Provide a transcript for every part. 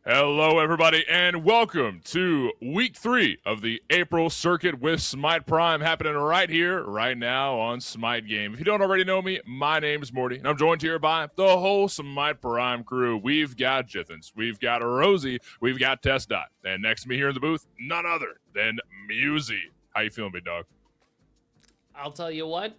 Hello, everybody, and welcome to week 3 of the April circuit with Smite Prime happening right here, right now on Smite Game. If you don't already know me, my name is Morty, and I'm joined here by the whole Smite Prime crew. We've got Jithens, we've got Rosie, we've got Test Dot, and next to me here in the booth, none other than Musy. How you feeling, big dog? I'll tell you what,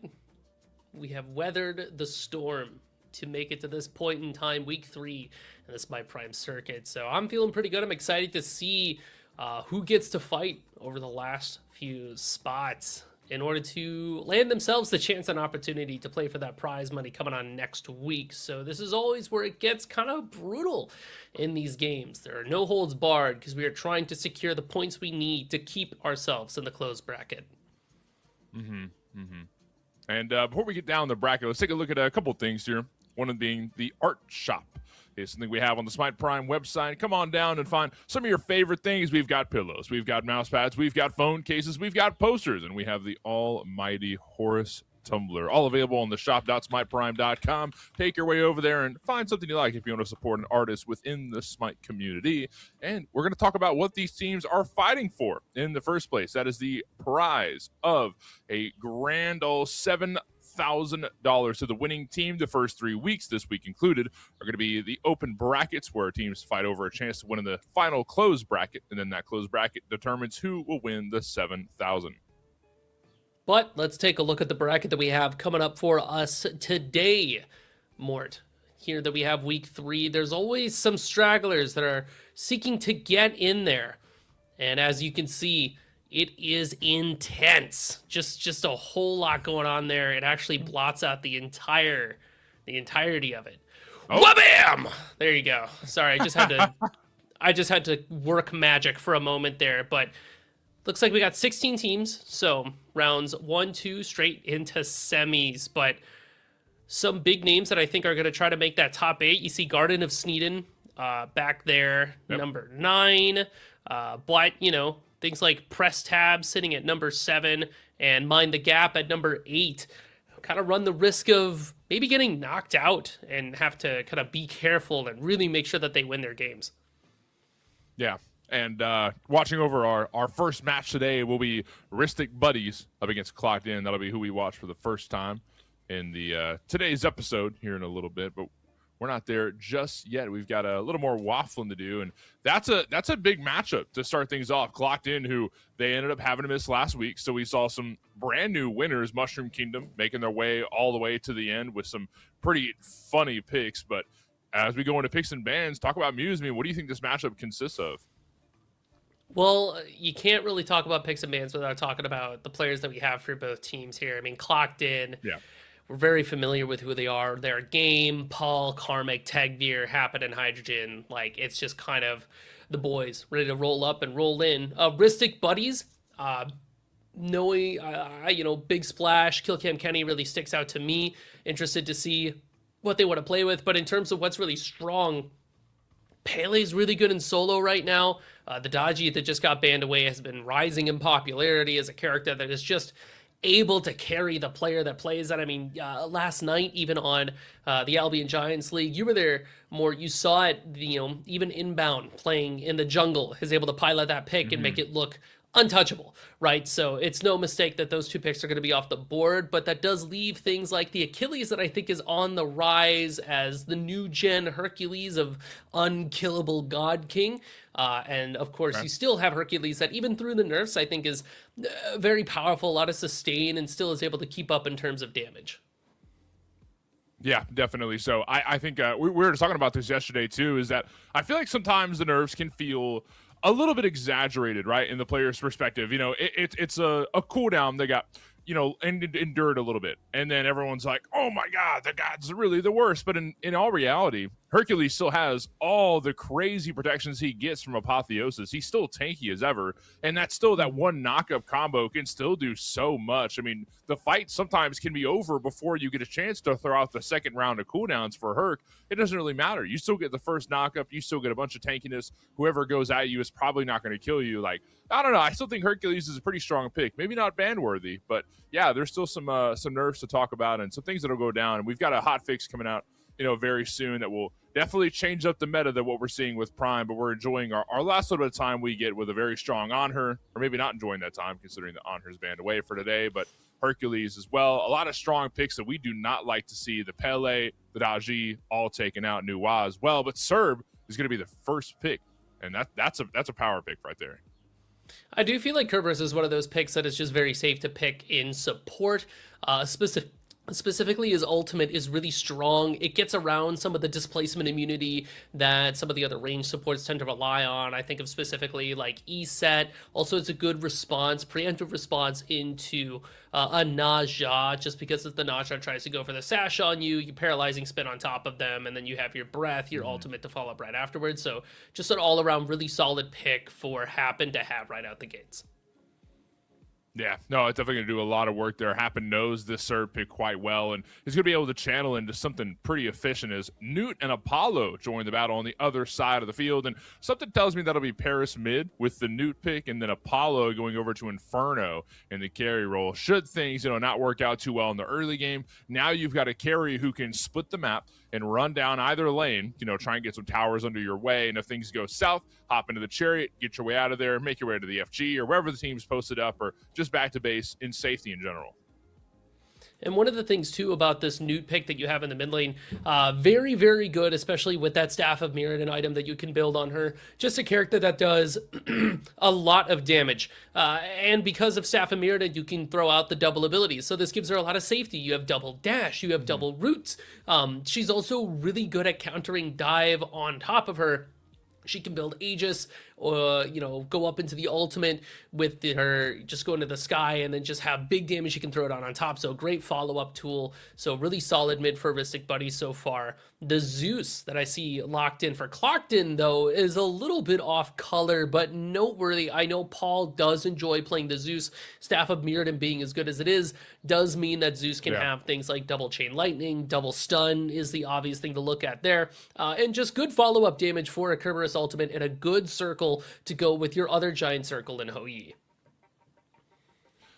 we have weathered the storm to make it to this point in time, week 3, and this is my prime circuit. So I'm feeling pretty good. I'm excited to see who gets to fight over the last few spots in order to land themselves the chance and opportunity to play for that prize money coming on next week. So this is always where it gets kind of brutal in these games. There are no holds barred because we are trying to secure the points we need to keep ourselves in the closed bracket. And before we get down the bracket, let's take a look at a couple of things here. One of them being the art shop is something we have on the Smite Prime website. Come on down and find some of your favorite things. We've got pillows, we've got mouse pads, we've got phone cases, we've got posters, and we have the almighty Horus tumbler, all available on the shop.smiteprime.com. Take your way over there and find something you like if you want to support an artist within the Smite community. And we're going to talk about what these teams are fighting for in the first place. That is the prize of a grand old $7,000 to the winning team. The first 3 weeks, this week included, are going to be the open brackets where teams fight over a chance to win in the final closed bracket, and then that closed bracket determines who will win the $7,000. But let's take a look at the bracket that we have coming up for us today, Mort. Here that we have week 3, there's always some stragglers that are seeking to get in there. And as you can see, it is intense. Just a whole lot going on there. It actually blots out the entirety of it. Oh. Wha-bam! There you go. Sorry, I just had to work magic for a moment there, but looks like we got 16 teams, so rounds 1, 2 straight into semis, but some big names that I think are going to try to make that top 8. You see Garden of Sneeden back there, yep. Number 9, but, you know, things like Press Tab sitting at number 7 and Mind the Gap at number 8 kind of run the risk of maybe getting knocked out and have to kind of be careful and really make sure that they win their games. Yeah. And watching over our first match today will be Ristic Buddies up against Clocked In. That'll be who we watch for the first time in the today's episode here in a little bit. But we're not there just yet. We've got a little more waffling to do. And that's a big matchup to start things off. Clocked In, who they ended up having to miss last week. So we saw some brand new winners, Mushroom Kingdom, making their way all the way to the end with some pretty funny picks. But as we go into picks and bans, talk about Muse. I mean, what do you think this matchup consists of? Well, you can't really talk about picks and bans without talking about the players that we have for both teams here. I mean, Clocked In, yeah, we're very familiar with who they are. They're Game, Paul, Karmic, Tagveer, Happen, and Hydrogen. Like, it's just kind of the boys ready to roll up and roll in. Ristic Buddies, knowing, Big Splash, Killcam Kenny really sticks out to me. Interested to see what they want to play with. But in terms of what's really strong, Pele's really good in solo right now. The Dodgy that just got banned away has been rising in popularity as a character that is just able to carry the player that plays that. I mean, last night, even on the Albion Giants League, you were there more. You saw it, even inbound playing in the jungle is able to pilot that pick and make it look untouchable, right? So it's no mistake that those 2 picks are going to be off the board, but that does leave things like the Achilles that I think is on the rise as the new gen Hercules of unkillable God King. And of course, you still have Hercules that even through the nerfs, I think is very powerful, a lot of sustain, and still is able to keep up in terms of damage. Yeah, definitely. So I think we were just talking about this yesterday too, is that I feel like sometimes the nerfs can feel a little bit exaggerated, right, in the player's perspective. You know, it's a cooldown they got, endured a little bit. And then everyone's like, oh my God, the god's really the worst. But in all reality, Hercules still has all the crazy protections he gets from Apotheosis. He's still tanky as ever. And that's still that one knockup combo can still do so much. I mean, the fight sometimes can be over before you get a chance to throw out the second round of cooldowns for Herc. It doesn't really matter. You still get the first knockup. You still get a bunch of tankiness. Whoever goes at you is probably not going to kill you. Like, I don't know. I still think Hercules is a pretty strong pick. Maybe not ban worthy, but yeah, there's still some nerfs to talk about and some things that'll go down. And we've got a hot fix coming out very soon that will definitely change up the meta than what we're seeing with Prime, but we're enjoying our last little bit of time we get with a very strong Anhur, or maybe not enjoying that time considering that Anhur's banned away for today, but Hercules as well. A lot of strong picks that we do not like to see. The Pele, the Daji, all taken out. Nuwa as well, but Serb is going to be the first pick, and that's a power pick right there. I do feel like Kerberos is one of those picks that is just very safe to pick in support. Specifically, his ultimate is really strong. It gets around some of the displacement immunity that some of the other range supports tend to rely on. I think of specifically like ESET. Also, it's a good response, preemptive response into a Naja, just because if the Naja tries to go for the sash on you, you paralyzing spin on top of them, and then you have your breath, your ultimate to follow up right afterwards. So just an all-around really solid pick for Happen to have right out the gates. Yeah, no, it's definitely going to do a lot of work there. Happen knows this Serb pick quite well, and he's going to be able to channel into something pretty efficient as Newt and Apollo join the battle on the other side of the field, and something tells me that'll be Paris mid with the Newt pick, and then Apollo going over to Inferno in the carry role. Should things, not work out too well in the early game, now you've got a carry who can split the map and run down either lane, try and get some towers under your way, and if things go south, hop into the chariot, get your way out of there, make your way to the FG or wherever the team's posted up, or just back to base in safety in general. And one of the things, too, about this Newt pick that you have in the mid lane, very, very good, especially with that Staff of Mirrodin item that you can build on her. Just a character that does a lot of damage. And because of Staff of Mirrodin, you can throw out the double abilities. So this gives her a lot of safety. You have double dash, you have double roots. She's also really good at countering dive on top of her. She can build Aegis, or go up into the ultimate with her, just go into the sky and then just have big damage. You can throw it on top. So great follow-up tool. So really solid mid for Ristic Buddies so far. The Zeus that I see locked in for Clocked In, though, is a little bit off color, but noteworthy. I know Paul does enjoy playing the Zeus. Staff of Mirrodin being as good as it is does mean that Zeus can have things like double chain lightning, double stun is the obvious thing to look at there. And just good follow-up damage for a Kerberos ultimate and a good circle to go with your other giant circle in Hou Yi.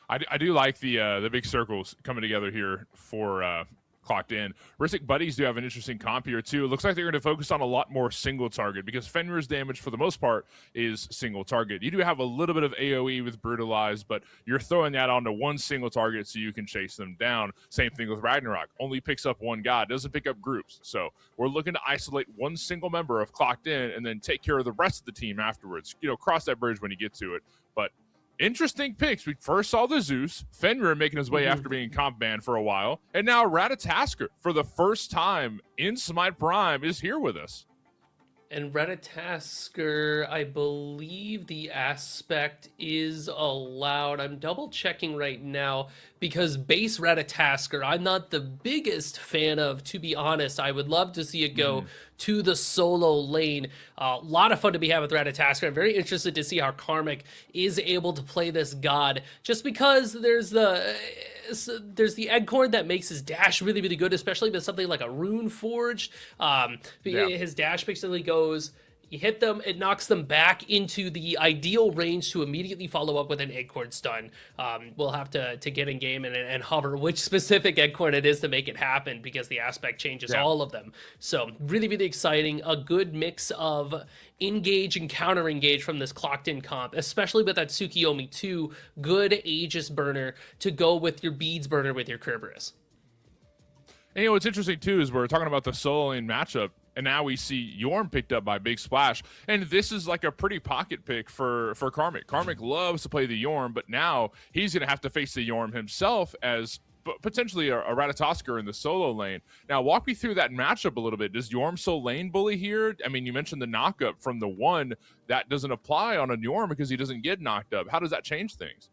I do like the big circles coming together here for Clocked In. Ristic Buddies do have an interesting comp here too. It looks like they're going to focus on a lot more single target because Fenrir's damage for the most part is single target. You do have a little bit of AoE with Brutalize, but you're throwing that onto one single target so you can chase them down. Same thing with Ragnarok. Only picks up one god, doesn't pick up groups. So we're looking to isolate one single member of Clocked In and then take care of the rest of the team afterwards. Cross that bridge when you get to it. But interesting picks. We first saw the Zeus, Fenrir making his way after being comp banned for a while, and now Ratatasker for the first time in Smite Prime is here with us. And Ratatasker, I believe the aspect is allowed. I'm double checking right now because base Ratatasker, I'm not the biggest fan of, to be honest. I would love to see it go to the solo lane. A lot of fun to be had with Ratatasker. I'm very interested to see how Karmic is able to play this god, just because there's the Eggcorn that makes his dash really, really good, especially with something like a Rune Forged. His dash basically goes, you hit them, it knocks them back into the ideal range to immediately follow up with an Eggcorn stun. We'll have to get in game and hover which specific Eggcorn it is to make it happen because the aspect changes all of them. So really, really exciting. A good mix of engage and counter engage from this Clocked In comp, especially with that Tsukiyomi 2, good Aegis burner to go with your beads burner with your Kerberos. And what's interesting too is we're talking about the solo lane matchup, and now we see Yorm picked up by Big Splash, and this is like a pretty pocket pick for Karmic. Karmic loves to play the Yorm, but now he's going to have to face the Yorm himself as potentially a Ratatosker in the solo lane. Now, walk me through that matchup a little bit. Does Yorm solo lane bully here? I mean, you mentioned the knockup from the one. That doesn't apply on a Yorm because he doesn't get knocked up. How does that change things?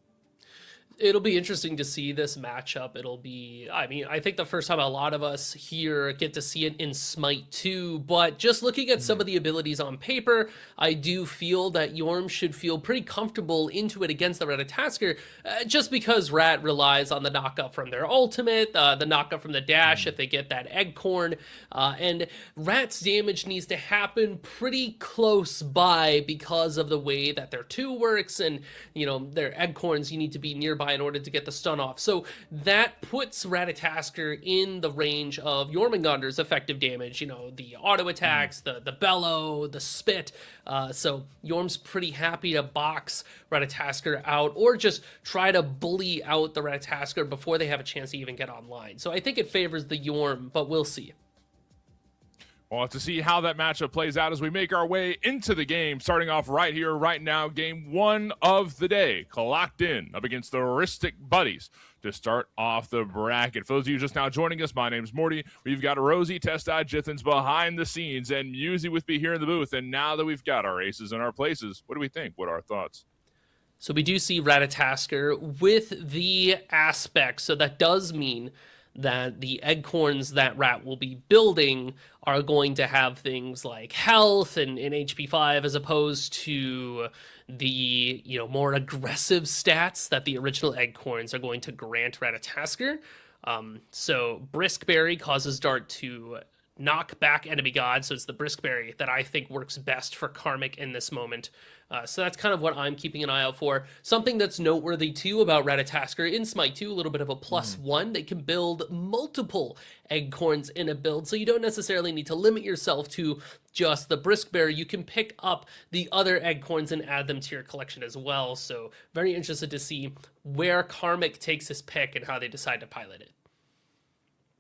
It'll be interesting to see this matchup. I think the first time a lot of us here get to see it in Smite 2, but just looking at some of the abilities on paper, I do feel that Yorm should feel pretty comfortable into it against the Ratatasker, just because Rat relies on the knockup from their ultimate, the knockup from the dash if they get that Eggcorn, and Rat's damage needs to happen pretty close by because of the way that their 2 works, and, their Eggcorns, you need to be nearby nearby in order to get the stun off. So that puts Ratatasker in the range of Jormungandr's effective damage. You know, the auto attacks, the bellow, the spit. So Yorm's pretty happy to box Ratatasker out, or just try to bully out the Ratatasker before they have a chance to even get online. So I think it favors the Yorm, but we'll see. We'll have to see how that matchup plays out as we make our way into the game. Starting off right here, right now, game 1 of the day. Clocked in up against the Ristic Buddies to start off the bracket. For those of you just now joining us, my name's Morty. We've got Rosie, Testi, Jithens behind the scenes, and Musi with me here in the booth. And now that we've got our aces in our places, what do we think? What are our thoughts? So we do see Ratatasker with the aspect. So that does mean that the Eggcorns that Rat will be building are going to have things like health and HP 5 as opposed to the, you know, more aggressive stats that the original Eggcorns are going to grant Ratatasker. So Briskberry causes Dart to knock back enemy gods, so it's the Briskberry that I think works best for Karmic in this moment. So that's kind of what I'm keeping an eye out for. Something that's noteworthy too about Ratatasker in Smite 2, a little bit of a +1. They can build multiple Eggcorns in a build, so you don't necessarily need to limit yourself to just the Briskberry. You can pick up the other Eggcorns and add them to your collection as well. So very interested to see where Karmic takes his pick and how they decide to pilot it.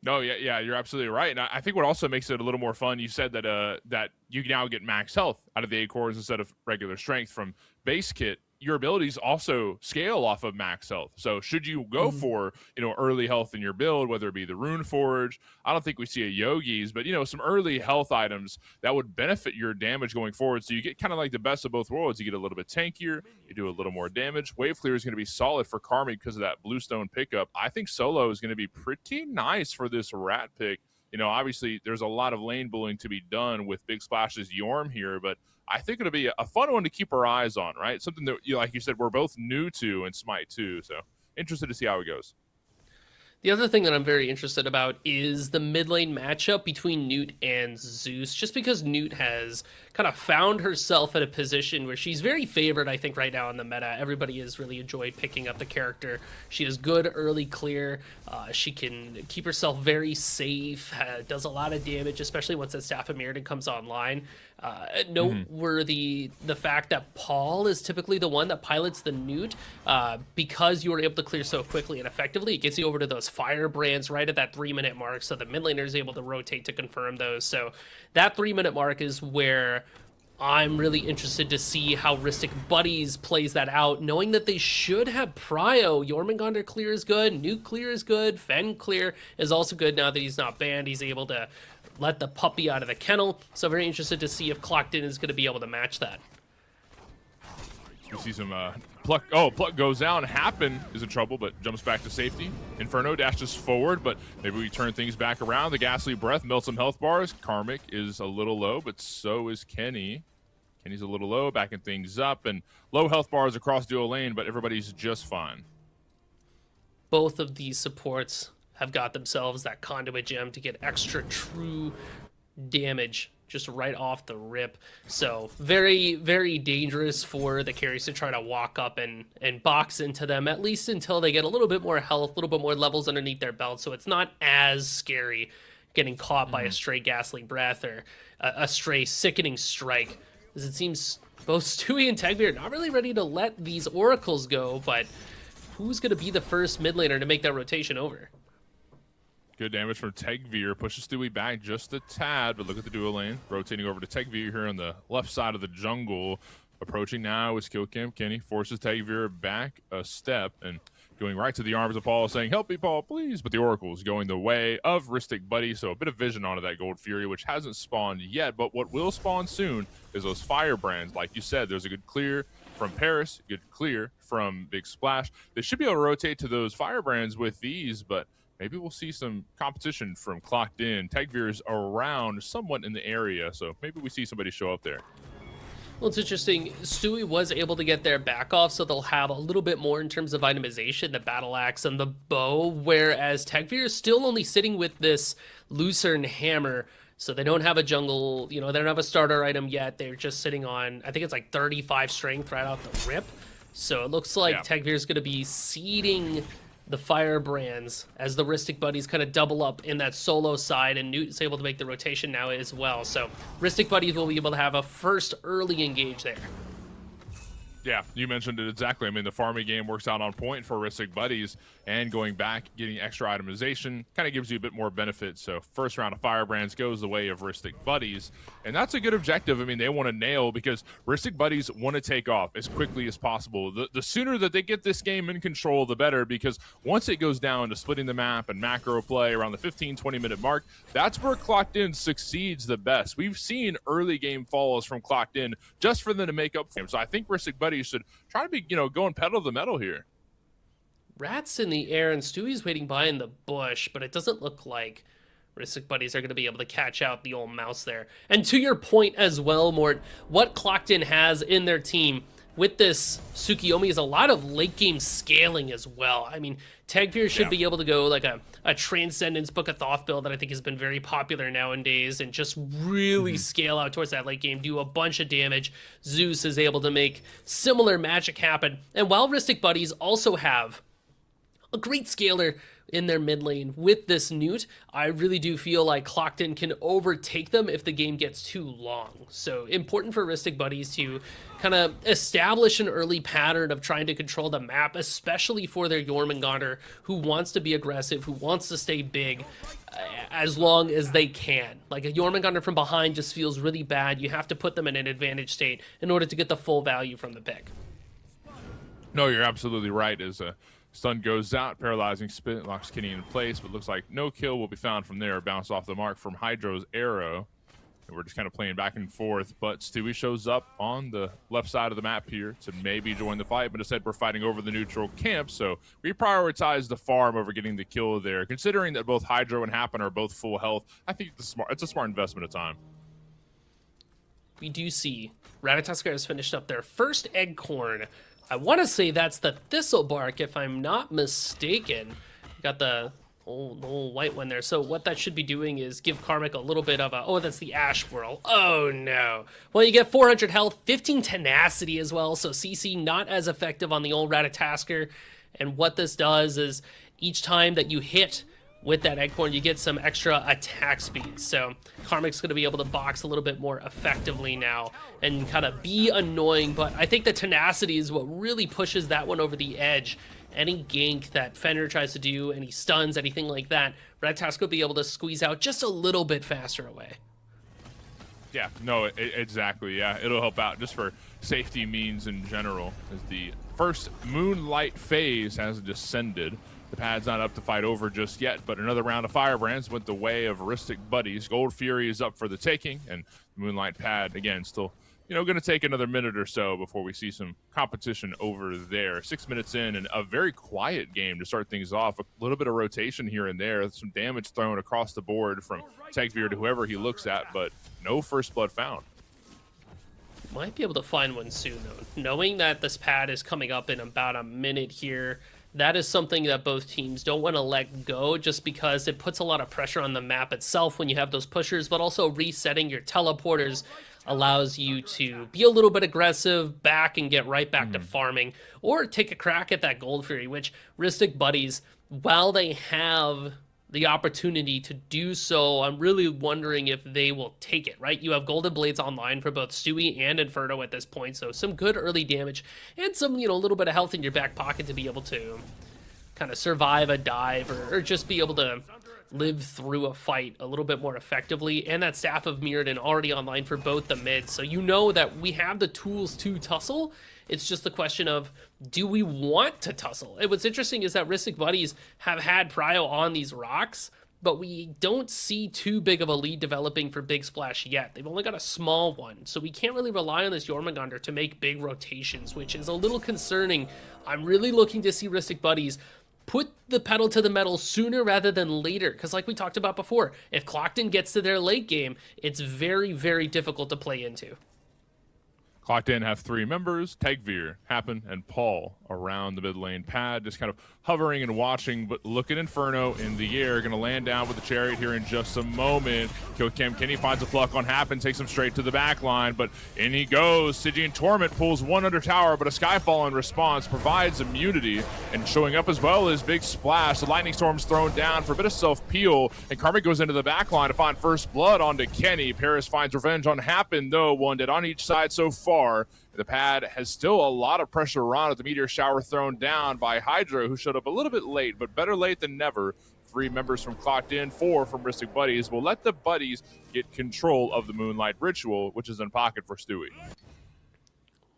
No, yeah, you're absolutely right. And I think what also makes it a little more fun, you said that that you now get max health out of the acorns instead of regular strength from base kit. Your abilities also scale off of max health. So should you go for, early health in your build, whether it be the Rune Forge, I don't think we see a Yogi's, but, some early health items that would benefit your damage going forward. So you get kind of like the best of both worlds. You get a little bit tankier, you do a little more damage. Wave Clear is going to be solid for Karmic because of that Bluestone pickup. I think solo is going to be pretty nice for this Rat pick. Obviously there's a lot of lane bullying to be done with Big Splash's Yorm here, but I think it'll be a fun one to keep our eyes on, right? Something that, like you said, we're both new to in Smite 2, so interested to see how it goes. The other thing that I'm very interested about is the mid lane matchup between Newt and Zeus, just because Newt has kind of found herself in a position where she's very favored, I think, right now in the meta. Everybody has really enjoyed picking up the character. She is good early clear. She can keep herself very safe, does a lot of damage, especially once that Staff of Mirrodin comes online. Noteworthy the fact that Paul is typically the one that pilots the Newt because you were able to clear so quickly and effectively. It gets you over to those firebrands right at that 3-minute mark, so the mid laner is able to rotate to confirm those. So that 3-minute mark is where I'm really interested to see how Ristic Buddies plays that out, knowing that they should have prio. Jormungandr clear is good, Newt clear is good, Fen clear is also good now that he's not banned. He's able to let the puppy out of the kennel. So very interested to see if Clocked In is going to be able to match that. We see some Pluck. Oh, Pluck goes down. Happen is in trouble, but jumps back to safety. Inferno dashes forward, but maybe we turn things back around. The Ghastly Breath melts some health bars. Karmic is a little low, but so is Kenny. Kenny's a little low, backing things up, and low health bars across dual lane, but everybody's just fine. Both of these supports have got themselves that conduit gem to get extra true damage just right off the rip. So very, very dangerous for the carries to try to walk up and box into them, at least until they get a little bit more health, a little bit more levels underneath their belt. So it's not as scary getting caught by a stray Ghastly Breath or a stray Sickening Strike, as it seems both Stewie and Tegby are not really ready to let these oracles go, but who's going to be the first mid laner to make that rotation over? Good damage from Tegveer. Pushes Stewie back just a tad, but look at the dual lane. Rotating over to Tegveer here on the left side of the jungle. Approaching now is Kill Cam. Kenny forces Tegveer back a step and going right to the arms of Paul, saying, "Help me, Paul, please." But the Oracle is going the way of Ristic Buddy, so a bit of vision onto that Gold Fury, which hasn't spawned yet. But what will spawn soon is those firebrands. Like you said, there's a good clear from Paris, good clear from Big Splash. They should be able to rotate to those firebrands with these, but maybe we'll see some competition from Clocked In. Tegveer's around somewhat in the area, so maybe we see somebody show up there. Well, it's interesting. Stewie was able to get their back off, so they'll have a little bit more in terms of itemization, the battle axe and the bow, whereas Tegveer is still only sitting with this Lucerne hammer, so they don't have a jungle, they don't have a starter item yet. They're just sitting on, I think it's like 35 strength right out the rip. So it looks like Yeah. Tegvir is going to be seeding the Firebrands as the Ristic Buddies kind of double up in that solo side, and Newt is able to make the rotation now as well. So Ristic Buddies will be able to have a first early engage there. Yeah, you mentioned it exactly. I mean, the farming game works out on point for Ristic Buddies, and going back, getting extra itemization kind of gives you a bit more benefit. So first round of Firebrands goes the way of Ristic Buddies, and that's a good objective. I mean, they want to nail, because Ristic Buddies want to take off as quickly as possible. The sooner that they get this game in control, the better, because once it goes down to splitting the map and macro play around the 15-20 minute mark, that's where Clocked In succeeds the best. We've seen early game falls from Clocked In just for them to make up for them. So I think Ristic Buddies should try to be, going pedal to the metal here. Rat's in the air, and Stewie's waiting behind the bush, but it doesn't look like Ristic Buddies are going to be able to catch out the old mouse there. And to your point as well, Mort, what Clocked In has in their team with this Tsukiyomi is a lot of late game scaling as well. I mean, Tegvir should be able to go like a Transcendence Book of Thoth build that I think has been very popular nowadays, and just really scale out towards that late game, do a bunch of damage. Zeus is able to make similar magic happen. And while Ristic Buddies also have a great scaler in their mid lane with this Newt, I really do feel like Clocked In can overtake them if the game gets too long. So important for Ristic Buddies to kind of establish an early pattern of trying to control the map, especially for their Jormungandr, who wants to be aggressive, who wants to stay big as long as they can. Like a Jormungandr from behind just feels really bad. You have to put them in an advantage state in order to get the full value from the pick. No, you're absolutely right. As a stun goes out, paralyzing spin locks Kenny in place, but looks like no kill will be found from there. Bounce off the mark from Hydro's arrow. And we're just kind of playing back and forth, but Stewie shows up on the left side of the map here to maybe join the fight, but instead we're fighting over the neutral camp, so we prioritize the farm over getting the kill there. Considering that both Hydro and Happen are both full health, I think it's a smart investment of time. We do see Ratatoskr has finished up their first Eggcorn. I want to say that's the Thistlebark, if I'm not mistaken. Got the old white one there. So what that should be doing is give Karmic a little bit of a... Oh, that's the Ash Whirl. Oh, no. Well, you get 400 health, 15 tenacity as well. So CC not as effective on the old Ratatoskr. And what this does is each time that you hit with that Eggcorn, you get some extra attack speed. So Karmic's going to be able to box a little bit more effectively now and kind of be annoying. But I think the tenacity is what really pushes that one over the edge. Any gank that Fenrir tries to do, any stuns, anything like that, Ratatoskr will be able to squeeze out just a little bit faster away. Yeah, no, exactly. Yeah, it'll help out just for safety means in general, as the first Moonlight phase has descended. The pad's not up to fight over just yet, but another round of Firebrands went the way of Ristic Buddies. Gold Fury is up for the taking, and the Moonlight pad, again, still, going to take another minute or so before we see some competition over there. 6 minutes in, and a very quiet game to start things off. A little bit of rotation here and there, some damage thrown across the board from Tegvir to whoever he looks at, but no first blood found. Might be able to find one soon, though. Knowing that this pad is coming up in about a minute here, that is something that both teams don't want to let go, just because it puts a lot of pressure on the map itself when you have those pushers, but also resetting your teleporters allows you to be a little bit aggressive back and get right back to farming, or take a crack at that Gold Fury, which Ristic Buddies, while they have the opportunity to do so, I'm really wondering if they will take it, right? You have Golden Blades online for both Stewie and Inferno at this point, so some good early damage and some, a little bit of health in your back pocket to be able to kind of survive a dive, or just be able to live through a fight a little bit more effectively. And that Staff of Mirrodin already online for both the mids, so you know that we have the tools to tussle. It's just the question of, do we want to tussle? And what's interesting is that Ristic Buddies have had Prio on these rocks, but we don't see too big of a lead developing for Big Splash yet. They've only got a small one, so we can't really rely on this Jormungandr to make big rotations, which is a little concerning. I'm really looking to see Ristic Buddies put the pedal to the metal sooner rather than later, because like we talked about before, if Clocked In gets to their late game, it's very, very difficult to play into. Clocked in have 3 members, Tegveer, Happen, and Paul around the mid lane pad, just kind of hovering and watching, but look at Inferno in the air, going to land down with the Chariot here in just a moment. Kenny finds a pluck on Happen, takes him straight to the back line, but in he goes. Stygian Torment pulls one under tower, but a Skyfall in response provides immunity, and showing up as well is Big Splash. The Lightning Storm's thrown down for a bit of self-peel, and Karmic goes into the back line to find first blood onto Kenny. Paris finds revenge on Happen, though, one dead on each side so far. The pad has still a lot of pressure on it. The meteor shower thrown down by Hydra, who showed up a little bit late, but better late than never. 3 members from Clocked In, 4 from Ristic Buddies. Will let the Buddies get control of the Moonlight Ritual, which is in pocket for Stewie.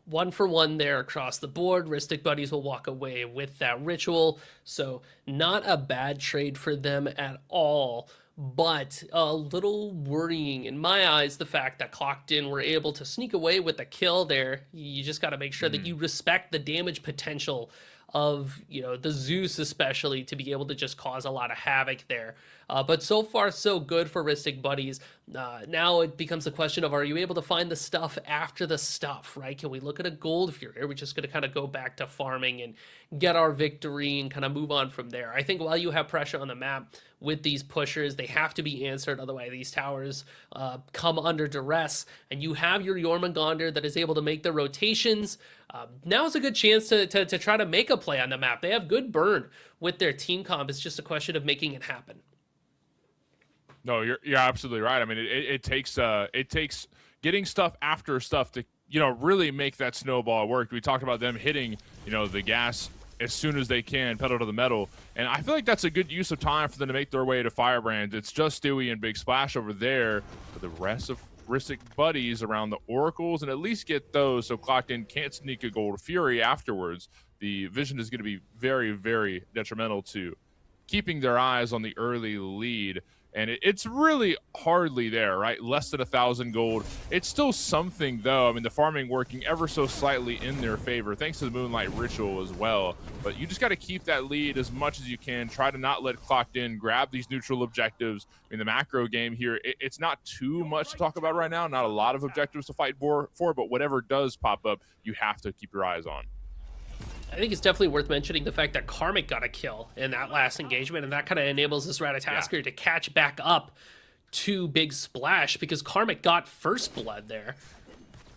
1 for 1 there across the board. Ristic Buddies will walk away with that ritual, so not a bad trade for them at all. But a little worrying in my eyes, the fact that Clocked In were able to sneak away with a kill there. You just got to make sure that you respect the damage potential of, the Zeus especially, to be able to just cause a lot of havoc there. But so far, so good for Ristic Buddies. Now it becomes a question of, are you able to find the stuff after the stuff, right? Can we look at a Gold Fury? Are we just going to kind of go back to farming and get our victory and kind of move on from there? I think while you have pressure on the map with these pushers, they have to be answered. Otherwise, these towers come under duress. And you have your Jormungandr that is able to make the rotations. Now is a good chance to try to make a play on the map. They have good burn with their team comp. It's just a question of making it happen. No, you're absolutely right. I mean, it takes getting stuff after stuff to really make that snowball work. We talked about them hitting the gas as soon as they can, pedal to the metal, and I feel like that's a good use of time for them to make their way to Firebrand. It's just Stewie and Big Splash over there, for the rest of Ristic Buddies around the Oracles, and at least get those so Clocked In can't sneak a Gold Fury afterwards. The vision is going to be very, very detrimental to keeping their eyes on the early lead. And it's really hardly there, right? Less than 1,000 gold. It's still something, though. I mean, the farming working ever so slightly in their favor, thanks to the Moonlight Ritual as well. But you just got to keep that lead as much as you can. Try to not let Clocked In grab these neutral objectives. I mean, the macro game here, it's not too much to talk about right now. Not a lot of objectives to fight for, but whatever does pop up, you have to keep your eyes on. I think it's definitely worth mentioning the fact that Karmic got a kill in that last engagement, and that kind of enables this Ratatasker to catch back up to Big Splash, because Karmic got first blood there.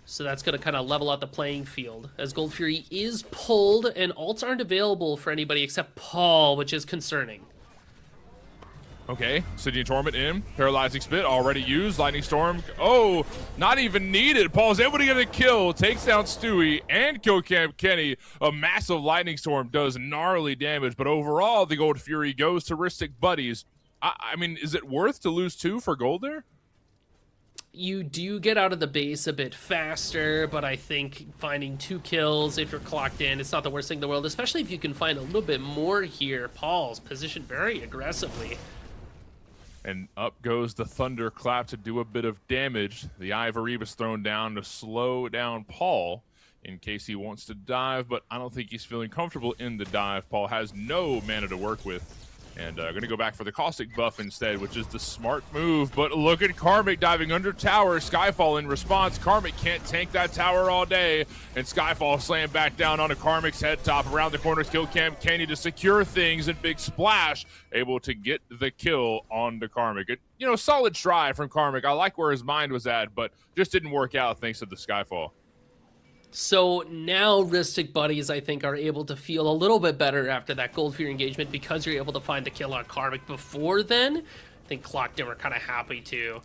So that's going to kind of level out the playing field, as Gold Fury is pulled, and ults aren't available for anybody except Paul, which is concerning. Okay, Stygian Torment in. Paralyzing Spit already used. Lightning Storm. Oh, not even needed. Paul's able to get a kill. Takes down Stewie and kill Kenny. A massive Lightning Storm does gnarly damage, but overall, the Gold Fury goes to Ristic Buddies. I mean, is it worth to lose 2 for gold there? You do get out of the base a bit faster, but I think finding 2 kills, if you're Clocked In, it's not the worst thing in the world, especially if you can find a little bit more here. Paul's positioned very aggressively. And up goes the Thunderclap to do a bit of damage. The Eye of Erebus thrown down to slow down Paul in case he wants to dive, but I don't think he's feeling comfortable in the dive. Paul has no mana to work with. And going to go back for the Caustic buff instead, which is the smart move. But look at Karmic diving under tower. Skyfall in response. Karmic can't tank that tower all day. And Skyfall slammed back down onto Karmic's head top. Around the corner, kill cam Kenny to secure things. And Big Splash able to get the kill onto Karmic. Solid try from Karmic. I like where his mind was at, but just didn't work out thanks to the Skyfall. So now Ristic Buddies, I think, are able to feel a little bit better after that Gold Fury engagement, because you're able to find the kill on Karmic before then. I think Clocked In were kind of happy to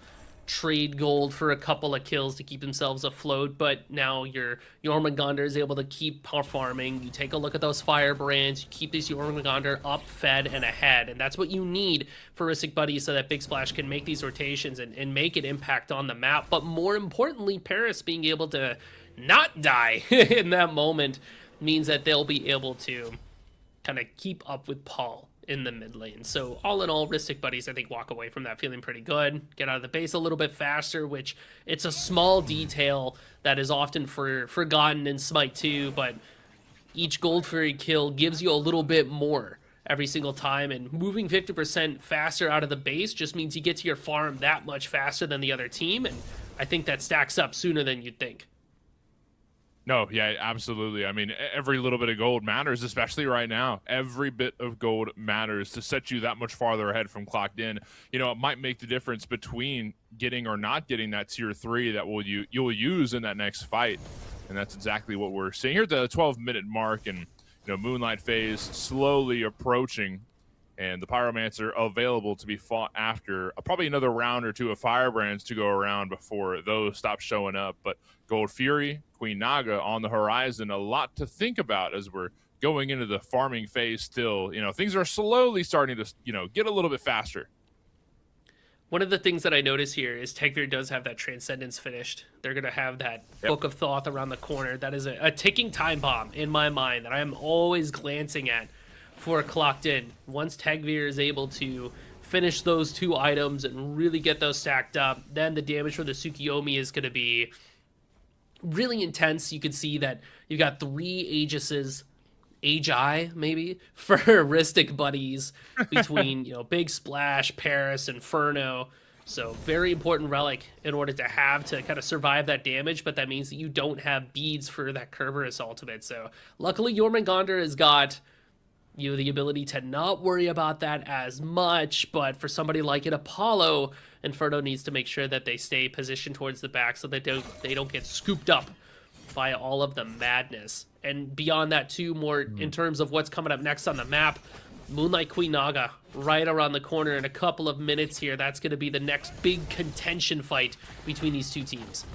trade gold for a couple of kills to keep themselves afloat, but now your Jormungandr is able to keep farming. You take a look at those Firebrands, you keep this Jormungandr up, fed, and ahead, and that's what you need for Ristic Buddies so that Big Splash can make these rotations and make an impact on the map. But more importantly, Paris being able to not die in that moment means that they'll be able to kind of keep up with Paul in the mid lane. So all in all, Ristic Buddies, I think, walk away from that feeling pretty good. Get out of the base a little bit faster, which it's a small detail that is often forgotten in Smite 2, but each Gold Fury kill gives you a little bit more every single time, and moving 50% faster out of the base just means you get to your farm that much faster than the other team, and I think that stacks up sooner than you'd think. No, yeah, absolutely. I mean, every little bit of gold matters, especially right now. Every bit of gold matters to set you that much farther ahead from clocked in. You know, it might make the difference between getting or not getting that tier 3 that you'll use in that next fight. And that's exactly what we're seeing here at the 12-minute mark. And, Moonlight phase slowly approaching, and the Pyromancer available to be fought after probably another round or two of Firebrands to go around before those stop showing up. But Gold Fury, Queen Naga on the horizon, a lot to think about as we're going into the farming phase still. Things are slowly starting to, get a little bit faster. One of the things that I notice here is Tegvir does have that Transcendence finished. They're going to have that Book of Thoth around the corner. That is a ticking time bomb in my mind that I'm always glancing at for clocked in. Once Tegvir is able to finish those 2 items and really get those stacked up, then the damage for the Tsukiyomi is going to be really intense. You can see that you've got 3 Aegises, Agi maybe, for Ristic buddies between Big Splash, Paris, Inferno. So very important relic in order to have to kind of survive that damage, but that means that you don't have beads for that Kerberos ultimate. So luckily Jormungandr has got the ability to not worry about that as much, but for somebody like an Apollo, Inferno needs to make sure that they stay positioned towards the back so that they don't get scooped up by all of the madness. And beyond that too, more in terms of what's coming up next on the map, Moonlight Queen Naga right around the corner in a couple of minutes here. That's going to be the next big contention fight between these 2 teams.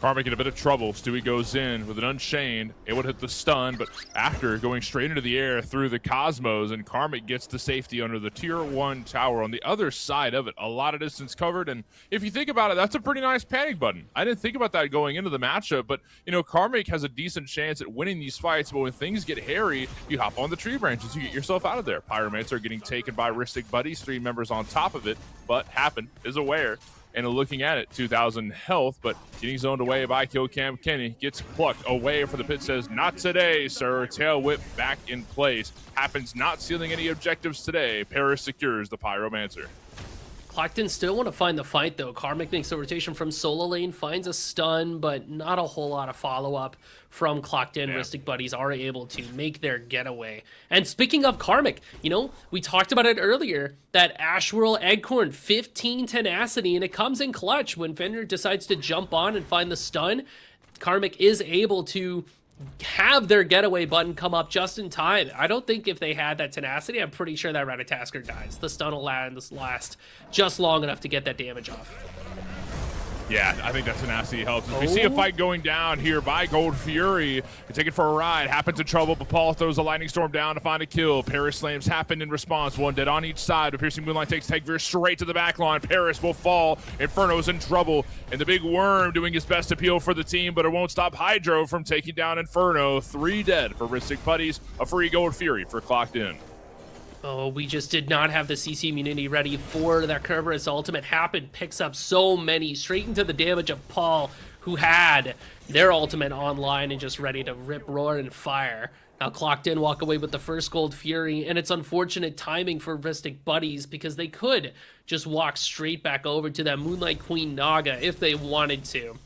Karmic in a bit of trouble. Stewie goes in with an Unchained, able to hit the stun, but after going straight into the air through the Cosmos, and Karmic gets the safety under the tier 1 tower on the other side of it. A lot of distance covered, and if you think about it, that's a pretty nice panic button. I didn't think about that going into the matchup, but Karmic has a decent chance at winning these fights, but when things get hairy, you hop on the tree branches, you get yourself out of there. Pyromancer getting taken by Ristic buddies, 3 members on top of it, but Happen is aware. And looking at it, 2,000 health, but getting zoned away by Killcam Kenny. Gets plucked away for the pit, says, not today, sir. Tail whip back in place. Happens not sealing any objectives today. Paris secures the Pyromancer. Clockton still want to find the fight, though. Karmic makes a rotation from solo lane, finds a stun, but not a whole lot of follow-up from Clockton. Yeah. Ristic buddies are able to make their getaway. And speaking of Karmic, we talked about it earlier, that Ashwhirl Eggcorn, 15 tenacity, and it comes in clutch when Fenrir decides to jump on and find the stun. Karmic is able to have their getaway button come up just in time. I don't think if they had that tenacity, I'm pretty sure that Ratatasker dies. The stun will last just long enough to get that damage off. Yeah, I think that tenacity helps. As we see a fight going down here by Gold Fury. They take it for a ride. Happens in trouble, but Paul throws a lightning storm down to find a kill. Paris slams Happen in response. 1 dead on each side. But Piercing Moonlight takes Tegvir straight to the back line. Paris will fall. Inferno's in trouble. And the big worm doing his best to peel for the team, but it won't stop Hydro from taking down Inferno. 3 dead for Ristic buddies. A free Gold Fury for Clocked In. Oh, we just did not have the CC immunity ready for that Kerberos ultimate. Happen picks up so many straight into the damage of Paul, who had their ultimate online and just ready to rip, roar, and fire. Now Clocked In walk away with the first Gold Fury, and it's unfortunate timing for Ristic buddies because they could just walk straight back over to that Moonlight Queen Naga if they wanted to.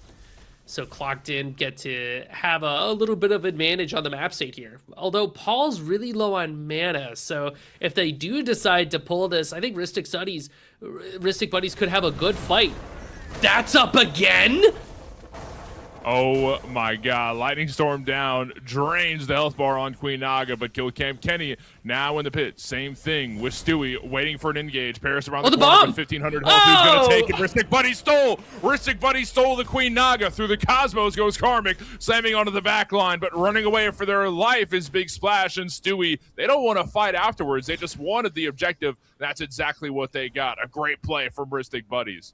So Clocked In get to have a little bit of advantage on the map state here. Although Paul's really low on mana, so if they do decide to pull this, I think Ristic buddies could have a good fight. That's up again? Oh my god, Lightning Storm down, drains the health bar on Queen Naga, but Killcam Kenny now in the pit. Same thing with Stewie, waiting for an engage. Paris around the corner bomb! with 1,500 health. Who's gonna take it? Ristic Buddy stole the Queen Naga. Through the Cosmos goes Karmic, slamming onto the back line, but running away for their life is Big Splash and Stewie. They don't want to fight afterwards. They just wanted the objective. That's exactly what they got. A great play from Ristic Buddies.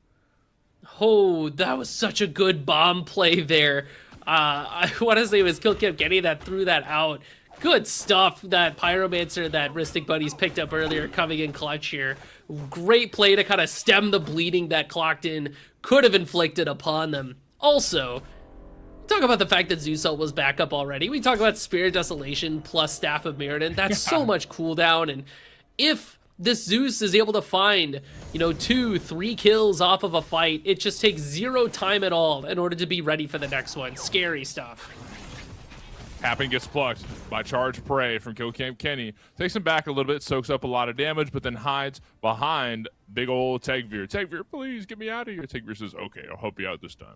Oh, that was such a good bomb play there. I want to say it was Killcam Kenny that threw that out. Good stuff, that Pyromancer that Ristic buddies picked up earlier coming in clutch here. Great play to kind of stem the bleeding that Clocked In could have inflicted upon them. Also, talk about the fact that Zeusel was back up already. We talk about Spirit Desolation plus Staff of Mirrodin. That's so much cooldown, and if this Zeus is able to find, 2, 3 kills off of a fight. It just takes 0 time at all in order to be ready for the next one. Scary stuff. Happen gets plucked by Charge Prey from Kill Camp Kenny. Takes him back a little bit, soaks up a lot of damage, but then hides behind big old Tegveer. Tegveer, please get me out of here. Tegveer says, okay, I'll help you out this time.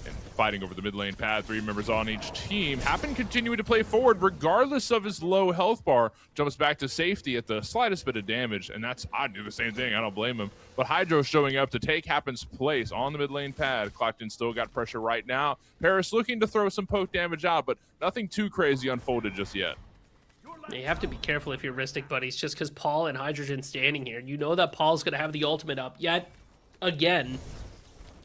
And fighting over the mid lane pad, 3 members on each team. Happen continuing to play forward regardless of his low health bar. Jumps back to safety at the slightest bit of damage, and I'd do the same thing. I don't blame him. But Hydro showing up to take Happen's place on the mid lane pad. Clockton still got pressure right now. Paris looking to throw some poke damage out, but nothing too crazy unfolded just yet. You have to be careful if you're Ristic buddies, just because Paul and Hydrogen standing here. You know that Paul's going to have the ultimate up yet again.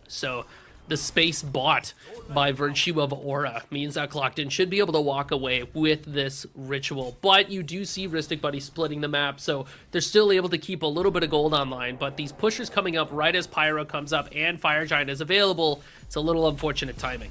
So the space bought by virtue of Aura means that Clockton should be able to walk away with this ritual. But you do see Ristic buddies splitting the map, so they're still able to keep a little bit of gold online. But these pushers coming up right as Pyro comes up and Fire Giant is available, it's a little unfortunate timing.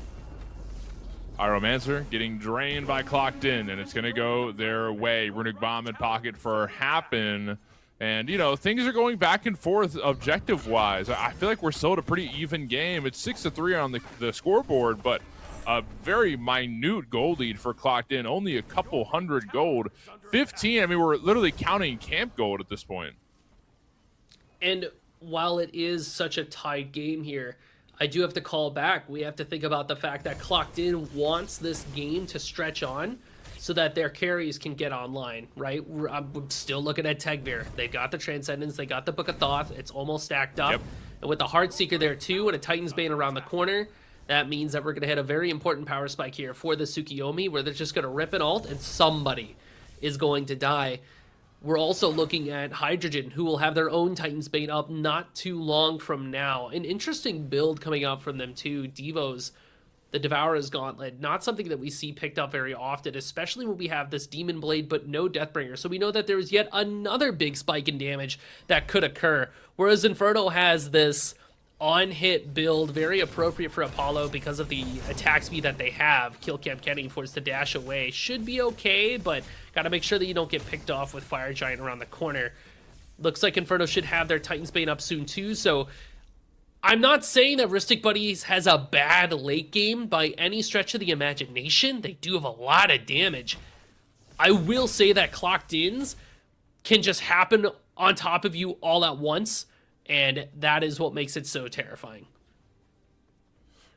Pyromancer getting drained by Clockton, and it's going to go their way. Runic Bomb in pocket for Happen. And, things are going back and forth objective-wise. I feel like we're still at a pretty even game. It's 6-3 on the scoreboard, but a very minute gold lead for Clockton. Only a couple hundred gold. 15, I mean, we're literally counting camp gold at this point. And while it is such a tight game here, I do have to call back. We have to think about the fact that Clockton wants this game to stretch on so that their carries can get online, right? I'm still looking at Tegveer. They got the Transcendence, they got the Book of Thoth. It's almost stacked up. Yep. And with the Heartseeker there too, and a Titan's Bane around the corner, that means that we're going to hit a very important power spike here for the Tsukiyomi, where they're just going to rip an ult and somebody is going to die. We're also looking at Hydrogen, who will have their own Titan's Bane up not too long from now. An interesting build coming out from them too. Devo's, the Devourer's Gauntlet, not something that we see picked up very often, especially when we have this Demon Blade but no Deathbringer. So we know that there is yet another big spike in damage that could occur. Whereas Inferno has this on-hit build, very appropriate for Apollo because of the attack speed that they have. Kill Camp Kenny forced to dash away. Should be okay, but gotta make sure that you don't get picked off with Fire Giant around the corner. Looks like Inferno should have their Titan's Bane up soon too, so I'm not saying that Ristic Buddies has a bad late game by any stretch of the imagination. They do have a lot of damage. I will say that Clocked-ins can just happen on top of you all at once, and that is what makes it so terrifying.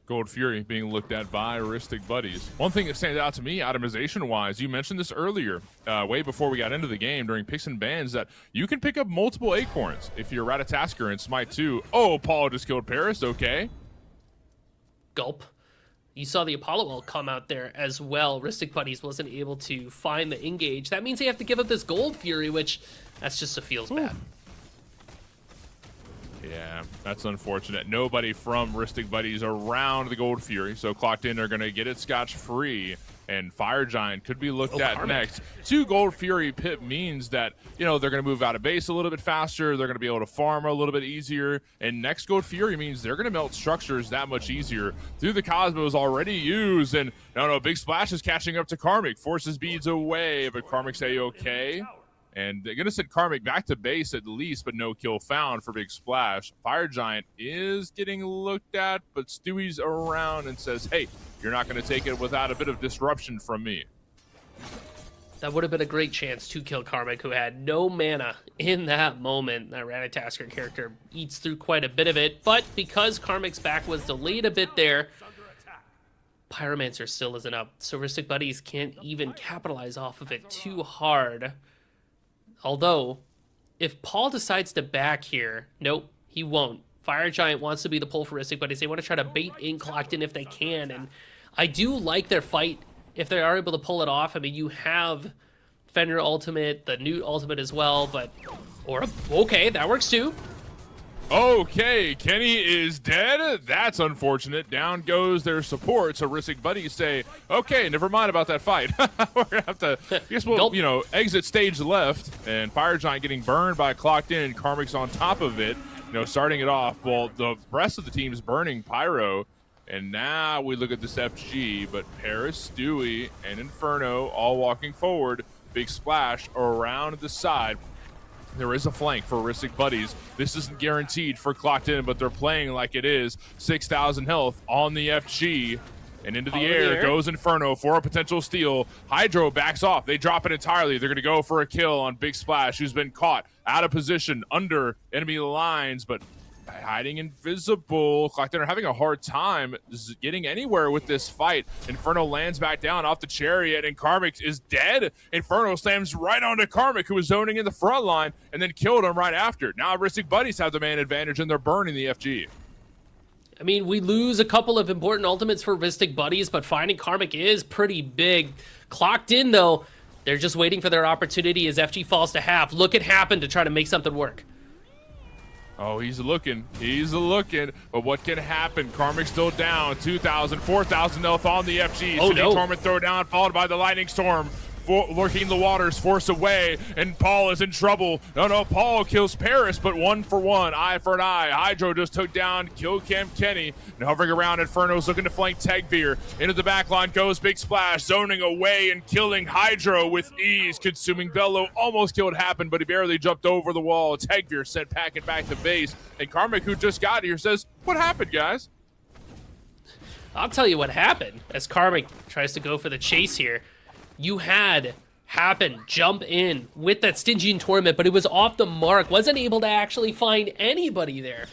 Gold Fury being looked at by Ristic Buddies. One thing that stands out to me, itemization-wise, you mentioned this earlier, way before we got into the game during picks and bans, that you can pick up multiple acorns if you're Ratatasker in Smite 2. Oh, Apollo just killed Paris, okay. Gulp. You saw the Apollo ult come out there as well. Ristic Buddies wasn't able to find the engage. That means they have to give up this Gold Fury, which, that's just a feels bad. Yeah, that's unfortunate. Nobody from Ristic Buddies around the Gold Fury, so Clocked-in are going to get it scotch-free, and Fire Giant could be looked at next. 2 Gold Fury pip means that, they're going to move out of base a little bit faster, they're going to be able to farm a little bit easier, and next Gold Fury means they're going to melt structures that much easier. Through the Cosmos already used, and no, Big Splash is catching up to Karmic, forces beads away, but Karmic say okay. And they're going to send Karmic back to base at least, but no kill found for Big Splash. Fire Giant is getting looked at, but Stewie's around and says, hey, you're not going to take it without a bit of disruption from me. That would have been a great chance to kill Karmic, who had no mana in that moment. That Ratatasker character eats through quite a bit of it, but because Karmic's back was delayed a bit there, Pyromancer still isn't up, so Ristic Buddies can't even capitalize off of it too hard. Although, if Paul decides to back here, nope, he won't. Fire Giant wants to be the pull for Ristic Buddies. They want to try to bait in Clocked-in if they can, and I do like their fight if they are able to pull it off. I mean, you have Fenrir ultimate, the Newt ultimate as well, but... okay, that works too. Okay, Kenny is dead. That's unfortunate. Down goes their support. So Ristic Buddies say, okay, never mind about that fight. We're going to have to, I guess we'll, exit stage left. And Fire Giant getting burned by Clocked-in. Karmic's on top of it, starting it off. Well, the rest of the team's burning Pyro. And now we look at this FG, but Paris, Stewie, and Inferno all walking forward. Big Splash around the side. There is a flank for Ristic Buddies. This isn't guaranteed for Clocked In, but they're playing like it is. 6,000 health on the FG. And into the air goes Inferno for a potential steal. Hydro backs off. They drop it entirely. They're going to go for a kill on Big Splash, who's been caught out of position under enemy lines, but hiding invisible. Clocked In are having a hard time getting anywhere with this fight. Inferno lands back down off the chariot, and Karmic is dead. Inferno slams right onto Karmic, who was zoning in the front line, and then killed him right after. Now Ristic Buddies have the man advantage, and they're burning the FG. I mean, we lose a couple of important ultimates for Ristic Buddies, but finding Karmic is pretty big. Clocked In, though, they're just waiting for their opportunity as FG falls to half. Look at Happen to try to make something work. Oh, he's looking, but what can happen? Karmic's still down, 2,000, 4,000 health on the FG. Oh, no. Torment throw down, followed by the Lightning Storm. Lurking the waters, forced away, and Paul is in trouble. No, Paul kills Paris, but 1 for 1, eye for an eye. Hydro just took down Kill Cam Kenny, and hovering around, Inferno's looking to flank Tegbeer. Into the back line goes Big Splash, zoning away and killing Hydro with ease. Consuming Bellow almost killed Happen, but he barely jumped over the wall. Tegbeer sent packing back to base, and Karmic, who just got here, says, "What happened, guys?" I'll tell you what happened as Karmic tries to go for the chase here. You had Happen jump in with that Stygian Torment, but it was off the mark, wasn't able to actually find anybody there.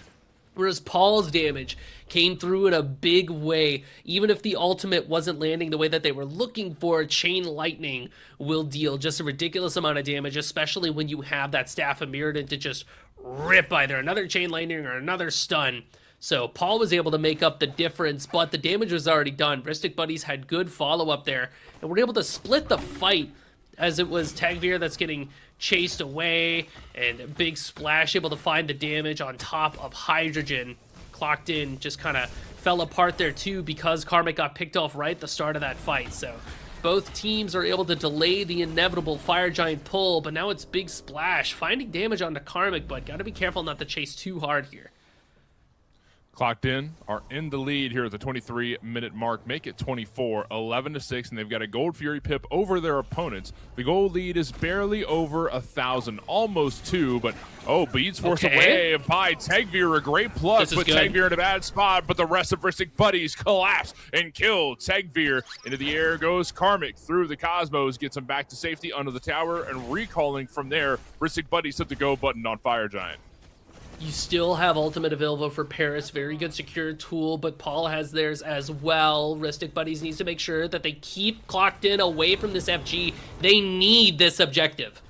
Whereas Paul's damage came through in a big way. Even if the ultimate wasn't landing the way that they were looking for, Chain Lightning will deal just a ridiculous amount of damage, especially when you have that Staff of Mirrodin to just rip either another Chain Lightning or another stun. So Paul was able to make up the difference, but the damage was already done. Ristic Buddies had good follow-up there, and were able to split the fight as it was Tegbeer that's getting chased away, and Big Splash able to find the damage on top of Hydrogen. Clocked In just kind of fell apart there too because Karmic got picked off right at the start of that fight. So both teams are able to delay the inevitable Fire Giant pull, but now it's Big Splash finding damage onto Karmic, but got to be careful not to chase too hard here. Clocked In are in the lead here at the 23-minute mark. Make it 24, 11-6, and they've got a Gold Fury pip over their opponents. The goal lead is barely over 1,000, almost 2, but Beads forced away by Tegbeer, a great plus, put Tegbeer in a bad spot, but the rest of Ristic Buddies collapse and kill Tegbeer. Into the air goes Karmic through the Cosmos, gets him back to safety under the tower, and recalling from there, Ristic Buddies hit the go button on Fire Giant. You still have ultimate available for Paris. Very good secure tool, but Paul has theirs as well. Ristic Buddies needs to make sure that they keep Clocked In away from this FG. They need this objective.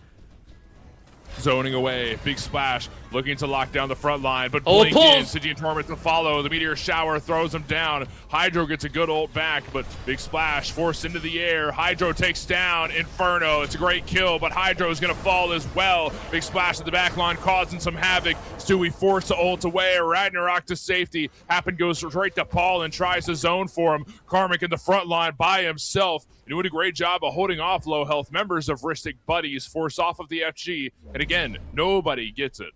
Zoning away, Big Splash looking to lock down the front line, but blink in, Stygian Torment to follow. The Meteor Shower throws him down. Hydro gets a good ult back, but Big Splash forced into the air. Hydro takes down Inferno. It's a great kill, but Hydro is going to fall as well. Big Splash at the back line causing some havoc. Stewie forced to ult away. Ragnarok to safety. Happen goes right to Paul and tries to zone for him. Karmic in the front line by himself. Doing a great job of holding off low health members of Ristic Buddies, force off of the FG, and again, nobody gets it.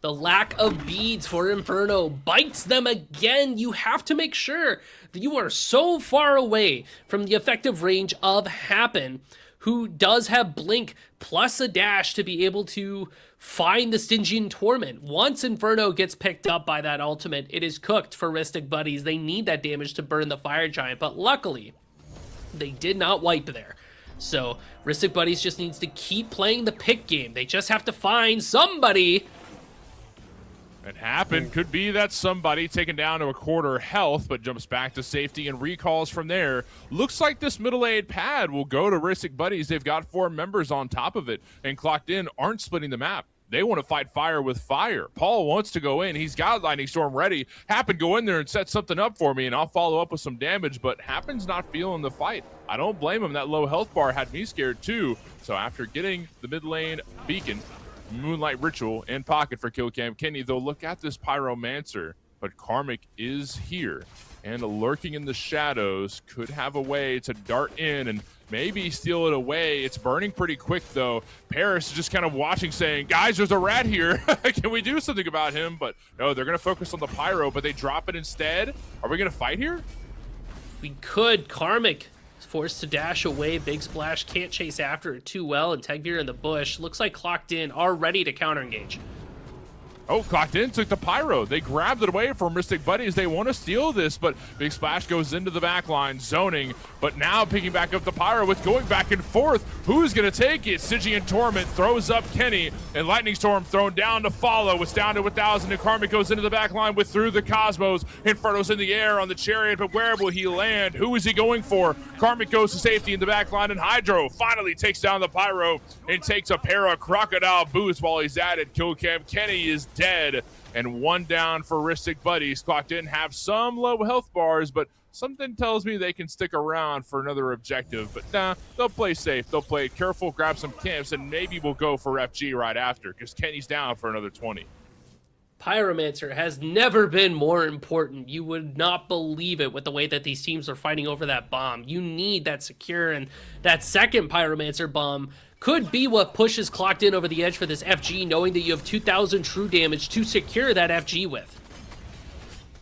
The lack of beads for Inferno bites them again. You have to make sure that you are so far away from the effective range of Happen, who does have Blink plus a dash to be able to find the Stygian Torment. Once Inferno gets picked up by that ultimate, it is cooked for Ristic Buddies. They need that damage to burn the Fire Giant, but luckily, they did not wipe there. So Ristic Buddies just needs to keep playing the pick game. They just have to find somebody. And Happen could be that somebody taken down to a quarter health, but jumps back to safety and recalls from there. Looks like this middle aid pad will go to Ristic Buddies. They've got 4 members on top of it, and Clocked In aren't splitting the map. They want to fight fire with fire. Paul wants to go in. He's got Lightning Storm ready. Happen, go in there and set something up for me, and I'll follow up with some damage, but Happen's not feeling the fight. I don't blame him. That low health bar had me scared too. So after getting the mid lane beacon, Moonlight Ritual, and pocket for Kill Cam Kenny, they'll look at this Pyromancer, but Karmic is here. And lurking in the shadows, could have a way to dart in and maybe steal it away. It's burning pretty quick, though. Paris is just kind of watching, saying, guys, there's a rat here. Can we do something about him? But no, they're going to focus on the Pyro, but they drop it instead. Are we going to fight here? We could. Karmic Forced to dash away. Big Splash can't chase after it too well, and Tegveer in the bush. Looks like Clocked In are ready to counter engage. Oh, Clocked In took the Pyro. They grabbed it away from Mystic Buddies. They want to steal this, but Big Splash goes into the back line, zoning. But now picking back up the Pyro with going back and forth. Who's going to take it? Stygian Torment throws up Kenny, and Lightning Storm thrown down to follow. It's down to 1,000, and Karmic goes into the back line with Through the Cosmos. Inferno's in the air on the Chariot, but where will he land? Who is he going for? Karmic goes to safety in the back line, and Hydro finally takes down the Pyro and takes a para Crocodile boost while he's at it. Kill cam Kenny is dead, and one down for Ristic Buddies. Clocked In have some low health bars, but something tells me they can stick around for another objective. But nah, they'll play safe. They'll play careful, grab some camps, and maybe we'll go for FG right after, because Kenny's down for another 20. Pyromancer has never been more important. You would not believe it with the way that these teams are fighting over that bomb. You need that secure, and that second Pyromancer bomb could be what pushes Clocked In over the edge for this FG, knowing that you have 2,000 true damage to secure that FG with.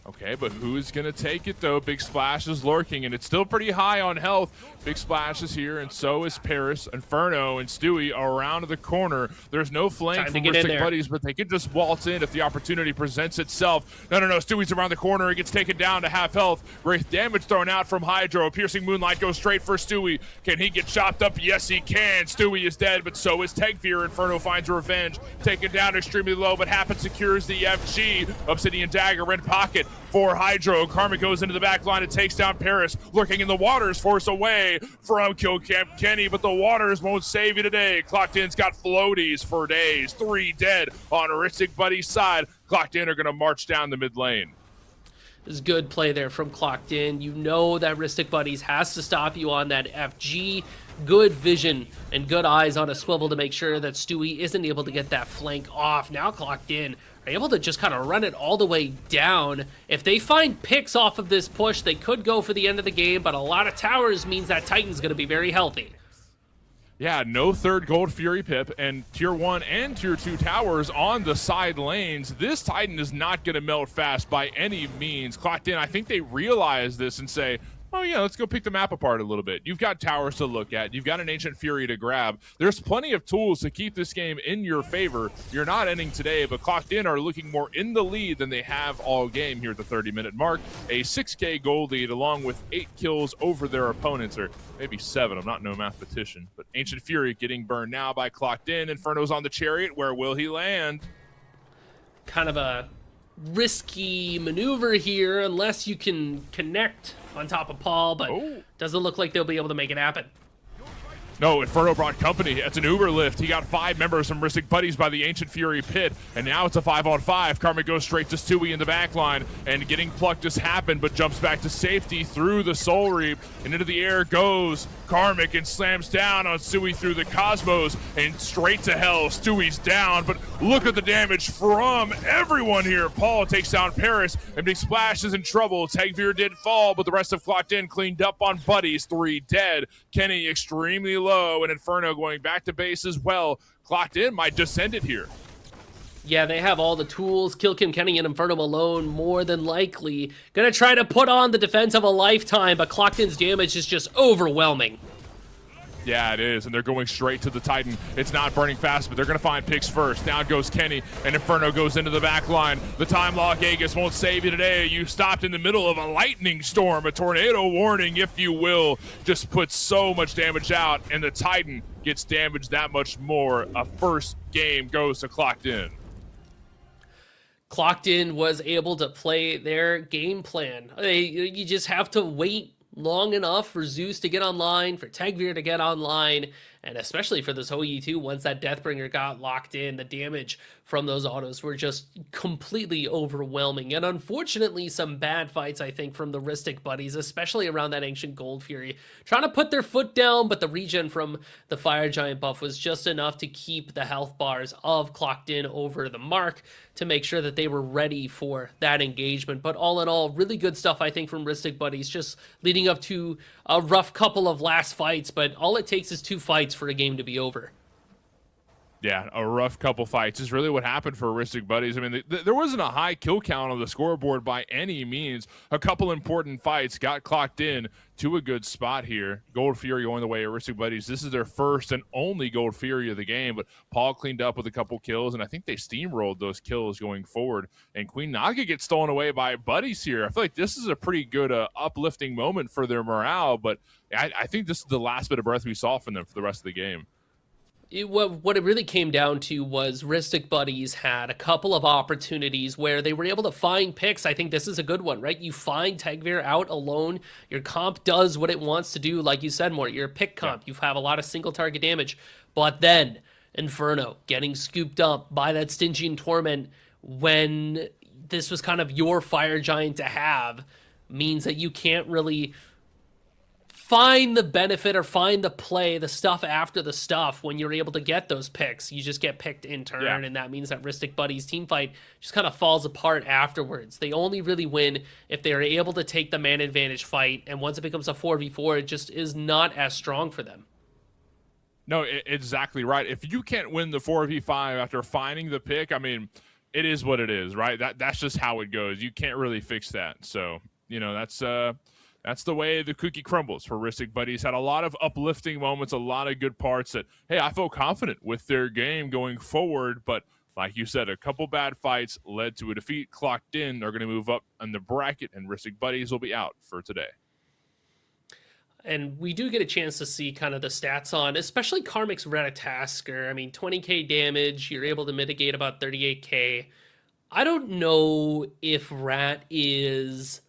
Okay, but who's going to take it, though? Big Splash is lurking, and it's still pretty high on health. Big Splash is here, and so is Paris, Inferno, and Stewie around the corner. There's no flank from Ristic Buddies, but they can just waltz in if the opportunity presents itself. No, Stewie's around the corner. He gets taken down to half health. Wraith damage thrown out from Hydro. Piercing Moonlight goes straight for Stewie. Can he get chopped up? Yes, he can. Stewie is dead, but so is Tegveer. Inferno finds revenge. Taken down extremely low, but Happen secures the FG. Obsidian Dagger in pocket for Hydro. Karma goes into the back line and takes down Paris. Lurking in the waters, force away from Kill Camp Kenny, but the waters won't save you today. Clocked In's got floaties for days. 3 dead on Ristic Buddy's side. Clocked In are going to march down the mid lane. This is good play there from Clocked In. You know that Ristic Buddies has to stop you on that FG. Good vision and good eyes on a swivel to make sure that Stewie isn't able to get that flank off. Now Clocked In are able to just kind of run it all the way down. If they find picks off of this push, they could go for the end of the game, but a lot of towers means that Titan's going to be very healthy. Yeah, no third Gold Fury pip, and Tier 1 and Tier 2 towers on the side lanes. This Titan is not going to melt fast by any means. Clocked In, I think they realize this and say, oh yeah, let's go pick the map apart a little bit. You've got towers to look at. You've got an Ancient Fury to grab. There's plenty of tools to keep this game in your favor. You're not ending today, but Clocked In are looking more in the lead than they have all game here at the 30-minute mark. A 6K gold lead along with 8 kills over their opponents, or maybe 7. I'm not no mathematician. But Ancient Fury getting burned now by Clocked In. Inferno's on the Chariot. Where will he land? Kind of a risky maneuver here unless you can connect on top of Paul, but doesn't look like they'll be able to make it happen. No, Inferno brought company. It's an Uber lift. He got 5 members from Ristic Buddies by the Ancient Fury pit, and now it's a 5-on-5. Karma goes straight to Stewie in the back line, and getting plucked just happened, but jumps back to safety through the Soul Reap, and into the air goes Karmic and slams down on Stewie through the Cosmos, and straight to hell. Stewie's down, but look at the damage from everyone here. Paul takes down Paris, and Big Splash is in trouble. Tegveer did fall, but the rest of Clocked In cleaned up on Buddies. 3 dead. Kenny extremely low, and Inferno going back to base as well. Clocked In might just send it here. Yeah, they have all the tools. Kill Kim Kenny and Inferno alone, more than likely. Gonna try to put on the defense of a lifetime, but Clocked In's damage is just overwhelming. Yeah, it is, and they're going straight to the Titan. It's not burning fast, but they're going to find picks first. Down goes Kenny, and Inferno goes into the back line. The time lock Aegis won't save you today. You stopped in the middle of a lightning storm, a tornado warning, if you will. Just puts so much damage out, and the Titan gets damaged that much more. A first game goes to Clocked In. Clocked In was able to play their game plan. You just have to wait long enough for Zeus to get online, for Tegveer to get online, and especially for this OE2, once that Deathbringer got locked in, the damage from those autos were just completely overwhelming. And unfortunately, some bad fights, I think, from the Ristic Buddies, especially around that Ancient Gold Fury. Trying to put their foot down, but the regen from the Fire Giant buff was just enough to keep the health bars of Clocked In over the mark to make sure that they were ready for that engagement. But all in all, really good stuff, I think, from Ristic Buddies, just leading up to a rough couple of last fights, but all it takes is 2 fights for a game to be over. Yeah, a rough couple fights is really what happened for Aristic Buddies. I mean, there wasn't a high kill count on the scoreboard by any means. A couple important fights got clocked in to a good spot here. Gold Fury going the way of Aristic Buddies. This is their first and only Gold Fury of the game, but Paul cleaned up with a couple kills, and I think they steamrolled those kills going forward. And Queen Naga gets stolen away by Buddies here. I feel like this is a pretty good uplifting moment for their morale, but I think this is the last bit of breath we saw from them for the rest of the game. What it really came down to was Ristic Buddies had a couple of opportunities where they were able to find picks. I think this is a good one, right? You find Tegvir out alone. Your comp does what it wants to do. Like you said, Mort, you're a pick comp. Yeah. You have a lot of single target damage. But then Inferno getting scooped up by that Stygian Torment when this was kind of your fire giant to have means that you can't really find the benefit or find the play, the stuff after the stuff when you're able to get those picks. You just get picked in turn, and that means that Ristic Buddies team fight just kind of falls apart afterwards. They only really win if they are able to take the man advantage fight, and once it becomes a 4v4, it just is not as strong for them. No, exactly right. If you can't win the 4v5 after finding the pick, I mean, it is what it is, right? That's just how it goes. You can't really fix that. So, that's the way the cookie crumbles for Ristic Buddies. Had a lot of uplifting moments, a lot of good parts that, hey, I feel confident with their game going forward. But like you said, a couple bad fights led to a defeat. Clocked in, they're going to move up in the bracket, and Ristic Buddies will be out for today. And we do get a chance to see kind of the stats on, especially Karmic's Ratatasker. I mean, 20k damage, you're able to mitigate about 38k. I don't know if Rat is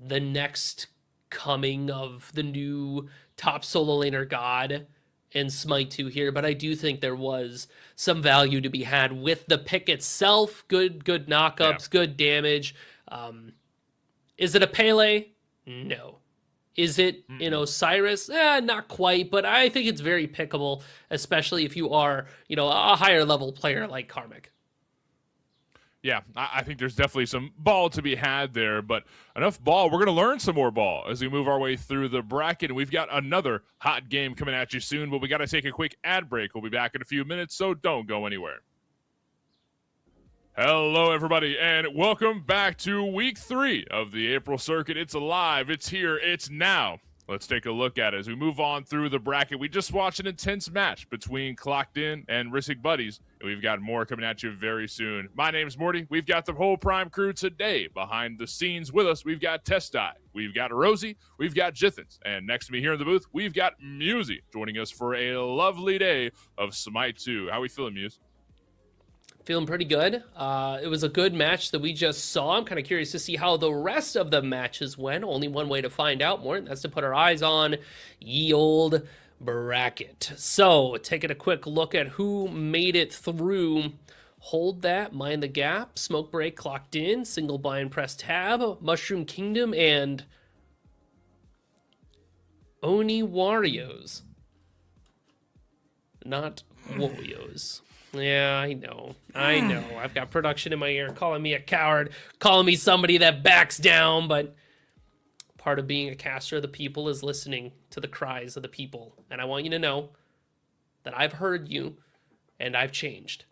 the next coming of the new top solo laner god in Smite 2 here, but I do think there was some value to be had with the pick itself. Good knockups, good damage. Is it a Pele? No. Is it an Osiris? Not quite, but I think it's very pickable, especially if you are, a higher level player like Karmic. Yeah, I think there's definitely some ball to be had there, but enough ball. We're going to learn some more ball as we move our way through the bracket, and we've got another hot game coming at you soon, but we got to take a quick ad break. We'll be back in a few minutes, so don't go anywhere. Hello, everybody, and welcome back to Week 3 of the April Circuit. It's alive, it's here, it's now. Let's take a look at it as we move on through the bracket. We just watched an intense match between Clocked In and Ristic Buddies, and we've got more coming at you very soon. My name's Morty. We've got the whole Prime crew today behind the scenes with us. We've got Testai, we've got Rosie, we've got Jithens, and next to me here in the booth, we've got Musey joining us for a lovely day of Smite 2. How we feeling, Muse? Feeling pretty good. It was a good match that we just saw. I'm kind of curious to see how the rest of the matches went. Only one way to find out more, and that's to put our eyes on ye old bracket. So, taking a quick look at who made it through. Hold that, mind the gap, smoke break clocked in, single bind press tab, Mushroom Kingdom, and Oni Warriors. Not Warriors. Yeah, I know. I've got production in my ear calling me a coward, calling me somebody that backs down, but part of being a caster of the people is listening to the cries of the people. And I want you to know that I've heard you and I've changed.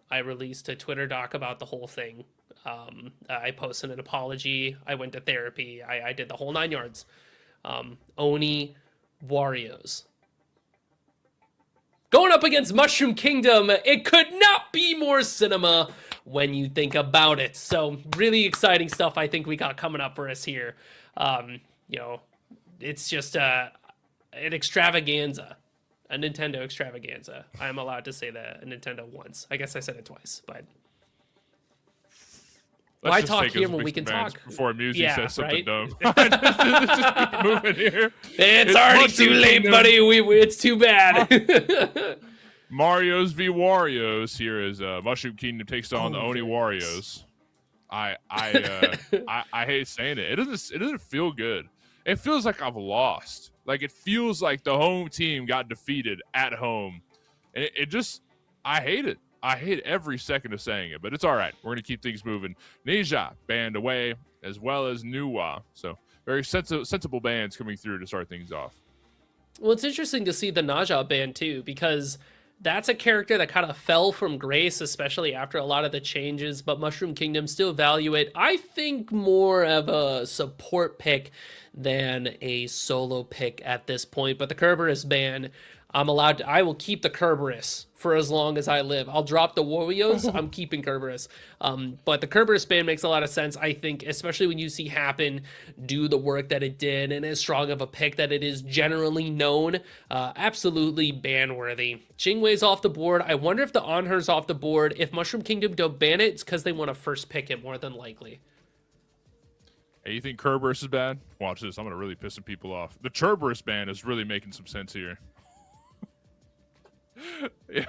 I released a Twitter doc about the whole thing. I posted an apology. I went to therapy. I did the whole 9 yards. Oni Warriors. Going up against Mushroom Kingdom, it could not be more cinema when you think about it. So really exciting stuff I think we got coming up for us here. It's just an extravaganza, a Nintendo extravaganza. I'm allowed to say that, a Nintendo once. I guess I said it twice, but why talk here when we can talk? Before music says something right? dumb. just keep moving here. It's already too late, buddy. It's too bad. Mario's v Warriors here is Mushroom Kingdom takes on the Oni Warriors. I hate saying it. It doesn't feel good. It feels like I've lost. Like it feels like the home team got defeated at home, and I hate it. I hate every second of saying it, but it's all right. We're going to keep things moving. Neja banned away, as well as Nuwa. So very sensible bands coming through to start things off. Well, it's interesting to see the Naja ban, too, because that's a character that kind of fell from grace, especially after a lot of the changes, but Mushroom Kingdom still value it. I think more of a support pick than a solo pick at this point, but the Kerberos ban, I will keep the Kerberos for as long as I live. I'll drop the Warriors. I'm keeping Kerberos. But the Kerberos ban makes a lot of sense, I think, especially when you see Happen do the work that it did and as strong of a pick that it is generally known. Absolutely ban-worthy. Jingwei's off the board. I wonder if the Anher's off the board. If Mushroom Kingdom don't ban it, it's because they want to first pick it more than likely. Hey, you think Kerberos is bad? Watch this. I'm going to really piss some people off. The Kerberos ban is really making some sense here. Yeah.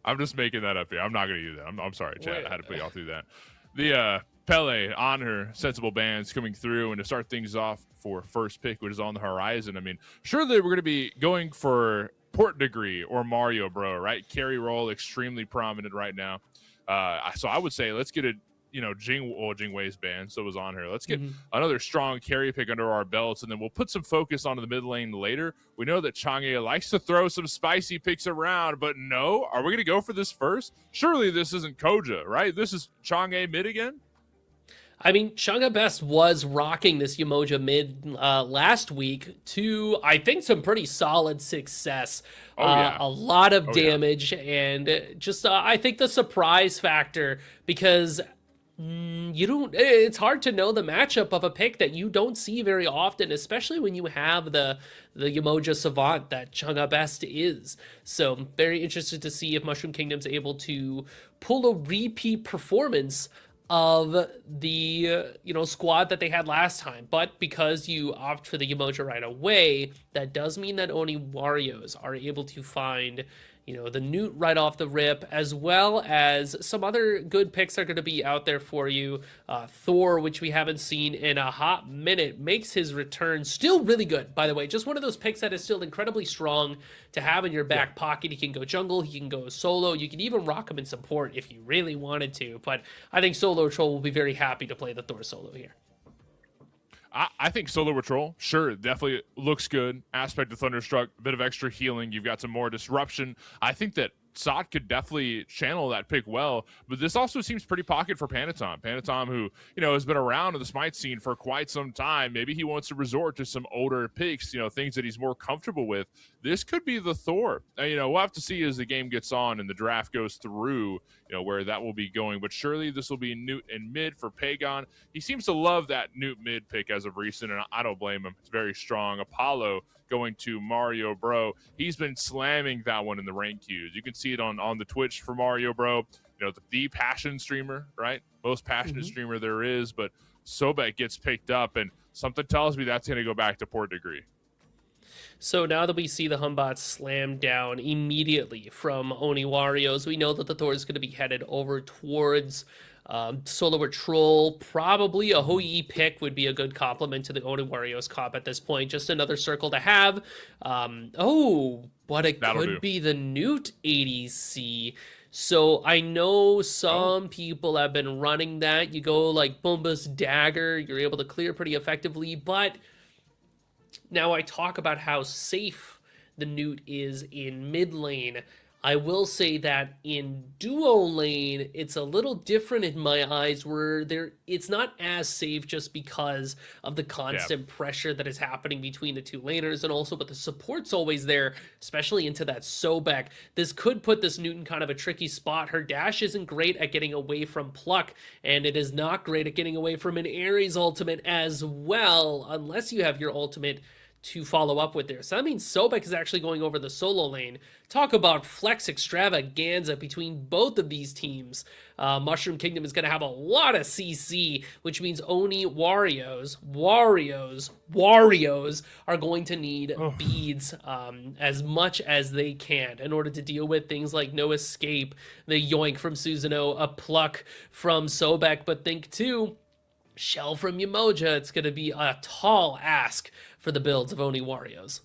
I'm just making that up here. I'm not going to do that. I'm sorry, chat. I had to put y'all through that. The Pele, Honor, sensible bans coming through, and to start things off for first pick, which is on the horizon. I mean, surely we're going to be going for Port Degree or Mario Bro, right? Carry role extremely prominent right now. So I would say let's get a Jingwei's banned, so it was on her. Let's get another strong carry pick under our belts, and then we'll put some focus onto the mid lane later. We know that Chang'e likes to throw some spicy picks around, but no, are we going to go for this first? Surely this isn't Koja, right? This is Chang'e mid again? I mean, Chang'e Best was rocking this Yamoja mid last week to, I think, some pretty solid success. A lot of damage, and just, I think the surprise factor, because it's hard to know the matchup of a pick that you don't see very often, especially when you have the Yamoja Savant that Chang'e Best is. So very interested to see if Mushroom Kingdom's able to pull a repeat performance of the squad that they had last time. But because you opt for the Yamoja right away, that does mean that only Warriors are able to find the Newt right off the rip, as well as some other good picks are going to be out there for you. Thor, which we haven't seen in a hot minute, makes his return. Still really good, by the way. Just one of those picks that is still incredibly strong to have in your back pocket. He can go jungle, he can go solo. You can even rock him in support if you really wanted to. But I think Solo Troll will be very happy to play the Thor solo here. I think Solo Patrol, sure, definitely looks good. Aspect of Thunderstruck, a bit of extra healing. You've got some more disruption. I think that Sot could definitely channel that pick well, but this also seems pretty pocket for Panatom. Panatom, who, has been around in the Smite scene for quite some time. Maybe he wants to resort to some older picks, things that he's more comfortable with. This could be the Thor. We'll have to see as the game gets on and the draft goes through, where that will be going. But surely this will be Newt and mid for Pagon. He seems to love that Newt mid pick as of recent, and I don't blame him. It's very strong. Apollo going to Mario Bro. He's been slamming that one in the rank queues. You can see it on the Twitch for Mario Bro. The passion streamer, right? Most passionate streamer there is, but Sobek gets picked up, and something tells me that's going to go back to Port Degree. So now that we see the Humbot slam down immediately from Oni Warriors, we know that the Thor is going to be headed over towards Solo Troll. Probably a Hoi pick would be a good complement to the Oni Warriors comp at this point. Just another circle to have. But it could be the Newt ADC. So I know some people have been running that. You go like Bumba's Dagger, you're able to clear pretty effectively, but now I talk about how safe the Newt is in mid lane. I will say that in duo lane, it's a little different in my eyes, where it's not as safe just because of the constant pressure that is happening between the two laners, and also but the support's always there, especially into that Sobek. This could put this Newt in kind of a tricky spot. Her dash isn't great at getting away from Pluck, and it is not great at getting away from an Ares ultimate as well, unless you have your ultimate to follow up with there. So that means Sobek is actually going over the solo lane. Talk about flex extravaganza between both of these teams. Mushroom Kingdom is going to have a lot of CC, which means Oni Warriors are going to need beads as much as they can in order to deal with things like no escape, the yoink from Susanoo, a pluck from Sobek. But think too, Shell from Yamoja, it's going to be a tall ask for the builds of Oni Warriors.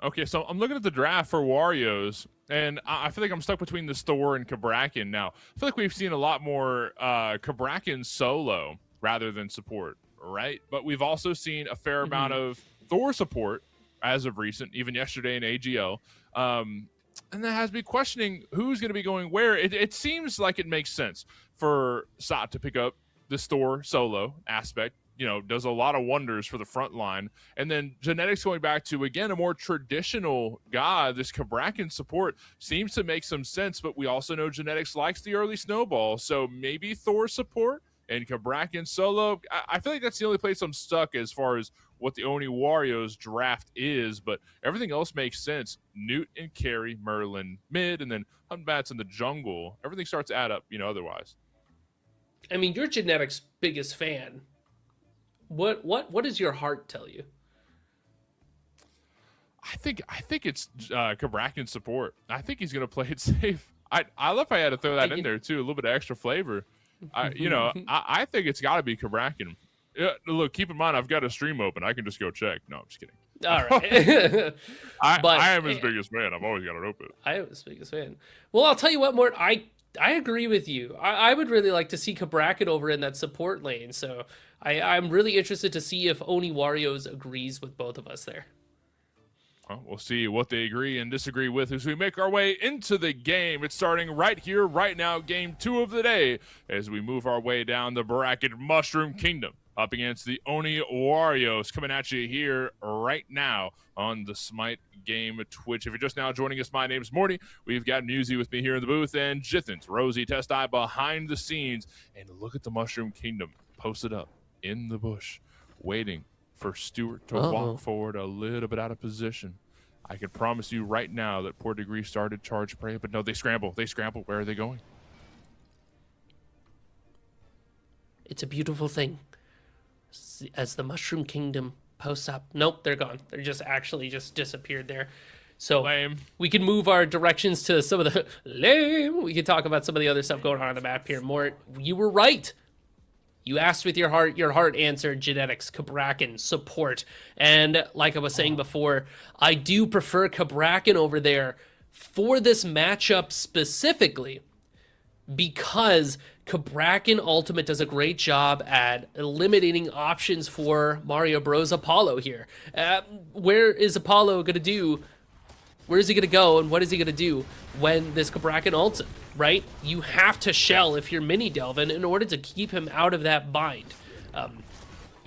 Okay, so I'm looking at the draft for Warriors, and I feel like I'm stuck between this Thor and Kabrakan now. I feel like we've seen a lot more Kabrakan solo rather than support, right? But we've also seen a fair amount of Thor support as of recent, even yesterday in AGL. And that has me questioning who's going to be going where. It seems like it makes sense for Sot to pick up the Thor solo aspect. Does a lot of wonders for the front line. And then Genetics going back to, again, a more traditional god, this Kabrakan support seems to make some sense, but we also know Genetics likes the early snowball. So maybe Thor support and Kabrakan solo. I feel like that's the only place I'm stuck as far as what the Oni Warriors draft is, but everything else makes sense. Newt and Carry, Merlin mid, and then Hunbats in the jungle. Everything starts to add up, otherwise. I mean, you're Genetics' biggest fan. What does your heart tell you? I think it's Kabrakan support. I think he's gonna play it safe. I love how I had to throw that in there too, a little bit of extra flavor. I think it's got to be Kabrakan. Look, keep in mind, I've got a stream open. I can just go check. No, I'm just kidding. All right. I am his biggest fan. I've always got it open. I am his biggest fan. Well, I'll tell you what, Mort, I agree with you. I would really like to see Kabrakan over in that support lane. So I'm really interested to see if Oni Warriors agrees with both of us there. Well, we'll see what they agree and disagree with as we make our way into the game. It's starting right here, right now, game 2 of the day, as we move our way down the bracket. Mushroom Kingdom up against the Oni Warriors, coming at you here right now on the Smite Game Twitch. If you're just now joining us, my name's Morty. We've got Musy with me here in the booth, and Jithens, Rosie, Test Eye behind the scenes. And look at the Mushroom Kingdom posted up in the bush, waiting for Stewart to walk forward a little bit out of position. I can promise you right now that Poor Degree started charge prey, but no, they scramble. They scramble. Where are they going? It's a beautiful thing. As the Mushroom Kingdom posts up. Nope, they're gone. They're just disappeared there. So lame. We can move our directions to some of the lame. We can talk about some of the other stuff going on the map here. Mort, you were right. You asked with your heart answered Genetics, Kabrakan, support. And like I was saying before, I do prefer Kabrakan over there for this matchup specifically because Kabrakan Ultimate does a great job at eliminating options for Mario Bros. Apollo here. Where is Apollo going to do? Where is he going to go and what is he going to do when this Kabrakan ults him, right? You have to shell if you're mini delving in order to keep him out of that bind.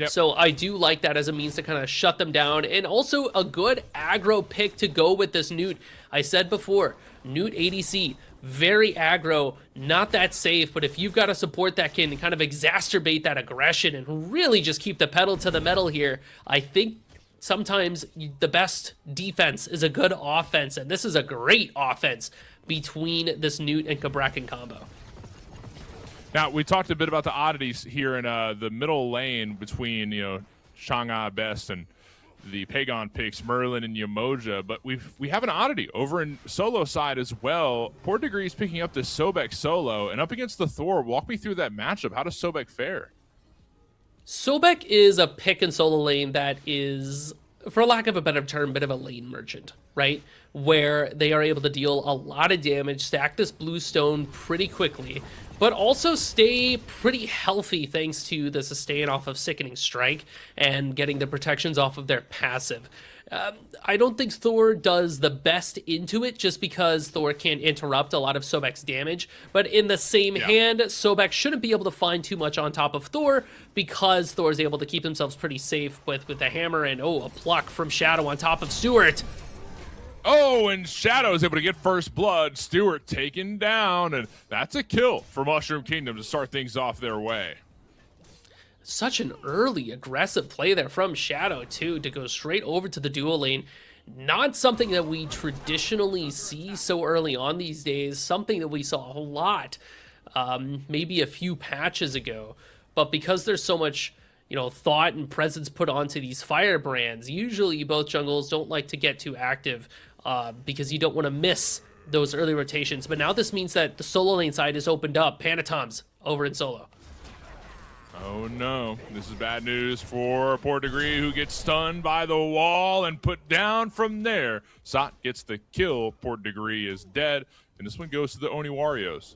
So I do like that as a means to kind of shut them down, and also a good aggro pick to go with this Newt. I said before, Newt ADC, very aggro, not that safe, but if you've got a support that can kind of exacerbate that aggression and really just keep the pedal to the metal here, I think sometimes the best defense is a good offense, and this is a great offense between this Newt and Kabrakan combo. Now, we talked a bit about the oddities here in the middle lane between, Shanghai Best and the Pagon picks, Merlin and Yamoja, but we have an oddity over in solo side as well. Poor Degree is picking up this Sobek solo, and up against the Thor. Walk me through that matchup. How does Sobek fare? Sobek is a pick and solo lane that is, for lack of a better term, a bit of a lane merchant, right? Where they are able to deal a lot of damage, stack this blue stone pretty quickly, but also stay pretty healthy thanks to the sustain off of Sickening Strike and getting the protections off of their passive. I don't think Thor does the best into it just because Thor can interrupt a lot of Sobek's damage, but in the same hand, Sobek shouldn't be able to find too much on top of Thor because Thor is able to keep themselves pretty safe with the hammer and, a pluck from Shadow on top of Stewart. Oh, and Shadow is able to get first blood. Stewart taken down, and that's a kill for Mushroom Kingdom to start things off their way. Such an early aggressive play there from Shadow, too, to go straight over to the duo lane. Not something that we traditionally see so early on these days, something that we saw a lot maybe a few patches ago. But because there's so much, thought and presence put onto these firebrands, usually both jungles don't like to get too active because you don't want to miss those early rotations. But now this means that the solo lane side is opened up. Panatom's over in solo. Oh no, this is bad news for Poor Degree, who gets stunned by the wall and put down from there. Sot gets the kill. Poor Degree is dead, and this one goes to the Oni Warriors.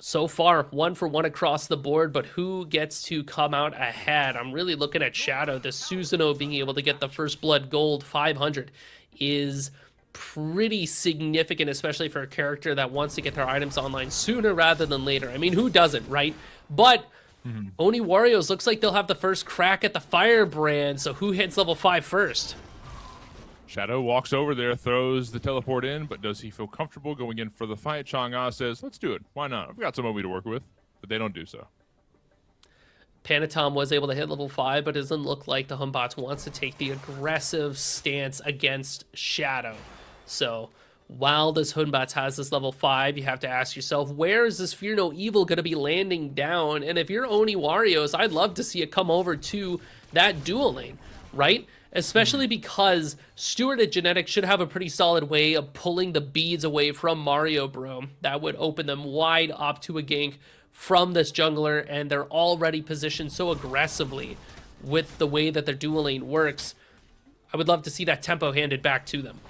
So far, 1-for-1 across the board, but who gets to come out ahead? I'm really looking at Shadow. The Susanoo being able to get the first blood gold 500 is pretty significant, especially for a character that wants to get their items online sooner rather than later. I mean, who doesn't, right? But Oni Warriors looks like they'll have the first crack at the Firebrand, so who hits level 5 first? Shadow walks over there, throws the teleport in, but does he feel comfortable going in for the fight? Chang'e says, let's do it. Why not? I've got some Obi to work with, but they don't do so. Panatom was able to hit level 5, but it doesn't look like the Humbots wants to take the aggressive stance against Shadow. So while this Humbots has this level 5, you have to ask yourself, where is this Fear No Evil going to be landing down? And if you're Oni Warriors, I'd love to see it come over to that dual lane, right? Especially because Stuart at Genetics should have a pretty solid way of pulling the beads away from Mario Bro. That would open them wide up to a gank from this jungler, and they're already positioned so aggressively with the way that their dual lane works. I would love to see that tempo handed back to them.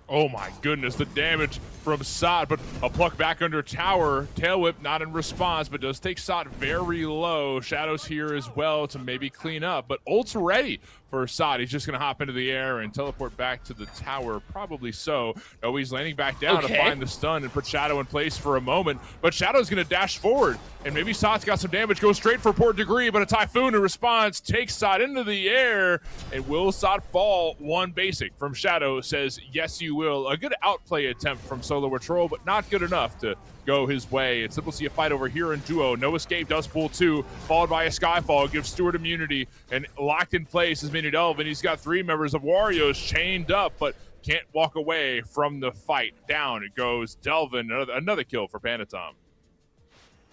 Oh my goodness, the damage from Sot, but a pluck back under tower. Tail whip not in response, but does take Sot very low. Shadow's here as well to maybe clean up, but ult's ready for Sot. He's just going to hop into the air and teleport back to the tower, probably so. No, he's landing back down to find the stun and put Shadow in place for a moment, but Shadow's going to dash forward, and maybe Sot's got some damage, goes straight for Port Degree, but a Typhoon in response takes Sot into the air, and will Sot fall? One basic from Shadow says, yes, you will. A good outplay attempt from Solo Troll, but not good enough to go his way. It's simple to see a fight over here in duo. No escape does pull 2, followed by a Skyfall, gives Stewart immunity, and locked in place is Mini Delvin. He's got 3 members of Warriors chained up, but can't walk away from the fight. Down it goes Delvin, another kill for Panatom.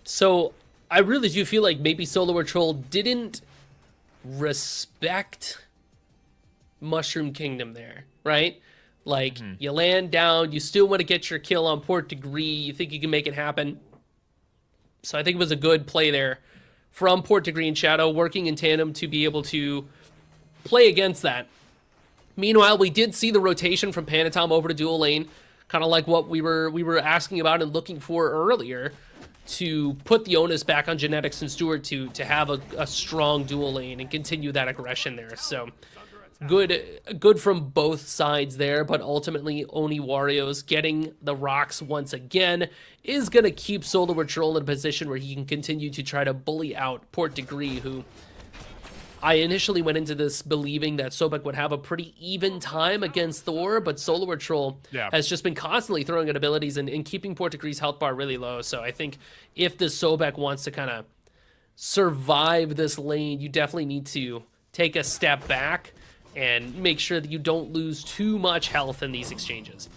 So I really do feel like maybe Solo Troll didn't respect Mushroom Kingdom there, right? Like, you land down, you still want to get your kill on Port Degree, you think you can make it happen. So I think it was a good play there from Port Degree and Shadow, working in tandem to be able to play against that. Meanwhile, we did see the rotation from Panatom over to dual lane, kind of like what we were asking about and looking for earlier, to put the onus back on Genetics and Stewart to have a strong dual lane and continue that aggression there. So good from both sides there, but ultimately Oni Warriors getting the rocks once again is going to keep Solo Troll in a position where he can continue to try to bully out Port Degree, who I initially went into this believing that Sobek would have a pretty even time against Thor, but Solo Troll has just been constantly throwing out abilities and keeping Port Degree's health bar really low. So I think if the Sobek wants to kind of survive this lane, you definitely need to take a step back and make sure that you don't lose too much health in these exchanges.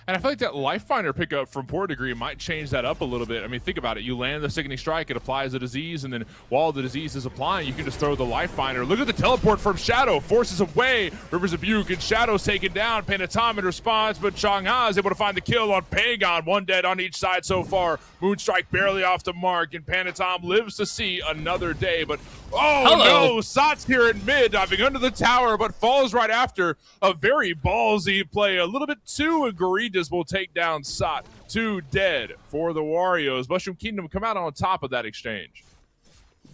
And I feel like that Life Finder pickup from Port Degree might change that up a little bit. I mean, think about it. You land the Sickening Strike, it applies the disease, and then while the disease is applying, you can just throw the Life Finder. Look at the teleport from Shadow. Forces away Rivers of Buke, and Shadow's taken down. Panatom in response, but Chang'e is able to find the kill on Pagon. 1 dead on each side so far. Moonstrike barely off the mark, and Panatom lives to see another day. But, no, Sot's here in mid, diving under the tower, but falls right after a very ballsy play. A little bit too egregious. Will take down Sot. 2 dead for the Warriors. Mushroom Kingdom come out on top of that exchange.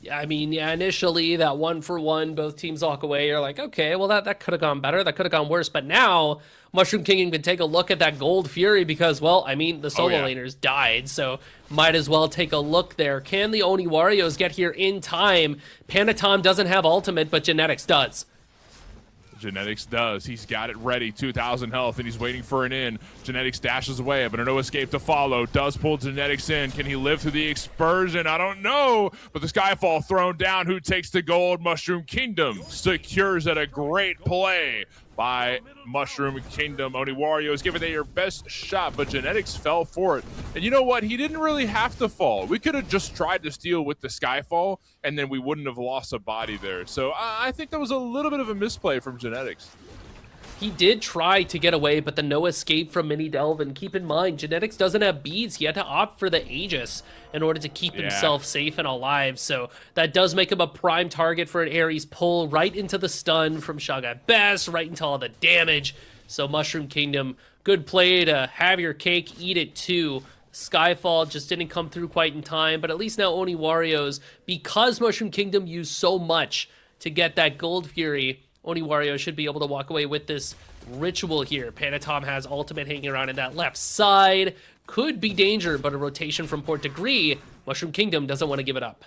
Yeah, I mean, initially that 1-for-1, both teams walk away. You're like, okay, well, that could have gone better. That could have gone worse. But now Mushroom Kingdom can take a look at that Gold Fury because, well, I mean, the solo laners died. So might as well take a look there. Can the Oni Warriors get here in time? Panatom doesn't have ultimate, but Genetics does. Genetics does. He's got it ready. 2,000 health, and he's waiting for an in. Genetics dashes away, but a no escape to follow. Does pull Genetics in. Can he live through the expursion? I don't know. But the Skyfall thrown down. Who takes the gold? Mushroom Kingdom secures it. A great play by Mushroom Kingdom. Oni Warriors giving it your best shot, but Genetics fell for it. And you know what? He didn't really have to fall. We could have just tried to steal with the Skyfall, and then we wouldn't have lost a body there. So I think that was a little bit of a misplay from Genetics. He did try to get away, but the no escape from Mini Delvin. Keep in mind, Genetics doesn't have beads. He had to opt for the Aegis in order to keep himself safe and alive. So that does make him a prime target for an Ares pull right into the stun from Shaga Best, right into all the damage. So Mushroom Kingdom, good play to have your cake, eat it too. Skyfall just didn't come through quite in time, but at least now Oni Warriors, because Mushroom Kingdom used so much to get that Gold Fury, Oni Wario should be able to walk away with this ritual here. Panatom has ultimate hanging around in that left side. Could be danger, but a rotation from Port Degree. Mushroom Kingdom doesn't want to give it up.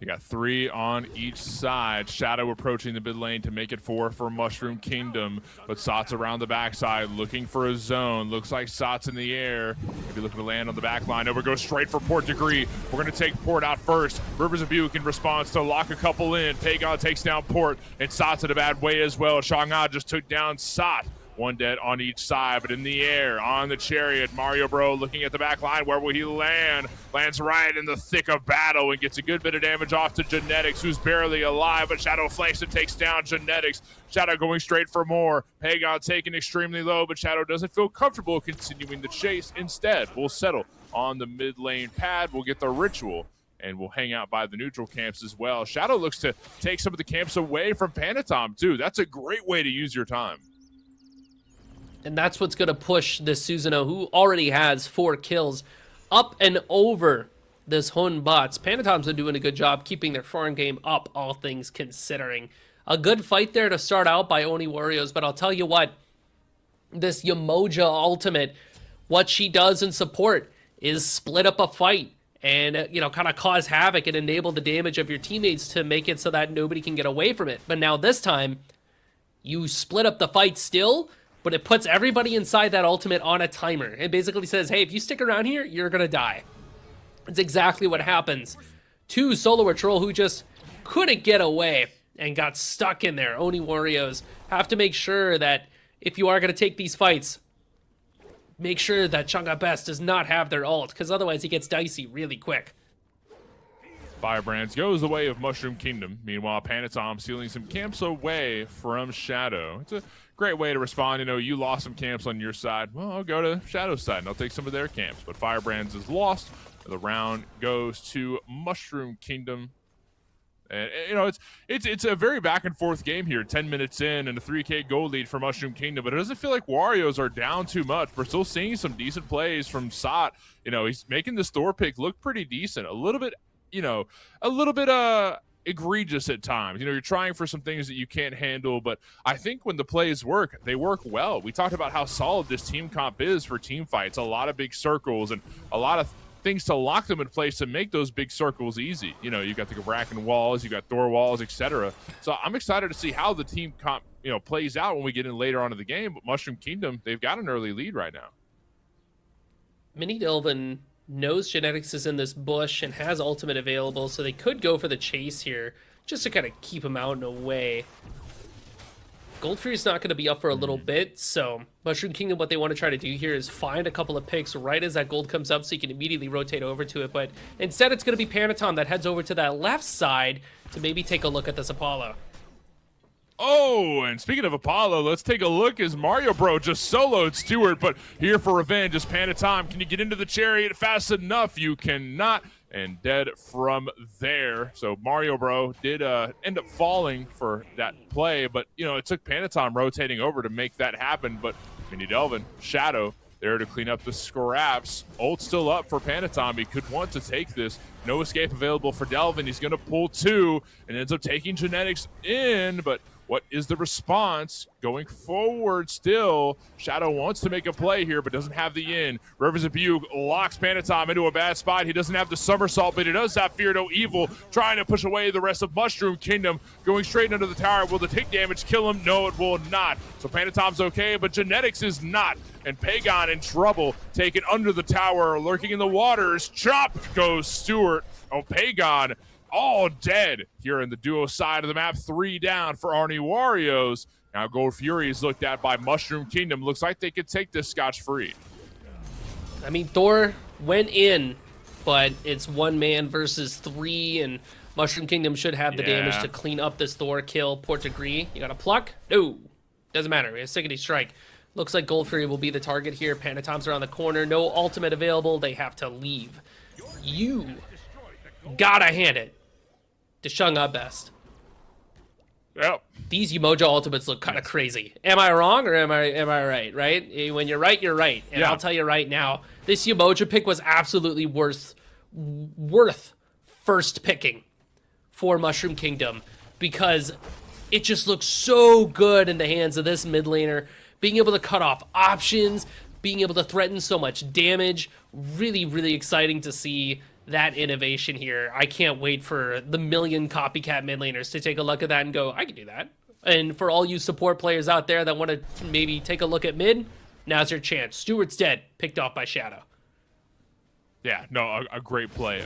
You got 3 on each side. Shadow approaching the mid lane to make it 4 for Mushroom Kingdom. But Sot's around the backside looking for a zone. Looks like Sot's in the air. Maybe looking to land on the back line. Over goes straight for Port Degree. We're going to take Port out first. Rivers of Buke in response to lock a couple in. Pagon takes down Port. And Sot's in a bad way as well. Shangha just took down Sot. 1 dead on each side, but in the air, on the chariot, Mario Bro looking at the back line. Where will he land? Lands right in the thick of battle and gets a good bit of damage off to Genetics, who's barely alive, but Shadow flanks and takes down Genetics. Shadow going straight for more. Pagon taken extremely low, but Shadow doesn't feel comfortable continuing the chase. Instead, we'll settle on the mid lane pad. We'll get the ritual, and we'll hang out by the neutral camps as well. Shadow looks to take some of the camps away from Panatom, too. That's a great way to use your time. And that's what's going to push this Susanoo, who already has 4 kills, up and over this Hun bots. Panatom's been doing a good job keeping their farm game up, all things considering. A good fight there to start out by Oni Warriors, but I'll tell you what, this Yamoja ultimate, what she does in support is split up a fight and, you know, kind of cause havoc and enable the damage of your teammates to make it so that nobody can get away from it. But now this time, you split up the fight still, but it puts everybody inside that ultimate on a timer. It basically says, hey, if you stick around here, you're going to die. It's exactly what happens to Solo Troll, who just couldn't get away and got stuck in there. Oni Warriors have to make sure that if you are going to take these fights, make sure that Chang'e Best does not have their ult, because otherwise it gets dicey really quick. Firebrands goes the way of Mushroom Kingdom. Meanwhile, Panatom stealing some camps away from Shadow. It's a great way to respond. You know, you lost some camps on your side. Well, I'll go to Shadow's side and I'll take some of their camps. But Firebrands is lost. The round goes to Mushroom Kingdom. And, you know, it's a very back and forth game here. 10 minutes in and a 3K goal lead for Mushroom Kingdom. But it doesn't feel like Warriors are down too much. We're still seeing some decent plays from Sot. You know, he's making this Thor pick look pretty decent. A little bit egregious at times. You know, you're trying for some things that you can't handle, but I think when the plays work, they work well. We talked about how solid this team comp is for team fights. A lot of big circles and a lot of things to lock them in place to make those big circles easy. You know, you got the Bracken walls, you got Thor walls, etc. So I'm excited to see how the team comp, you know, plays out when we get in later on in the game. But Mushroom Kingdom, they've got an early lead right now. Mini Delvin knows Genetics is in this bush and has ultimate available, so they could go for the chase here just to kind of keep him out and away. Gold Fury's not going to be up for a little bit, so Mushroom Kingdom, what they want to try to do here is find a couple of picks right as that gold comes up so you can immediately rotate over to it, but instead it's going to be Panatom that heads over to that left side to maybe take a look at this Apollo. Oh, and speaking of Apollo, let's take a look as Mario Bro just soloed Stewart, but here for revenge is Panatom. Can you get into the chariot fast enough? You cannot, and dead from there. So Mario Bro did end up falling for that play, but, you know, it took Panatom rotating over to make that happen, but Mini Delvin, Shadow, there to clean up the scraps. Ult still up for Panatom. He could want to take this. No escape available for Delvin. He's going to pull 2 and ends up taking Genetics in, but what is the response going forward still? Shadow wants to make a play here, but doesn't have the in. Rivers of Buke locks Panatom into a bad spot. He doesn't have the somersault, but he does have Fear No Evil, trying to push away the rest of Mushroom Kingdom, going straight under the tower. Will the tick damage kill him? No, it will not. So Panatom's okay, but Genetics is not. And Pagon in trouble, taken under the tower, lurking in the waters. Chop goes Stewart. Oh, Pagon all dead here in the duo side of the map. 3 down for Arnie Warriors. Now Gold Fury is looked at by Mushroom Kingdom. Looks like they could take this scotch-free. I mean, Thor went in, but it's 1 man versus 3, and Mushroom Kingdom should have the damage to clean up this Thor kill. Port Degree, you got a pluck? No, doesn't matter. We have Sickety Strike. Looks like Gold Fury will be the target here. Panatom's around the corner. No ultimate available. They have to leave. You gotta hand it to Chang'e Best. Yep. These Umoja ultimates look kind of crazy. Am I wrong or am I right? Right? When you're right, you're right. And Yeah. I'll tell you right now, this Umoja pick was absolutely worth first picking for Mushroom Kingdom because it just looks so good in the hands of this mid laner. Being able to cut off options, being able to threaten so much damage, really, really exciting to see that innovation here. I can't wait for the million copycat mid laners to take a look at that and go, I can do that. And for all you support players out there that want to maybe take a look at mid, now's your chance. Stewart's dead, picked off by Shadow. Yeah, no, a great play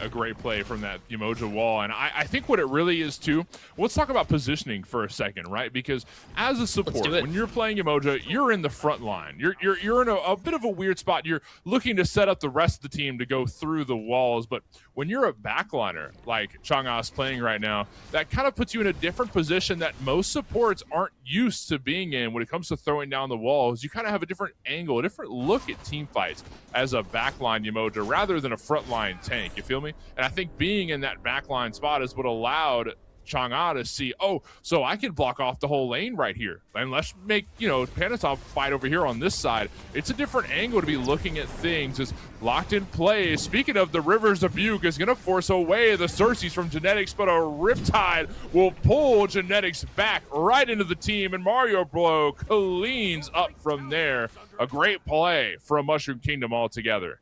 from that Umoja wall. And I think what it really is too, let's talk about positioning for a second, right? Because as a support, when you're playing Umoja, you're in the front line. You're in a bit of a weird spot. You're looking to set up the rest of the team to go through the walls. But when you're a backliner, like Chang'a's playing right now, that kind of puts you in a different position that most supports aren't used to being in when it comes to throwing down the walls. You kind of have a different angle, a different look at team fights as a backline Umoja rather than a frontline tank, you feel me? And I think being in that backline spot is what allowed Chang'e to see, oh, so I can block off the whole lane right here. And let's make, Panatov fight over here on this side. It's a different angle to be looking at things. It's locked in play. Speaking of, the Rivers of Buke is going to force away the Cersei's from Genetics, but a Riptide will pull Genetics back right into the team, and Mario Bro cleans up from there. A great play from Mushroom Kingdom altogether.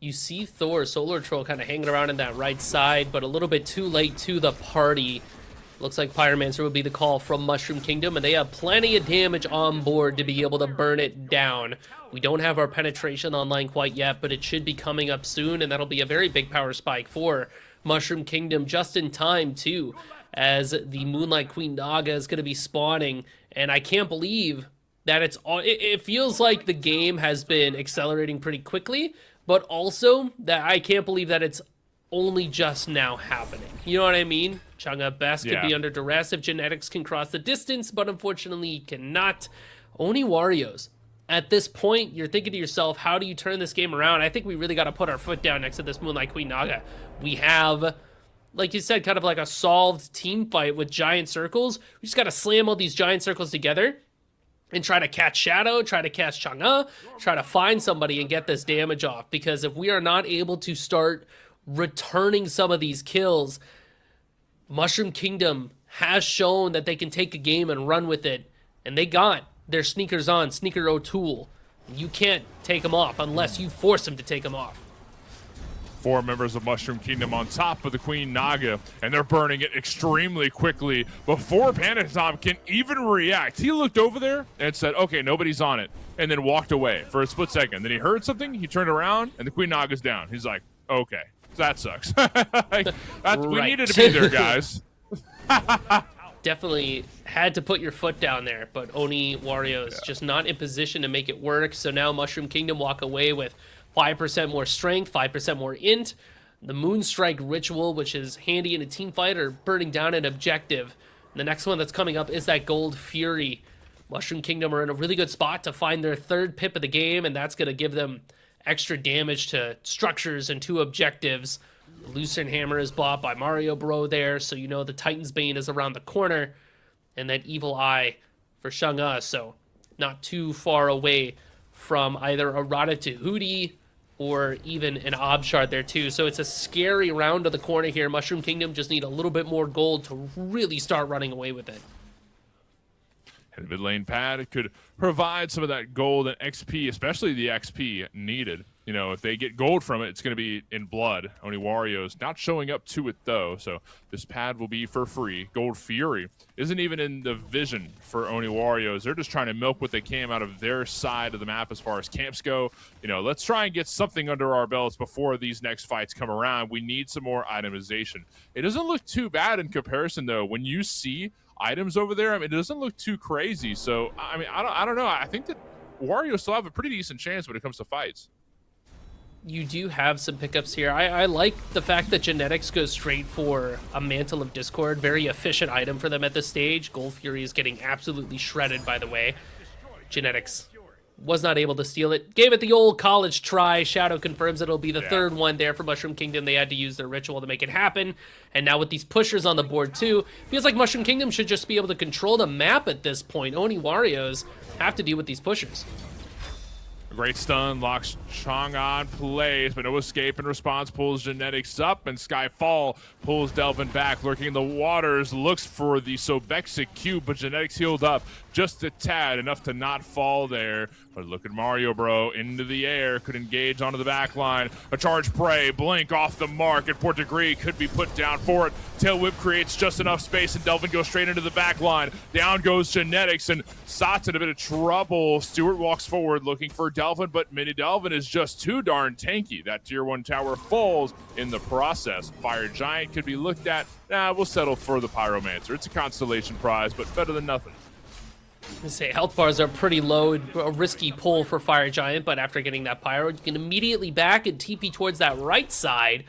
You see Thor, Solar Troll, kind of hanging around in that right side, but a little bit too late to the party. Looks like Pyromancer would be the call from Mushroom Kingdom, and they have plenty of damage on board to be able to burn it down. We don't have our penetration online quite yet, but it should be coming up soon, and that'll be a very big power spike for Mushroom Kingdom just in time, too, as the Moonlight Queen Naga is going to be spawning, and I can't believe that it feels like the game has been accelerating pretty quickly, but also that I can't believe that it's only just now happening. You know what I mean? Chang'e best could be under duress if Genetics can cross the distance, but unfortunately he cannot. Oni Warriors. At this point, you're thinking to yourself, how do you turn this game around? I think we really got to put our foot down next to this Moonlight Queen Naga. We have, like you said, kind of like a solved team fight with giant circles. We just got to slam all these giant circles together and try to catch Shadow, try to catch Chang'e, try to find somebody and get this damage off. Because if we are not able to start returning some of these kills, Mushroom Kingdom has shown that they can take a game and run with it. And they got their sneakers on, Sneaker O'Toole. You can't take them off unless you force them to take them off. 4 members of Mushroom Kingdom on top of the Queen Naga, and they're burning it extremely quickly before Panatov can even react. He looked over there and said, okay, nobody's on it, and then walked away for a split second. Then he heard something, he turned around, and the Queen Naga's down. He's like, okay, that sucks. We needed to be there, guys. Definitely had to put your foot down there, but Oni Warriors just not in position to make it work, so now Mushroom Kingdom walk away with 5% more strength, 5% more int. The Moonstrike Ritual, which is handy in a team fight, or burning down an objective. And the next one that's coming up is that Gold Fury. Mushroom Kingdom are in a really good spot to find their 3rd pip of the game, and that's going to give them extra damage to structures and 2 objectives. The Lucerne Hammer is bought by Mario Bro there, so you know the Titan's Bane is around the corner. And that Evil Eye for Chang'e, so not too far away from either a Rada Tahuti or even an Obshard there too. So it's a scary round of the corner here. Mushroom Kingdom just need a little bit more gold to really start running away with it. And the mid lane pad, it could provide some of that gold and XP, especially the XP needed. If they get gold from it, it's going to be in blood. Oni Warriors not showing up to it, though, so this pad will be for free. Gold Fury isn't even in the vision for Oni Warriors. They're just trying to milk what they can out of their side of the map as far as camps go. Let's try and get something under our belts before these next fights come around. We need some more itemization. It doesn't look too bad in comparison, though. When you see items over there, it doesn't look too crazy. So, I don't know. I think that Warriors still have a pretty decent chance when it comes to fights. You do have some pickups here. I like the fact that Genetics goes straight for a Mantle of Discord. Very efficient item for them at this stage. Gold Fury is getting absolutely shredded, by the way. Genetics was not able to steal it. Gave it the old college try. Shadow confirms it'll be the third one there for Mushroom Kingdom. They had to use their ritual to make it happen. And now with these pushers on the board too, feels like Mushroom Kingdom should just be able to control the map at this point. Oni Warriors have to deal with these pushers. A great stun, locks Chong on plays, but no escape in response, pulls Genetics up, and Skyfall pulls Delvin back, lurking in the waters, looks for the Sobexic cube, but Genetics healed up just a tad, enough to not fall there. But look at Mario Bro, into the air, could engage onto the back line. A charge prey, blink off the mark, and Port Degree could be put down for it. Tail Whip creates just enough space, and Delvin goes straight into the back line. Down goes Genetics, and Sot's in a bit of trouble. Stewart walks forward looking for Delvin, but Mini Delvin is just too darn tanky. That tier 1 tower falls in the process. Fire Giant could be looked at. Nah, we'll settle for the Pyromancer. It's a constellation prize, but better than nothing. I say health bars are pretty low, a risky pull for Fire Giant, but after getting that Pyro, you can immediately back and TP towards that right side,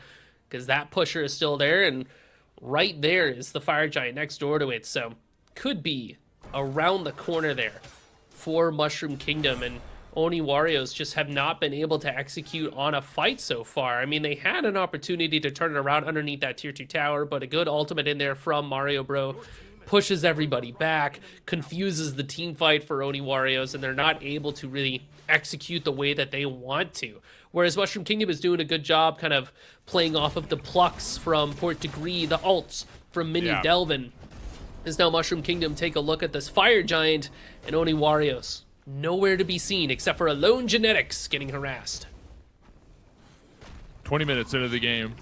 because that pusher is still there, and right there is the Fire Giant next door to it, so could be around the corner there for Mushroom Kingdom, and Oni Warriors just have not been able to execute on a fight so far. I mean, they had an opportunity to turn it around underneath that tier 2 tower, but a good ultimate in there from Mario Bro pushes everybody back, confuses the team fight for Oni Warriors, and they're not able to really execute the way that they want to. Whereas Mushroom Kingdom is doing a good job kind of playing off of the plucks from Port Degree, the ults from Mini Delvin. As now Mushroom Kingdom take a look at this Fire Giant, and Oni Warriors nowhere to be seen except for a lone Genetics getting harassed. 20 minutes into the game,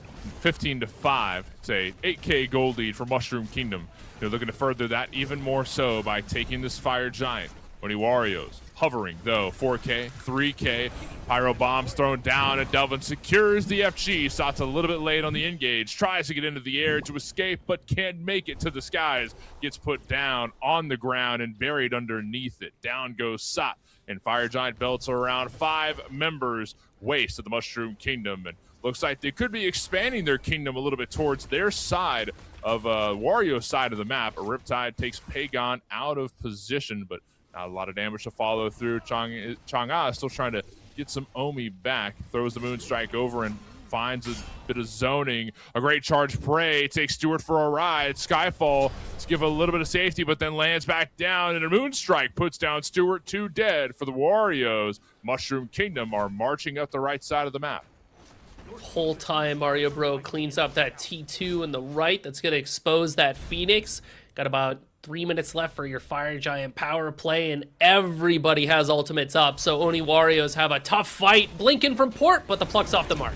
15-5. It's a 8K gold lead for Mushroom Kingdom. They're looking to further that even more so by taking this Fire Giant. Oni Warriors hovering though, 4K, 3K, Pyro bombs thrown down, and Delvin secures the FG. Sot's a little bit late on the engage, tries to get into the air to escape, but can't make it to the skies. Gets put down on the ground and buried underneath it. Down goes Sot, and Fire Giant belts around 5 members waste of the Mushroom Kingdom, and looks like they could be expanding their kingdom a little bit towards their side of Wario's side of the map. A Riptide takes Pagon out of position, but not a lot of damage to follow through. Chang'e is still trying to get some Omi back. Throws the Moonstrike over and finds a bit of zoning. A great charge prey takes Stewart for a ride. Skyfall to give a little bit of safety, but then lands back down, and a Moonstrike puts down Stewart, 2 dead for the Warriors. Mushroom Kingdom are marching up the right side of the map. Whole time Mario Bro cleans up that T2 in the right. That's going to expose that Phoenix. Got about 3 minutes left for your Fire Giant power play, and everybody has ultimates up, so Oni Warriors have a tough fight. Blinking from Port, but the pluck's off the mark.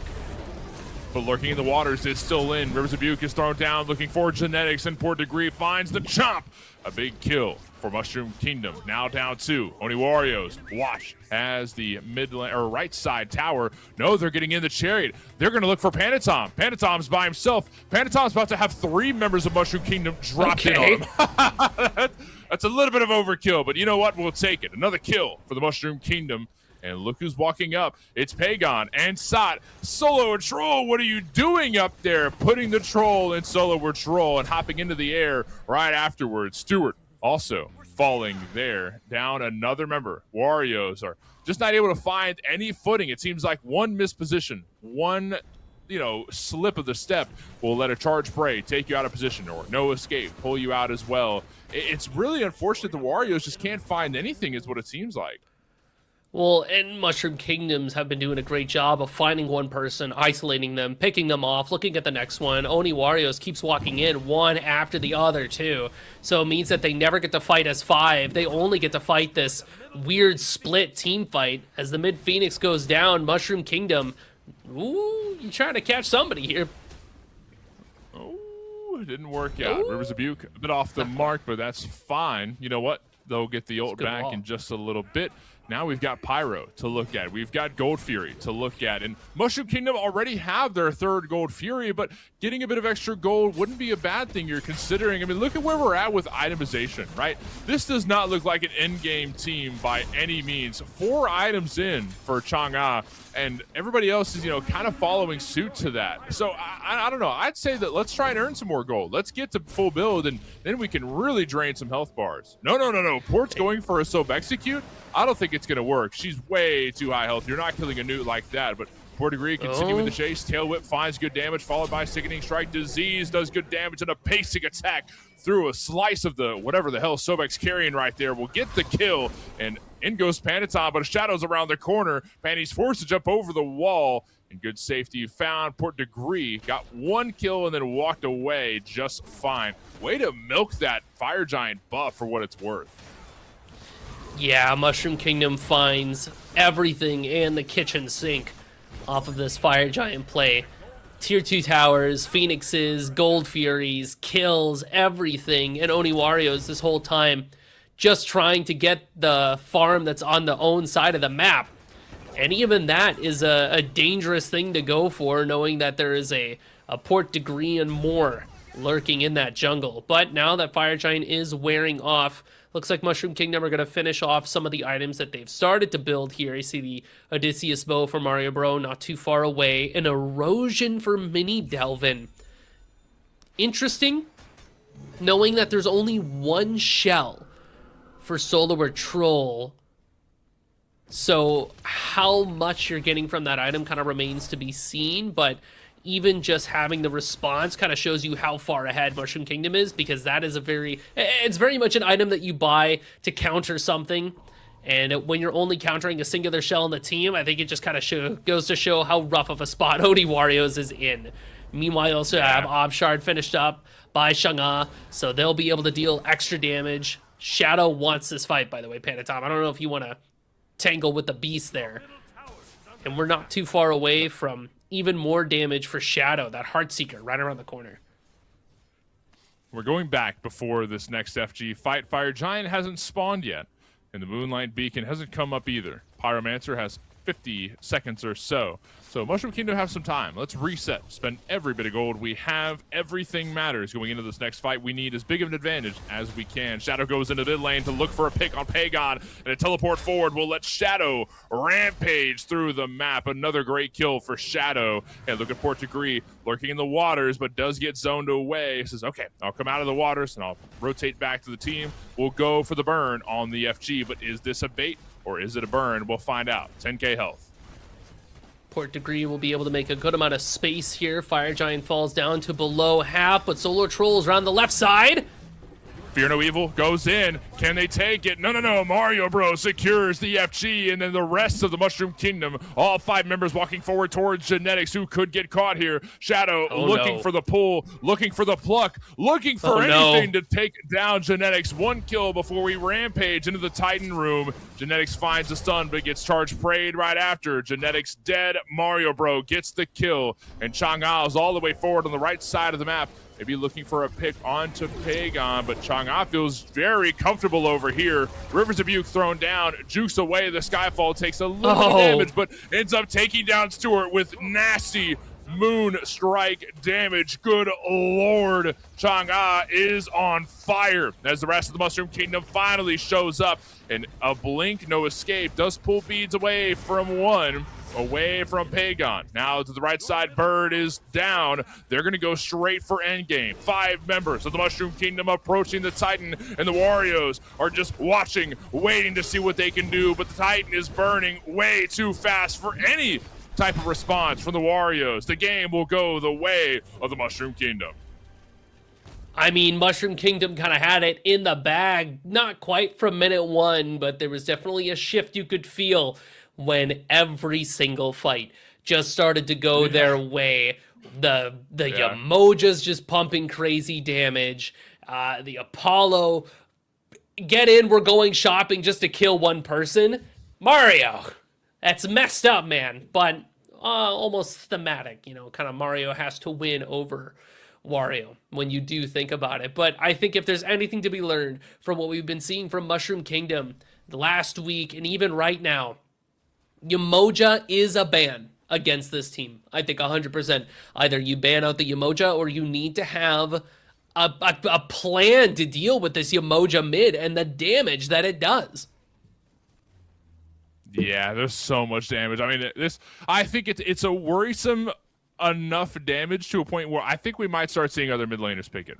But lurking in the waters is still in. Rivers of Buke is thrown down, looking for Genetics, and Port Degree finds the chomp. A big kill for Mushroom Kingdom. Now down 2. Oni Warriors watch as the right side tower. No, they're getting in the chariot. They're going to look for Panatom. Panatom's by himself. Panatom's about to have 3 members of Mushroom Kingdom dropped in on him. That's a little bit of overkill, but you know what? We'll take it. Another kill for the Mushroom Kingdom. And look who's walking up. It's Pagon and Sot. Solo and Troll, what are you doing up there? Putting the Troll in Solo or Troll and hopping into the air right afterwards. Stewart also falling there. Down another member. Warriors are just not able to find any footing. It seems like one misposition, one slip of the step will let a charge prey take you out of position, or no escape, pull you out as well. It's really unfortunate the Warriors just can't find anything is what it seems like. Well, and Mushroom Kingdoms have been doing a great job of finding one person, isolating them, picking them off, looking at the next one. Oni Warriors keeps walking in one after the other, too. So it means that they never get to fight as 5. They only get to fight this weird split team fight. As the mid-Phoenix goes down, Mushroom Kingdom, ooh, you trying to catch somebody here. Oh, it didn't work out. Rivers of Buke, a bit off the mark, but that's fine. You know what? They'll get the ult back in just a little bit. Now we've got Pyro to look at. We've got Gold Fury to look at. And Mushroom Kingdom already have their 3rd Gold Fury, but getting a bit of extra gold wouldn't be a bad thing you're considering. I mean, look at where we're at with itemization, right? This does not look like an end-game team by any means. 4 items in for Chang'e, and everybody else is, kind of following suit to that. So, I don't know. I'd say that let's try and earn some more gold. Let's get to full build, and then we can really drain some health bars. No. Port's going for a Sob Execute. I don't think it's going to work. She's way too high health. You're not killing a newt like that, but Poor Degree continuing the chase. Tail Whip finds good damage, followed by Sickening Strike. Disease does good damage, and a pacing attack through a slice of the whatever the hell Sobek's carrying right there will get the kill, and in goes Panaton, but a Shadow's around the corner. Panty's forced to jump over the wall, and good safety found. Port Degree got one kill and then walked away just fine. Way to milk that Fire Giant buff for what it's worth. Yeah, Mushroom Kingdom finds everything in the kitchen sink off of this Fire Giant play. Tier 2 towers, Phoenixes, Gold Furies, kills, everything, and Oniwario's this whole time just trying to get the farm that's on the own side of the map. And even that is a dangerous thing to go for, knowing that there is a Port Degree and more lurking in that jungle. But now that Fire Giant is wearing off, looks like Mushroom Kingdom are going to finish off some of the items that they've started to build here. You see the Odysseus bow for Mario Bro not too far away. An erosion for Mini Delvin. Interesting, knowing that there's only one shell for Solower Troll. So how much you're getting from that item kind of remains to be seen, but even just having the response kind of shows you how far ahead Mushroom Kingdom is, because that is it's very much an item that you buy to counter something. And when you're only countering a singular shell in the team, I think it just kind of goes to show how rough of a spot Oniwario's is in. Meanwhile, you also have Obshard finished up by Shangha, so they'll be able to deal extra damage. Shadow wants this fight, by the way, Panatom. I don't know if you want to tangle with the beast there. And we're not too far away from even more damage for Shadow, that Heartseeker right around the corner. We're going back before this next FG fight. Fire Giant hasn't spawned yet, and the Moonlight Beacon hasn't come up either. Pyromancer has 50 seconds or so. So Mushroom Kingdom have some time. Let's reset, spend every bit of gold we have. Everything matters going into this next fight. We need as big of an advantage as we can. Shadow goes into mid lane to look for a pick on Pagon, and a teleport forward will let Shadow rampage through the map. Another great kill for Shadow. And look at Port Degree lurking in the waters, but does get zoned away. He says, okay, I'll come out of the waters and I'll rotate back to the team. We'll go for the burn on the FG, but is this a bait or is it a burn? We'll find out. 10k health. Port Degree will be able to make a good amount of space here. Fire Giant falls down to below half, but Solar Trolls around the left side. Fear No Evil goes in. Can they take it? No. Mario Bros secures the FG, and then the rest of the Mushroom Kingdom, all 5 members walking forward towards Genetics, who could get caught here. Shadow looking for the pull, looking for the pluck, looking for anything to take down Genetics. One kill before we rampage into the Titan room. Genetics finds a stun, but gets charged prayed right after. Genetics dead. Mario Bro gets the kill, and Chang'e is all the way forward on the right side of the map. Maybe looking for a pick onto Pagon, but Chang'e feels very comfortable over here. Rivers of Buke thrown down, jukes away. The Skyfall takes a little bit of damage, but ends up taking down Stewart with nasty moon strike damage. Good lord, Chang'e is on fire as the rest of the Mushroom Kingdom finally shows up. And a blink, no escape, does pull beads away from one. Away from Pagon. Now to the right side, Bird is down. They're going to go straight for endgame. 5 members of the Mushroom Kingdom approaching the Titan, and the Warriors are just watching, waiting to see what they can do, but the Titan is burning way too fast for any type of response from the Warriors. The game will go the way of the Mushroom Kingdom. I mean, Mushroom Kingdom kind of had it in the bag, not quite from minute 1, but there was definitely a shift you could feel when every single fight just started to go their way. The Yamoja's just pumping crazy damage. The Apollo, get in, we're going shopping just to kill one person. Mario, that's messed up, man, but almost thematic, kind of Mario has to win over Wario when you do think about it. But I think if there's anything to be learned from what we've been seeing from Mushroom Kingdom the last week and even right now, Yamoja is a ban against this team. I think 100%. Either you ban out the Yamoja or you need to have a plan to deal with this Yamoja mid and the damage that it does. Yeah, there's so much damage. I mean, I think it's a worrisome enough damage to a point where I think we might start seeing other mid laners pick it.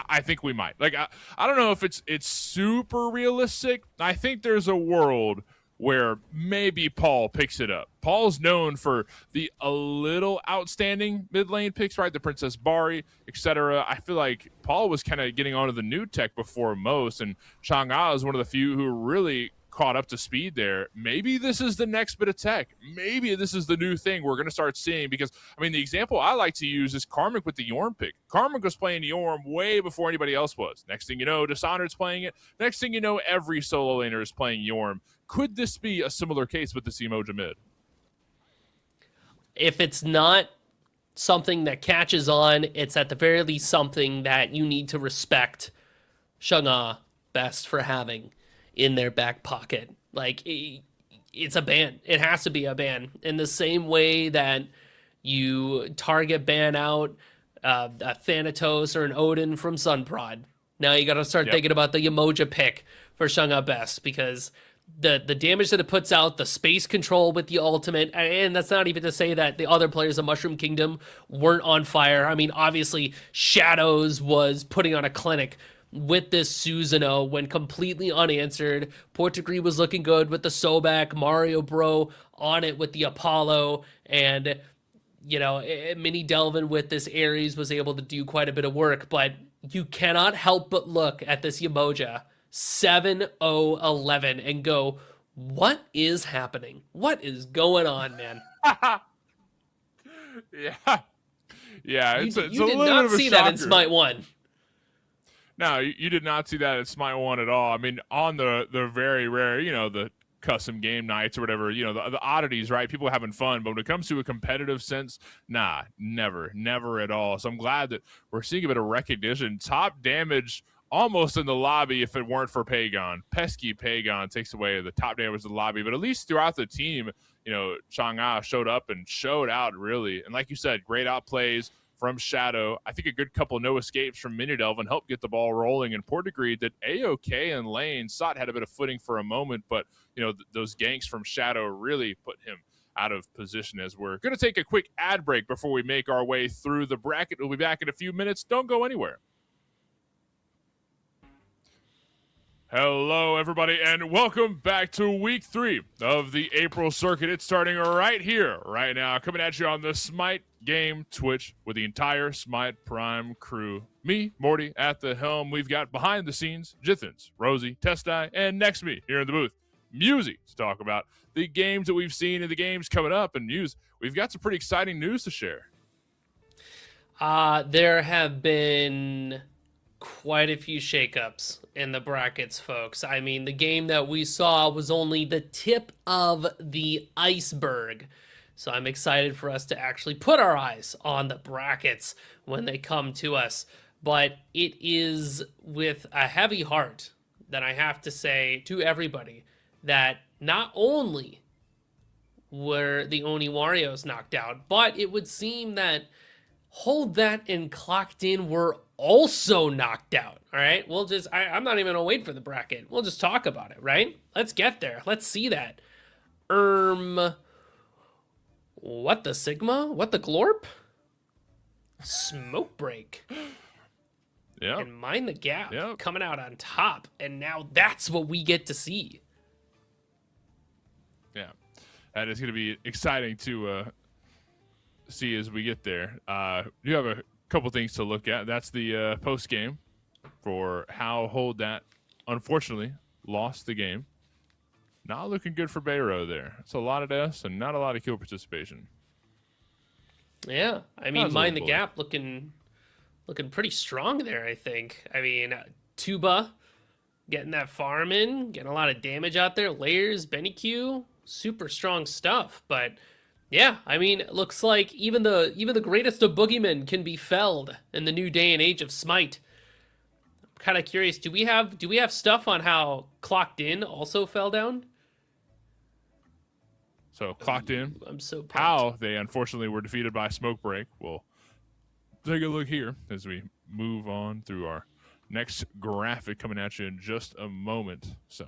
I think we might. Like I don't know if it's super realistic. I think there's a world where maybe Paul picks it up. Paul's known for the a little outstanding mid lane picks, right? The Princess Bari, etc. I feel like Paul was kind of getting onto the new tech before most, and Chang'e is one of the few who really caught up to speed there. Maybe this is the next bit of tech. Maybe this is the new thing we're going to start seeing, because, I mean, the example I like to use is Karmic with the Yorm pick. Karmic was playing Yorm way before anybody else was. Next thing you know, Dishonored's playing it. Next thing you know, every solo laner is playing Yorm. Could this be a similar case with this Emoja mid? If it's not something that catches on, it's at the very least something that you need to respect Chang'e best for having in their back pocket. Like, it's a ban. It has to be a ban. In the same way that you target ban out a Thanatos or an Odin from Sunprod. Now you got to start thinking about the Emoja pick for Chang'e best, because the damage that it puts out, the space control with the ultimate, and that's not even to say that the other players of Mushroom Kingdom weren't on fire. I mean, obviously, Shadows was putting on a clinic with this Susanoo when completely unanswered. Portagre was looking good with the Sobek, Mario Bro on it with the Apollo, and, you know, Mini Delvin with this Ares was able to do quite a bit of work, but you cannot help but look at this Emoja 7-0-11 and go, what is happening? What is going on, man? Yeah. It's You a did little not bit of a see that in shocker. Smite 1. No, you did not see that at Smite 1 at all. I mean, on the very rare, you know, the custom game nights or whatever, you know, the oddities, right? People having fun. But when it comes to a competitive sense, nah, never at all. So I'm glad that we're seeing a bit of recognition. Top damage almost in the lobby if it weren't for Pagon. Pesky Pagon takes away the top damage of the lobby. But at least throughout the team, you know, Chang'e showed up and showed out, really. And like you said, great outplays from Shadow. I think a good couple no escapes from Mini Delvin helped get the ball rolling. And Portagre did A-OK in lane. Sot had a bit of footing for a moment, but, you know, those ganks from Shadow really put him out of position. As we're going to take a quick ad break before we make our way through the bracket. We'll be back in a few minutes. Don't go anywhere. Hello, everybody, and welcome back to week 3 of the April circuit. It's starting right here, right now, coming at you on the Smite Game Twitch with the entire Smite Prime crew. Me, Morty, at the helm. We've got behind the scenes, Jithens, Rosie, Testai, and next to me here in the booth, Musy, to talk about the games that we've seen and the games coming up. And Muse, we've got some pretty exciting news to share. There have been quite a few shakeups in the brackets, folks. I mean, the game that we saw was only the tip of the iceberg. So I'm excited for us to actually put our eyes on the brackets when they come to us. But it is with a heavy heart that I have to say to everybody that not only were the Oni Warriors knocked out, but it would seem that Hold That and Clocked In were also knocked out. All right, we'll just, I'm not even gonna wait for the bracket. We'll just talk about it, right? Let's get there. Let's see that. What the Sigma? What the Glorp? Smoke Break. Yeah. And Mind the Gap coming out on top. And now that's what we get to see. Yeah. That is going to be exciting to see as we get there. You have a couple things to look at. That's the post game for how Hold That unfortunately lost the game. Not looking good for Bayro there. It's a lot of deaths and not a lot of kill participation. Yeah, I mean, Mind the Gap looking pretty strong there, I think. I mean, Tuba getting that farm in, getting a lot of damage out there. Layers, Benny Q, super strong stuff. But yeah, I mean, it looks like even the greatest of boogeymen can be felled in the new day and age of Smite. I'm kind of curious, do we have stuff on how Clocked In also fell down? So Clocked In. I'm so pumped. How they unfortunately were defeated by Smoke Break. We'll take a look here as we move on through our next graphic coming at you in just a moment. So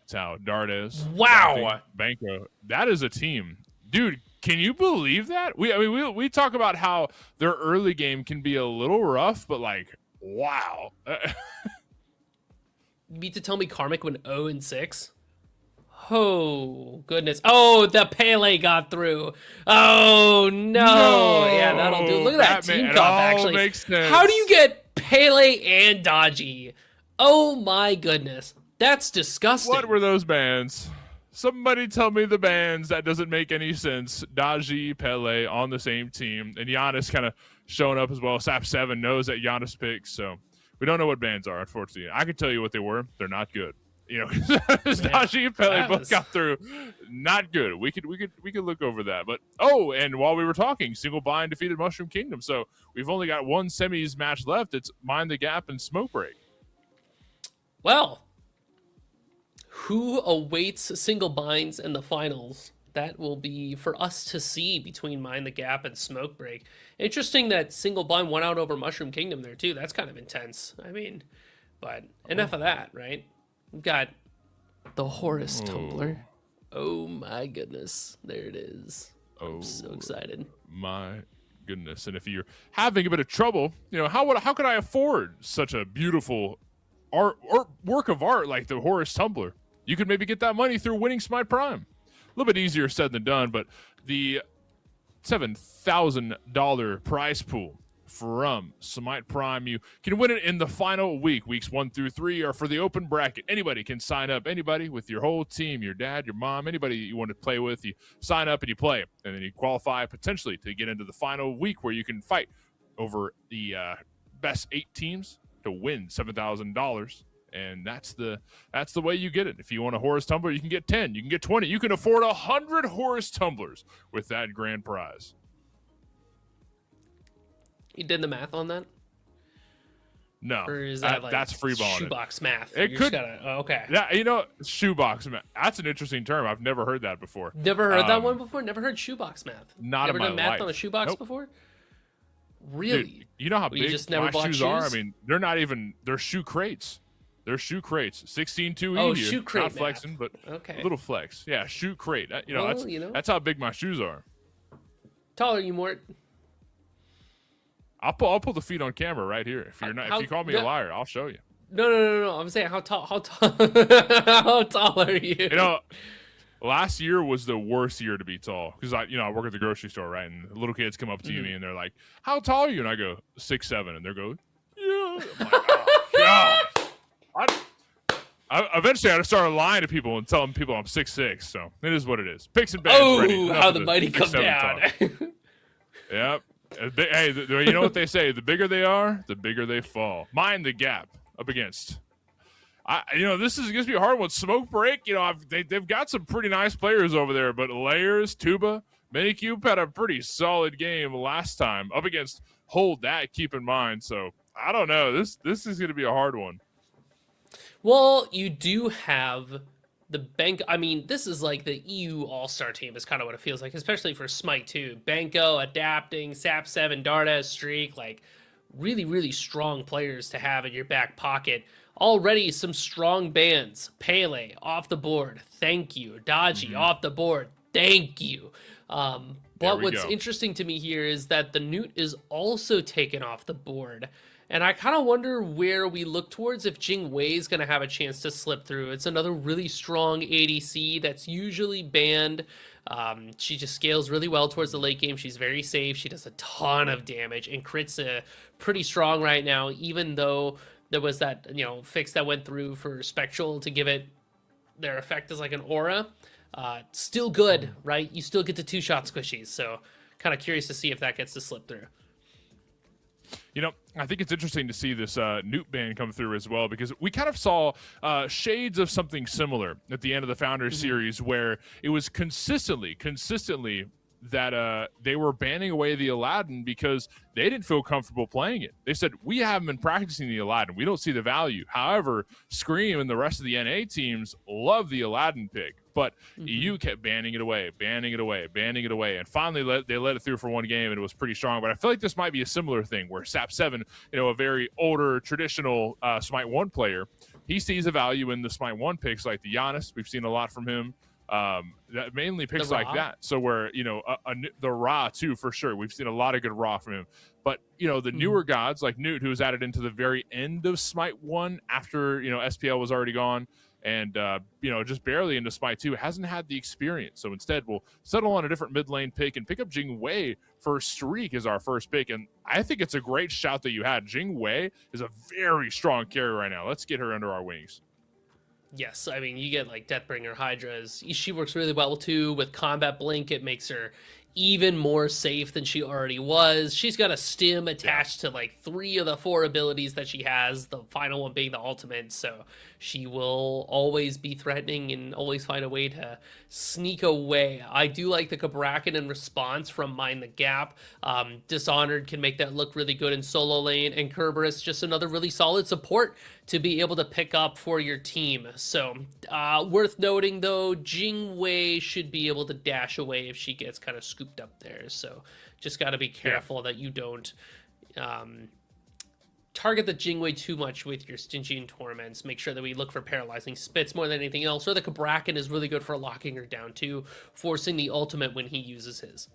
that's how Dardes. Wow. Banco. That is a team. Dude, can you believe that? We talk about how their early game can be a little rough, but like, wow. You mean to tell me Karmic went 0-6? Oh, goodness. Oh, the Pele got through. Oh, no. Yeah, that'll do. Look at that team It comp, all actually. makes sense. How do you get Pele and Dodgy? Oh, my goodness. That's disgusting. What were those bans? Somebody tell me the bans. That doesn't make any sense. Daji, Pele on the same team, and Giannis kind of showing up as well. Sap7 knows that Giannis picks, so we don't know what bans are, unfortunately. I can tell you what they were. They're not good. You know, Daji and Pele both got through. Not good. We could look over that. But and while we were talking, single bind defeated Mushroom Kingdom. So we've only got one semis match left. It's Mind the Gap and Smoke Break. Well, who awaits single binds in the finals? That will be for us to see between Mind the Gap and Smoke Break. Interesting that single bind won out over Mushroom Kingdom there too. That's kind of intense. I mean, but enough of that, right? We've got the Horus Tumbler. Oh my goodness. There it is. I'm so excited. My goodness. And if you're having a bit of trouble, you know, how could I afford such a beautiful art or work of art like the Horus Tumbler? You could maybe get that money through winning Smite Prime. A little bit easier said than done, but the $7,000 prize pool from Smite Prime, you can win it in the final week, weeks 1 through 3, or for the open bracket. Anybody can sign up. Anybody with your whole team, your dad, your mom, anybody you want to play with, you sign up and you play, and then you qualify potentially to get into the final week where you can fight over the best 8 teams to win $7,000. And that's the way you get it. If you want a Horus Tumbler, you can get 10. You can get 20. You can afford 100 Horus Tumblers with that grand prize. You did the math on that? No, or is that that's free balling. Shoebox math. It could. Okay. Yeah, you know, shoebox math. That's an interesting term. I've never heard that before. Never heard that one before. Never heard shoebox math. Not Never in my done math life. on a shoebox before. Really? Dude, you know how big just never my bought shoes are? I shoes? mean, they're not even. They're shoe crates. They're shoe crates. 16.2 Oh, here. shoe crate Not flexing, math. but Okay. a little flex. Yeah, shoe crate. You know, Well, that's how big my shoes are. Taller you, Mort. I'll pull the feet on camera right here. If you call me a liar, I'll show you. No. I'm saying how tall how tall are you? You know, last year was the worst year to be tall because I work at the grocery store, right? And little kids come up to me and they're like, "How tall are you?" And I go 6'7", and they go, "Yeah." I'm like, "Oh God." I eventually I had to start lying to people and telling people I'm 6'6", so it is what it is. Picks and bans ready. Oh, how the mighty come down. Yep. Hey, you know what they say? The bigger they are, the bigger they fall. Mind the Gap up against. This is going to be a hard one. Smoke Break, they've got some pretty nice players over there, but Layers, Tuba, Minikube had a pretty solid game last time up against Hold That, keep in mind. So, I don't know. This is going to be a hard one. Well, you do have the bank. I mean, this is like the EU All-Star team is kind of what it feels like, especially for Smite too. Banco, Adapting, Sap7, Darda, Streak, like really, really strong players to have in your back pocket. Already some strong bands. Pele off the board. Thank you. Dodgy off the board. Thank you. But what's interesting to me here is that the Newt is also taken off the board. And I kind of wonder where we look towards if Jing Wei is going to have a chance to slip through. It's another really strong ADC that's usually banned. She just scales really well towards the late game. She's very safe. She does a ton of damage, and crits pretty strong right now, even though there was that fix that went through for Spectral to give it their effect as like an aura. Still good, right? You still get to 2-shot squishies, so kind of curious to see if that gets to slip through. I think it's interesting to see this Newt ban come through as well, because we kind of saw shades of something similar at the end of the Founders series, where it was consistently that they were banning away the Aladdin because they didn't feel comfortable playing it. They said, we haven't been practicing the Aladdin. We don't see the value. However, Scream and the rest of the NA teams love the Aladdin pick, but EU kept banning it away. And finally they let it through for one game, and it was pretty strong. But I feel like this might be a similar thing where Sap7, a very older, traditional Smite 1 player, he sees a value in the Smite 1 picks like the Giannis. We've seen a lot from him. That mainly picks like that. So where, the Ra too, for sure. We've seen a lot of good Ra from him. But, the newer gods like Newt, who was added into the very end of Smite 1 after, SPL was already gone. and just barely into Smite 2, hasn't had the experience. So instead, we'll settle on a different mid lane pick and pick up Jing Wei for Streak as our first pick. And I think it's a great shout that you had. Jing Wei is a very strong carry right now. Let's get her under our wings. Yes, I mean, you get like Deathbringer Hydras. She works really well too with Combat Blink. It makes her even more safe than she already was. She's got a stim attached to like 3 of the 4 abilities that she has, the final one being the ultimate, so she will always be threatening and always find a way to sneak away. I do like the Cabrakan in response from Mind the Gap. Dishonored can make that look really good in solo lane, and Kerberos just another really solid support to be able to pick up for your team. So worth noting though, Jing Wei should be able to dash away if she gets kind of scooped up there. So just got to be careful that you don't target the Jing Wei too much with your Stygian Torments. Make sure that we look for paralyzing spits more than anything else. Or the Cabrakan is really good for locking her down too, forcing the ultimate when he uses his.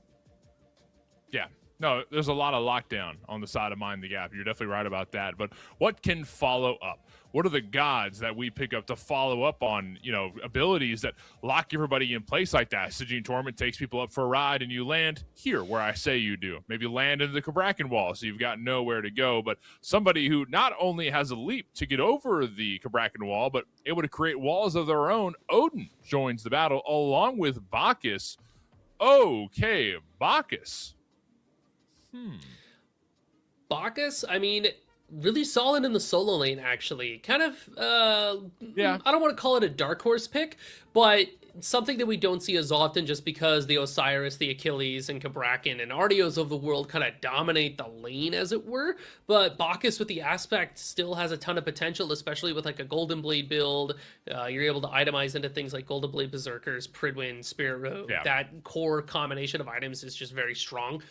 Yeah. No, there's a lot of lockdown on the side of Mind the Gap. You're definitely right about that. But what can follow up? What are the gods that we pick up to follow up on, abilities that lock everybody in place like that? Stygian Torment takes people up for a ride, and you land here where I say you do. Maybe land into the Cabrakan wall, so you've got nowhere to go. But somebody who not only has a leap to get over the Cabrakan wall, but able to create walls of their own, Odin joins the battle along with Bacchus. Okay, Bacchus. Bacchus, I mean, really solid in the solo lane, actually. Kind of, I don't want to call it a dark horse pick, but something that we don't see as often just because the Osiris, the Achilles, and Cabrakan and Artios of the world kind of dominate the lane, as it were. But Bacchus with the aspect still has a ton of potential, especially with like a Golden Blade build. You're able to itemize into things like Golden Blade Berserkers, Pridwin, Spirit Rogue. Yeah. That core combination of items is just very strong.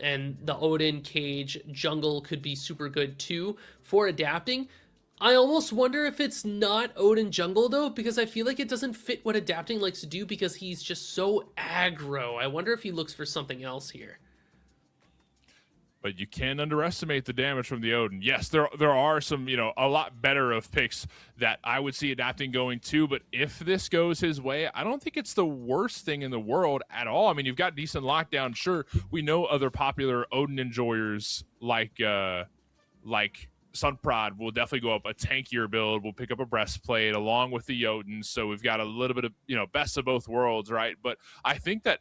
And the Odin, Cage, Jungle could be super good too for adapting. I almost wonder if it's not Odin Jungle though, because I feel like it doesn't fit what adapting likes to do because he's just so aggro. I wonder if he looks for something else here. But you can't underestimate the damage from the Odin. Yes, there are some, a lot better of picks that I would see adapting going to, but if this goes his way, I don't think it's the worst thing in the world at all. I mean, you've got decent lockdown. Sure, we know other popular Odin enjoyers like Sunprod will definitely go up a tankier build. We'll pick up a breastplate along with the Odin, so we've got a little bit of, best of both worlds, right? But I think that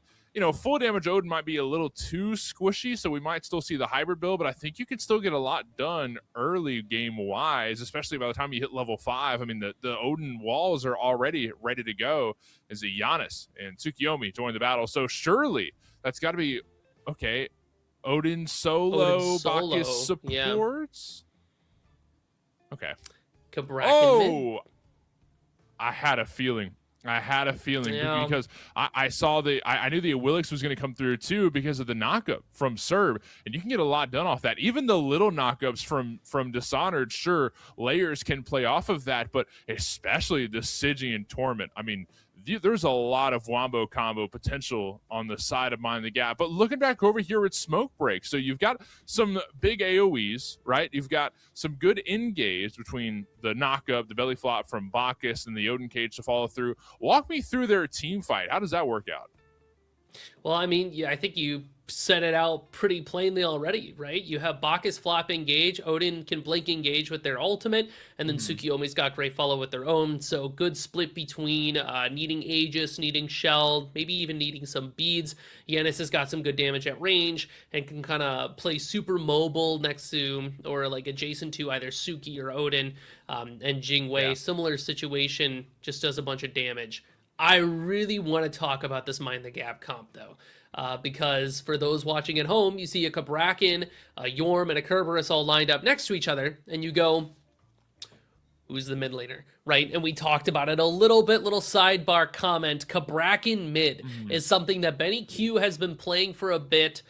full damage Odin might be a little too squishy, so we might still see the hybrid build, but I think you can still get a lot done early game-wise, especially by the time you hit level 5. I mean, the Odin walls are already ready to go as a Giannis and Tsukiyomi join the battle. So surely that's got to be, okay, Odin solo, Bacchus supports? Yeah. Okay. Cabrakan mid. I had a feeling because I saw I knew the Willix was going to come through too because of the knockup from Serb, and you can get a lot done off that. Even the little knockups from Dishonored, sure, layers can play off of that, but especially the Stygian Torment. I mean, there's a lot of wombo combo potential on the side of Mind the Gap. But looking back over here at Smoke Break, so you've got some big AoEs, right? You've got some good engage between the knockup, the belly flop from Bacchus, and the Odin Cage to follow through. Walk me through their team fight. How does that work out? Well, I mean, I think you set it out pretty plainly already, right? You have Bacchus flop engage, Odin can blink engage with their ultimate, and then Tsukiyomi's got great follow with their own, so good split between needing Aegis, needing Shell, maybe even needing some beads. Giannis has got some good damage at range and can kind of play super mobile next to, or like adjacent to either Suki or Odin, and Jing Wei. Similar situation, just does a bunch of damage. I really want to talk about this Mind the Gap comp though. Because for those watching at home, you see a Cabrakan, a Yorm, and a Kerberos all lined up next to each other, and you go, who's the mid laner, right? And we talked about it a little bit, little sidebar comment. Cabrakan mid is something that Benny Q has been playing for a bit,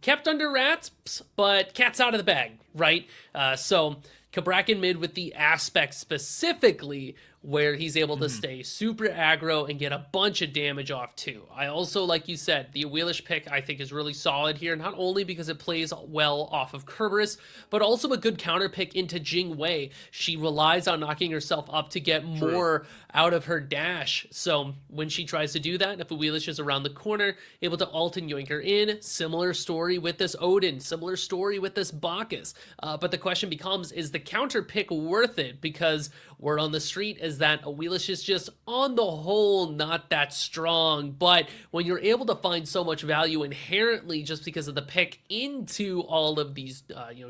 kept under wraps, but cat's out of the bag, right? So Cabrakan mid with the aspect specifically where he's able to stay super aggro and get a bunch of damage off too. I also, like you said, the Wheelish pick I think is really solid here, not only because it plays well off of Kerberos, but also a good counter pick into Jing Wei. She relies on knocking herself up to get more out of her dash. So when she tries to do that, if the Wheelish is around the corner, able to ult and yoink her in. Similar story with this Odin, similar story with this Bacchus. But the question becomes, is the counter pick worth it? Because word on the street is that a Wheelish is just on the whole not that strong, but when you're able to find so much value inherently just because of the pick into all of these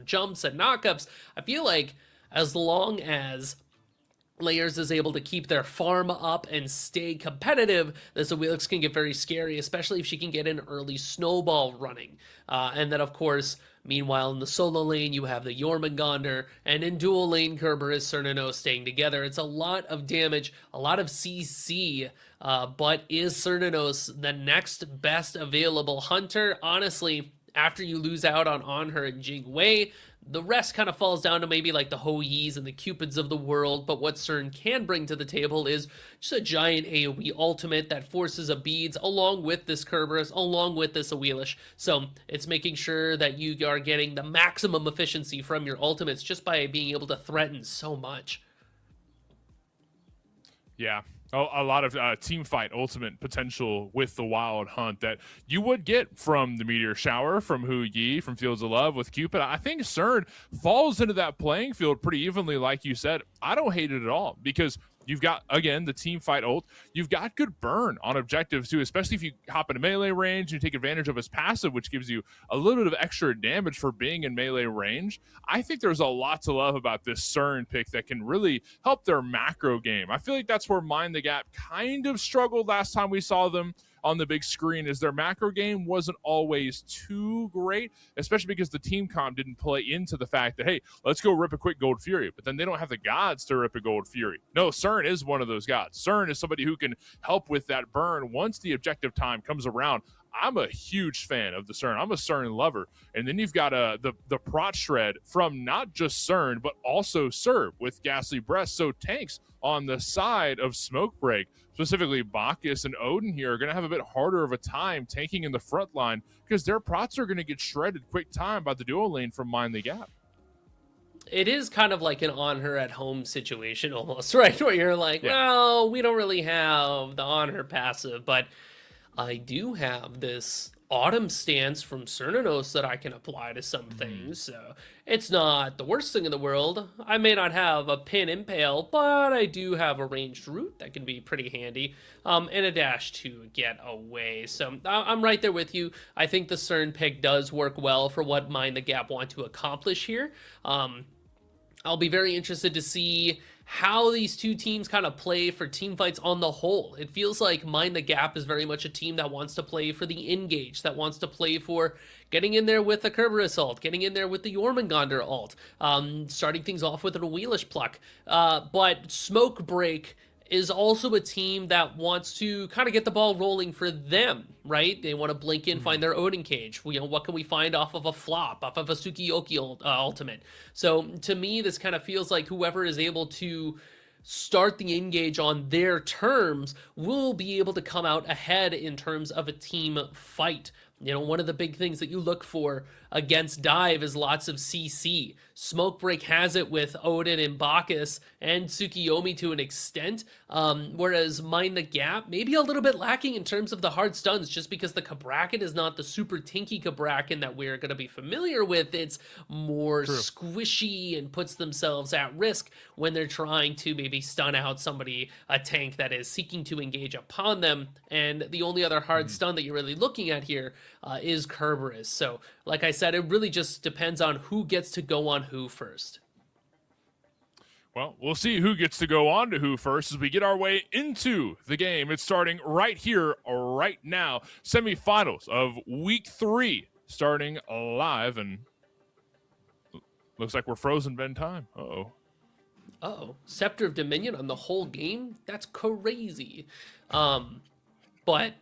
jumps and knockups, I feel like as long as Layers is able to keep their farm up and stay competitive, this Awilix can get very scary, especially if she can get an early snowball running. And then, of course, meanwhile, in the solo lane, you have the Jormungandr, and in dual lane, Kerberos, Cernunnos staying together. It's a lot of damage, a lot of CC, but is Cernunnos the next best available hunter? Honestly, after you lose out on her and Jing Wei, the rest kind of falls down to maybe like the Ho Yis and the Cupids of the world, but what Cern can bring to the table is just a giant AoE ultimate that forces a beads along with this Kerberos, along with this Awilish. So it's making sure that you are getting the maximum efficiency from your ultimates just by being able to threaten so much. Yeah. A lot of team fight ultimate potential with the Wild Hunt that you would get from the Meteor Shower, from Hu Yi, from Fields of Love with Cupid. I think Cern falls into that playing field pretty evenly, like you said. I don't hate it at all because you've got, again, the team fight ult. You've got good burn on objectives, too, especially if you hop into melee range and you take advantage of his passive, which gives you a little bit of extra damage for being in melee range. I think there's a lot to love about this Cern pick that can really help their macro game. I feel like that's where Mind the Gap kind of struggled last time we saw them on the big screen, is their macro game wasn't always too great, especially because the team comp didn't play into the fact that, hey, let's go rip a quick Gold Fury, but then they don't have the gods to rip a Gold Fury. No, Cern is one of those gods. Cern is somebody who can help with that burn once the objective time comes around. I'm a huge fan of the Cern. I'm a Cern lover. And then you've got the Prot Shred from not just Cern, but also Serb with Ghastly Breast. So tanks on the side of Smoke Break, specifically Bacchus and Odin here, are going to have a bit harder of a time tanking in the front line because their prots are going to get shredded quick time by the duo lane from Mind the Gap. It is kind of like an on her at home situation almost, right? Where you're like, well, we don't really have the on her passive, but I do have this Autumn stance from Cernunnos that I can apply to some things. So it's not the worst thing in the world. I may not have a pin impale, but I do have a ranged root that can be pretty handy, and a dash to get away. So I'm right there with you. I think the Cern pick does work well for what Mind the Gap want to accomplish here. I'll be very interested to see how these two teams kind of play for team fights on the whole. It feels like Mind the Gap is very much a team that wants to play for the engage, that wants to play for getting in there with the Kerberos ult, getting in there with the Jormungandr ult, starting things off with an Wheelish pluck. But Smoke Break is also a team that wants to kind of get the ball rolling for them, right? They want to blink in, find their Odin cage. What can we find off of a flop, off of a Tsukiyoki ultimate? So to me, this kind of feels like whoever is able to start the engage on their terms will be able to come out ahead in terms of a team fight. One of the big things that you look for against Dive is lots of CC. Smoke Break has it with Odin and Bacchus and Tsukiyomi to an extent, whereas Mind the Gap maybe a little bit lacking in terms of the hard stuns, just because the Kabrakan is not the super tinky Kabrakan that we're going to be familiar with. It's more squishy and puts themselves at risk when they're trying to maybe stun out somebody, a tank that is seeking to engage upon them. And the only other hard stun that you're really looking at here is Kerberos. So like I said, it really just depends on who gets to go on who first. Well, we'll see who gets to go on to who first as we get our way into the game. It's starting right here, right now. Semifinals of Week 3 starting live, and looks like we're frozen Ben time. Uh-oh. Scepter of Dominion on the whole game? That's crazy. But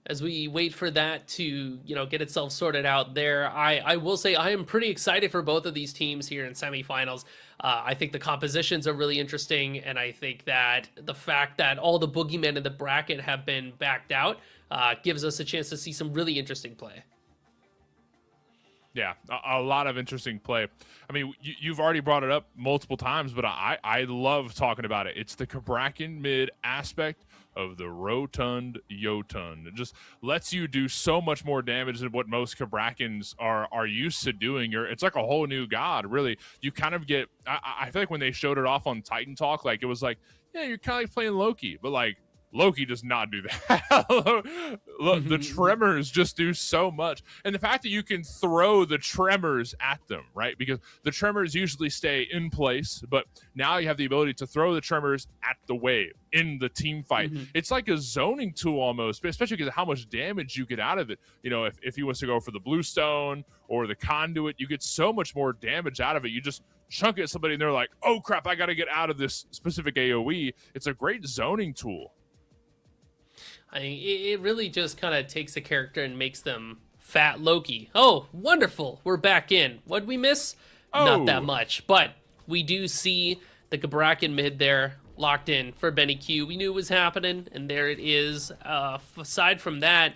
as we wait for that to, get itself sorted out there, I will say I am pretty excited for both of these teams here in semifinals. I think the compositions are really interesting, and I think that the fact that all the boogeymen in the bracket have been backed out gives us a chance to see some really interesting play. Yeah, a lot of interesting play. I mean, you've already brought it up multiple times, but I love talking about it. It's the Cabrakan mid aspect of the Rotund Jotun. It just lets you do so much more damage than what most Cabrakans are used to doing. It's like a whole new god, really. You kind of get, I feel like when they showed it off on Titan Talk, like it was like, yeah, you're kind of like playing Loki, but like, Loki does not do that. Look, the tremors just do so much. And the fact that you can throw the tremors at them, right? Because the tremors usually stay in place, but now you have the ability to throw the tremors at the wave in the team fight. It's like a zoning tool almost, especially because of how much damage you get out of it. If he wants to go for the bluestone or the conduit, you get so much more damage out of it. You just chunk it at somebody and they're like, oh crap, I got to get out of this specific AoE. It's a great zoning tool. I mean, it really just kind of takes a character and makes them fat Loki. Oh, wonderful. We're back in. What'd we miss? Not that much. But we do see the Cabrakan mid there locked in for Benny Q. We knew it was happening, and there it is. Aside from that,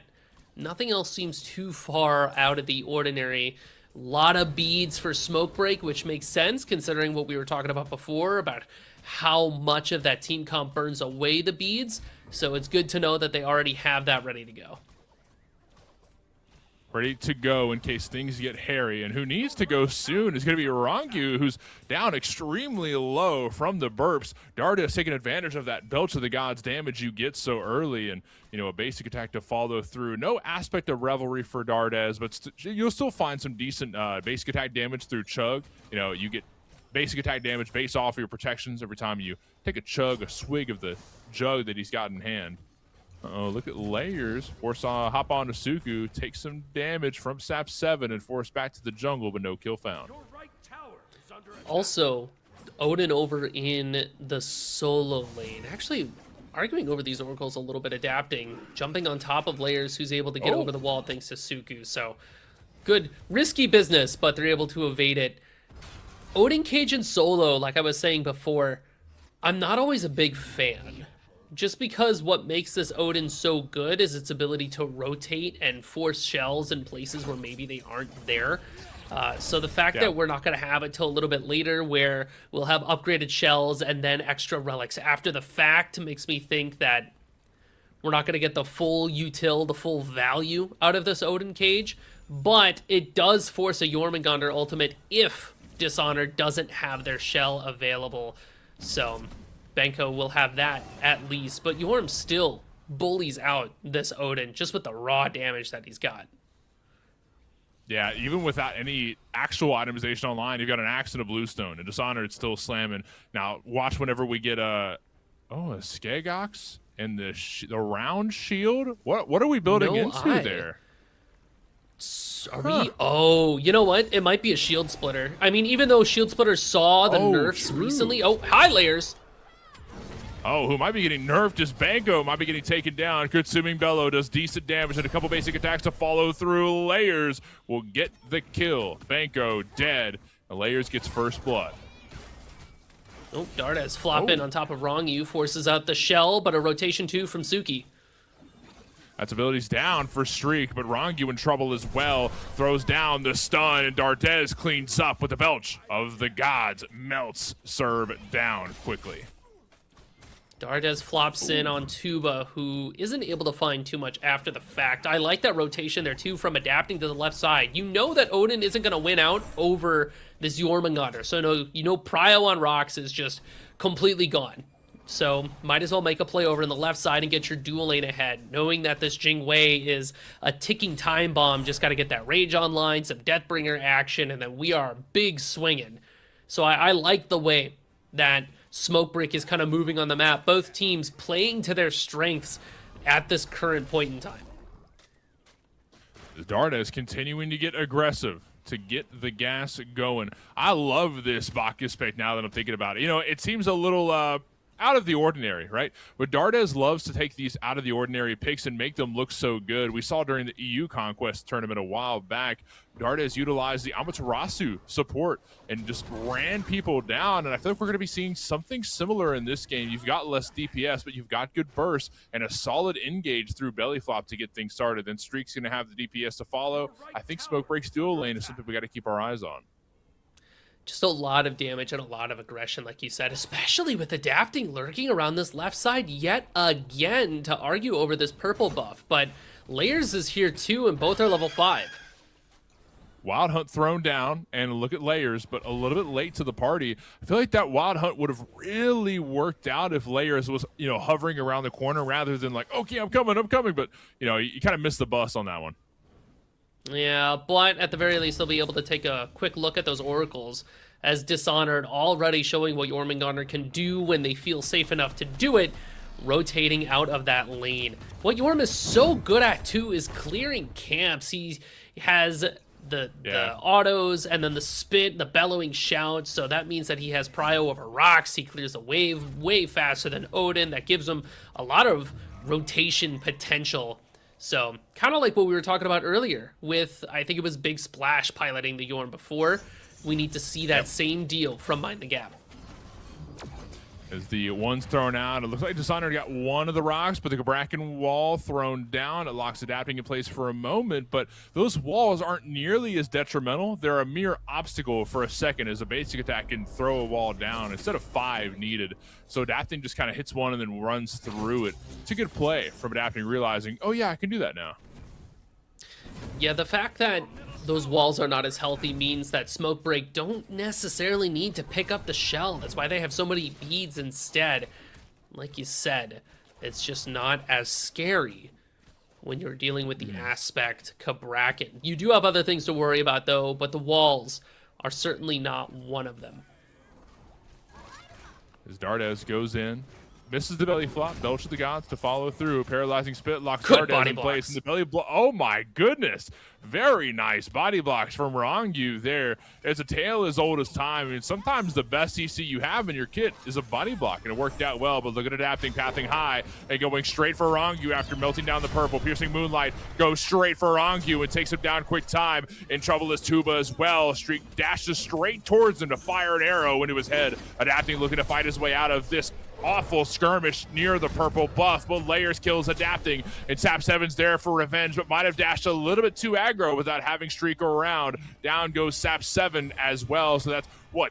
nothing else seems too far out of the ordinary. A lot of beads for Smoke Break, which makes sense considering what we were talking about before about how much of that team comp burns away the beads. So it's good to know that they already have that ready to go. Ready to go in case things get hairy. And who needs to go soon is going to be Rangu, who's down extremely low from the burps. Darda's taking advantage of that Belch of the Gods damage you get so early, and a basic attack to follow through. No aspect of Revelry for Dardes, but you'll still find some decent basic attack damage through Chug. You get basic attack damage based off of your protections every time you take a swig of the jug that he's got in hand. Uh-oh, look at Layers. Force hop on to Suku, take some damage from Sap 7 and force back to the jungle, but no kill found. Also, Odin over in the solo lane. Actually, arguing over these oracles a little bit, adapting, jumping on top of Layers, who's able to get over the wall thanks to Suku. So, good, risky business, but they're able to evade it. Odin Cage and solo, like I was saying before, I'm not always a big fan. Just because what makes this Odin so good is its ability to rotate and force shells in places where maybe they aren't there. So the fact that we're not going to have it till a little bit later where we'll have upgraded shells and then extra relics after the fact makes me think that we're not going to get the full util, the full value out of this Odin Cage. But it does force a Jormungandr ultimate if Dishonored doesn't have their shell available. So Benko will have that at least, but Yorm still bullies out this Odin just with the raw damage that he's got. Yeah, even without any actual itemization online, you've got an axe and a bluestone, and Dishonored still slamming. Now, watch whenever we get a Skagox and the round shield. What are we building into there? Are we? Oh, you know what? It might be a shield splitter. I mean, even though shield splitter saw the nerfs recently. Oh, hi, Layers. Oh, who might be getting nerfed is Banco. Might be getting taken down. Consuming Bellow does decent damage and a couple basic attacks to follow through. Layers will get the kill. Banco dead. And Layers gets first blood. Oh, Dardas flopping on top of Rangu, forces out the shell, but a rotation 2 from Suki. That's abilities down for Streak, but Rangu in trouble as well. Throws down the stun, and Dardes cleans up with the Belch of the Gods. Melts Serb down quickly. Dardes flops in on Tuba, who isn't able to find too much after the fact. I like that rotation there, too, from adapting to the left side. You know that Odin isn't going to win out over this Jormungandr. So, Prio on rocks is just completely gone. So, might as well make a play over in the left side and get your dual lane ahead. Knowing that this Jing Wei is a ticking time bomb, just got to get that rage online, some Deathbringer action, and then we are big swinging. So, I like the way that Smokebreak is kind of moving on the map. Both teams playing to their strengths at this current point in time. Darda is continuing to get aggressive to get the gas going. I love this Bacchus pick now that I'm thinking about it. It seems a little, out of the ordinary, right? But Dardes loves to take these out of the ordinary picks and make them look so good. We saw during the EU Conquest tournament a while back, Dardes utilized the Amaterasu support and just ran people down. And I feel like we're going to be seeing something similar in this game. You've got less DPS, but you've got good burst and a solid engage through belly flop to get things started. Then Streak's going to have the DPS to follow. I think Smoke Break's dual lane is something we got to keep our eyes on. Just a lot of damage and a lot of aggression, like you said, especially with Adapting lurking around this left side yet again to argue over this purple buff. But Layers is here too, and both are level 5. Wild Hunt thrown down, and look at Layers, but a little bit late to the party. I feel like that Wild Hunt would have really worked out if Layers was, hovering around the corner rather than like, okay, I'm coming. But, you kind of missed the bus on that one. Yeah, but at the very least, they'll be able to take a quick look at those oracles, as Dishonored already showing what Jormungandr can do when they feel safe enough to do it, rotating out of that lane. What Jorm is so good at, too, is clearing camps. He has the autos and then the spit, the bellowing shout, so that means that he has prio over rocks. He clears the wave way faster than Odin. That gives him a lot of rotation potential. So, kind of like what we were talking about earlier with, I think it was Big Splash piloting the Yorn before. We need to see that same deal from Mind the Gap. As the one's thrown out, it looks like Dishonored got one of the rocks, but the Bracken wall thrown down. It locks Adapting in place for a moment, but those walls aren't nearly as detrimental. They're a mere obstacle for a second as a basic attack can throw a wall down instead of 5 needed. So Adapting just kind of hits one and then runs through it. It's a good play from Adapting, realizing, oh yeah, I can do that now. Yeah, the fact that those walls are not as healthy means that Smoke Break don't necessarily need to pick up the shell. That's why they have so many beads instead. Like you said, it's just not as scary when you're dealing with the aspect Bracken. You do have other things to worry about though, but the walls are certainly not one of them. As Dardes goes in, misses the belly flop, belch of the gods to follow through. Paralyzing spit locks Dardes in place. And the belly block. Oh my goodness. Very nice body blocks from Rangu there. There's a tale as old as time. I mean, sometimes the best CC you have in your kit is a body block, and it worked out well. But look at Adapting, pathing high, and going straight for Rangu after melting down the purple. Piercing Moonlight goes straight for Rangu and takes him down quick time. In trouble is Tuba as well. Streak dashes straight towards him to fire an arrow into his head. Adapting looking to fight his way out of this awful skirmish near the purple buff, but Layers kills Adapting, and Sap 7's there for revenge, but might have dashed a little bit too aggro without having Streak around. Down goes Sap 7 as well, so that's,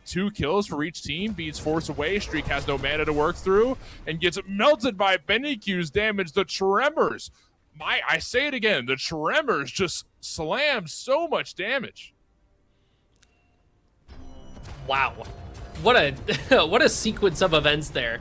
2 kills for each team. Beats Force away. Streak has no mana to work through, and gets melted by Beniq's damage. The Tremors, I say it again, the Tremors just slammed so much damage. Wow. What a sequence of events there.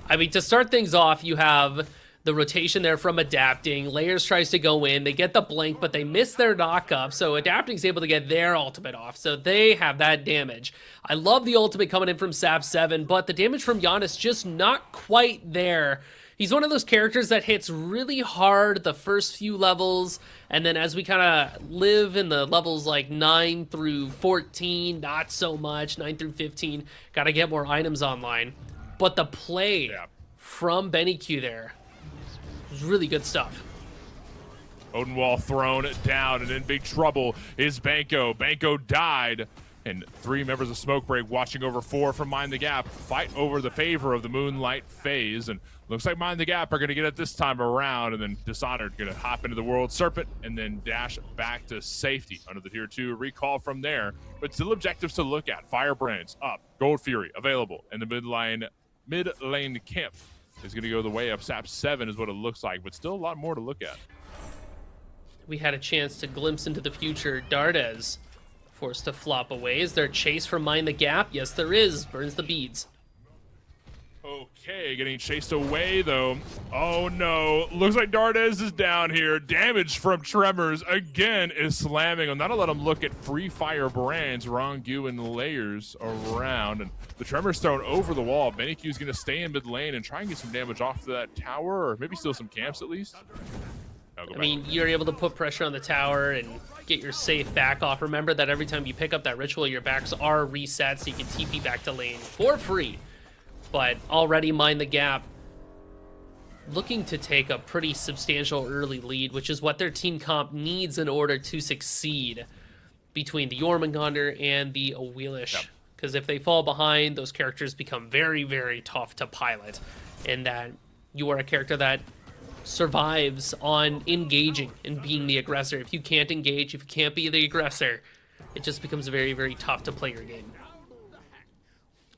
I mean, to start things off, you have the rotation there from Adapting. Layers tries to go in. They get the blink, but they miss their knock-up. So Adapting's able to get their ultimate off. So they have that damage. I love the ultimate coming in from Sap 7, but the damage from Giannis just not quite there. He's one of those characters that hits really hard the first few levels, and then as we kind of live in the levels like 9 through 14, not so much. 9 through 15, got to get more items online. But the play from Beniq there was really good stuff. Odin Wall thrown down, and in big trouble is Banco. Banco died, and 3 members of Smoke Break watching over 4 from Mind the Gap fight over the favor of the Moonlight phase, and looks like Mind the Gap are going to get it this time around, and then Dishonored going to hop into the World Serpent and then dash back to safety under the Tier 2 recall from there. But still objectives to look at. Firebrands up, Gold Fury available, and the mid lane camp is going to go the way of Sap 7 is what it looks like, but still a lot more to look at. We had a chance to glimpse into the future. Dardes forced to flop away. Is there a chase from Mind the Gap? Yes, there is. Burns the beads. Okay, getting chased away though. Oh no, looks like Dardes is down here. Damage from Tremors again is slamming him. That'll let him look at free fire brands, Rangu and Layers around. And the Tremors thrown over the wall. Beniq's gonna stay in mid lane and try and get some damage off to that tower, or maybe steal some camps at least. I mean, you're able to put pressure on the tower and get your safe back off. Remember that every time you pick up that ritual, your backs are reset, so you can TP back to lane for free. but already Mind the Gap looking to take a pretty substantial early lead, which is what their team comp needs in order to succeed between the Jormungandr and the Awilish. Because if they fall behind, those characters become very, very tough to pilot, in that you are a character that survives on engaging and being the aggressor. If you can't engage, if you can't be the aggressor, it just becomes very, very tough to play your game.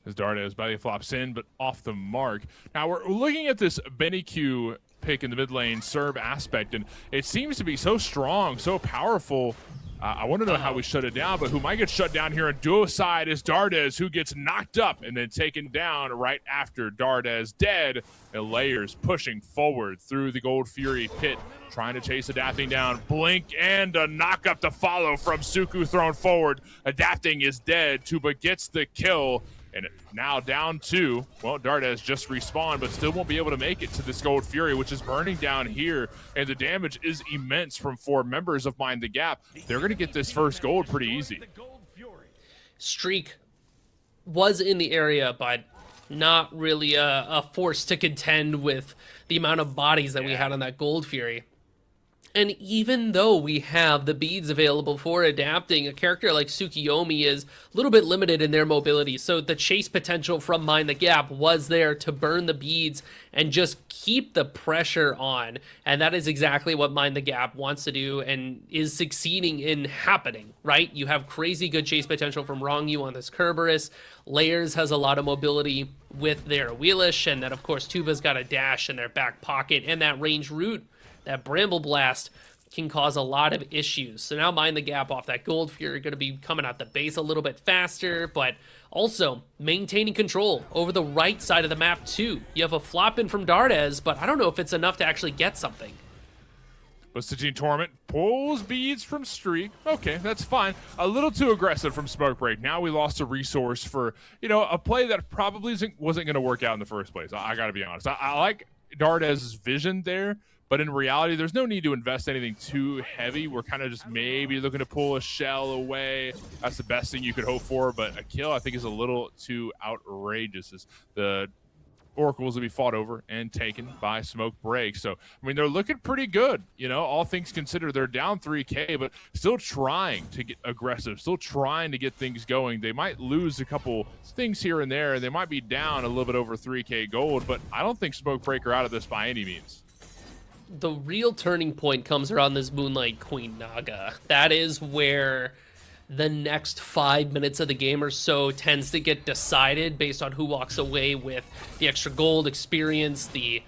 As Dardes belly flops in, but off the mark. Now we're looking at this Benny Q pick in the mid lane Serb aspect, and it seems to be so strong, so powerful. I want to know how we shut it down, but who might get shut down here on duo side is Dardes, who gets knocked up and then taken down right after Dardes dead. And Layers pushing forward through the Gold Fury pit, trying to chase Adapting down. Blink and a knock up to follow from Suku thrown forward. Adapting is dead. Tuba gets the kill. And now down 2. Well, Dardes just respawned, but still won't be able to make it to this Gold Fury, which is burning down here. And the damage is immense from 4 members of Mind the Gap. They're going to get this first gold pretty easy. Streak was in the area, but not really a force to contend with the amount of bodies that we had on that Gold Fury. And even though we have the beads available for Adapting, a character like Tsukiyomi is a little bit limited in their mobility. So the chase potential from Mind the Gap was there to burn the beads and just keep the pressure on. And that is exactly what Mind the Gap wants to do and is succeeding in happening, right? You have crazy good chase potential from Rongyu on this Kerberos. Layers has a lot of mobility with their Wheelish, and then of course Tuba's got a dash in their back pocket, and that range root, that Bramble Blast, can cause a lot of issues. So now Mind the Gap off that Gold Fury, going to be coming out the base a little bit faster, but also maintaining control over the right side of the map too. You have a flop in from Dardes, but I don't know if it's enough to actually get something. Stygian Torment pulls beads from Streak. Okay, that's fine. A little too aggressive from Smoke Break. Now we lost a resource for, a play that probably wasn't going to work out in the first place. I got to be honest. I like Dardes' vision there, but in reality, there's no need to invest anything too heavy. We're kind of just maybe looking to pull a shell away. That's the best thing you could hope for, but a kill I think is a little too outrageous. As the Oracles will be fought over and taken by Smoke Break. So, I mean, they're looking pretty good, all things considered. They're down 3K, but still trying to get aggressive, still trying to get things going. They might lose a couple things here and there, and they might be down a little bit over 3K gold, but I don't think Smoke Break are out of this by any means. The real turning point comes around this Moonlight Queen Naga. That is where the next 5 minutes of the game or so tends to get decided based on who walks away with the extra gold experience, the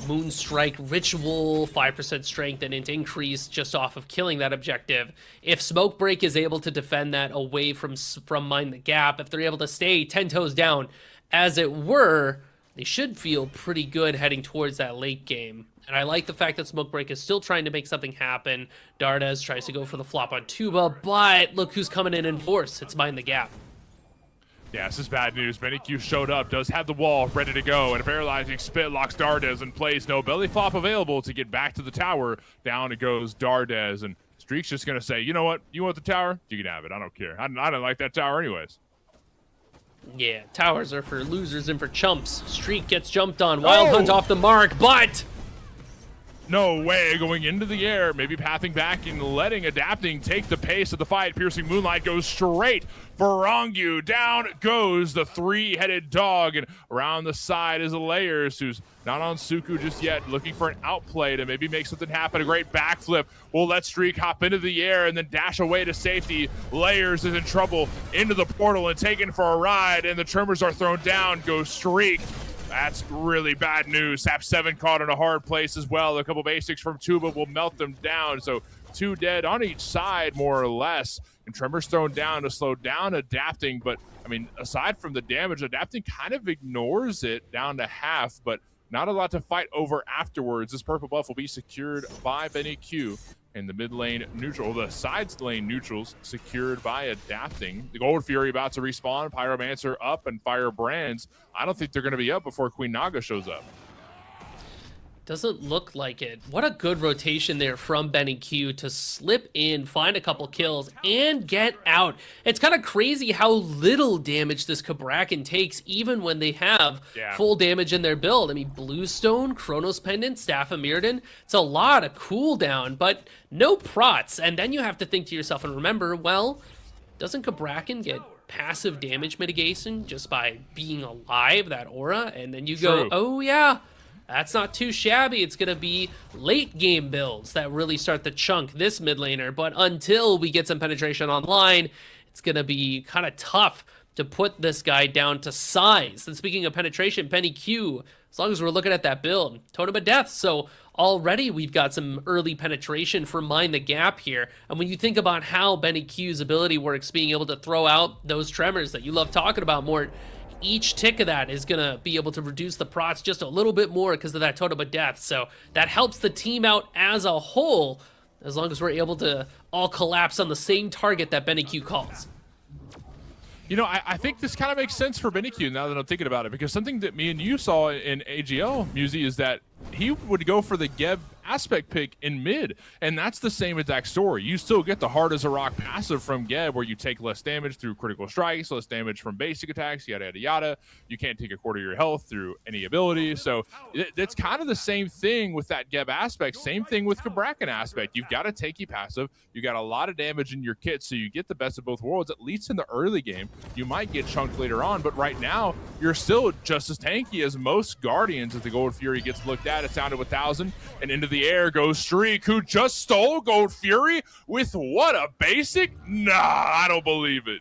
Moonstrike ritual, 5% strength and int increase just off of killing that objective. If Smoke Break is able to defend that away from Mind the Gap, if they're able to stay 10 toes down, as it were, they should feel pretty good heading towards that late game. And I like the fact that Smoke Break is still trying to make something happen. Dardes tries to go for the flop on Tuba, but look who's coming in force. It's Mind the Gap. Yeah, this is bad news. Benny Q showed up, does have the wall ready to go, and a paralyzing spit locks Dardes in place. No belly flop available to get back to the tower. Down it goes Dardes, and Streak's just going to say, you know what? You want the tower? You can have it. I don't care. I don't like that tower anyways. Yeah, towers are for losers and for chumps. Streak gets jumped on. Wild Hunt off the mark, but no way, going into the air, maybe pathing back and letting Adapting take the pace of the fight. Piercing Moonlight goes straight for Rongyu. Down goes the 3-headed dog, and around the side is Layers, who's not on Suku just yet, looking for an outplay to maybe make something happen. A great backflip will let Streak hop into the air and then dash away to safety. Layers is in trouble into the portal and taken for a ride, and the Tremors are thrown down. Goes Streak. That's really bad news. Sap 7 caught in a hard place as well. A couple basics from Tuba will melt them down. So 2 dead on each side, more or less. And Tremors thrown down to slow down Adapting. But, I mean, aside from the damage, Adapting kind of ignores it down to half. But not a lot to fight over afterwards. This purple buff will be secured by Benny Q. And the mid lane neutral, the side lane neutrals secured by Adapting. The Gold Fury about to respawn, Pyromancer up, and Firebrands. I don't think they're going to be up before Queen Naga shows up. Doesn't look like it. What a good rotation there from Benny Q to slip in, find a couple kills, and get out. It's kind of crazy how little damage this Cabrakan takes, even when they have full damage in their build. I mean, Bluestone, Chronos Pendant, Staff of Mirrodin, it's a lot of cooldown, but no prots. And then you have to think to yourself and remember, well, doesn't Cabrakan get passive damage mitigation just by being alive, that aura? And then you go, oh yeah, that's not too shabby. It's going to be late game builds that really start to chunk this mid laner. But until we get some penetration online, it's going to be kind of tough to put this guy down to size. And speaking of penetration, Benny Q, as long as we're looking at that build, Totem of Death. So already we've got some early penetration for Mind the Gap here. And when you think about how Benny Q's ability works, being able to throw out those tremors that you love talking about, Mort, each tick of that is going to be able to reduce the prots just a little bit more because of that Totem of Death. So that helps the team out as a whole, as long as we're able to all collapse on the same target that Benny Q calls. You know, I think this kind of makes sense for Benny Q now that I'm thinking about it, because something that me and you saw in AGL, Musi, is that he would go for the Geb aspect pick in mid, and that's the same exact story. You still get the hard as a rock passive from Geb, where you take less damage through critical strikes, less damage from basic attacks, yada yada yada. You can't take a quarter of your health through any ability, so it's kind of the same thing with that Geb aspect. Same thing with Cabrakan aspect. You've got to take you passive. You got a lot of damage in your kit, so you get the best of both worlds. At least in the early game, you might get chunked later on, but right now you're still just as tanky as most Guardians. If the Gold Fury gets looked at, it's down to 1,000, and into the air goes Streak, who just stole Gold Fury with what, a basic? Nah, I don't believe it.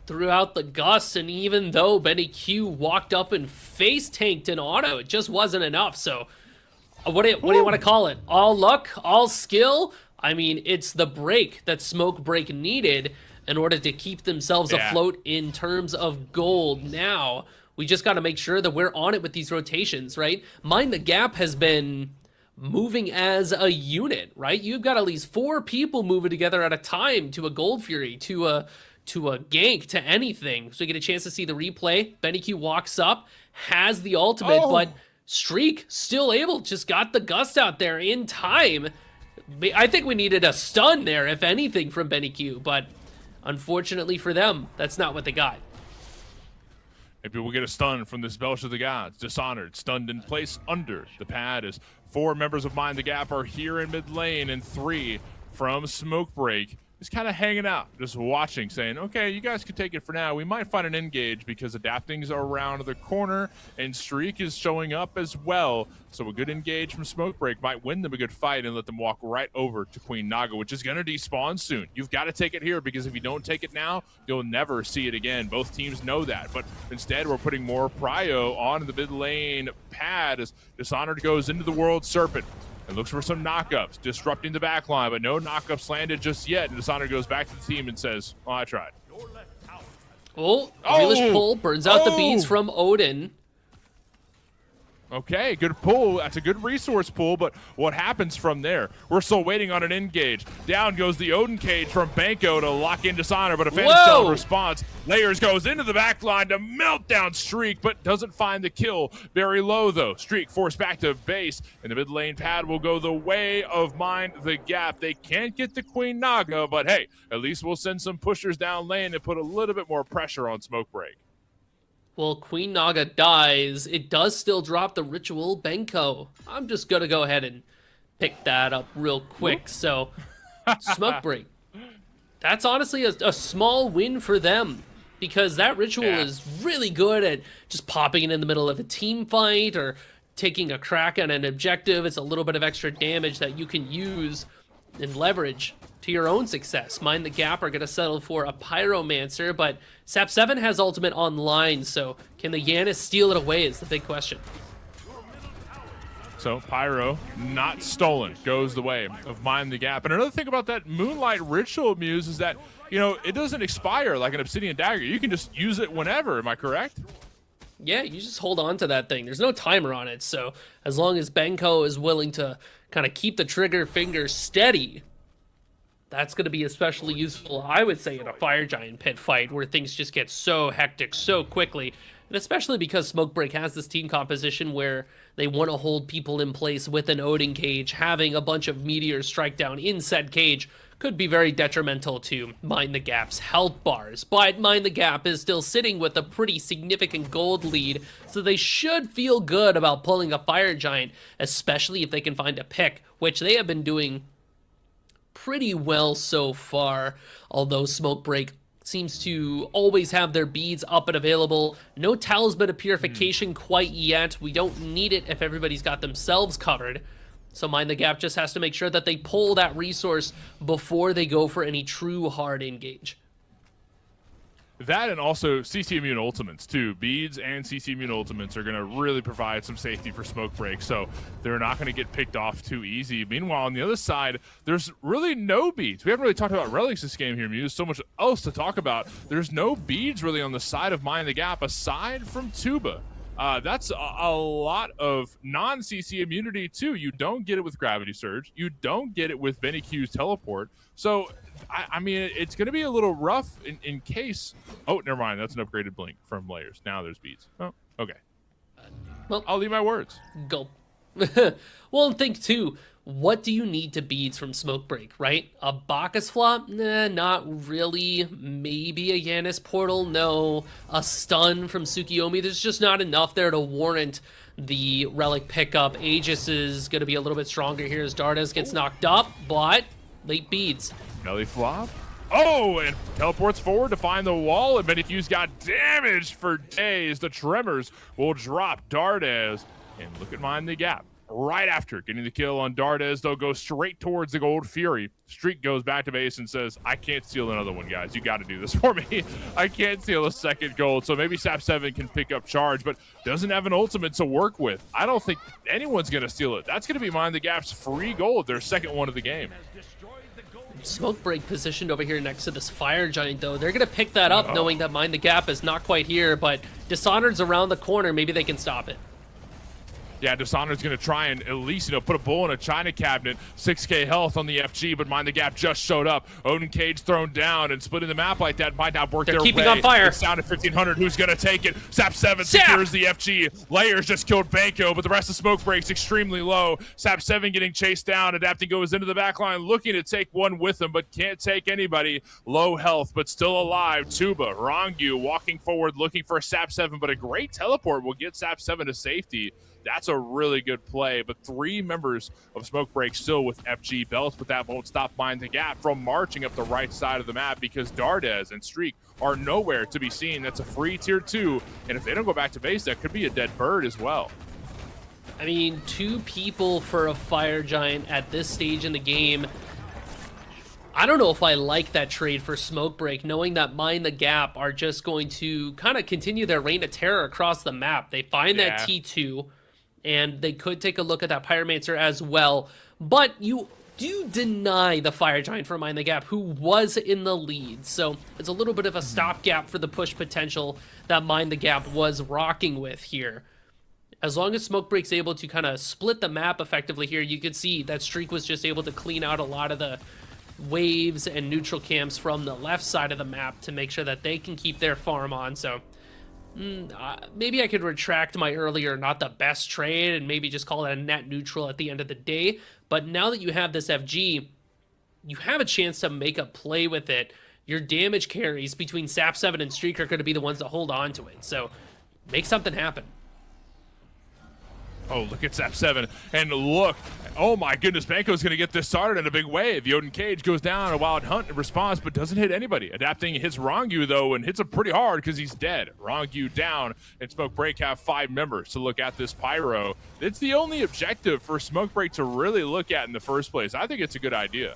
Throughout the gust, and even though Benny Q walked up and face tanked an auto, it just wasn't enough. So what do you want to call it? All luck, all skill? I mean, it's the break that Smoke Break needed in order to keep themselves afloat in terms of gold. Now we just got to make sure that we're on it with these rotations, right? Mind the Gap has been moving as a unit, right? You've got at least 4 people moving together at a time to a Gold Fury, to a gank, to anything. So you get a chance to see the replay. Benny Q walks up, has the ultimate, but Streak still able, just got the gust out there in time. I think we needed a stun there, if anything, from Benny Q, but unfortunately for them, that's not what they got. Maybe we'll get a stun from this Belch of the Gods. Dishonored, stunned in place under the pad as 4 members of Mind the Gap are here in mid lane, and 3 from Smoke Break is kind of hanging out, just watching, saying, okay, you guys could take it for now. We might find an engage because Adapting's around the corner and Streak is showing up as well. So a good engage from Smoke Break might win them a good fight and let them walk right over to Queen Naga, which is going to despawn soon. You've got to take it here, because if you don't take it now, you'll never see it again. Both teams know that, but instead we're putting more prio on the mid lane pad as Dishonored goes into the World Serpent and looks for some knockups, disrupting the backline, but no knockups landed just yet. And Dishonored goes back to the team and says, well, I tried. Relish pull burns out the beats from Odin. Okay, good pull. That's a good resource pull, but what happens from there? We're still waiting on an engage. Down goes the Odin cage from Banco to lock in Dishonor, but a Phantom Shell response. Layers goes into the back line to melt down Streak, but doesn't find the kill. Very low, though. Streak forced back to base, and the mid lane pad will go the way of Mind the Gap. They can't get the Queen Naga, but hey, at least we'll send some pushers down lane and put a little bit more pressure on Smoke Break. Well, Queen Naga dies. It does still drop the Ritual Benko. I'm just going to go ahead and pick that up real quick. So, Smoke Break. That's honestly a small win for them, because that Ritual is really good at just popping it in the middle of a team fight or taking a crack at an objective. It's a little bit of extra damage that you can use and leverage to your own success. Mind the Gap are going to settle for a Pyromancer, but Sap 7 has ultimate online, so can the Yanis steal it away is the big question. So Pyro, not stolen, goes the way of Mind the Gap. And another thing about that Moonlight Ritual, Muse, is that, you know, it doesn't expire like an Obsidian Dagger. You can just use it whenever, am I correct? Yeah, you just hold on to that thing. There's no timer on it, so as long as Benko is willing to kind of keep the trigger finger steady, that's going to be especially useful, I would say, in a Fire Giant pit fight where things just get so hectic so quickly. And especially because Smoke Break has this team composition where they want to hold people in place with an Odin cage, having a bunch of meteors strike down in said cage could be very detrimental to Mind the Gap's health bars. But Mind the Gap is still sitting with a pretty significant gold lead, so they should feel good about pulling a Fire Giant, especially if they can find a pick, which they have been doing pretty well so far, although Smoke Break seems to always have their beads up and available. No Talisman of Purification quite yet. We don't need it if everybody's got themselves covered. So Mind the Gap just has to make sure that they pull that resource before they go for any true hard engage. That and also CC Immune Ultimates too. Beads and CC Immune Ultimates are going to really provide some safety for Smoke Break, so they're not going to get picked off too easy. Meanwhile, on the other side, there's really no beads. We haven't really talked about relics this game here, Muse. So much else to talk about. There's no beads really on the side of Mind the Gap aside from Tuba. That's a lot of non-CC immunity too. You don't get it with Gravity Surge. You don't get it with Benny Q's Teleport. So, I mean, it's going to be a little rough in case... Oh, never mind. That's an upgraded Blink from Layers. Now there's beads. Oh, okay. Well, I'll leave my words. Gulp. Well, and think too, what do you need to beads from Smoke Break, right? A Bacchus flop? Nah, not really. Maybe a Yanis portal? No. A stun from Tsukiyomi? There's just not enough there to warrant the relic pickup. Aegis is going to be a little bit stronger here as Dardes gets knocked up, but late beads. Belly flop. Oh, and teleports forward to find the wall, and Benifuse got damaged for days. The Tremors will drop Dardes, and look at Mind the Gap. Right after getting the kill on Dardes, they'll go straight towards the Gold Fury. Streak goes back to base and says, I can't steal another one, guys. You got to do this for me. I can't steal a second gold. So maybe Sap7 can pick up charge, but doesn't have an ultimate to work with. I don't think anyone's going to steal it. That's going to be Mind the Gap's free gold, their second one of the game. Smoke Break positioned over here next to this Fire Giant, though. They're going to pick that up knowing that Mind the Gap is not quite here, but Dishonored's around the corner. Maybe they can stop it. Yeah, Dishonored's going to try and at least, put a bull in a china cabinet. 6k health on the FG, but Mind the Gap just showed up. Odin Cage thrown down, and splitting the map like that might not work their way. They're keeping on fire. It's down to 1,500. Who's going to take it? Sap7 secures the FG. Layers just killed Banco, but the rest of Smoke Break's extremely low. Sap7 getting chased down. Adapting goes into the back line, looking to take one with him, but can't take anybody. Low health, but still alive. Tuba, Rongyu walking forward, looking for Sap7, but a great teleport will get Sap7 to safety. That's a really good play, but 3 members of Smoke Break still with FG belts, but that won't stop Mind the Gap from marching up the right side of the map because Dardes and Streak are nowhere to be seen. That's a free tier 2, and if they don't go back to base, that could be a dead bird as well. I mean, 2 people for a Fire Giant at this stage in the game. I don't know if I like that trade for Smoke Break, knowing that Mind the Gap are just going to kind of continue their reign of terror across the map. They find that T2, and they could take a look at that Pyromancer as well. But you do deny the Fire Giant for Mind the Gap, who was in the lead. So it's a little bit of a stopgap for the push potential that Mind the Gap was rocking with here. As long as Smoke Break's able to kind of split the map effectively here, you could see that Streak was just able to clean out a lot of the waves and neutral camps from the left side of the map to make sure that they can keep their farm on. So maybe I could retract my earlier not the best trade and maybe just call it a net neutral at the end of the day. But now that you have this FG, you have a chance to make a play with it. Your damage carries between Sap7 and Streak are going to be the ones that hold on to it. So make something happen. Oh, look at Sap7, and look, oh my goodness, Banco's going to get this started in a big way. The Odin Cage goes down, a Wild Hunt in response, but doesn't hit anybody. Adapting hits Rongyu, though, and hits him pretty hard because he's dead. Rongyu down, and Smoke Break have 5 members to look at this Pyro. It's the only objective for Smoke Break to really look at in the first place. I think it's a good idea.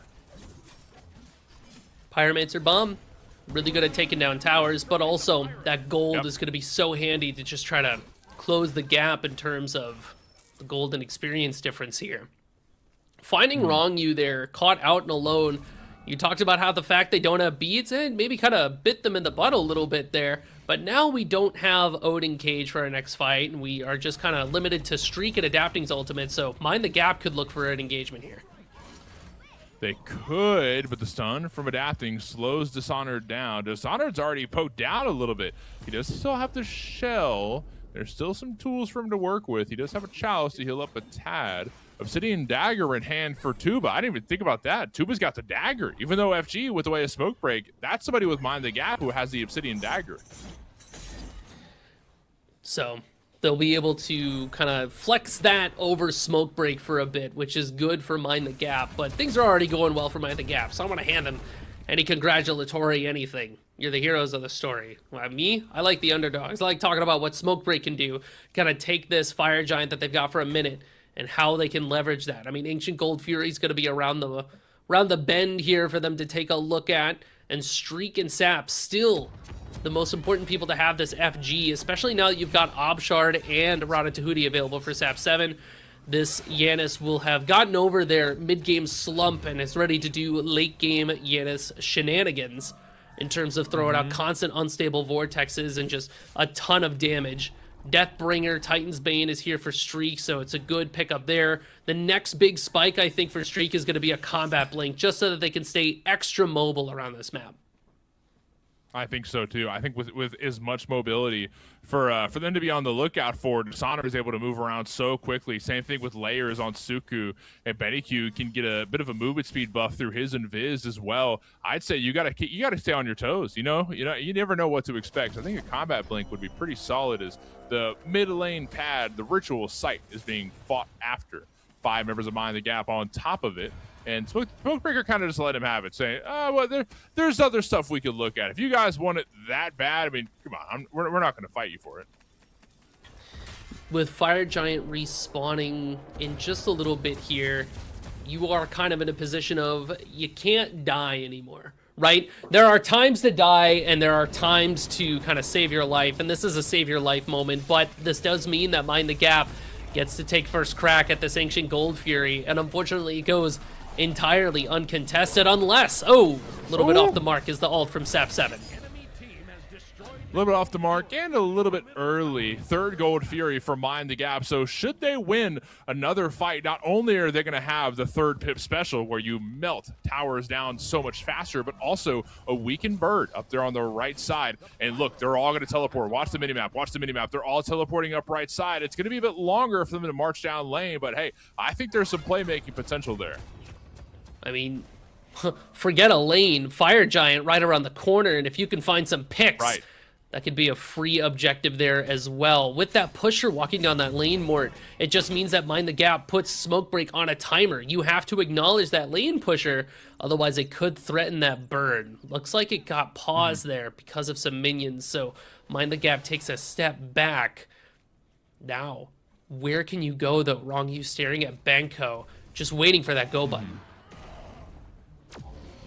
Pyromancer Bomb, really good at taking down towers, but also that gold is going to be so handy to just try to close the gap in terms of the golden experience difference here. Finding Rongyu there, caught out and alone. You talked about how the fact they don't have beads and maybe kind of bit them in the butt a little bit there, but now we don't have Odin Cage for our next fight, and we are just kind of limited to Streak and Adapting's ultimate, so Mind the Gap could look for an engagement here. They could, but the stun from adapting slows Dishonored down. Dishonored's already poked down a little bit. He does still have the shell. There's still some tools for him to work with. He does have a chalice to heal up a tad. Obsidian Dagger in hand for Tuba. I didn't even think about that. Tuba's got the dagger. Even though FG with the way of Smoke Break, that's somebody with Mind the Gap who has the Obsidian Dagger. So they'll be able to kind of flex that over Smoke Break for a bit, which is good for Mind the Gap. But things are already going well for Mind the Gap, so I want to hand them any congratulatory anything. You're the heroes of the story. Me, I like the underdogs. I like talking about what Smoke Break can do. Kind of take this Fire Giant that they've got for a minute and how they can leverage that. I mean, Ancient Gold Fury is going to be around the bend here for them to take a look at. And Streak and Sap still the most important people to have this FG, especially now that you've got Obshard and Ratatouille available for Sap 7. This Yanis will have gotten over their mid-game slump and is ready to do late-game Yanis shenanigans in terms of throwing out constant unstable vortexes and just a ton of damage. Deathbringer, Titan's Bane is here for Streak, so it's a good pickup there. The next big spike, I think, for Streak is going to be a Combat Blink, just so that they can stay extra mobile around this map. I think so too. I think with as much mobility for them to be on the lookout for, Dishonored is able to move around so quickly. Same thing with layers on Suku, and BennyQ can get a bit of a movement speed buff through his Invis as well. I'd say you gotta stay on your toes. You never know what to expect. So I think a Combat Blink would be pretty solid as the mid lane pad, the Ritual Sight, is being fought after. 5 members of Mind the Gap on top of it. And Smokebreaker kind of just let him have it, saying, well, there's other stuff we could look at. If you guys want it that bad, I mean, come on, we're not going to fight you for it. With Fire Giant respawning in just a little bit here, you are kind of in a position of you can't die anymore, right? There are times to die, and there are times to kind of save your life, and this is a save your life moment, but this does mean that Mind the Gap gets to take first crack at this Ancient Gold Fury, and unfortunately it goes entirely uncontested unless, a little bit off the mark is the ult from Sap 7. A little bit off the mark and a little bit early. 3rd Gold Fury for Mind the Gap. So should they win another fight, not only are they going to have the 3rd pip special where you melt towers down so much faster, but also a weakened bird up there on the right side. And look, they're all going to teleport. Watch the minimap. Watch the minimap. They're all teleporting up right side. It's going to be a bit longer for them to march down lane, but hey, I think there's some playmaking potential there. I mean, forget a lane. Fire Giant right around the corner, and if you can find some picks, right, that could be a free objective there as well. With that pusher walking down that lane, Mort, it just means that Mind the Gap puts Smoke Break on a timer. You have to acknowledge that lane pusher, otherwise it could threaten that burn. Looks like it got paused there because of some minions, so Mind the Gap takes a step back. Now, where can you go though? Wrong, you staring at Banco, just waiting for that go button.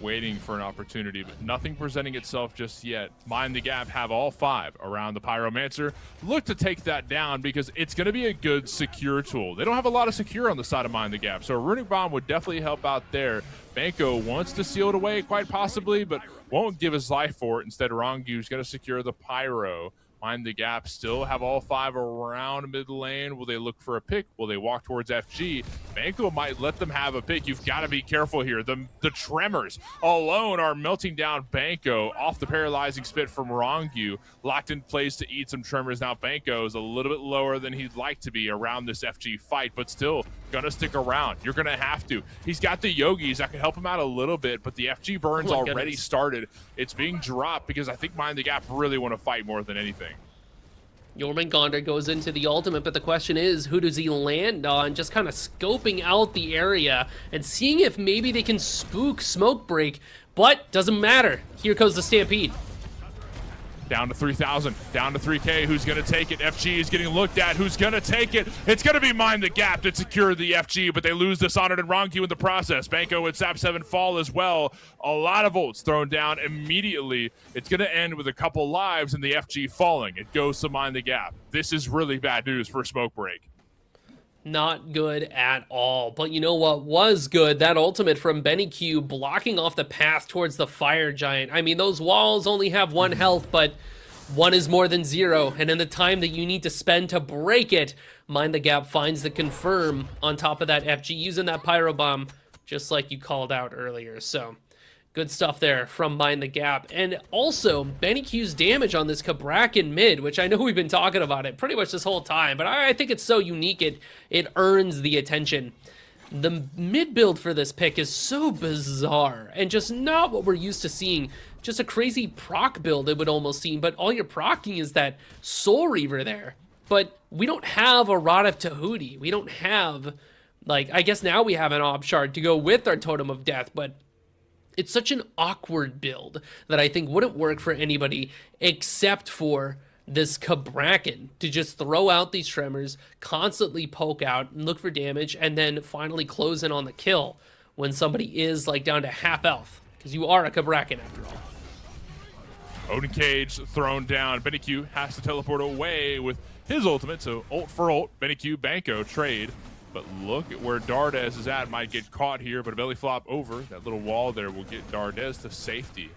Waiting for an opportunity, but nothing presenting itself just yet. Mind the Gap have all 5 around the Pyromancer. Look to take that down because it's going to be a good secure tool. They don't have a lot of secure on the side of Mind the Gap, so a Runic Bomb would definitely help out there. Banco wants to seal it away quite possibly, but won't give his life for it. Instead, Rangyu's going to secure the Pyro. Mind the Gap still have all 5 around mid lane. Will they look for a pick? Will they walk towards FG? Banco might let them have a pick. You've got to be careful here. The tremors alone are melting down Banco off the paralyzing spit from Rongyu. Locked in place to eat some tremors. Now Banco is a little bit lower than he'd like to be around this FG fight, but still gonna stick around. You're gonna have to. He's got the Yogis that can help him out a little bit, but the FG burns already started. It's being dropped because I think Mind the Gap really want to fight more than anything. Jormungandr goes into the ultimate, but the question is, who does he land on? Just kind of scoping out the area and seeing if maybe they can spook Smoke Break, but doesn't matter. Here goes the Stampede. Down to 3,000, down to 3K. Who's going to take it? FG is getting looked at. Who's going to take it? It's going to be Mind the Gap to secure the FG, but they lose Dishonored and Rongyu in the process. Banco and Sap 7 fall as well. A lot of ults thrown down immediately. It's going to end with a couple lives and the FG falling. It goes to Mind the Gap. This is really bad news for Smoke Break. Not good at all. But you know what was good? That ultimate from BennyQ blocking off the path towards the Fire Giant. I mean, those walls only have 1 health, but 1 is more than 0. And in the time that you need to spend to break it, Mind the Gap finds the confirm on top of that FG using that Pyro Bomb. just like you called out earlier. So good stuff there from Mind the Gap. And also, Benny Q's damage on this Cabrakan mid, which I know we've been talking about it pretty much this whole time, but I think it's so unique it earns the attention. The mid build for this pick is so bizarre and just not what we're used to seeing. Just a crazy proc build, it would almost seem, but all you're procking is that Soul Reaver there. But we don't have a Rod of Tahuti. We don't have, like, I guess now we have an Ob Shard to go with our Totem of Death, but it's such an awkward build that I think wouldn't work for anybody except for this Cabrakan to just throw out these Tremors, constantly poke out and look for damage, and then finally close in on the kill when somebody is like down to half health, because you are a Cabrakan after all. Odin Cage thrown down. Benny Q has to teleport away with his ultimate, so ult for ult. Benny Q, Banco trade. But look at where Dardez is at. Might get caught here, but a belly flop over. That little wall there will get Dardez to safety.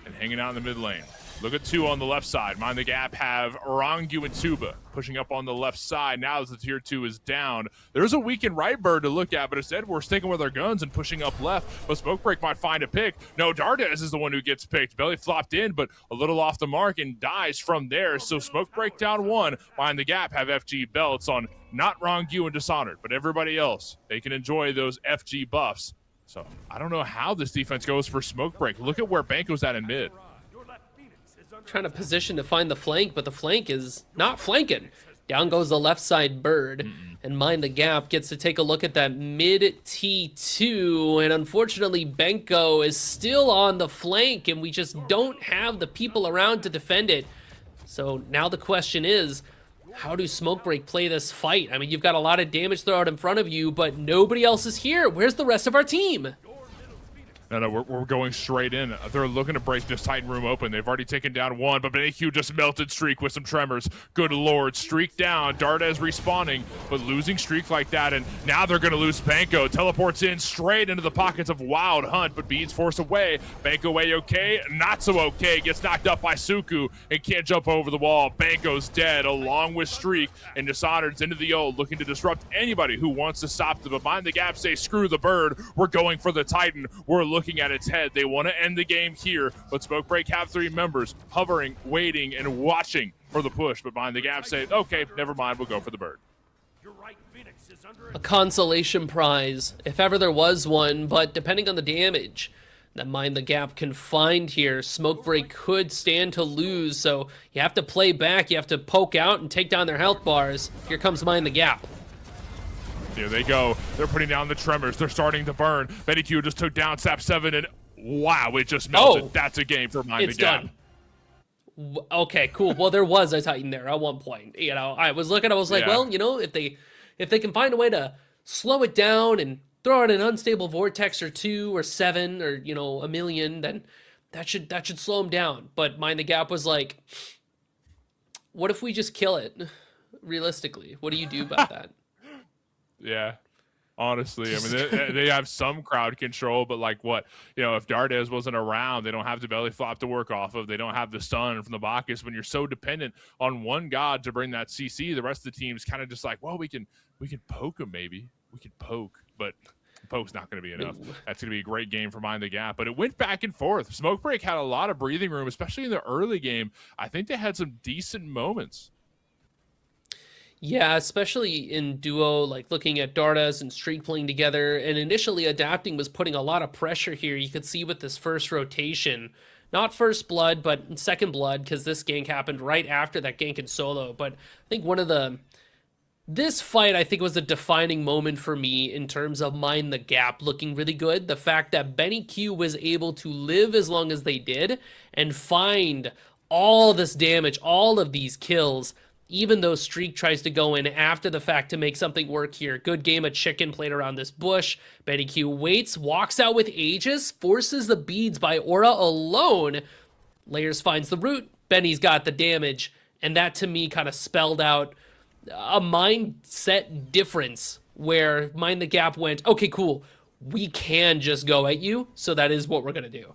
And hanging out in the mid lane. Look at two on the left side. Mind the Gap have Rangu and Tuba pushing up on the left side. Now as the tier 2 is down, there's a weakened right bird to look at, but instead we're sticking with our guns and pushing up left. But Smokebreak might find a pick. No, Dardez is the one who gets picked. Belly flopped in, but a little off the mark and dies from there. So Smokebreak down one. Mind the Gap have FG belts on not Rangu and Dishonored, but everybody else. They can enjoy those FG buffs. So I don't know how this defense goes for Smokebreak. Look at where Banco's at in mid. Trying to position to find the flank, but the flank is not flanking. Down goes the left side bird, and Mind the Gap gets to take a look at that mid T2, and unfortunately Banco is still on the flank, and we just don't have the people around to defend it. So now the question is, how do Smokebreak play this fight? I mean, you've got a lot of damage thrown in front of you, but nobody else is here. Where's the rest of our team? No, we're going straight in. They're looking to break this Titan room open. They've already taken down one, but AQ just melted Streak with some tremors. Good lord, Streak down. Dardez respawning, but losing Streak like that, and now they're going to lose Banco. Teleports in straight into the pockets of Wild Hunt, but Beads force away. Banco A-okay, not so okay. Gets knocked up by Suku and can't jump over the wall. Banco's dead, along with Streak, and Dishonored's into the ult, looking to disrupt anybody who wants to stop them. But Mind the Gap say, screw the bird. We're going for the Titan. We're looking at its head. They want to end the game here, but Smokebreak have three members hovering, waiting, and watching for the push. But Mind the Gap say, okay, never mind, we'll go for the bird. A consolation prize, if ever there was one, but depending on the damage that Mind the Gap can find here, Smokebreak could stand to lose, so you have to play back, you have to poke out and take down their health bars. Here comes Mind the Gap. Here they go. They're putting down the tremors. They're starting to burn. Betty Q just took down Sap 7, and wow, it just melted. Oh, that's a game for Mind the Gap. Done. Okay, cool. Well, there was a Titan there at one point. You know, I was looking, I was like, well, you know, if they can find a way to slow it down and throw out an unstable vortex or 2 or 7 or, you know, a million, then that should slow them down. But Mind the Gap was like, what if we just kill it? Realistically, what do you do about that? Yeah, honestly, I mean, they have some crowd control, but like what? You know, if Dardez wasn't around, they don't have the belly flop to work off of. They don't have the stun from the Bacchus. When you're so dependent on one god to bring that CC, the rest of the team's kind of just like, well, we can poke him maybe. We can poke, but poke's not going to be enough. That's going to be a great game for Mind the Gap, but it went back and forth. Smokebreak had a lot of breathing room, especially in the early game. I think they had some decent moments. Yeah, especially in duo, like looking at Dardez and Streak playing together, and initially adapting was putting a lot of pressure here. You could see with this first rotation, not first blood, but second blood, because this gank happened right after that gank in solo. But I think this fight, I think, was a defining moment for me in terms of Mind the Gap looking really good. The fact that Benny Q was able to live as long as they did and find all this damage, all of these kills, even though Streak tries to go in after the fact to make something work here. Good game of chicken played around this bush. Benny Q waits, walks out with Aegis, forces the beads by Aura alone. Layers finds the root. Benny's got the damage. And that, to me, kind of spelled out a mindset difference where Mind the Gap went, okay, cool, we can just go at you, so that is what we're going to do.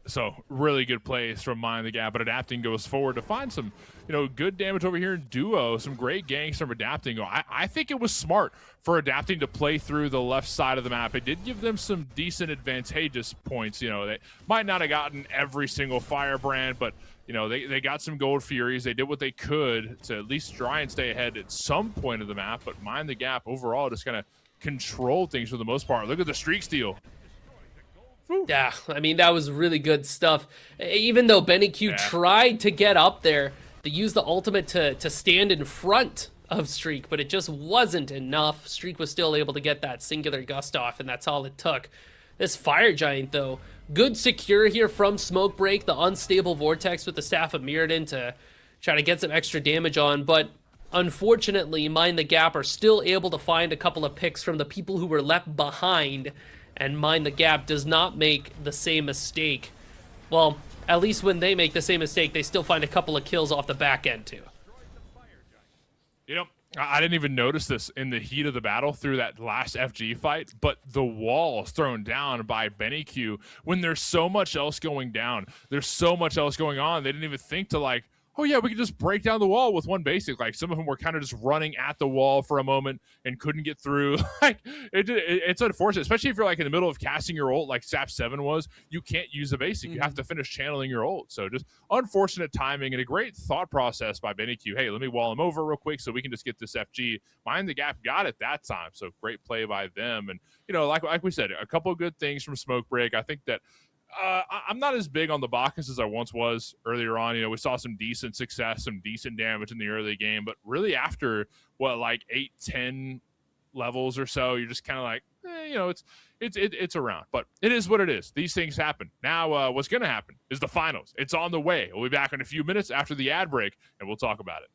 So really good plays from Mind the Gap, but adapting goes forward to find some good damage over here in duo. Some great ganks from adapting. I think it was smart for adapting to play through the left side of the map. It did give them some decent advantageous points. They might not have gotten every single firebrand, but they got some gold furies. They did what they could to at least try and stay ahead at some point of the map, but mind the gap overall just kind of control things for the most part. Look at the streak steal. Yeah, I mean, that was really good stuff. Even though Benny Q tried to get up there, to use the ultimate to stand in front of Streak, but it just wasn't enough. Streak was still able to get that singular gust off, and that's all it took. This Fire Giant, though, good secure here from Smoke Break, the unstable Vortex with the Staff of Mirrodin to try to get some extra damage on, but unfortunately, Mind the Gap are still able to find a couple of picks from the people who were left behind, and Mind the Gap does not make the same mistake. Well, at least when they make the same mistake, they still find a couple of kills off the back end, too. I didn't even notice this in the heat of the battle through that last FG fight, but the walls thrown down by Benny Q when there's so much else going down. There's so much else going on. They didn't even think to oh yeah, we could just break down the wall with one basic. Some of them were kind of just running at the wall for a moment and couldn't get through. It's unfortunate, especially if you're in the middle of casting your ult like Sap 7 was. You can't use a basic. You have to finish channeling your ult. So just unfortunate timing and a great thought process by Benny Q. Hey, let me wall him over real quick so we can just get this FG. Mind the Gap got it that time. So great play by them. And, like we said, a couple of good things from Smoke Break. I think that I'm not as big on the Bacchus as I once was earlier on. We saw some decent success, some decent damage in the early game, but really after 8-10 levels or so, you're just kind of it's around. But it is what it is. These things happen. Now, what's going to happen is the finals. It's on the way. We'll be back in a few minutes after the ad break, and we'll talk about it.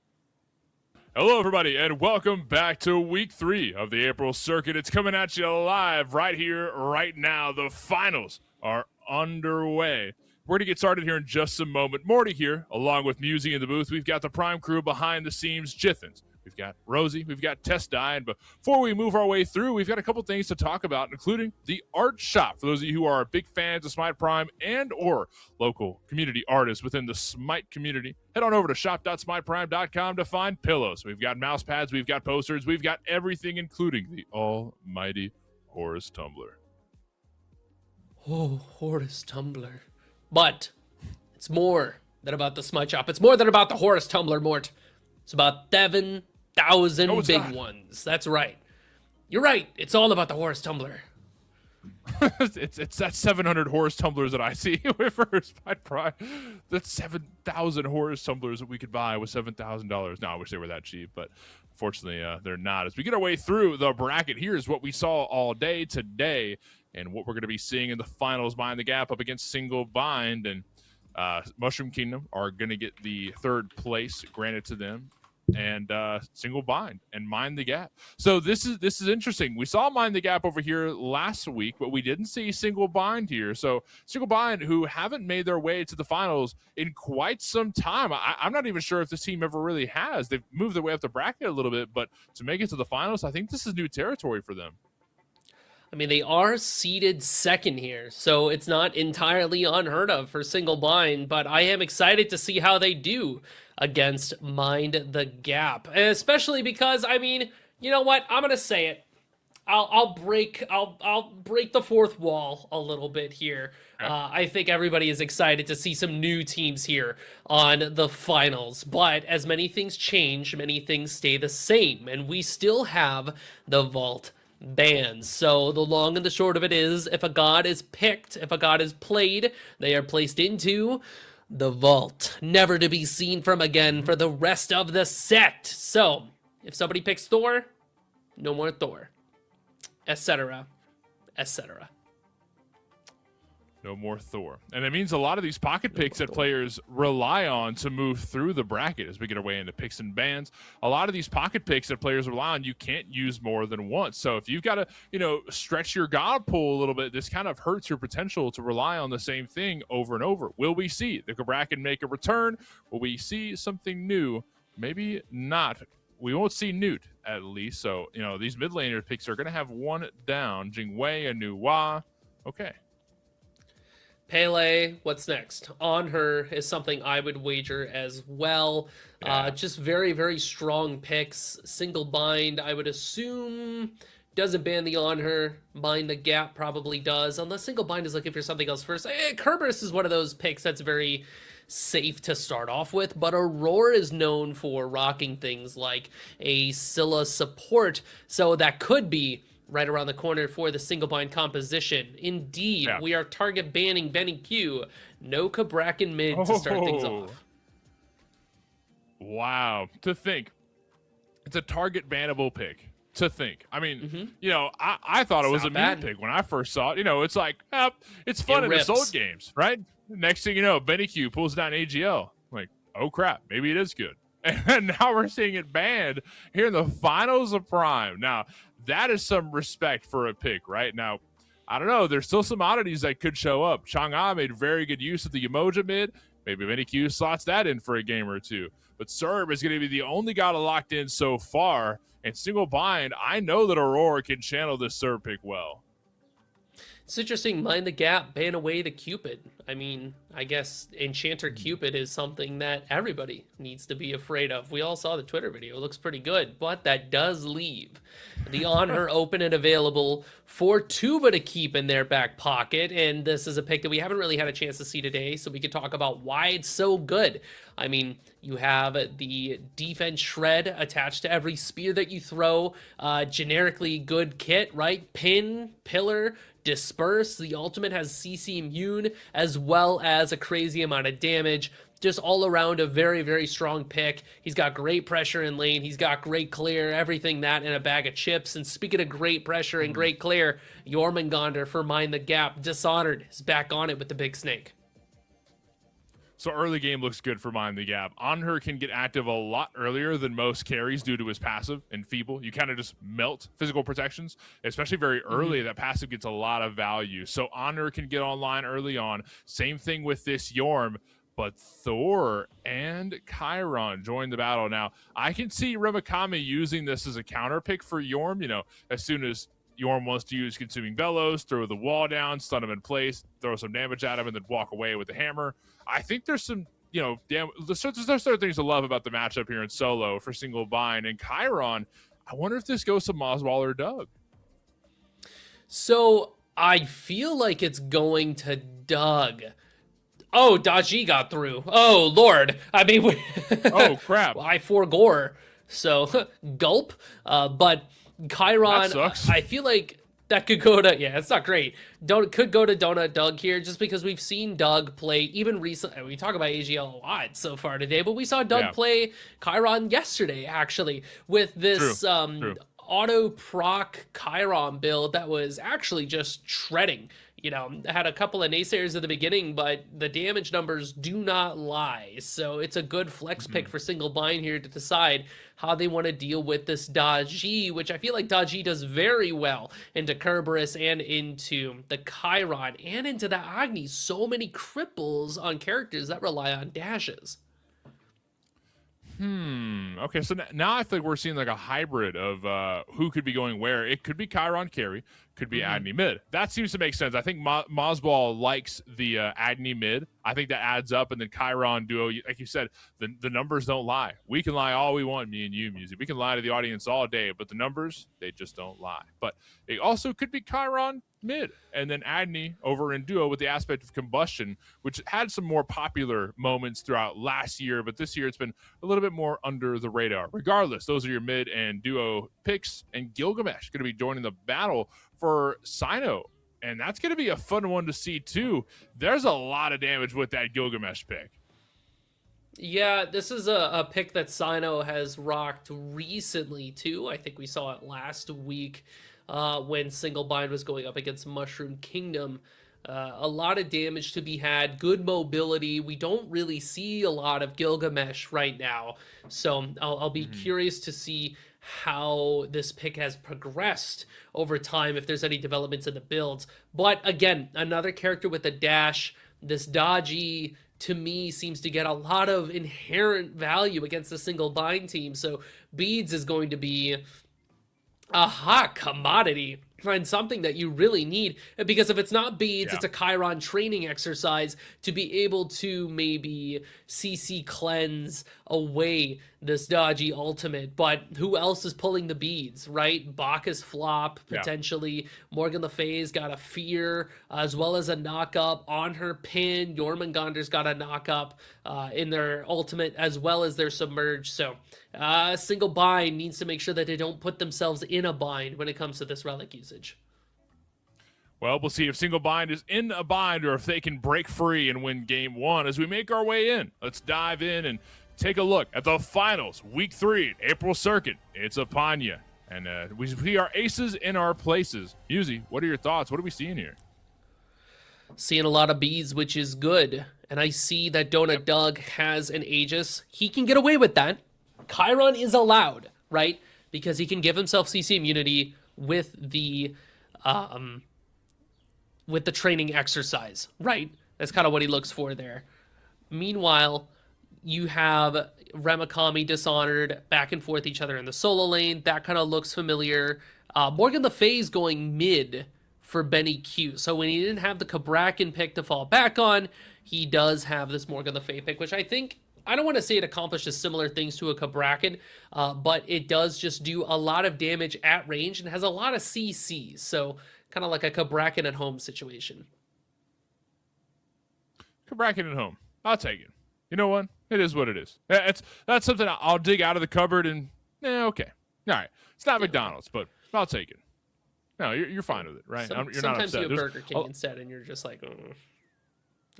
Hello, everybody, and welcome back to Week 3 of the April Circuit. It's coming at you live right here, right now. The finals are underway. We're going to get started here in just a moment. More to hear, along with Musing in the booth. We've got the Prime crew behind the scenes, Jithens. We've got Rosie. We've got Test Die. And before we move our way through, we've got a couple things to talk about, including the art shop. For those of you who are big fans of Smite Prime and or local community artists within the Smite community, head on over to shop.smiteprime.com to find pillows. We've got mouse pads. We've got posters. We've got everything, including the almighty Horus Tumbler. Oh, Horus Tumbler. But it's more than about the Smite Shop. It's more than about the Horus Tumbler, Mort. It's about 7,000 big ones. That's right. You're right. It's all about the Horus Tumbler. it's that 700 Horus Tumblers that I see with first Smite Prime. That's 7,000 Horus Tumblers that we could buy with $7,000. No, I wish they were that cheap, but unfortunately, they're not. As we get our way through the bracket, here's what we saw all day today and what we're going to be seeing in the finals. Mind the Gap up against Single Bind, and Mushroom Kingdom are going to get the third place granted to them, and Single Bind and Mind the Gap. So this is interesting. We saw Mind the Gap over here last week, but we didn't see Single Bind here. So Single Bind, who haven't made their way to the finals in quite some time. I'm not even sure if this team ever really has. They've moved their way up the bracket a little bit, but to make it to the finals, I think this is new territory for them. I mean, they are seeded second here, so it's not entirely unheard of for Single Bind, but I am excited to see how they do against Mind the Gap, especially because, I mean, you know what? I'm gonna say it. I'll break the fourth wall a little bit here. I think everybody is excited to see some new teams here on the finals, but as many things change, many things stay the same, and we still have the Vault bans. So the long and the short of it is, if a god is picked, if a god is played, they are placed into the vault, never to be seen from again for the rest of the set. So if somebody picks Thor, no more Thor, etc., etc. No more Thor. And it means a lot of these pocket picks that players rely on to move through the bracket as we get our way into picks and bans. A lot of these pocket picks that players rely on, you can't use more than once. So if you've got to, stretch your god pool a little bit, this kind of hurts your potential to rely on the same thing over and over. Will we see the Kraken make a return? Will we see something new? Maybe not. We won't see Newt, at least. So, these mid laner picks are going to have one down. Jingwei and Nuwa. Okay. Pele, what's next? On her is something I would wager as well. Yeah. Just very, very strong picks. Single bind, I would assume, doesn't ban the on her. Bind the gap probably does, unless single bind is looking for something else first. Kerberos is one of those picks that's very safe to start off with, but Aurora is known for rocking things like a Scylla support, so that could be right around the corner for the single bind composition. Indeed, Yeah. we are target banning Benny Q. No Cabrakan mid to start things Oh. off. Wow. To think. It's a target bannable pick. To think. I mean, I thought it was a not bad. mid pick when I first saw it. It's like, it's fun in rips. assault games, right? Next thing you know, Benny Q pulls down AGL. Like, oh crap, maybe it is good. And now we're seeing it banned here in the finals of Prime. Now, that is some respect for a pick, right? Now, I don't know. There's still some oddities that could show up. Chang'e made very good use of the Umoja mid. Maybe Benny Q slots that in for a game or two. But Serb is going to be the only guy locked in so far. And single bind, I know that Aurora can channel this Serb pick well. It's interesting, mind the gap, ban away the Cupid. I mean, I guess Enchanter Cupid is something that everybody needs to be afraid of. We all saw the Twitter video. It looks pretty good, but that does leave the on her open and available for Tuba to keep in their back pocket. And this is a pick that we haven't really had a chance to see today, so we could talk about why it's so good. I mean, you have the defense shred attached to every spear that you throw. Generically good kit, right? Pin, pillar, disperse. The ultimate has CC immune as well as a crazy amount of damage. Just all around a very, very strong pick. He's got great pressure in lane. He's got great clear, everything that in a bag of chips. And speaking of great pressure and great clear, Jormungandr for Mind the Gap. Dishonored is back on it with the big snake. So early game looks good for Mind the Gap. On her can get active a lot earlier than most carries due to his passive and feeble. You kind of just melt physical protections, especially very early. That passive gets a lot of value. So Honor can get online early on. Same thing with this Yorm, but Thor and Chiron join the battle. Now, I can see Remakami using this as a counter pick for Yorm, as soon as Yorm wants to use Consuming Bellows, throw the wall down, stun him in place, throw some damage at him, and then walk away with the hammer. I think there's some, there's certain things to love about the matchup here in solo for single bind. And Chiron, I wonder if this goes to Moswall or Doug. So I feel like it's going to Doug. Oh, Daji got through. Oh, Lord. I mean, oh, crap. I foregore. So, gulp. But Chiron, That sucks. I feel like that could go to, it's not great. Could go to Donut Doug here, just because we've seen Doug play even recently. We talk about AGL a lot so far today, but we saw Doug play Chiron yesterday, actually, with this True. auto proc Chiron build that was actually just shredding. Had a couple of naysayers at the beginning, but the damage numbers do not lie. So it's a good flex pick for single bind here to decide how they want to deal with this Daji, which I feel like Daji does very well into Kerberos and into the Chiron and into the Agni. So many cripples on characters that rely on dashes. Okay, so now I feel like we're seeing like a hybrid of who could be going where. It could be Chiron carry, could be Agni mid. That seems to make sense. I think Mosball likes the Agni mid. I think that adds up, and then Chiron duo, like you said, the numbers don't lie. We can lie all we want, me and you, Music. We can lie to the audience all day, but the numbers, they just don't lie. But it also could be Chiron mid, and then Agni over in duo with the aspect of combustion, which had some more popular moments throughout last year, but this year it's been a little bit more under the radar. Regardless, those are your mid and duo picks, and Gilgamesh going to be joining the battle for Sino, and that's going to be a fun one to see too. There's a lot of damage with that Gilgamesh pick. Yeah, this is a pick that Sino has rocked recently too. I think we saw it last week when single bind was going up against Mushroom Kingdom. A lot of damage to be had, good mobility. We don't really see a lot of Gilgamesh right now, so I'll be curious to see how this pick has progressed over time, if there's any developments in the builds. But again, another character with a dash. This Daji, to me, seems to get a lot of inherent value against the single bind team, so Beads is going to be a hot commodity find something that you really need, because if it's not beads, Yeah. it's a Chiron training exercise to be able to maybe CC cleanse away this dodgy ultimate. But who else is pulling the beads, right? Bacchus flop, Yeah. potentially. Morgan Le Fay's got a fear, as well as a knock up on her pin. Jormungandr's got a knock up in their ultimate, as well as their submerge. So single bind needs to make sure that they don't put themselves in a bind when it comes to this relic usage. Well, we'll see if single bind is in a bind or if they can break free and win game 1 as we make our way in. Let's dive in and take a look at the finals, week 3, April circuit. It's upon you. And we see our aces in our places. Yuzi, what are your thoughts? What are we seeing here? Seeing a lot of bees, which is good. And I see that Donut Doug has an Aegis. He can get away with that. Chiron is allowed, right? Because he can give himself CC immunity with the training exercise, right? That's kind of what he looks for there. Meanwhile, you have Remakami Dishonored back and forth each other in the solo lane. That kind of looks familiar. Morgan Le Fay's going mid for Benny Q. So when he didn't have the Cabrakan pick to fall back on, he does have this Morgan Le Fay pick, which I think, I don't want to say it accomplishes similar things to a Cabrakan, but it does just do a lot of damage at range and has a lot of CCs. So kind of like a Cabrakan at home situation. Cabrakan at home. I'll take it. You know what? It is what it is. That's something I'll dig out of the cupboard and, okay. All right. It's not McDonald's, but I'll take it. No, you're fine with it, right? You're not upset. Sometimes you have Burger King instead, and you're just like,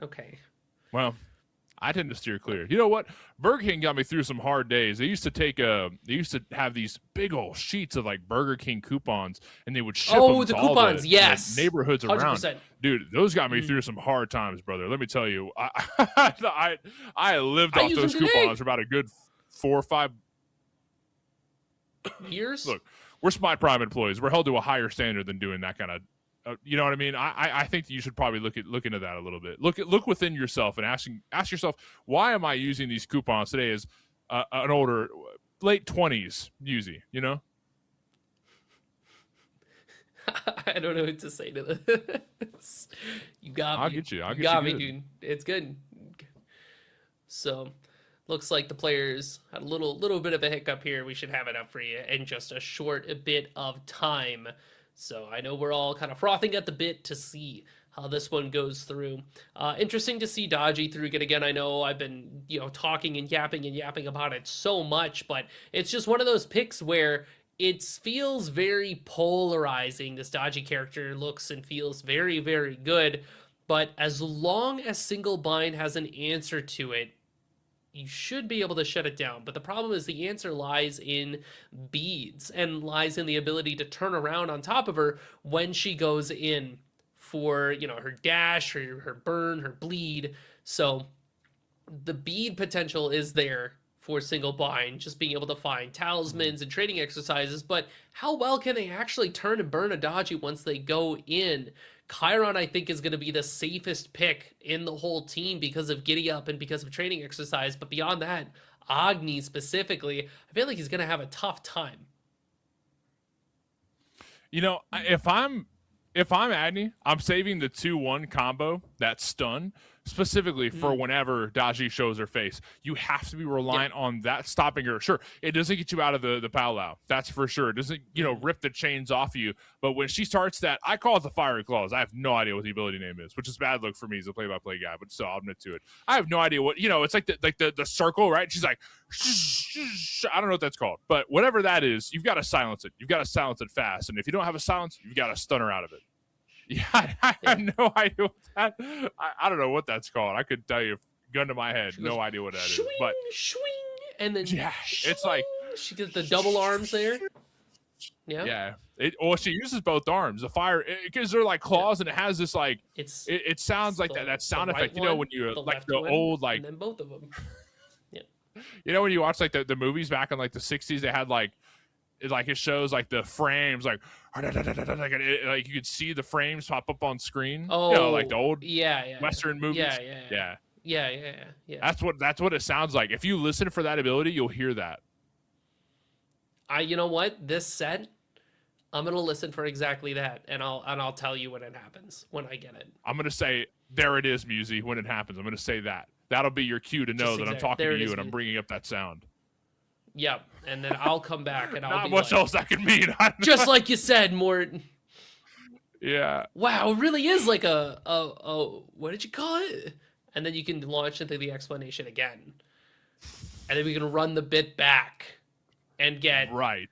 okay. Well, I tend to steer clear. You know what? Burger King got me through some hard days. They used to have these big old sheets of like Burger King coupons, and they would ship them to all the yes, neighborhoods 100%. around. Dude, those got me through some hard times, brother. Let me tell you, I lived off those coupons for about a good 4 or 5 years. Look, we're Smite Prime employees. We're held to a higher standard than doing that kind of. You know what I mean? I think that you should probably look into that a little bit. Look within yourself and ask yourself, why am I using these coupons today as an older, late 20s Yuzi, you know? I don't know what to say to this. You got me. I'll get you. You got me, dude. It's good. So, looks like the players had a little bit of a hiccup here. We should have it up for you in just a short bit of time. So I know we're all kind of frothing at the bit to see how this one goes through. Interesting to see Dodgy through it again. I know I've been, talking and yapping about it so much, but it's just one of those picks where it feels very polarizing. This Dodgy character looks and feels very, very good, but as long as Single Bind has an answer to it, you should be able to shut it down. But the problem is the answer lies in beads and lies in the ability to turn around on top of her when she goes in for, her dash, her burn, her bleed. So the bead potential is there for Single Bind, just being able to find talismans and training exercises. But how well can they actually turn and burn a Dodgy once they go in? Chiron, I think, is going to be the safest pick in the whole team because of Giddy Up and because of training exercise. But beyond that, Agni specifically, I feel like he's going to have a tough time. If I'm Agni, I'm saving the 2-1 combo, that stun, specifically for whenever Daji shows her face. You have to be reliant on that stopping her. Sure, it doesn't get you out of the powwow. That's for sure. It doesn't, rip the chains off you. But when she starts that, I call it the fiery claws. I have no idea what the ability name is, which is bad luck for me as a play-by-play guy, but still, I'll admit to it. I have no idea what, it's like the circle, right? She's like, I don't know what that's called. But whatever that is, you've got to silence it. You've got to silence it fast. And if you don't have a silence, you've got to stun her out of it. Yeah, I have no idea what that. I don't know what that's called. I could tell you, gun to my head, no idea what that is. But swing, and then it's like she gets the double arms there. Yeah. She uses both arms. The fire, because they're like claws, and it has this like. It sounds like that sound effect. When you like the old like. And then both of them. Yeah. When you watch like the movies back in like the 60s, they had like. It shows like the frames like you could see the frames pop up on screen. Oh, like the old Western movies. Yeah. That's what it sounds like. If you listen for that ability, you'll hear that. You know what? This set, I'm gonna listen for exactly that, and I'll tell you when it happens, when I get it. I'm gonna say, there it is, Musey. When it happens, I'm gonna say that. That'll be your cue to know that I'm talking there to it you is, and I'm bringing up that sound. Yep, and then I'll come back and I'll Not be much like, else that could mean. just like you said, Mort. Yeah. Wow, it really is like a what did you call it? And then you can launch into the explanation again, and then we can run the bit back and get Right.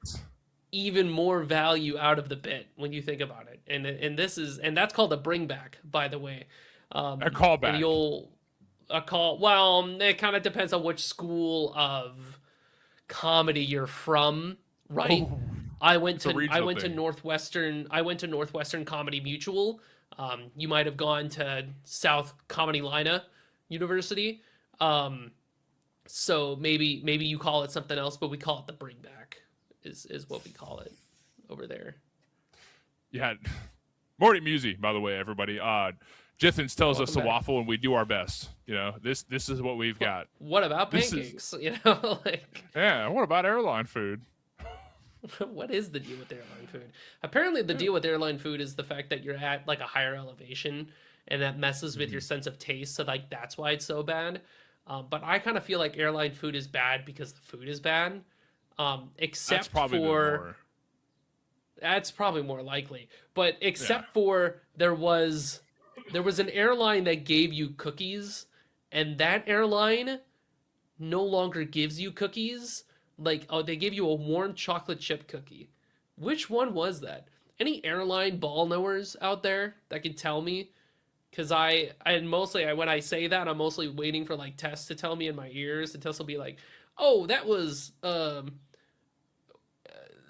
even more value out of the bit when you think about it. And that's called a bring back, by the way. A callback. And well, it kind of depends on which school of comedy you're from, right? Oh, I went to thing. Northwestern Comedy Mutual. You might have gone to South Comedy Lina University. So maybe you call it something else, but we call it the bring back is what we call it over there. Yeah. Morty Musey, by the way, everybody. Jithens tells us to back. waffle and we do our best. You know, this is what we've got. What about pancakes? Like, yeah, what about airline food? what is the deal with airline food? Apparently the deal with airline food is the fact that you're at like a higher elevation and that messes with your sense of taste. So like that's why it's so bad. But I kind of feel like airline food is bad because the food is bad. Except that's probably more likely. But except for there was an airline that gave you cookies, and that airline no longer gives you cookies. Like, oh, they gave you a warm chocolate chip cookie. Which one was that? Any airline ball knowers out there that can tell me? Because when I say that, I'm mostly waiting for like Tess to tell me in my ears, and Tess will be like, "Oh, that was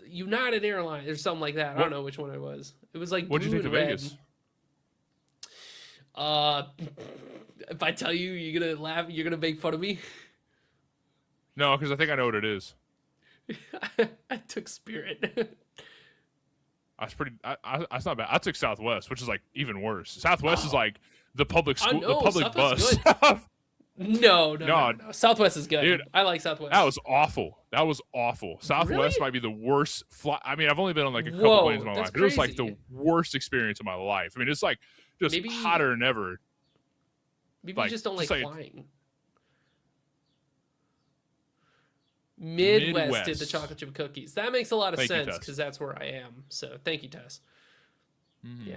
United Airlines or something like that." I don't know which one it was. It was like what do you think of red. Vegas? If I tell you, you're gonna laugh. You're gonna make fun of me. No, because I think I know what it is. I took Spirit. That's pretty. That's not bad. I took Southwest, which is like even worse. Southwest is like the public school, the public bus. No. Southwest is good. Dude, I like Southwest. That was awful. Southwest Really? might be the worst flight. I mean, I've only been on like a couple planes in my life. Crazy. It was like the worst experience of my life. I mean, it's like just hotter than ever. Maybe you just don't like flying. Midwest did the chocolate chip cookies. That makes a lot of sense because that's where I am. So thank you, Tess. Mm-hmm.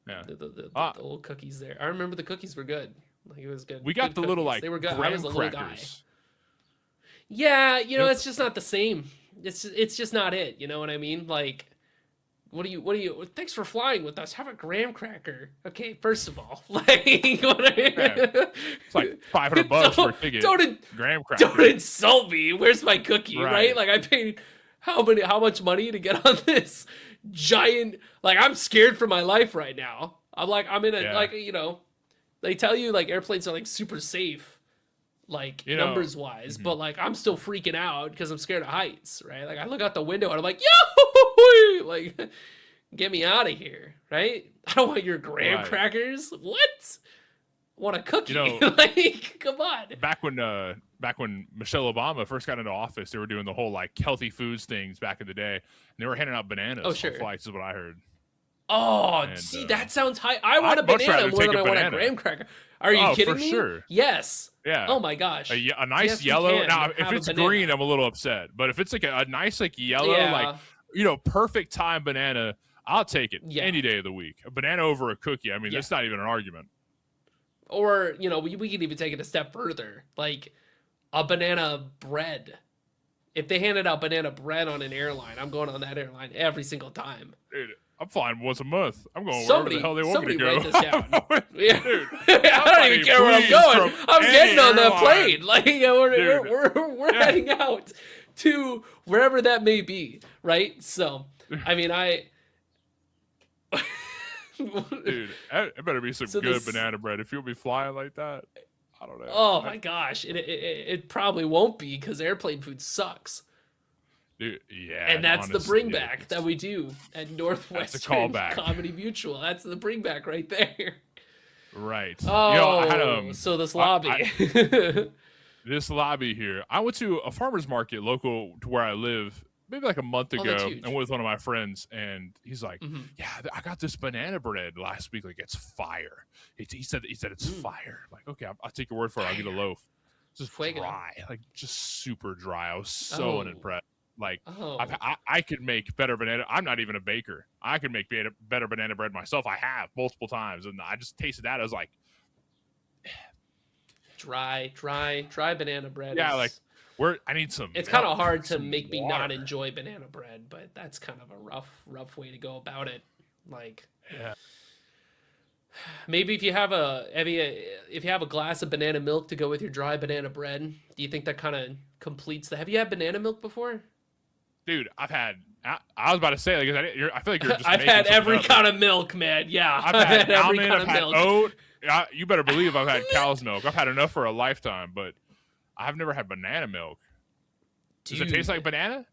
Yeah. The little cookies there. I remember the cookies were good. Like it was good. We got the little like they were good. I was a graham little guy. crackers. Yeah, it's just not the same. It's just not it. You know what I mean? Like, what do you? Thanks for flying with us. Have a graham cracker. Okay, first of all, like, it's like $500 for a ticket. Graham cracker. Don't insult me. Where's my cookie? Right? Like I paid how much money to get on this giant? Like I'm scared for my life right now. I'm in a they tell you like airplanes are like super safe, like numbers wise, but like I'm still freaking out because I'm scared of heights, right? Like I look out the window and I'm like, yo, like get me out of here, right? I don't want your graham crackers. What? I want a cookie? Like, come on. Back when Michelle Obama first got into office, they were doing the whole like healthy foods things back in the day, and they were handing out bananas on flights. Is what I heard. Oh, see, that sounds high. I want a banana more than I want a graham cracker. Are you kidding me? Sure. Yes. Yeah. Oh my gosh. A nice yellow. Now, if it's green, I'm a little upset. But if it's like a nice like yellow, like perfect time banana, I'll take it any day of the week. A banana over a cookie. I mean, that's not even an argument. Or we can even take it a step further, like a banana bread. If they handed out banana bread on an airline, I'm going on that airline every single time. Dude, I'm flying once a month. I'm going wherever the hell they want me to go. Write this down. Dude, I don't even care where I'm going. I'm getting on the plane. Like we're heading out to wherever that may be, right? So, I mean, dude, it better be some good banana bread if you'll be flying like that. I don't know. Oh my gosh, it probably won't be because airplane food sucks. Dude, yeah, and that's the bring back that we do at Northwestern Comedy Mutual. That's the bring back right there. Right. Oh, so this lobby. This lobby here. I went to a farmer's market local to where I live maybe like a month Oh, that's ago, huge. and with one of my friends, and he's like, Mhm. "Yeah, I got this banana bread last week. Like it's fire." He said it's fire. I'm like, okay, I'll take your word for it. I'll get a Fire. loaf. Just Fuego. dry, like just super dry. I was so Oh. unimpressed. Like Oh. I could make better banana. I'm not even a baker. I could make better banana bread myself. I have multiple times, and I just tasted that. I was like, Dry banana bread. yeah, is, like I need some. It's milk, kind of hard to some make me not water. enjoy banana bread, but that's kind of a rough way to go about it. Like, Yeah. maybe if you have a glass of banana milk to go with your dry banana bread, do you think that kind of completes the? Have you had banana milk before? Dude, I was about to say, like, I feel like you're just. I've making had something every up. kind of milk, man. Yeah, I've had every almond, kind I've of had milk. oat. You better believe I've had cow's milk. I've had enough for a lifetime, but I've never had banana milk. Does it taste like banana?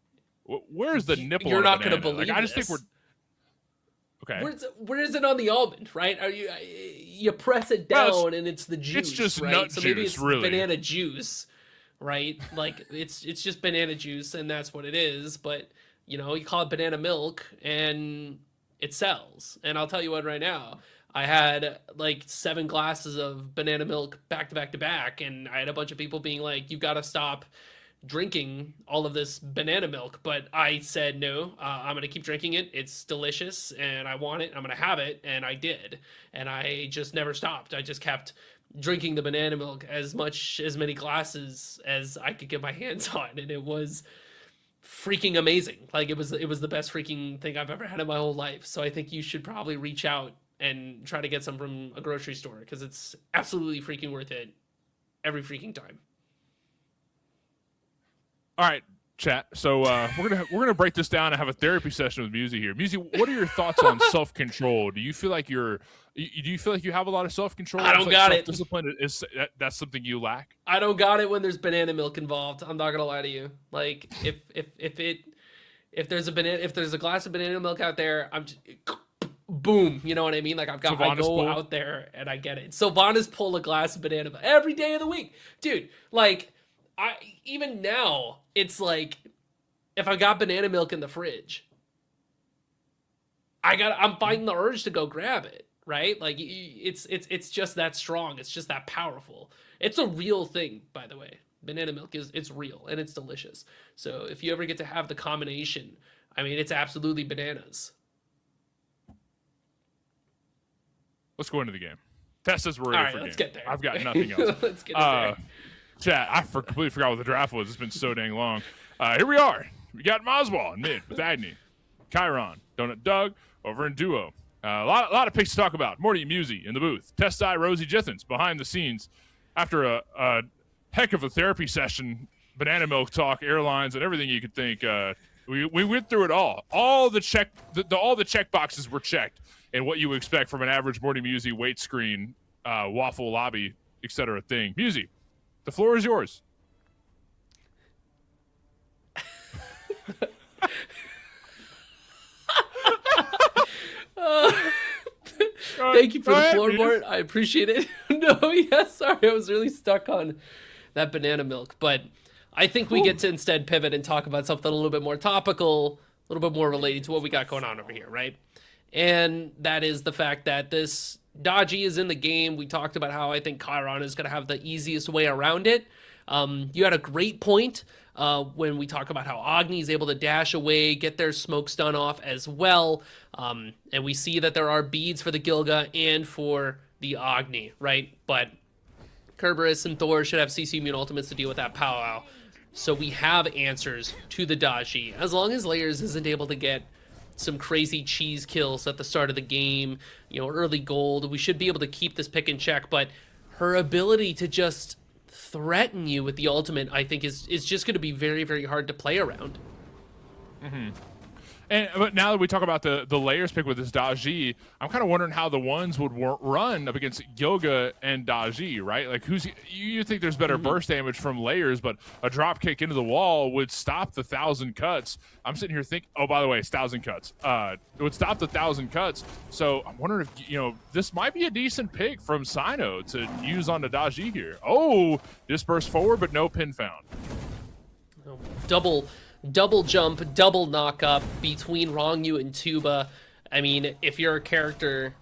Where's the nipple? You're on not going to believe Like, I just this. think we're okay. Where is it on the almond? Right? You press it down Well, and it's the juice. it's just right? nut So maybe juice, it's really. banana juice, right? Like it's just banana juice and that's what it is. But you call it banana milk and it sells. And I'll tell you what, right now, I had like 7 glasses of banana milk back to back to back, and I had a bunch of people being like, "You got to stop drinking all of this banana milk." But I said no, I'm gonna keep drinking it. It's delicious and I want it. I'm gonna have it, and I did, and I just never stopped. I just kept drinking the banana milk as many glasses as I could get my hands on, and it was freaking amazing. Like it was the best freaking thing I've ever had in my whole life. So I think you should probably reach out and try to get some from a grocery store, because it's absolutely freaking worth it every freaking time. All right, chat. So we're gonna break this down and have a therapy session with Musi here. Musi, what are your thoughts on self-control? Do you feel like do you feel like you have a lot of self-contrul? I don't got it. Self-discipline that's something you lack. I don't got it when there's banana milk involved. I'm not gonna lie to you. Like if there's a glass of banana milk out there, I'm just boom. You know what I mean? Like I go out there and I get it. Sylvanas pull a glass of banana milk every day of the week, dude. Like even now, it's like if I got banana milk in the fridge, I'm fighting the urge to go grab it. Right? Like it's just that strong. It's just that powerful. It's a real thing, by the way. Banana milk it's real and it's delicious. So if you ever get to have the combination, I mean, it's absolutely bananas. Let's go into the game. Test us. We're ready All right, for let's game. get there. I've got nothing else. Let's get there. Chat, I completely forgot what the draft was. It's been so dang long. Here we are. We got Moswall in mid with Agni, Chiron, Donut Doug over in duo. A lot of picks to talk about. Morty Musi in the booth. Testai Rosie Jithens behind the scenes after a heck of a therapy session, banana milk talk, airlines, and everything you could think. We went through it all. All the check boxes were checked, and what you would expect from an average Morty Musi weight screen, waffle lobby, etc. thing. Musi, the floor is yours. Thank you for the floorboard. I appreciate it. Sorry, I was really stuck on that banana milk. But I think we get to instead pivot and talk about something a little bit more topical, a little bit more related to what we got going on over here, right? And that is the fact that this Dodgy is in the game. We talked about how I think Chiron is going to have the easiest way around it. You had a great point when we talk about how Agni is able to dash away, get their smoke stun off as well. And we see that there are beads for the Gilga and for the Agni, right? But Kerberos and Thor should have CC immune ultimates to deal with that powwow. So we have answers to the Dodgy. As long as Layers isn't able to get some crazy cheese kills at the start of the game, early gold, we should be able to keep this pick in check. But her ability to just threaten you with the ultimate, I think, is just going to be very, very hard to play around. Mm-hmm. But now that we talk about the Layers pick with this Daji, I'm kind of wondering how the ones would run up against Gilga and Daji, right? Like, you think there's better burst damage from Layers, but a drop kick into the wall would stop the 1,000 cuts. I'm sitting here thinking, oh, by the way, it's 1,000 cuts. It would stop the 1,000 cuts. So I'm wondering if, this might be a decent pick from Sino to use on the Daji here. Oh, disperse forward, but no pin found. double jump, double knock up between Rongyu and Tuba. I mean, if you're a character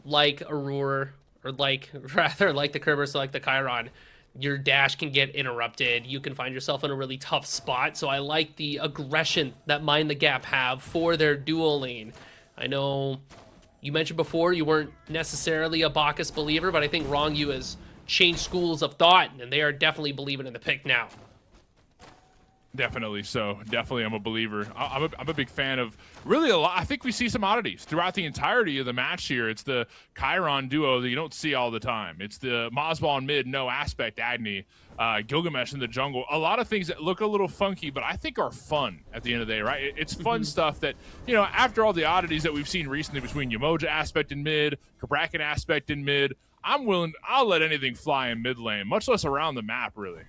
like Aurora, or like, rather like the Kerberos, like the Chiron, your dash can get interrupted. You can find yourself in a really tough spot. So I like the aggression that Mind the Gap have for their dual lane. I know you mentioned before you weren't necessarily a Bacchus believer, but I think Rongyu has changed schools of thought, and they are definitely believing in the pick now. Definitely so. Definitely, I'm a believer. I'm a big fan of really a lot. I think we see some oddities throughout the entirety of the match here. It's the Chiron duo that you don't see all the time. It's the Mozball in mid, no aspect, Agni, Gilgamesh in the jungle. A lot of things that look a little funky, but I think are fun at the end of the day, right? It's fun stuff that, you know, after all the oddities that we've seen recently between Yamoja aspect in mid, Kabrakan aspect in mid, I'll let anything fly in mid lane, much less around the map, really.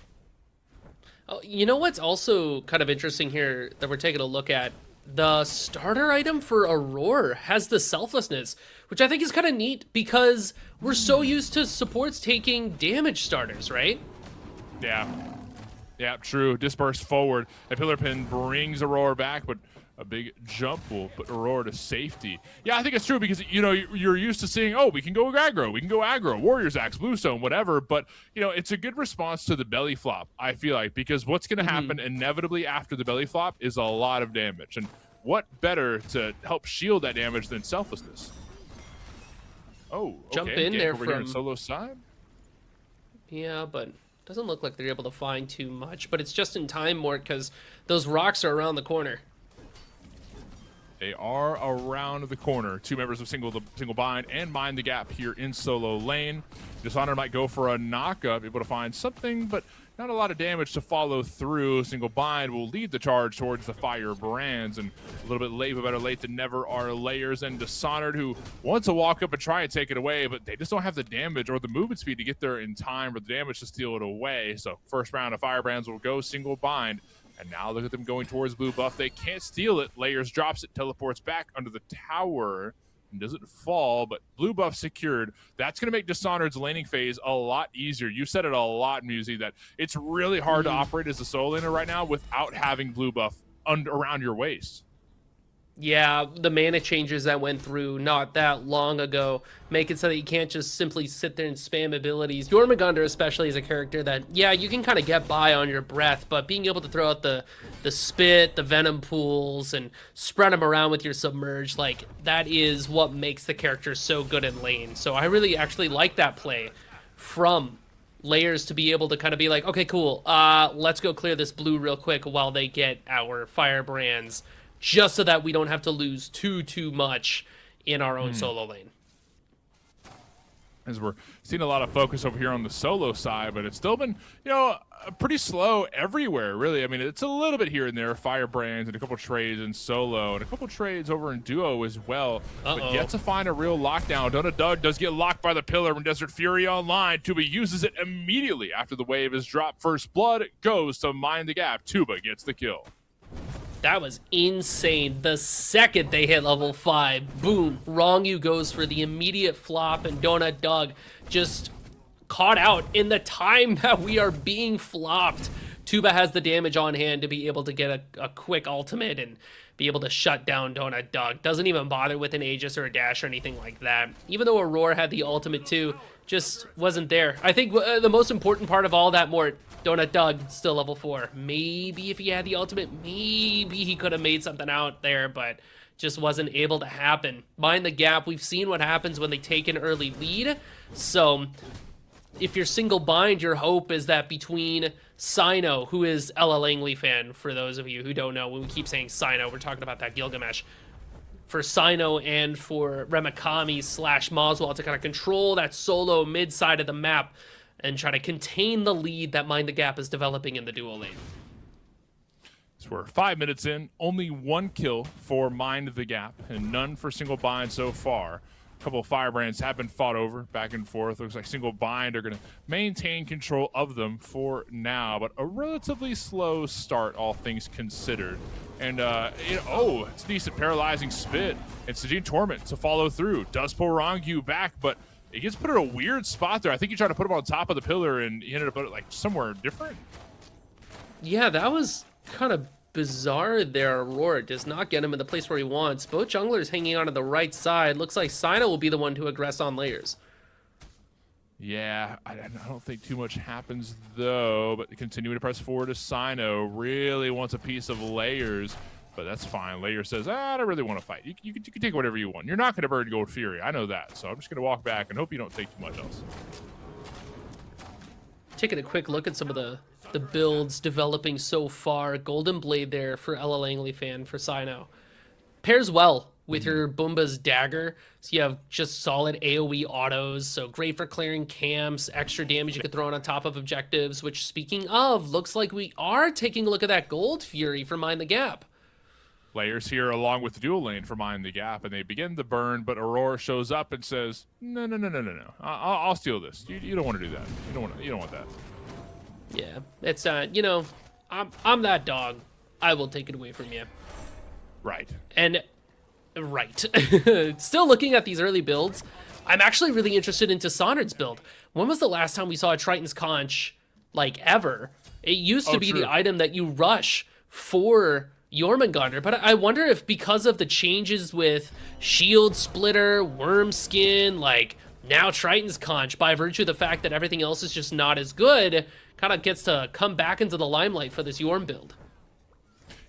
Oh, you know what's also kind of interesting here that we're taking a look at? The starter item for Aurora has the selflessness, which I think is kind of neat because we're so used to supports taking damage starters, right? Yeah. Yeah, true. Disperse forward. A pillar pin brings Aurora back, but a big jump will put Aurora to safety. Yeah, I think it's true because, you know, you're used to seeing, oh, we can go aggro, Warriors Axe, Bluestone, whatever. But, you know, it's a good response to the belly flop, I feel like, because what's going to happen inevitably after the belly flop is a lot of damage. And what better to help shield that damage than selflessness? Oh, okay. Jump in there over from here on solo side. Yeah, but doesn't look like they're able to find too much. But it's just in time more because those rocks are around the corner. They are around the corner. Two members of single bind and mind the gap here in solo lane. Dishonor might go for a knockup, able to find something, but not a lot of damage to follow through. Single bind will lead the charge towards the fire brands, and a little bit late, but better late than never are Layers and Dishonored, who wants to walk up and try and take it away, but they just don't have the damage or the movement speed to get there in time or the damage to steal it away. So first round of fire brands will go single bind. And now look at them going towards blue buff. They can't steal it. Layers drops it, teleports back under the tower, and doesn't fall, but blue buff secured. That's going to make Dishonored's laning phase a lot easier. You said it a lot, Musi, that it's really hard to operate as a solo laner right now without having blue buff around your waist. Yeah, the mana changes that went through not that long ago make it so that you can't just simply sit there and spam abilities. Jormungandr especially is a character that, yeah, you can kind of get by on your breath, but being able to throw out the spit, the venom pools, and spread them around with your submerge, like, that is what makes the character so good in lane. So I really actually like that play from Layers to be able to kind of be like, okay, cool, let's go clear this blue real quick while they get our firebrands, just so that we don't have to lose too much in our own solo lane. As we're seeing a lot of focus over here on the solo side, but it's still been, you know, pretty slow everywhere, really. I mean, it's a little bit here and there, firebrands and a couple trades in solo and a couple trades over in duo as well. But yet to find a real lockdown. Donut Doug does get locked by the pillar when Desert Fury online. Tuba uses it immediately after the wave is dropped. First blood goes to Mind the Gap. Tuba gets the kill. That was insane. The second they hit level 5, boom, Rongyu goes for the immediate flop, and Donut Dog just caught out in the time that we are being flopped. Tuba has the damage on hand to be able to get a quick ultimate and be able to shut down Donut Dog. Doesn't even bother with an Aegis or a dash or anything like that. Even though Aurora had the ultimate too, just wasn't there. I think the most important part of all that, Mort, Donut Doug, still level 4. Maybe if he had the ultimate, maybe he could have made something out there, but just wasn't able to happen. Mind the Gap, we've seen what happens when they take an early lead. So if you're single bind, your hope is that between Sino, who is Ella Langley fan, for those of you who don't know, when we keep saying Sino, we're talking about that Gilgamesh. For Sino and for Remikami / Moswell to kind of control that solo mid side of the map and try to contain the lead that Mind the Gap is developing in the dual lane. So we're 5 minutes in, only 1 kill for Mind the Gap, and none for Single Bind so far. A couple of firebrands have been fought over back and forth. Looks like Single Bind are going to maintain control of them for now, but a relatively slow start, all things considered. And, it's a decent paralyzing spit. And Sajin Torment to follow through. Does pull Rongyu back, but he gets put in a weird spot there. I think he tried to put him on top of the pillar, and he ended up like somewhere different. Yeah, that was kind of bizarre there. Aurora does not get him in the place where he wants. Both junglers hanging on to the right side. Looks like Sino will be the one to aggress on layers. Yeah, I don't think too much happens, though, but continuing to press forward to Sino. Really wants a piece of layers, but that's fine. Layer says, I don't really want to fight. You can take whatever you want. You're not going to burn Gold Fury. I know that, so I'm just going to walk back and hope you don't take too much else. Taking a quick look at some of the builds developing so far. Golden Blade there for LL Langley fan for Sino. Pairs well with your Boomba's Dagger. So you have just solid AoE autos. So great for clearing camps, extra damage you could throw on top of objectives, which speaking of, looks like we are taking a look at that Gold Fury for Mind the Gap. Layers here along with the dual lane for Mind the Gap, and they begin to burn, but Aurora shows up and says, no. I'll steal this. You don't want to do that. You don't want that. Yeah, it's, you know, I'm that dog. I will take it away from you. Right. And right. Still looking at these early builds, I'm actually really interested into Sonard's build. When was the last time we saw a Triton's Conch, like, ever? It used to be true. the item that you rush for Jormungandr, but I wonder if because of the changes with Shield Splitter, Worm Skin, like, now Triton's Conch, by virtue of the fact that everything else is just not as good, kind of gets to come back into the limelight for this Yorm build.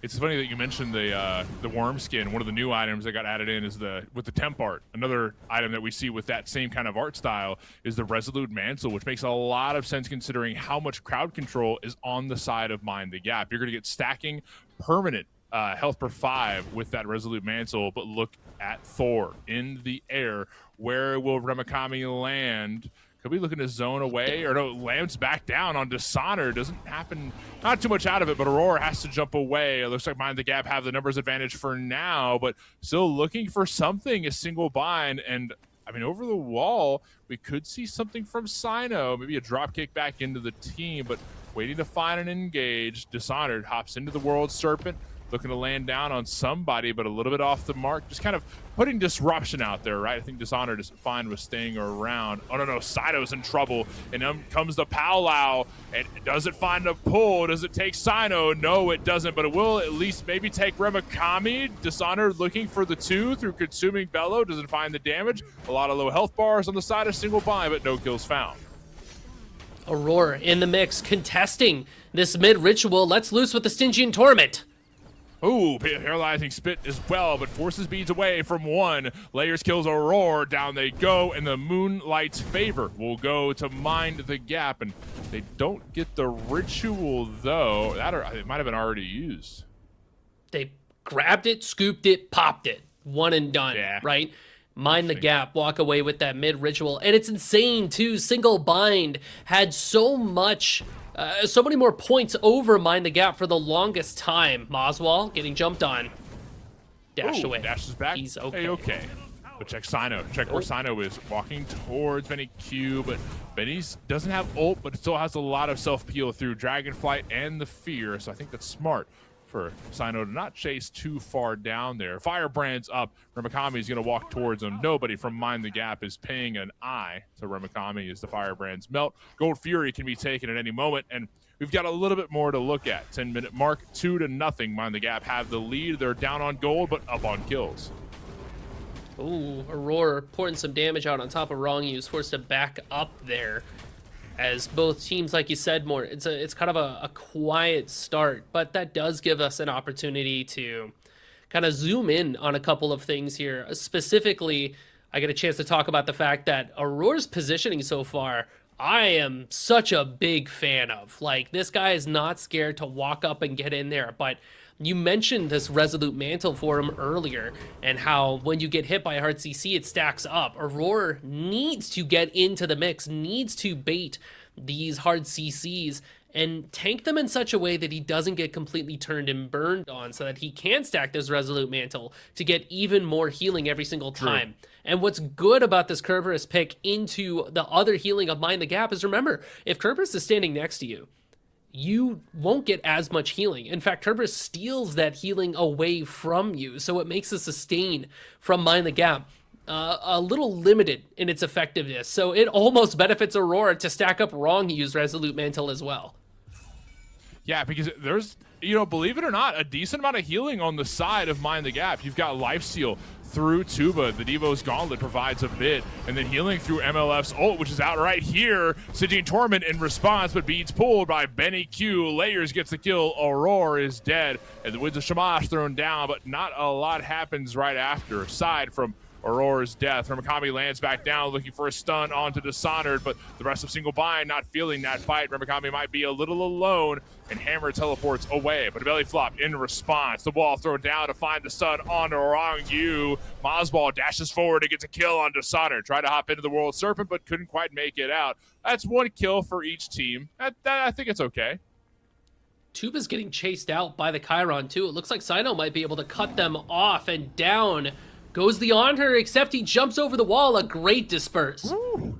It's funny that you mentioned the worm skin. One of the new items that got added in is with the temp art. Another item that we see with that same kind of art style is the Resolute Mantle, which makes a lot of sense considering how much crowd control is on the side of Mind the Gap. You're going to get stacking permanent health per 5 with that Resolute Mantle, but look at Thor in the air. Where will Remakami land? Could we look in a zone away? Or no, Lamb's back down on Dishonor. Doesn't happen, not too much out of it, but Aurora has to jump away. It looks like Mind the Gap have the numbers advantage for now, but still looking for something, a single bind. And, I mean, over the wall, we could see something from Sino, maybe a drop kick back into the team, but waiting to find an engage. Dishonored hops into the World Serpent, looking to land down on somebody, but a little bit off the mark. Just kind of putting disruption out there, right? I think Dishonored is fine with staying around. Oh, no, Sino's in trouble. And then comes the Powwow. And does it find a pull? Does it take Sino? No, it doesn't, but it will at least maybe take Remakami. Dishonored looking for the 2 through Consuming Bellow. Doesn't find the damage. A lot of low health bars on the side of single bind, but no kills found. Aurora in the mix, contesting this mid-ritual. Let's loose with the Stygian Torment. Ooh, paralyzing spit as well, but forces beads away from one. Layers kills Aurora, down they go, and the Moonlight's favor will go to Mind the Gap, and they don't get the ritual though. It might have been already used. They grabbed it, scooped it, popped it. One and done, right? Mind the Gap, walk away with that mid-ritual. And it's insane, too. Single bind had so many more points over Mind the Gap for the longest time. Moswall getting jumped on. Dashed away. Dashes back. He's okay. Hey, okay. But check Sino. Check where Sino is. Walking towards Benny Q, but Benny doesn't have ult, but still has a lot of self-peel through Dragonflight and the Fear, so I think that's smart for Sino to not chase too far down there. Firebrand's up. Remakami is going to walk towards him. Nobody from Mind the Gap is paying an eye to Remakami as the Firebrands melt. Gold Fury can be taken at any moment, and we've got a little bit more to look at. 10-minute mark, 2-0. Mind the Gap have the lead. They're down on gold, but up on kills. Ooh, Aurora pouring some damage out on top of Wrong Use, forced to back up there. As both teams, like you said, it's kind of a quiet start, but that does give us an opportunity to kind of zoom in on a couple of things here. Specifically, I get a chance to talk about the fact that Aurora's positioning so far, I am such a big fan of. Like, this guy is not scared to walk up and get in there, but you mentioned this Resolute Mantle for him earlier and how when you get hit by a hard CC, it stacks up. Aurora needs to get into the mix, needs to bait these hard CCs and tank them in such a way that he doesn't get completely turned and burned on so that he can stack this Resolute Mantle to get even more healing every single time. True. And what's good about this Kerberos pick into the other healing of Mind the Gap is, remember, if Kerberos is standing next to you, you won't get as much healing. In fact, Kerberos steals that healing away from you, so it makes the sustain from Mind the Gap a little limited in its effectiveness. So it almost benefits Aurora to stack up Wrong Use Resolute Mantle as well. Yeah, because there's, believe it or not, a decent amount of healing on the side of Mind the Gap. You've got Lifesteal through Tuba. The Devo's Gauntlet provides a bit, and then healing through MLF's ult, which is out right here. Sieging Torment in response, but beats pulled by Benny Q. Layers gets the kill. Aurora is dead, and the Winds of Shamash thrown down, but not a lot happens right after, aside from Aurora's death. Ramakami lands back down looking for a stun onto Dishonored, but the rest of Single Bind not feeling that fight. Ramakami might be a little alone, and Hammer teleports away, but a belly flop in response. The wall thrown down to find the stun on Orangyu. Mazball dashes forward and gets a kill on Dishonored. Tried to hop into the World Serpent, but couldn't quite make it out. That's one kill for each team. I think it's okay. Tuba's getting chased out by the Chiron, too. It looks like Sino might be able to cut them off, and down goes the Honor, except he jumps over the wall. A great disperse. Woo.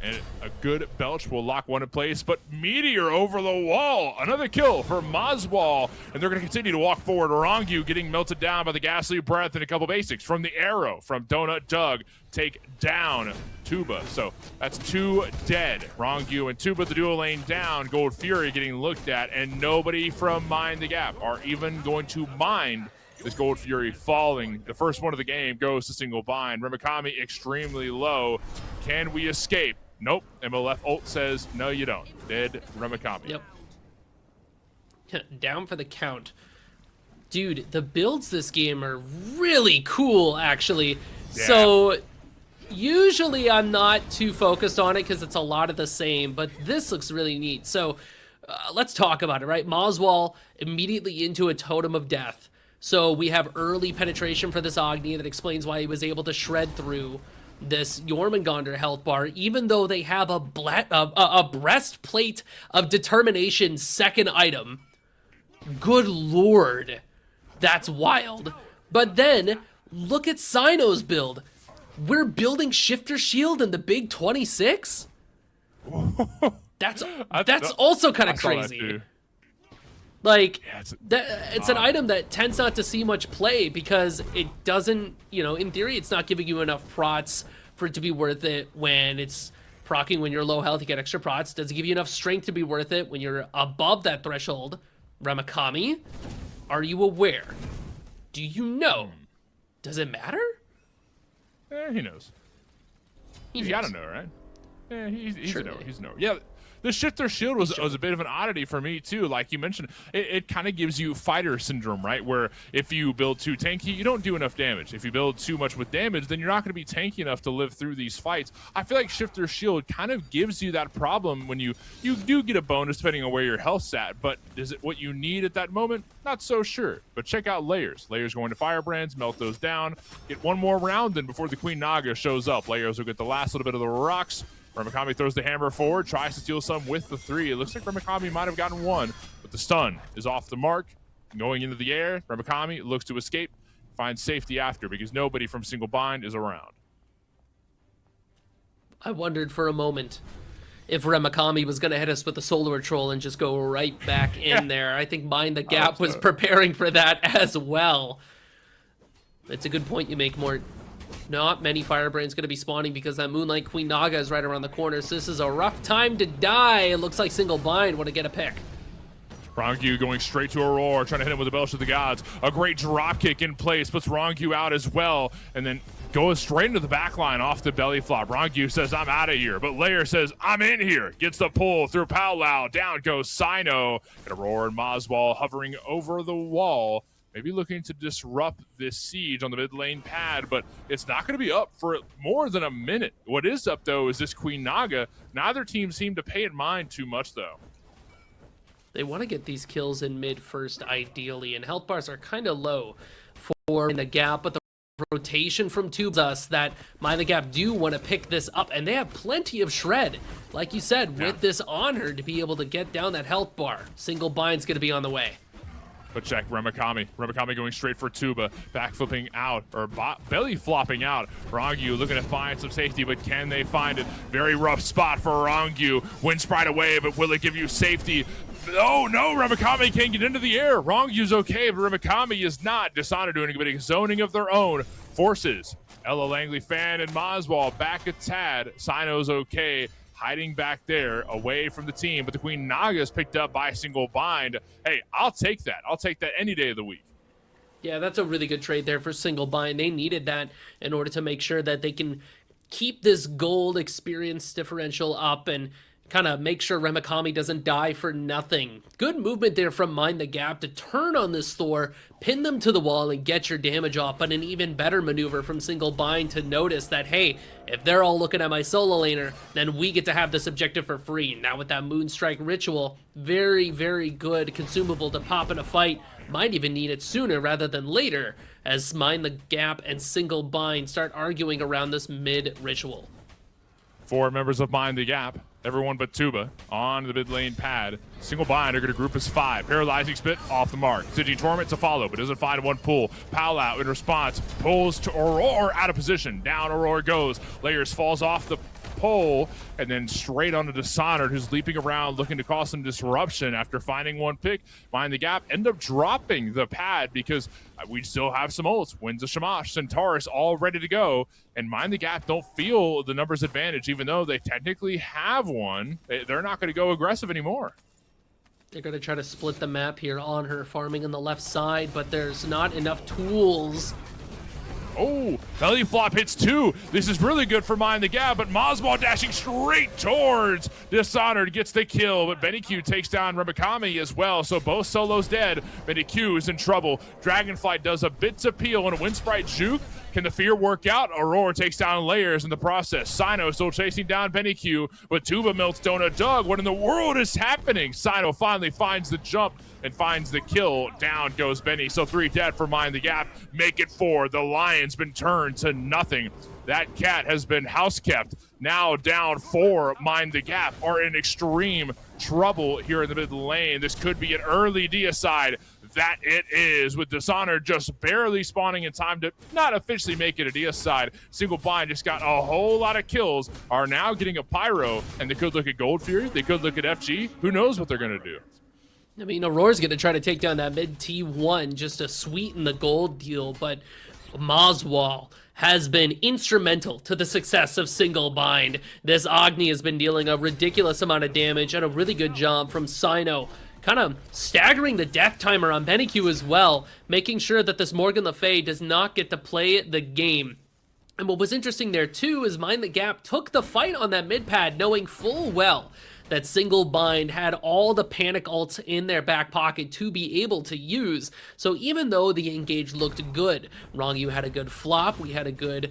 And a good belch will lock one in place, but Meteor over the wall. Another kill for Mazwal, and they're going to continue to walk forward. Orangyu getting melted down by the Ghastly Breath and a couple basics from the arrow from Donut Doug. Take down Tuba. So that's 2 dead. Orangyu and Tuba, the duo lane down. Gold Fury getting looked at, and nobody from Mind the Gap are even going to mind this Gold Fury falling. The first one of the game goes to Single Bind. Ramakami extremely low. Can we escape? Nope. MLF ult says, no, you don't. Dead Ramakami. Yep. Down for the count. Dude, the builds this game are really cool, actually. Yeah. So usually I'm not too focused on it because it's a lot of the same, but this looks really neat. So let's talk about it, right? Mazwal immediately into a Totem of Death. So we have early penetration for this Agni that explains why he was able to shred through this Jormungandr health bar, even though they have a breastplate of determination second item. Good lord, that's wild. But then, look at Sino's build. We're building Shifter Shield in the big 26? That's also kind of crazy. Like, it's an item that tends not to see much play because it doesn't, in theory, it's not giving you enough prots for it to be worth it. When it's proccing when you're low health, you get extra prots. Doesn't give you enough strength to be worth it when you're above that threshold. Ramakami, are you aware? Do you know? Does it matter? He knows. He's got to know, right? He's a know. He's a know. Yeah. The Shifter Shield was a bit of an oddity for me, too. Like you mentioned, it kind of gives you fighter syndrome, right? Where if you build too tanky, you don't do enough damage. If you build too much with damage, then you're not going to be tanky enough to live through these fights. I feel like Shifter Shield kind of gives you that problem when you do get a bonus depending on where your health's at. But is it what you need at that moment? Not so sure. But check out Layers. Layers going to Firebrands, melt those down. Get one more round then before the Queen Naga shows up. Layers will get the last little bit of the rocks. Ramakami throws the hammer forward, tries to steal some with the 3. It looks like Ramakami might have gotten 1, but the stun is off the mark. Going into the air, Ramakami looks to escape, finds safety after because nobody from Single Bind is around. I wondered for a moment if Ramakami was going to hit us with the Solar Troll and just go right back in there. I think Mind the Gap was preparing for that as well. It's a good point you make, Mort. Not many Firebrands going to be spawning because that Moonlight Queen Naga is right around the corner. So this is a rough time to die. It looks like Single Bind want to get a pick. Rongyu going straight to Aurora, trying to hit him with the Belch of the Gods. A great drop kick in place, puts Rongyu out as well, and then goes straight into the back line off the belly flop. Rongyu says, I'm out of here, but Lair says, I'm in here. Gets the pull through Powwow. Down goes Sino. And Aurora and Mazwal hovering over the wall. Maybe looking to disrupt this siege on the mid lane pad, but it's not going to be up for more than a minute. What is up, though, is this Queen Naga. Neither team seemed to pay in mind too much, though. They want to get these kills in mid first, ideally, and health bars are kind of low for the Gap, but the rotation from Tubes us that Mind the Gap do want to pick this up, and they have plenty of shred, like you said, with this Honor to be able to get down that health bar. Single Bind's going to be on the way. But check Ramakami. Ramakami going straight for Tuba. Back flipping out, or belly flopping out. Rongyu looking to find some safety, but can they find it? Very rough spot for Rongyu. Wind sprite away, but will it give you safety? Oh no, Ramakami can't get into the air. Rongyu's okay, but Ramakami is not. Dishonored doing a bit of zoning of their own. Forces Ella Langley, Fan, and Mazwal back a tad. Sino's okay. hiding back there away from the team, but the Queen Naga is picked up by Single Bind. Hey, I'll take that. I'll take that any day of the week. Yeah, that's a really good trade there for Single Bind. They needed that in order to make sure that they can keep this gold experience differential up and kind of make sure Remikami doesn't die for nothing. Good movement there from Mind the Gap to turn on this Thor, pin them to the wall, and get your damage off, but an even better maneuver from Single Bind to notice that, hey, if they're all looking at my solo laner, then we get to have this objective for free. Now with that Moonstrike Ritual, very, very good consumable to pop in a fight. Might even need it sooner rather than later, as Mind the Gap and Single Bind start arguing around this mid ritual. 4 members of Mind the Gap, everyone but Tuba, on the mid lane pad. Single Bind are going to group as 5. Paralyzing Spit off the mark. Ziggy Torment to follow, but doesn't find one pull. Palau in response pulls to Aurora out of position. Down Aurora goes. Layers falls off the pole and then straight onto Dishonored, who's leaping around looking to cause some disruption after finding one pick. Mind the Gap end up dropping the pad because we still have some ults. Wins a Shamash, Centaurus all ready to go, and Mind the Gap don't feel the numbers advantage even though they technically have one. They're not going to go aggressive anymore. They're going to try to split the map here on her, farming on the left side, but there's not enough tools. Oh, belly flop hits 2. This is really good for Mind the Gap, but Mazmal dashing straight towards Dishonored gets the kill, but Benny Q takes down Remikami as well, so both solos dead. Benny Q is in trouble. Dragonflight does a bit to peel and a Wind Sprite juke. Can the fear work out? Aurora takes down Layers in the process. Sino still chasing down Benny Q, but Tuba melts Donut Doug. What in the world is happening? Sino finally finds the jump and finds the kill. Down goes Benny. So 3 dead for Mind the Gap. Make it 4. The Lion's been turned to nothing. That cat has been house kept. Now down 4. Mind the Gap are in extreme trouble here in the mid lane. This could be an early deicide. That it is, with Dishonored just barely spawning in time to not officially make it a deicide. Single Bind just got a whole lot of kills, are now getting a Pyro, and they could look at Gold Fury, they could look at FG. Who knows what they're going to do? I mean, Aurora's going to try to take down that mid T1 just to sweeten the gold deal, but Mazmal has been instrumental to the success of Single Bind. This Agni has been dealing a ridiculous amount of damage and a really good job from Sino, kind of staggering the death timer on Benny Q as well, making sure that this Morgan Le Fay does not get to play the game. And what was interesting there too is Mind the Gap took the fight on that mid pad knowing full well that Single Bind had all the panic ults in their back pocket to be able to use. So even though the engage looked good, Rongu had a good flop, we had a good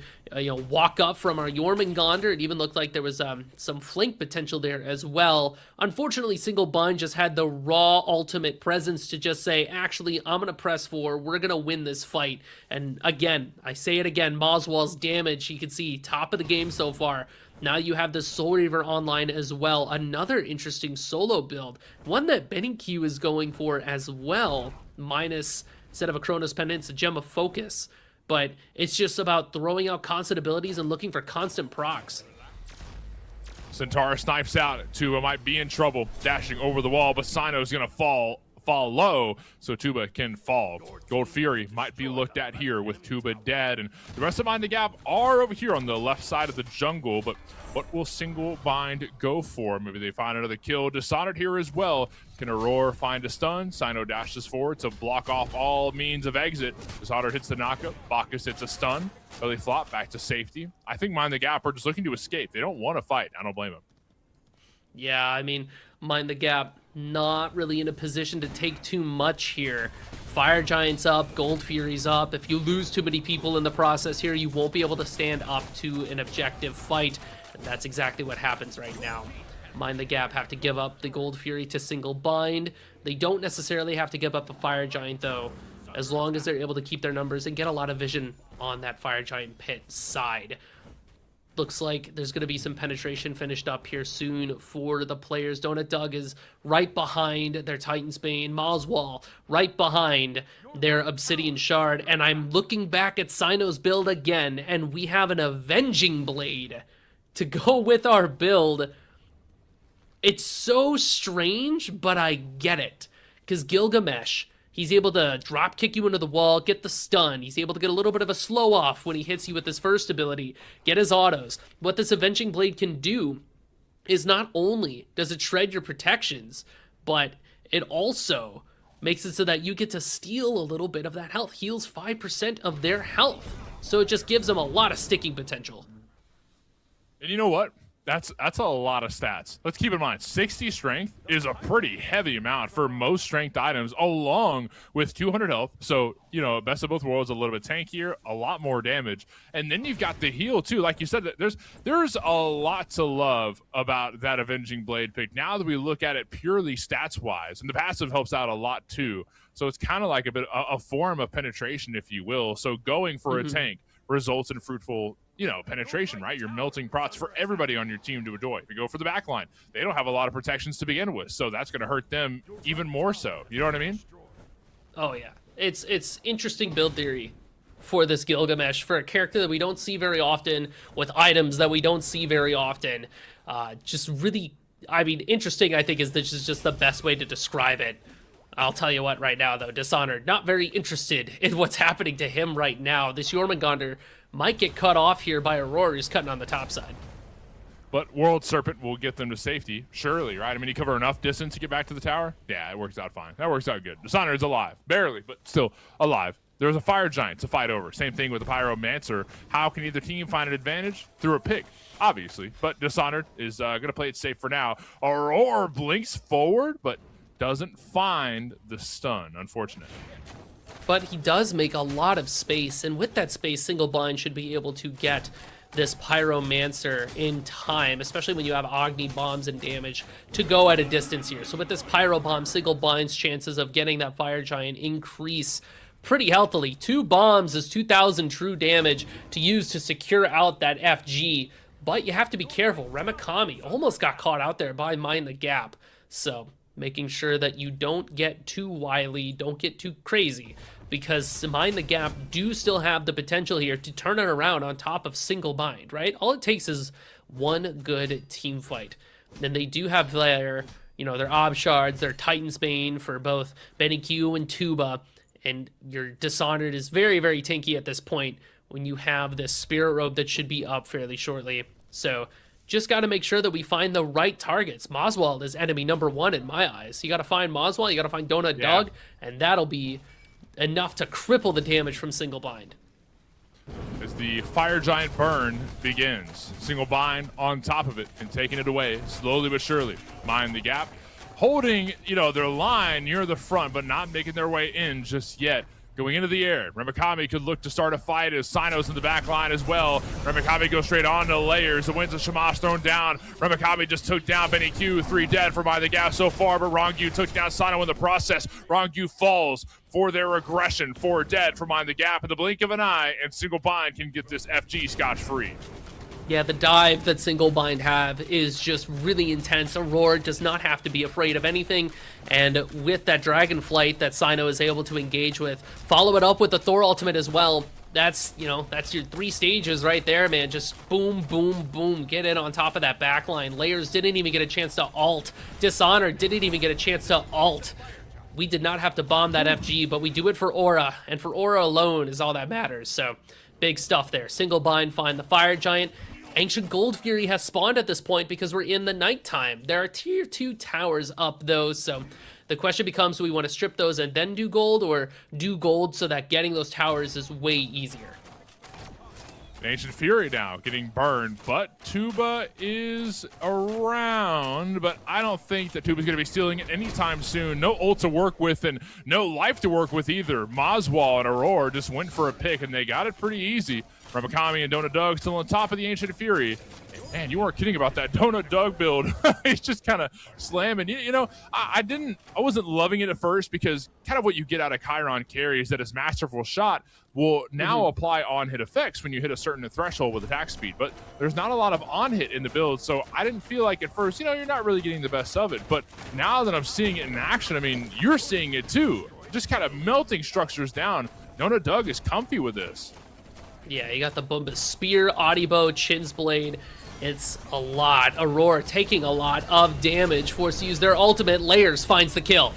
walk up from our Jormungandr. It even looked like there was some flank potential there as well. Unfortunately, Single Bind just had the raw ultimate presence to just say, actually, I'm going to press 4, we're going to win this fight. And again, I say it again, Mazwal's damage, you can see top of the game so far. Now you have the Soul Reaver online as well. Another interesting solo build. One that Benny Q is going for as well. Minus, instead of a Chronos Pendant, it's a Gem of Focus. But it's just about throwing out constant abilities and looking for constant procs. Centaur snipes out. Tuba might be in trouble, dashing over the wall, but Sino's going to fall low, so Tuba can fall. Gold Fury might be looked at here with Tuba dead, and the rest of Mind the Gap are over here on the left side of the jungle, but what will Single Bind go for? Maybe they find another kill. Dishonored here as well. Can Aurora find a stun? Sino dashes forward to block off all means of exit. Dishonored hits the knockup. Bacchus hits a stun. Belly flop back to safety. I think Mind the Gap are just looking to escape. They don't want to fight. I don't blame them. Yeah, I mean, Mind the Gap not really in a position to take too much here. Fire Giant's up, Gold Fury's up. If you lose too many people in the process here, you won't be able to stand up to an objective fight. And that's exactly what happens right now. Mind the Gap have to give up the Gold Fury to Single Bind. They don't necessarily have to give up a Fire Giant though, as long as they're able to keep their numbers and get a lot of vision on that Fire Giant pit side. Looks like there's going to be some penetration finished up here soon for the players. Donut Doug is right behind their Titan's Bane. Mazwal right behind their Obsidian Shard. And I'm looking back at Sino's build again, and we have an Avenging Blade to go with our build. It's so strange, but I get it. Because Gilgamesh, he's able to drop kick you into the wall, get the stun. He's able to get a little bit of a slow off when he hits you with his first ability, get his autos. What this Avenging Blade can do is not only does it shred your protections, but it also makes it so that you get to steal a little bit of that health. Heals 5% of their health. So it just gives them a lot of sticking potential. And you know what? That's a lot of stats. Let's keep in mind, 60 strength is a pretty heavy amount for most strength items, along with 200 health. So, you know, best of both worlds, a little bit tankier, a lot more damage. And then you've got the heal, too. Like you said, there's a lot to love about that Avenging Blade pick. Now that we look at it purely stats-wise, and the passive helps out a lot, too. So it's kind of like a form of penetration, if you will. So going for a tank results in fruitful, you know, penetration, right? You're melting prots for everybody on your team to enjoy. If you go for the backline, they don't have a lot of protections to begin with, so that's going to hurt them even more so. You know what I mean? Oh yeah, it's interesting build theory for this Gilgamesh, for a character that we don't see very often, with items that we don't see very often. Just really, I mean, interesting. I think this is just the best way to describe it. I'll tell you what right now, though, Dishonored, not very interested in what's happening to him right now. This Jormungandr might get cut off here by Aurora, who's cutting on the top side. But World Serpent will get them to safety, surely, right? I mean, you cover enough distance to get back to the tower? Yeah, it works out fine. That works out good. Dishonored's alive. Barely, but still alive. There's a Fire Giant to fight over. Same thing with the Pyromancer. How can either team find an advantage? Through a pick, obviously. But Dishonored is going to play it safe for now. Aurora blinks forward, but doesn't find the stun, unfortunately. But he does make a lot of space, and with that space, Single Blind should be able to get this Pyromancer in time, especially when you have Agni bombs and damage to go at a distance here. So with this Pyro Bomb, Single Blind's chances of getting that Fire Giant increase pretty healthily. 2 bombs is 2,000 true damage to use to secure out that FG, but you have to be careful. Remikami almost got caught out there by Mind the Gap, so making sure that you don't get too wily, don't get too crazy, because Mind the Gap do still have the potential here to turn it around on top of Single Bind, right? All it takes is one good team fight. Then they do have their, you know, their Ob Shards, their Titan's Bane for both Benny Q and Tuba, and your Dishonored is very, very tanky at this point when you have this Spirit Robe that should be up fairly shortly. So just got to make sure that we find the right targets. Moswald is enemy number 1 in my eyes. You got to find Moswald, you got to find Donut Dog, and that'll be enough to cripple the damage from Single Bind. As the Fire Giant burn begins, Single Bind on top of it and taking it away slowly but surely. Mind the Gap holding, you know, their line near the front, but not making their way in just yet. Going into the air, Remikami could look to start a fight as Sino's in the back line as well. Remikami goes straight on to layers. The winds of Shamash thrown down. Remikami just took down Benny Q, 3 dead for Mind the Gap so far, but Rongyu took down Sino in the process. Rongyu falls for their aggression, 4 dead for Mind the Gap in the blink of an eye, and Single Bind can get this FG scotch-free. Yeah, the dive that Single Bind have is just really intense. Aurora does not have to be afraid of anything, and with that Dragon Flight that Sino is able to engage with, follow it up with the Thor ultimate as well. That's, you know, that's your 3 stages right there, man. Just boom, boom, boom, get in on top of that backline. Layers didn't even get a chance to ult. Dishonored didn't even get a chance to ult. We did not have to bomb that FG, but we do it for Aura, and for Aura alone is all that matters. So big stuff there. Single Bind find the Fire Giant. Ancient Gold Fury has spawned at this point because we're in the nighttime. There are tier 2 towers up though, so the question becomes, do we want to strip those and then do gold, or do gold so that getting those towers is way easier? Ancient Fury now getting burned, but Tuba is around, but I don't think that Tuba's going to be stealing it anytime soon. No ult to work with and no life to work with either. Moswall and Aurora just went for a pick, and they got it pretty easy. Remikami and Donut Doug still on top of the Ancient Fury. Man, you weren't kidding about that Donut Doug build. He's just kind of slamming. You know, I wasn't loving it at first, because kind of what you get out of Chiron carry is that his masterful shot will now apply on-hit effects when you hit a certain threshold with attack speed. But there's not a lot of on-hit in the build, so I didn't feel like at first, you know, you're not really getting the best of it. But now that I'm seeing it in action, I mean, you're seeing it too. Just kind of melting structures down. Donut Doug is comfy with this. Yeah, you got the Bumba Spear, Audibo, Chin's Blade. It's a lot. Aurora taking a lot of damage, forced to use their ultimate. Layers finds the kill.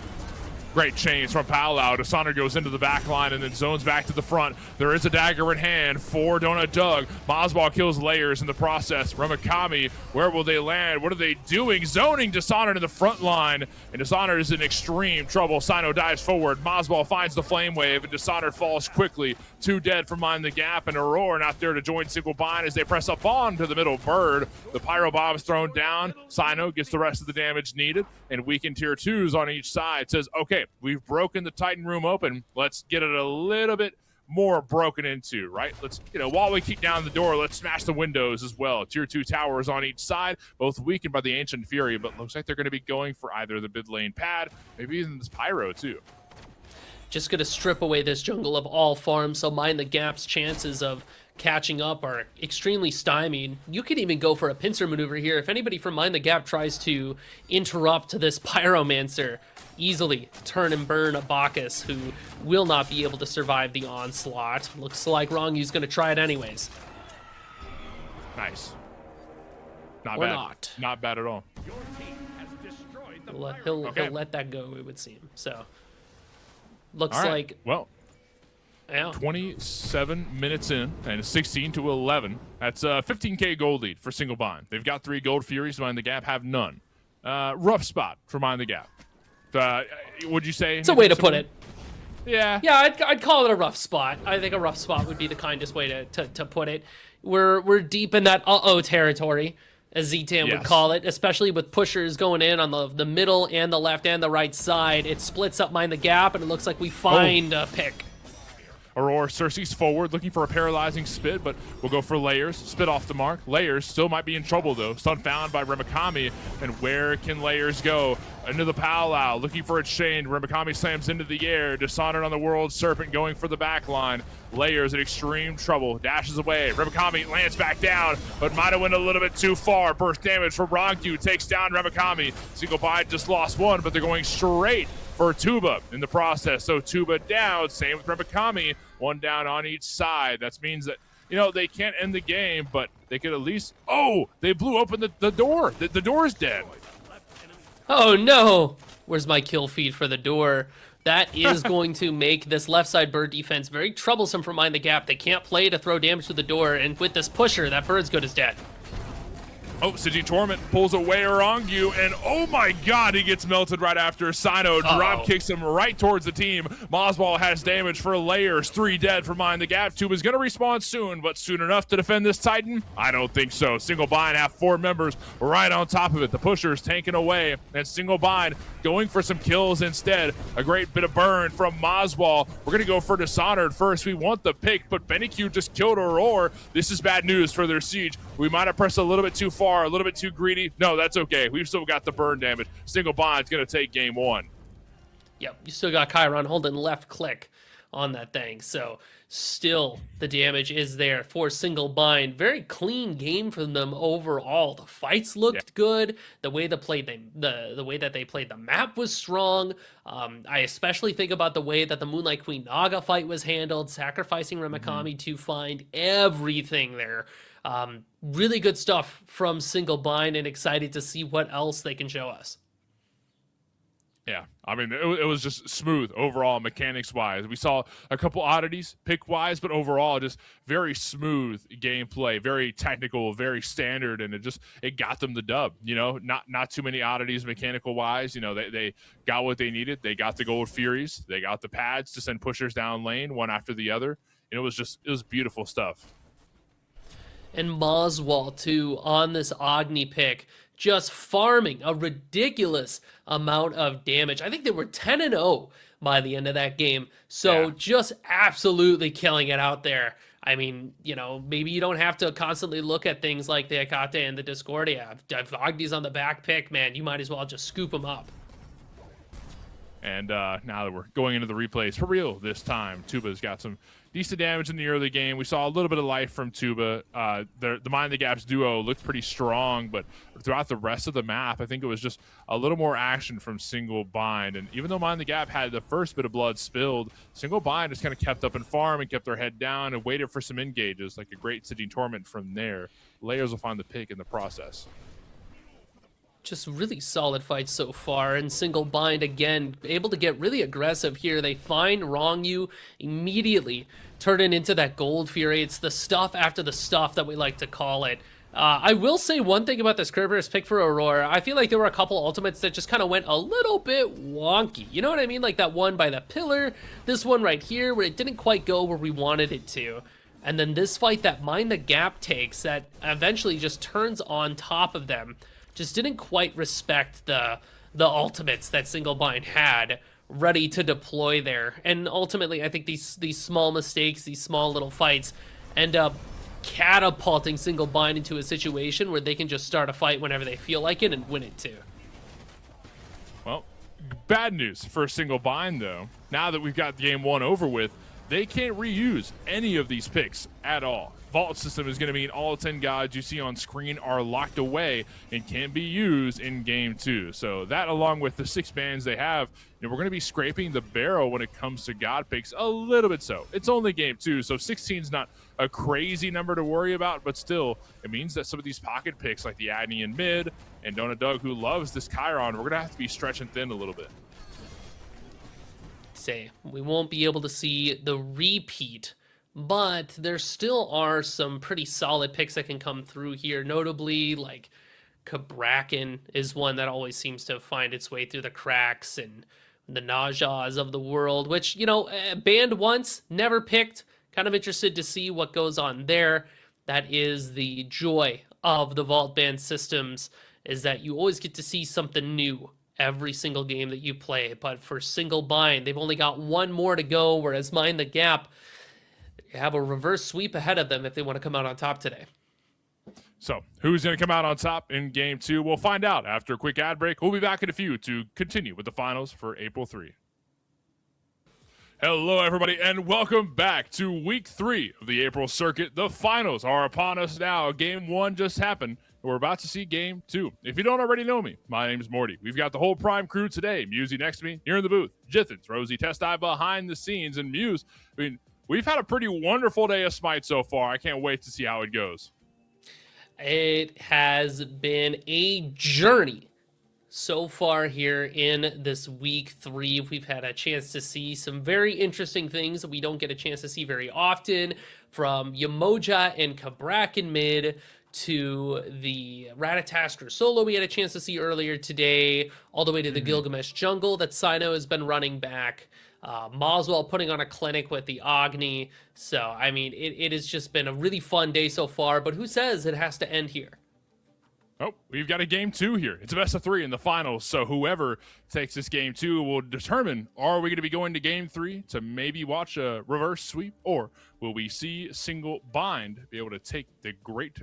Great chains from Palau. Dishonor goes into the back line and then zones back to the front. There is a dagger in hand for Donut Doug. Mazball kills Layers in the process. Ramakami, where will they land? What are they doing? Zoning Dishonor to the front line. And Dishonor is in extreme trouble. Sino dives forward. Mazball finds the flame wave and Dishonor falls quickly. 2 dead from Mind the Gap, and Aurora not there to join Single Bind as they press up on to the middle bird. The Pyro Bomb's thrown down. Sino gets the rest of the damage needed, and weakened tier 2s on each side. Says, okay, we've broken the Titan room open. Let's get it a little bit more broken into, right? Let's, while we kick down the door, let's smash the windows as well. Tier 2 towers on each side, both weakened by the Ancient Fury, but looks like they're going to be going for either the mid lane pad, maybe even this Pyro too. Just going to strip away this jungle of all farms, so Mind the Gap's chances of catching up are extremely stymied. You could even go for a pincer maneuver here. If anybody from Mind the Gap tries to interrupt this Pyromancer, easily turn and burn a Bacchus who will not be able to survive the onslaught. Looks like Rongyu's going to try it anyways. Nice. Not or bad. Not bad at all. He'll let that go, it would seem. So, looks right. like... Well, yeah. 27 minutes in, and 16 to 11. That's a 15k gold lead for Single Bind. They've got 3 gold Furies. Mind the Gap have none. Rough spot for Mind the Gap. Would you say? It's a way to put it. Yeah. Yeah, I'd call it a rough spot. I think a rough spot would be the kindest way to put it. We're deep in that uh-oh territory, as Z-Tam would call it, especially with pushers going in on the middle and the left and the right side. It splits up Mind the Gap, and it looks like we find a pick. Aurora Cersei's forward, looking for a paralyzing spit, but we'll go for Layers. Spit off the mark. Layers still might be in trouble, though. Stun found by Ramakami, and where can Layers go? Into the Palau, looking for a chain. Ramakami slams into the air. Dishonored on the World Serpent, going for the back line. Layers in extreme trouble, dashes away. Ramakami lands back down, but might have went a little bit too far. Burst damage from Rongu takes down Ramakami. Single Bind just lost one, but they're going straight for Tuba in the process. So Tuba down, same with Ramakami, 1 down on each side. That means that, they can't end the game, but they could at least, they blew open the door. The door is dead. Oh no! Where's my kill feed for the door? That is going to make this left side bird defense very troublesome for Mind the Gap. They can't play to throw damage to the door, and with this pusher, that bird's good as dead. Sigi Torment pulls away Arongu, and oh my god, he gets melted right after. Sino drop kicks him right towards the team. Mazball has damage for Layers, 3 dead for Mind the Gap. Tuba's gonna respawn soon, but soon enough to defend this Titan? I don't think so. Single Bind have 4 members right on top of it. The pusher's tanking away, and Single Bind going for some kills instead. A great bit of burn from Mazball. We're gonna go for Dishonored first. We want the pick, but BennyQ just killed Aurora. This is bad news for their siege. We might have pressed a little bit too far, a little bit too greedy. No, that's okay. We've still got the burn damage. Single Bind's going to take game 1. Yep, you still got Chiron holding left click on that thing. So still the damage is there for Single Bind. Very clean game from them overall. The fights looked good. The way they played the way that they played the map was strong. I especially think about the way that the Moonlight Queen Naga fight was handled, sacrificing Ramakami to find everything there. Really good stuff from Single Bind, and excited to see what else they can show us. Yeah, I mean, it was just smooth overall, mechanics-wise. We saw a couple oddities pick-wise, but overall, just very smooth gameplay, very technical, very standard, and it got them the dub. Not too many oddities mechanical-wise. They got what they needed. They got the gold Furies. They got the pads to send pushers down lane, one after the other. And it was beautiful stuff. And Mazwal, too, on this Agni pick, just farming a ridiculous amount of damage. I think they were 10-0 by the end of that game. So just absolutely killing it out there. I mean, maybe you don't have to constantly look at things like the Akate and the Discordia. If Agni's on the back pick, man, you might as well just scoop them up. And now that we're going into the replays for real this time, Tuba's got some decent damage in the early game. We saw a little bit of life from Tuba. The Mind the Gap's duo looked pretty strong, but throughout the rest of the map, I think it was just a little more action from Single Bind. And even though Mind the Gap had the first bit of blood spilled, Single Bind just kind of kept up in farm and kept their head down and waited for some engages, like a great Sitting Torment from there. Layers will find the pick in the process. Just really solid fights so far, and Single Bind again able to get really aggressive here. They find Wrong You, immediately turn it into that Gold Fury. It's the stuff after the stuff that we like to call it. I will say one thing about this Kerberos pick for Aurora. I feel like there were a couple ultimates that just kind of went a little bit wonky. You know what I mean? Like that one by the pillar, this one right here where it didn't quite go where we wanted it to. And then this fight that Mind the Gap takes that eventually just turns on top of them. Just didn't quite respect the ultimates that Single Bind had ready to deploy there. And ultimately, I think these small mistakes, these small little fights, end up catapulting Single Bind into a situation where they can just start a fight whenever they feel like it and win it too. Well, bad news for Single Bind, though. Now that we've got game one over with, they can't reuse any of these picks at all. Vault system is going to mean all 10 gods you see on screen are locked away and can't be used in game two. So that, along with the 6 bans they have, we're going to be scraping the barrel when it comes to god picks a little bit. So it's only game two, so 16 is not a crazy number to worry about, but still, it means that some of these pocket picks like the Agni in mid and Donut Doug, who loves this Chiron, we're going to have to be stretching thin a little bit. Say we won't be able to see the repeat, but there still are some pretty solid picks that can come through here. Notably, like Cabrakan is one that always seems to find its way through the cracks, and the Najas of the world, which, banned once, never picked. Kind of interested to see what goes on there. That is the joy of the Vault ban systems, is that you always get to see something new every single game that you play. But for Single Bind, they've only got one more to go, whereas Mind the Gap have a reverse sweep ahead of them if they want to come out on top today. So who's going to come out on top in game two? We'll find out after a quick ad break. We'll be back in a few to continue with the finals for April 3. Hello, everybody, and welcome back to week 3 of the April circuit. The finals are upon us now. Game 1 just happened. We're about to see game 2. If you don't already know me, my name's Morty. We've got the whole Prime crew today. Musey next to me, here in the booth. Jithens, Rosie, Test Eye behind the scenes, and Muse. We've had a pretty wonderful day of Smite so far. I can't wait to see how it goes. It has been a journey so far here in this week 3. We've had a chance to see some very interesting things that we don't get a chance to see very often, from Yamoja and Cabrakan mid to the Ratatasker solo we had a chance to see earlier today, all the way to the Gilgamesh jungle that Sino has been running back. Moswell putting on a clinic with the Agni. So, I mean, it has just been a really fun day so far, but who says it has to end here? Oh, we've got a game 2 here. It's a best of 3 in the finals, so whoever takes this game 2 will determine, are we going to be going to game 3 to maybe watch a reverse sweep, or will we see Single Bind be able to take the great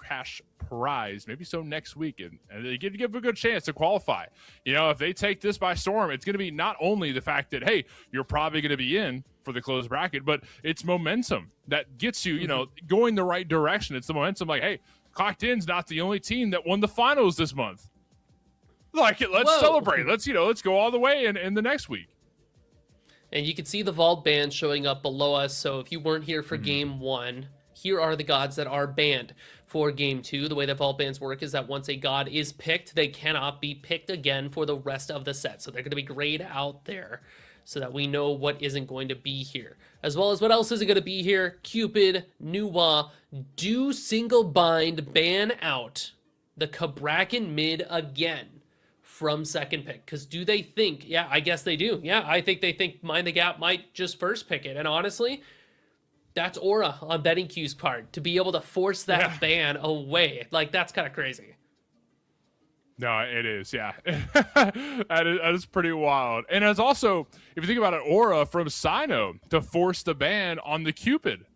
cash prize, maybe so next week, and they give a good chance to qualify. If they take this by storm, it's going to be not only the fact that, hey, you're probably going to be in for the closed bracket, but it's momentum that gets you, going the right direction. It's the momentum like, hey, Clocked In's not the only team that won the finals this month. Let's celebrate. Let's go all the way in the next week. And you can see the Vault bans showing up below us. So if you weren't here for game 1, here are the gods that are banned for game 2. The way that Vault bans work is that once a god is picked, they cannot be picked again for the rest of the set. So they're going to be grayed out there so that we know what isn't going to be here. As well as what else isn't going to be here. Cupid, Nuwa, do Single Bind ban out the Cabrakan mid again from second pick? Because do they think, yeah, I guess they do. Yeah, I think they think Mind the Gap might just first pick it. And honestly, that's aura on Betting Q's part to be able to force that ban away. Like, that's kind of crazy. No, it is, yeah. that is pretty wild. And it's also, if you think about it, aura from Sino to force the ban on the Cupid.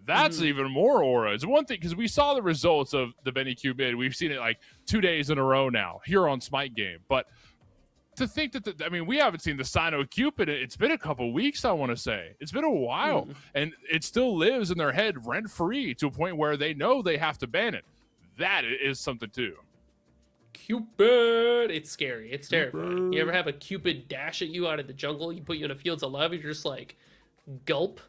That's even more aura. It's one thing, because we saw the results of the Benny Cupid. We've seen it like 2 days in a row now here on Smite Game. But to think that, we haven't seen the Sino Cupid. It's been a couple weeks, I want to say. It's been a while. And it still lives in their head rent-free to a point where they know they have to ban it. That is something, too. Cupid. It's scary. It's terrifying. You ever have a Cupid dash at you out of the jungle? You put you in a fields of love. You're just like, gulp.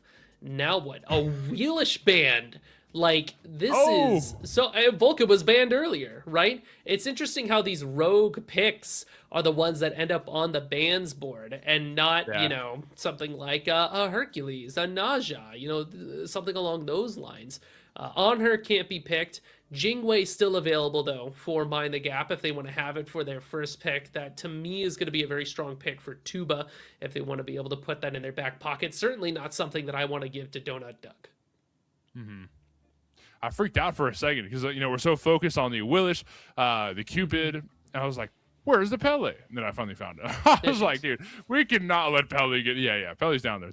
Now what? A wheelish band Like, this is Oh, so Volca was banned earlier, right? It's interesting how these rogue picks are the ones that end up on the bans board and not, yeah. something like a Hercules, a Naja, something along those lines. On her can't be picked. Jingwei still available though for Mind the Gap if they want to have it for their first pick. That to me is going to be a very strong pick for Tuba if they want to be able to put that in their back pocket. Certainly not something that I want to give to Donut Duck. I freaked out for a second because we're so focused on the Willish, the Cupid, and I was like, "Where's the Pele?" And then I finally found it. I was like, "Dude, we cannot let Pele get." Yeah, Pele's down there.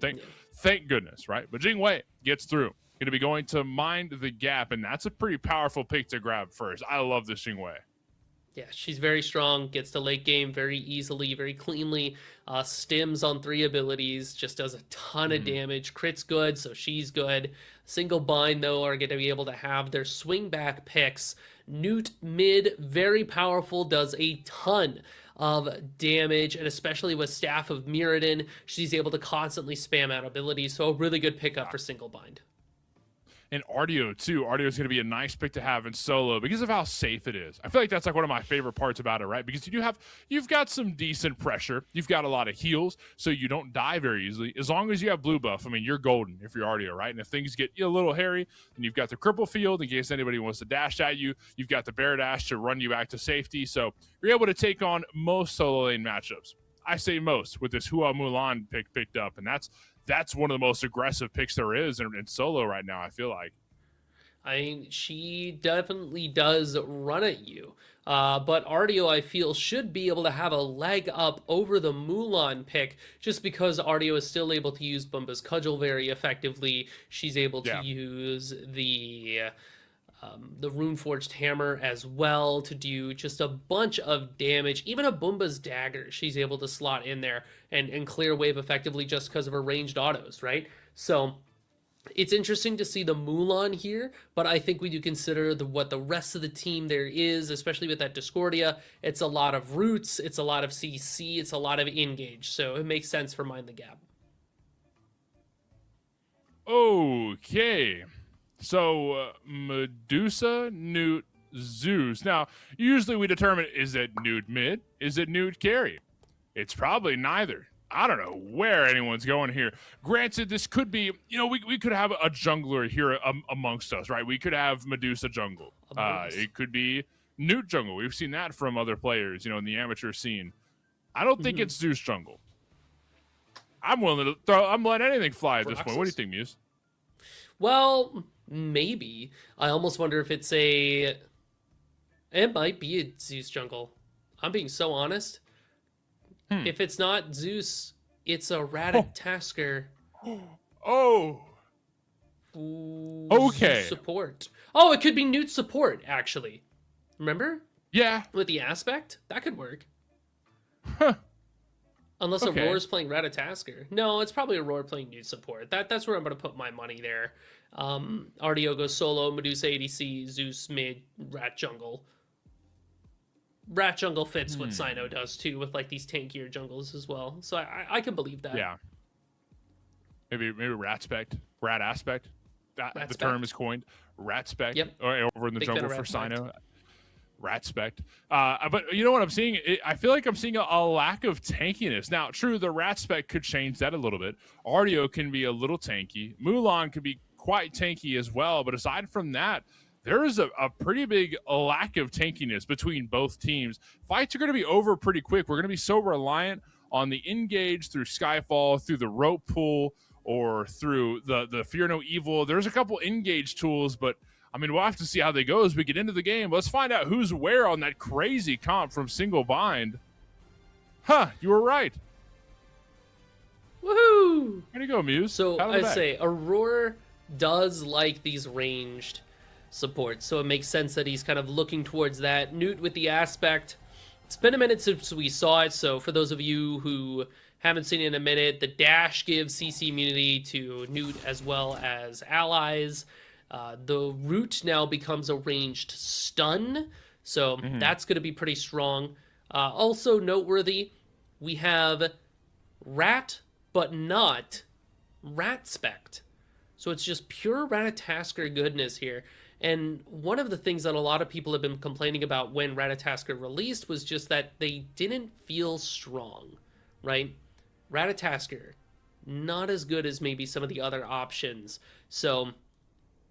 Thank goodness, right? But Jing Wei gets through. Going to be going to Mind the Gap, and that's a pretty powerful pick to grab first. I love this Jing Wei. Yeah, she's very strong, gets to late game very easily, very cleanly, stims on 3 abilities, just does a ton of damage. Crit's good, so she's good. Single bind, though, are going to be able to have their swing back picks. Newt mid, very powerful, does a ton of damage, and especially with Staff of Mirrodin, she's able to constantly spam out abilities, so a really good pickup for single bind. And Artio too. Artio is going to be a nice pick to have in solo because of how safe it is. I feel like that's like one of my favorite parts about it, right? Because you've got some decent pressure, you've got a lot of heals, so you don't die very easily. As long as you have blue buff, I mean, you're golden if you're Artio, right? And if things get a little hairy, then you've got the cripple field in case anybody wants to dash at you. You've got the bear dash to run you back to safety, so you're able to take on most solo lane matchups. I say most with this Hua Mulan picked up, and that's one of the most aggressive picks there is in solo right now, I feel like. I mean, she definitely does run at you. But Artio, I feel, should be able to have a leg up over the Mulan pick just because Artio is still able to use Bumba's Cudgel very effectively. She's able to use the Runeforged Hammer as well to do just a bunch of damage. Even a Bumba's Dagger, she's able to slot in there and clear wave effectively just because of her ranged autos, right? So it's interesting to see the Mulan here, but I think we do consider what the rest of the team there is, especially with that Discordia. It's a lot of roots, it's a lot of CC, it's a lot of engage, so it makes sense for Mind the Gap. Okay. So, Medusa, Newt, Zeus. Now, usually we determine, is it Newt mid? Is it Newt carry? It's probably neither. I don't know where anyone's going here. Granted, this could be, we could have a jungler here amongst us, right? We could have Medusa jungle. It could be Newt jungle. We've seen that from other players, in the amateur scene. I don't think it's Zeus jungle. I'm willing to I'm letting anything fly at this point. What do you think, Muse? Well, maybe. I almost wonder if it might be a Zeus jungle. I'm being so honest. If it's not Zeus, it's a Ratatasker. Oh. Ooh, Okay. Zeus support. Oh, it could be Newt support, actually. Remember? Yeah. With the aspect? That could work. Huh. Unless Aurora's playing Ratatasker. No, it's probably Aurora playing Newt support. That's where I'm going to put my money there. Artio goes solo, Medusa ADC, Zeus mid, Rat jungle. Rat jungle fits what Sino does too, with like these tankier jungles as well. So I can believe that. Yeah. Maybe Rat aspect. The term is coined. Rat spec. Yep. Over in the Big jungle for Sino. Rat spec. But you know what I'm seeing? I feel like I'm seeing a lack of tankiness. Now, true, the rat spec could change that a little bit. Artio can be a little tanky. Mulan can be quite tanky as well. But aside from that, there is a pretty big lack of tankiness between both teams. Fights are going to be over pretty quick. We're going to be so reliant on the engage through Skyfall, through the rope pool, or through the Fear No Evil. There's a couple engage tools, but I mean, we'll have to see how they go as we get into the game. Let's find out who's where on that crazy comp from Single Bind. Huh, you were right. Woohoo! Way to go, Muse. So I say Aurora does like these ranged supports, so it makes sense that he's kind of looking towards that. Newt with the aspect. It's been a minute since we saw it, so for those of you who haven't seen it in a minute, the dash gives CC immunity to Newt as well as allies. The root now becomes a ranged stun, so that's going to be pretty strong. Also noteworthy, we have Rat, but not Rat Spect. So it's just pure Ratatasker goodness here. And one of the things that a lot of people have been complaining about when Ratatasker released was just that they didn't feel strong, right? Ratatasker, not as good as maybe some of the other options. So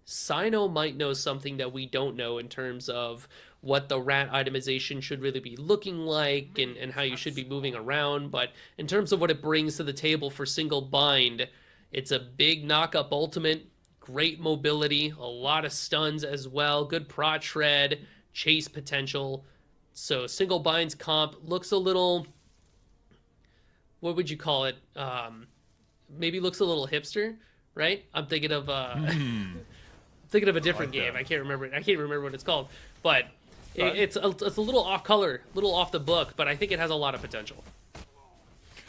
Sino might know something that we don't know in terms of what the rat itemization should really be looking like and how you should be moving around. But in terms of what it brings to the table for single bind, it's a big knock-up ultimate, great mobility, a lot of stuns as well, good prot shred, chase potential. So single bind's comp looks a little, what would you call it? Maybe looks a little hipster, right? I'm thinking of thinking of a different game. I can't remember what it's called, but it's a little off color, little off the book, but I think it has a lot of potential.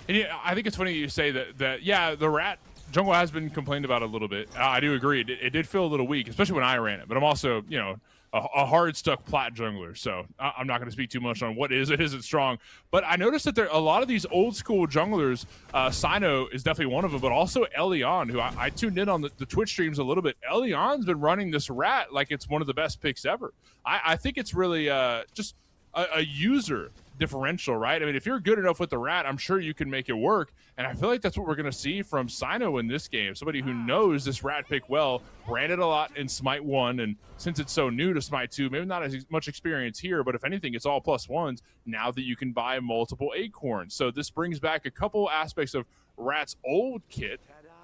And yeah, I think it's funny you say that yeah, the rat jungle has been complained about a little bit. I do agree. It did feel a little weak, especially when I ran it. But I'm also, you know, a hard stuck plat jungler, so I'm not going to speak too much on what isn't strong. But I noticed that there a lot of these old school junglers. Sino is definitely one of them, but also Elion, who I tuned in on the Twitch streams a little bit. Elion's been running this rat like it's one of the best picks ever. I think it's really just a user differential, right? I mean, if you're good enough with the rat, I'm sure you can make it work. And I feel like that's what we're going to see from Sino in this game. Somebody who knows this rat pick well, ran it a lot in Smite 1, and since it's so new to Smite 2, maybe not as much experience here, but if anything, it's all +1s now that you can buy multiple acorns. So this brings back a couple aspects of Rat's old kit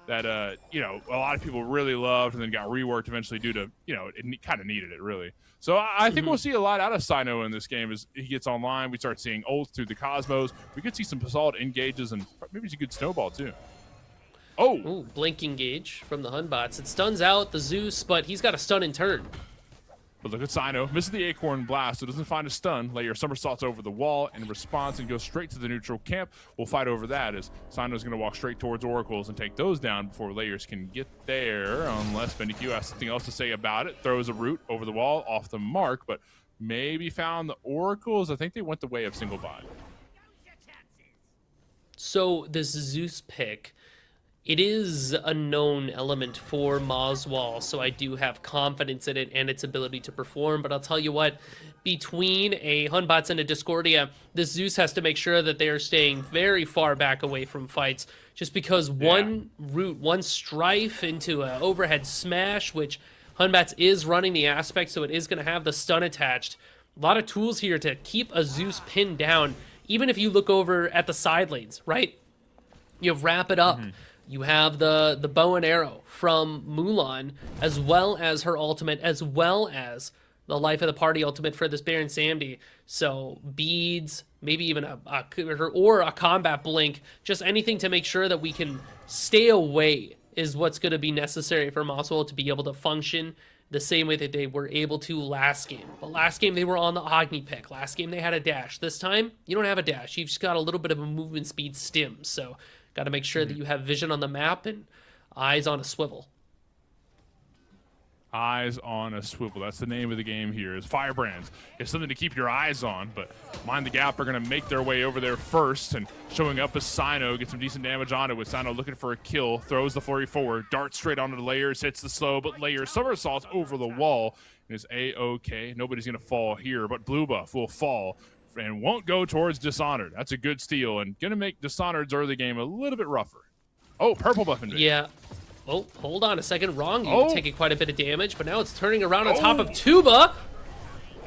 that, you know, a lot of people really loved and then got reworked eventually due to, you know, it kind of needed it, really. So I think we'll see a lot out of Sino in this game as he gets online. We start seeing ults through the Cosmos. We could see some solid engages and maybe some good snowball, too. Oh! Ooh, blink engage from the Hunbots. It stuns out the Zeus, but he's got a stun in turn. But look at Sino. Misses the Acorn Blast, so doesn't find a stun. Layer somersaults over the wall in response and goes straight to the neutral camp. We'll fight over that as Sino's going to walk straight towards Oracles and take those down before Layers can get there. Unless BendyQ has something else to say about it. Throws a root over the wall off the mark, but maybe found the Oracles. I think they went the way of single bind. So this Zeus pick, it is a known element for Moswall, so I do have confidence in it and its ability to perform. But I'll tell you what, between a Hunbots and a Discordia, this Zeus has to make sure that they are staying very far back away from fights, just because one root, one strife into an overhead smash, which Hunbots is running the aspect, so it is going to have the stun attached. A lot of tools here to keep a Zeus pinned down, even if you look over at the side lanes, right? You wrap it up. You have the bow and arrow from Mulan, as well as her ultimate, as well as the life of the party ultimate for this Baron Samedi. So beads, maybe even a combat blink, just anything to make sure that we can stay away is what's going to be necessary for Moswell to be able to function the same way that they were able to last game. But last game they were on the Agni pick. Last game they had a dash. This time you don't have a dash. You've just got a little bit of a movement speed stim. So got to make sure that you have vision on the map and eyes on a swivel. Eyes on a swivel. That's the name of the game here. Is Firebrands. It's something to keep your eyes on, but Mind the Gap are going to make their way over there first, and showing up as Sino, get some decent damage on it with Sino looking for a kill, throws the flurry forward, darts straight onto the Layers, hits the slow, but Layers somersaults over the wall, and is A-okay. Nobody's going to fall here, but Blue Buff will fall and won't go towards Dishonored. That's a good steal and going to make Dishonored's early game a little bit rougher. Oh, Purple Buff invasion. Yeah. Oh, hold on a second. Wrong. You're taking quite a bit of damage, but now it's turning around on top of Tuba.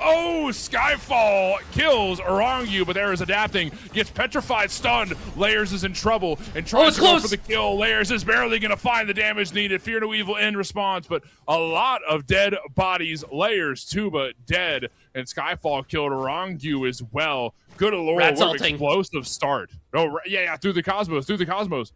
Oh, Skyfall kills Orangu, but there is adapting. Gets petrified, stunned. Layers is in trouble and tries to go for the kill. Layers is barely going to find the damage needed. Fear no evil in response, but a lot of dead bodies. Layers, Tuba dead, and Skyfall killed Orangu as well. Good lord, what an explosive start. Oh, yeah, through the Cosmos.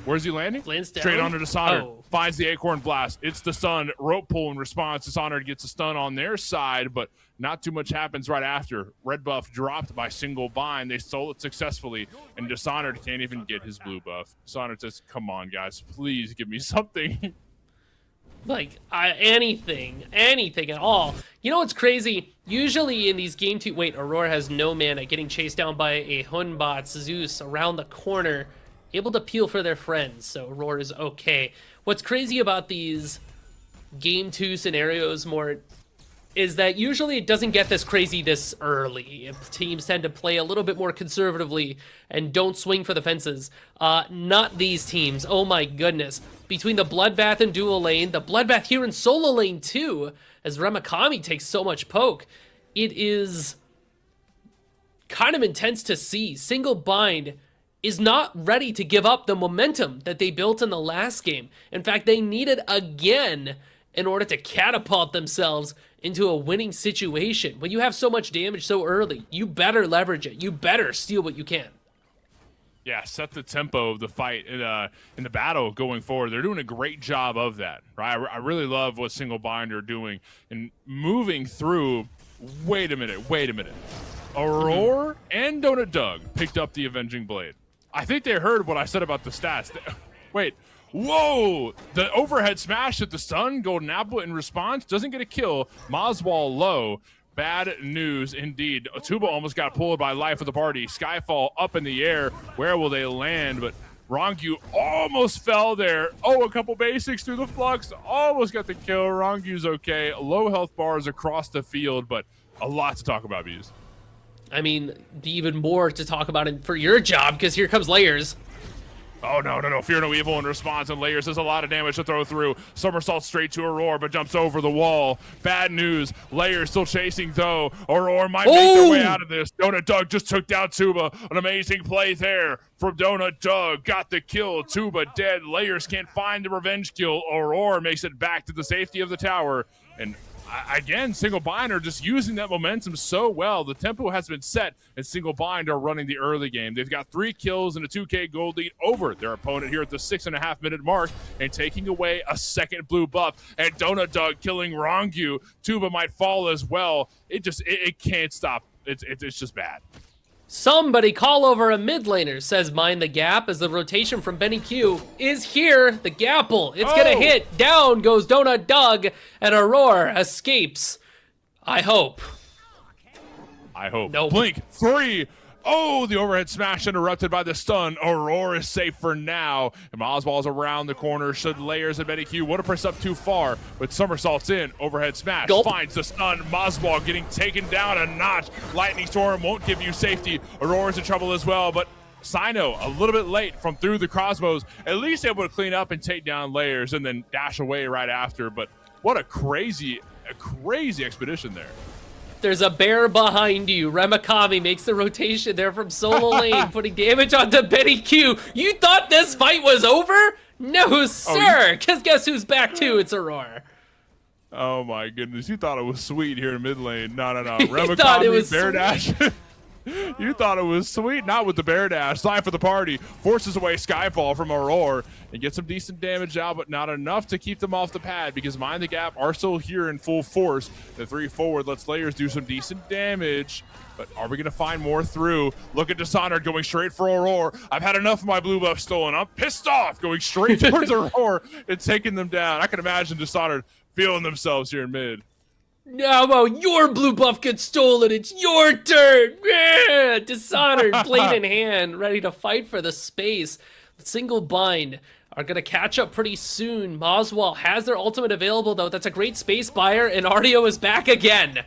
Where's he landing? Lands down. Straight onto Dishonored. Finds the Acorn Blast. It's the stun. Rope pull in response. Dishonored gets a stun on their side, but not too much happens right after. Red buff dropped by single bind. They stole it successfully, and Dishonored can't even get his blue buff. Dishonored says, come on, guys. Please give me something. Like, anything at all. You know what's crazy? Usually in these game 2... Wait, Aurora has no mana, getting chased down by a Hunbot Zeus around the corner, able to peel for their friends, so Aurora is okay. What's crazy about these game 2 scenarios, more, is that usually it doesn't get this crazy this early. Teams tend to play a little bit more conservatively and don't swing for the fences. Not these teams. Oh my goodness. Between the Bloodbath and dual lane, the Bloodbath here in solo lane too, as Remakami takes so much poke, it is kind of intense to see. Single Bind is not ready to give up the momentum that they built in the last game. In fact, they need it again in order to catapult themselves into a winning situation. When you have so much damage so early, you better leverage it. You better steal what you can. Yeah, set the tempo of the fight in the battle going forward. They're doing a great job of that, right? I really love what Single Bind are doing and moving through. Wait a minute. Aurora and Donut Doug picked up the Avenging Blade. I think they heard what I said about the stats. Wait. Whoa! The overhead smash at the stun. Golden Apple in response doesn't get a kill. Moswall low. Bad news indeed. Tuba almost got pulled by life of the party. Skyfall up in the air. Where will they land? But Rongyu almost fell there. Oh, a couple basics through the flux. Almost got the kill. Rongyu's okay. Low health bars across the field, but a lot to talk about, Bees. I mean, even more to talk about it for your job, because here comes Layers. Oh, no. Fear no evil in response, and Layers has a lot of damage to throw through. Somersault straight to Aurora, but jumps over the wall. Bad news. Layers still chasing, though. Aurora might make their way out of this. Donut Doug just took down Tuba. An amazing play there from Donut Doug. Got the kill. Tuba dead. Layers can't find the revenge kill. Aurora makes it back to the safety of the tower. And again, Single Bind are just using that momentum so well. The tempo has been set, and Single Bind are running the early game. They've got 3 kills and a 2K gold lead over their opponent here at the 6.5 minute mark and taking away a second blue buff. And Donut Doug killing Rongyu. Tuba might fall as well. It can't stop. It's just bad. Somebody call over a mid laner, says Mind the Gap, as the rotation from Benny Q is here. The Gapple, it's gonna hit. Down goes Donut Doug, and Aurora escapes. I hope. Nope. Blink 3. Oh, the overhead smash interrupted by the stun. Aurora is safe for now. And Oswald's around the corner. Should Layers and Betty Q want to press up too far, but somersaults in. Overhead smash. Gulp. Finds the stun. Oswald getting taken down a notch. Lightning Storm won't give you safety. Aurora's in trouble as well, but Sino a little bit late from through the crossbows. At least able to clean up and take down Layers and then dash away right after. But what a crazy expedition there. There's a bear behind you. Remakami makes the rotation there from solo lane, putting damage onto Betty Q. You thought this fight was over? No, sir. Because guess who's back too? It's Aurora. Oh my goodness. You thought it was sweet here in mid lane. No. You thought it was bear dash. You thought it was sweet, not with the bear dash. Sign for the party. Forces away Skyfall from Aurora and gets some decent damage out, but not enough to keep them off the pad because Mind the Gap are still here in full force. The 3 forward lets Layers do some decent damage, but are we going to find more through? Look at Dishonored going straight for Aurora. I've had enough of my blue buff stolen. I'm pissed off going straight towards Aurora and taking them down. I can imagine Dishonored feeling themselves here in mid. No, your blue buff gets stolen. It's your turn. Yeah, Dishonored, blade in hand, ready to fight for the space. Single Bind are going to catch up pretty soon. Moswall has their ultimate available, though. That's a great space buyer, and Artio is back again.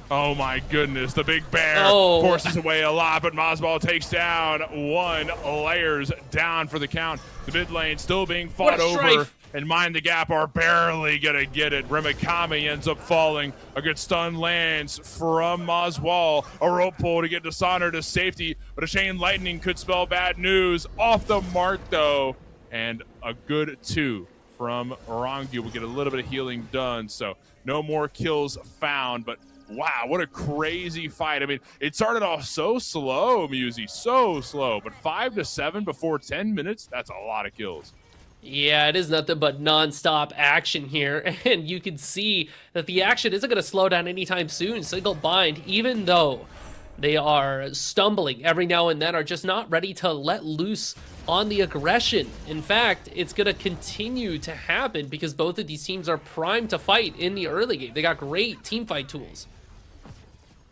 Oh my goodness, the big bear forces away a lot, but Moswall takes down 1. Layers down for the count. The mid lane still being fought over. And Mind the Gap are barely gonna get it. Remakami ends up falling. A good stun lands from Moswall. A rope pull to get Dishonored to safety, but a chain lightning could spell bad news. Off the mark though, and a good 2 from Rongyu will get a little bit of healing done. So no more kills found, but wow, what a crazy fight. I mean, it started off so slow, Musi, so slow, but 5 to 7 before 10 minutes, that's a lot of kills. Yeah, it is nothing but non-stop action here, and you can see that the action isn't going to slow down anytime soon. Single Bind, even though they are stumbling every now and then, are just not ready to let loose on the aggression. In fact, it's going to continue to happen because both of these teams are primed to fight in the early game. They got great team fight tools.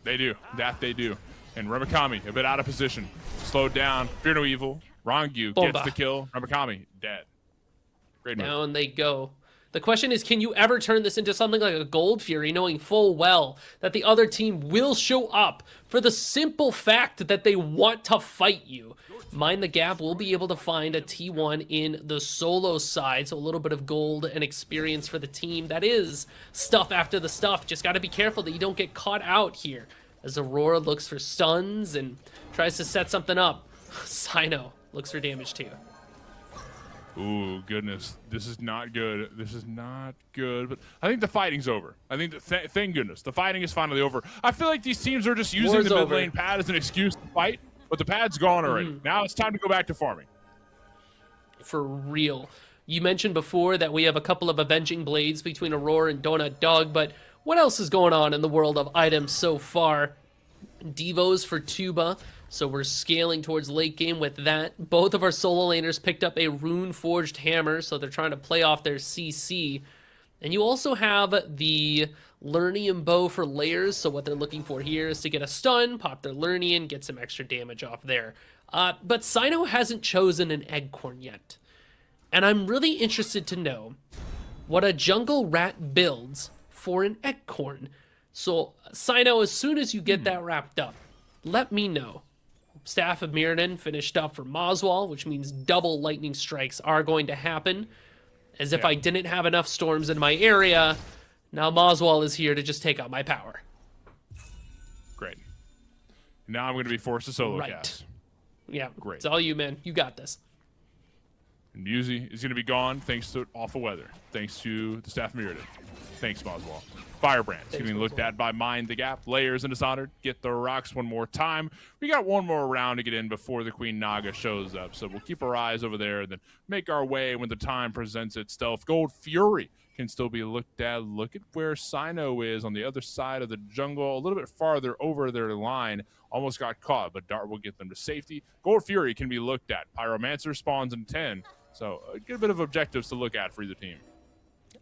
They do. That they do. And Remakami, a bit out of position. Slowed down. Fear no evil. Rongyu gets the kill. Remakami, dead. Great move. Down they go. The question is, can you ever turn this into something like a Gold Fury, knowing full well that the other team will show up for the simple fact that they want to fight you? Mind the Gap will be able to find a T1 in the solo side, so a little bit of gold and experience for the team. That is stuff after the stuff. Just got to be careful that you don't get caught out here, as Aurora looks for stuns and tries to set something up. Sino looks for damage too. Ooh, goodness. This is not good. This is not good. But I think the fighting's over. I think, thank goodness, the fighting is finally over. I feel like these teams are just using War's the mid over. lane pad as an excuse to fight, but the pad's gone already. Now it's time to go back to farming. For real. You mentioned before that we have a couple of avenging blades between Aurora and Donut Dog, but what else is going on in the world of items so far? Devos for Tuba, so we're scaling towards late game with that. Both of our solo laners picked up a rune forged hammer, so they're trying to play off their CC. And you also have the Lernian bow for layers, so what they're looking for here is to get a stun, pop their Lernian, get some extra damage off there. But Sino hasn't chosen an Eggcorn yet. And I'm really interested to know what a jungle rat builds for an Eggcorn. So, Sino, as soon as you get that wrapped up, let me know. Staff of Mirrodin finished up for Moswall, which means double lightning strikes are going to happen. As if I didn't have enough storms in my area, now Moswall is here to just take out my power. Great. Now I'm going to be forced to solo Right. cast. Yeah, Great. it's all you, man. You got this. And Yuzi is going to be gone thanks to awful weather. Thanks to the staff of Mirrodin. Thanks, Moswall. Firebrand's getting looked at by Mind the Gap. Layers and Dishonored get the rocks one more time. We got one more round to get in before the Queen Naga shows up. So we'll keep our eyes over there and then make our way when the time presents itself. Gold Fury can still be looked at. Look at where Sino is on the other side of the jungle, a little bit farther over their line. Almost got caught, but Dart will get them to safety. Gold Fury can be looked at. Pyromancer spawns in 10. So a good bit of objectives to look at for either team.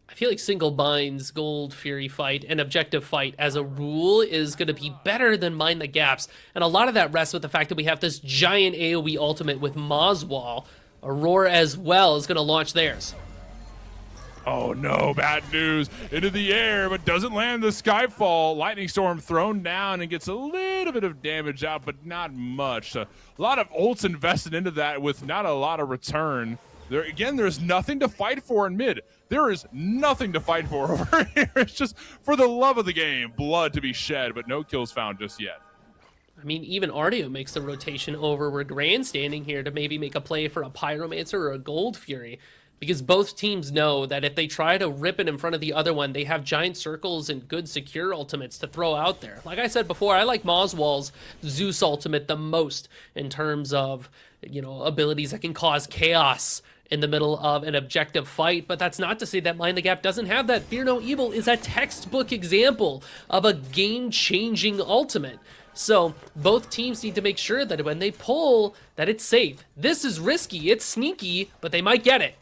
I feel like single binds, Gold Fury fight, and objective fight as a rule is going to be better than Mind the Gaps. And a lot of that rests with the fact that we have this giant AoE ultimate with Moswall. Aurora as well is going to launch theirs. Oh no, bad news. Into the air, but doesn't land the Skyfall. Lightning Storm thrown down and gets a little bit of damage out, but not much. A lot of ults invested into that with not a lot of return. There again, there's nothing to fight for in mid. There is nothing to fight for over here. It's just for the love of the game, blood to be shed, but no kills found just yet. I mean, even Artio makes the rotation over. We're grandstanding here to maybe make a play for a Pyromancer or a Gold Fury, because both teams know that if they try to rip it in front of the other one, they have giant circles and good secure ultimates to throw out there. Like I said before, I like Moswall's Zeus ultimate the most in terms of, you know, abilities that can cause chaos in the middle of an objective fight, but that's not to say that Mind the Gap doesn't have that. Fear No Evil is a textbook example of a game-changing ultimate. So both teams need to make sure that when they pull, that it's safe. This is risky, it's sneaky, but they might get it.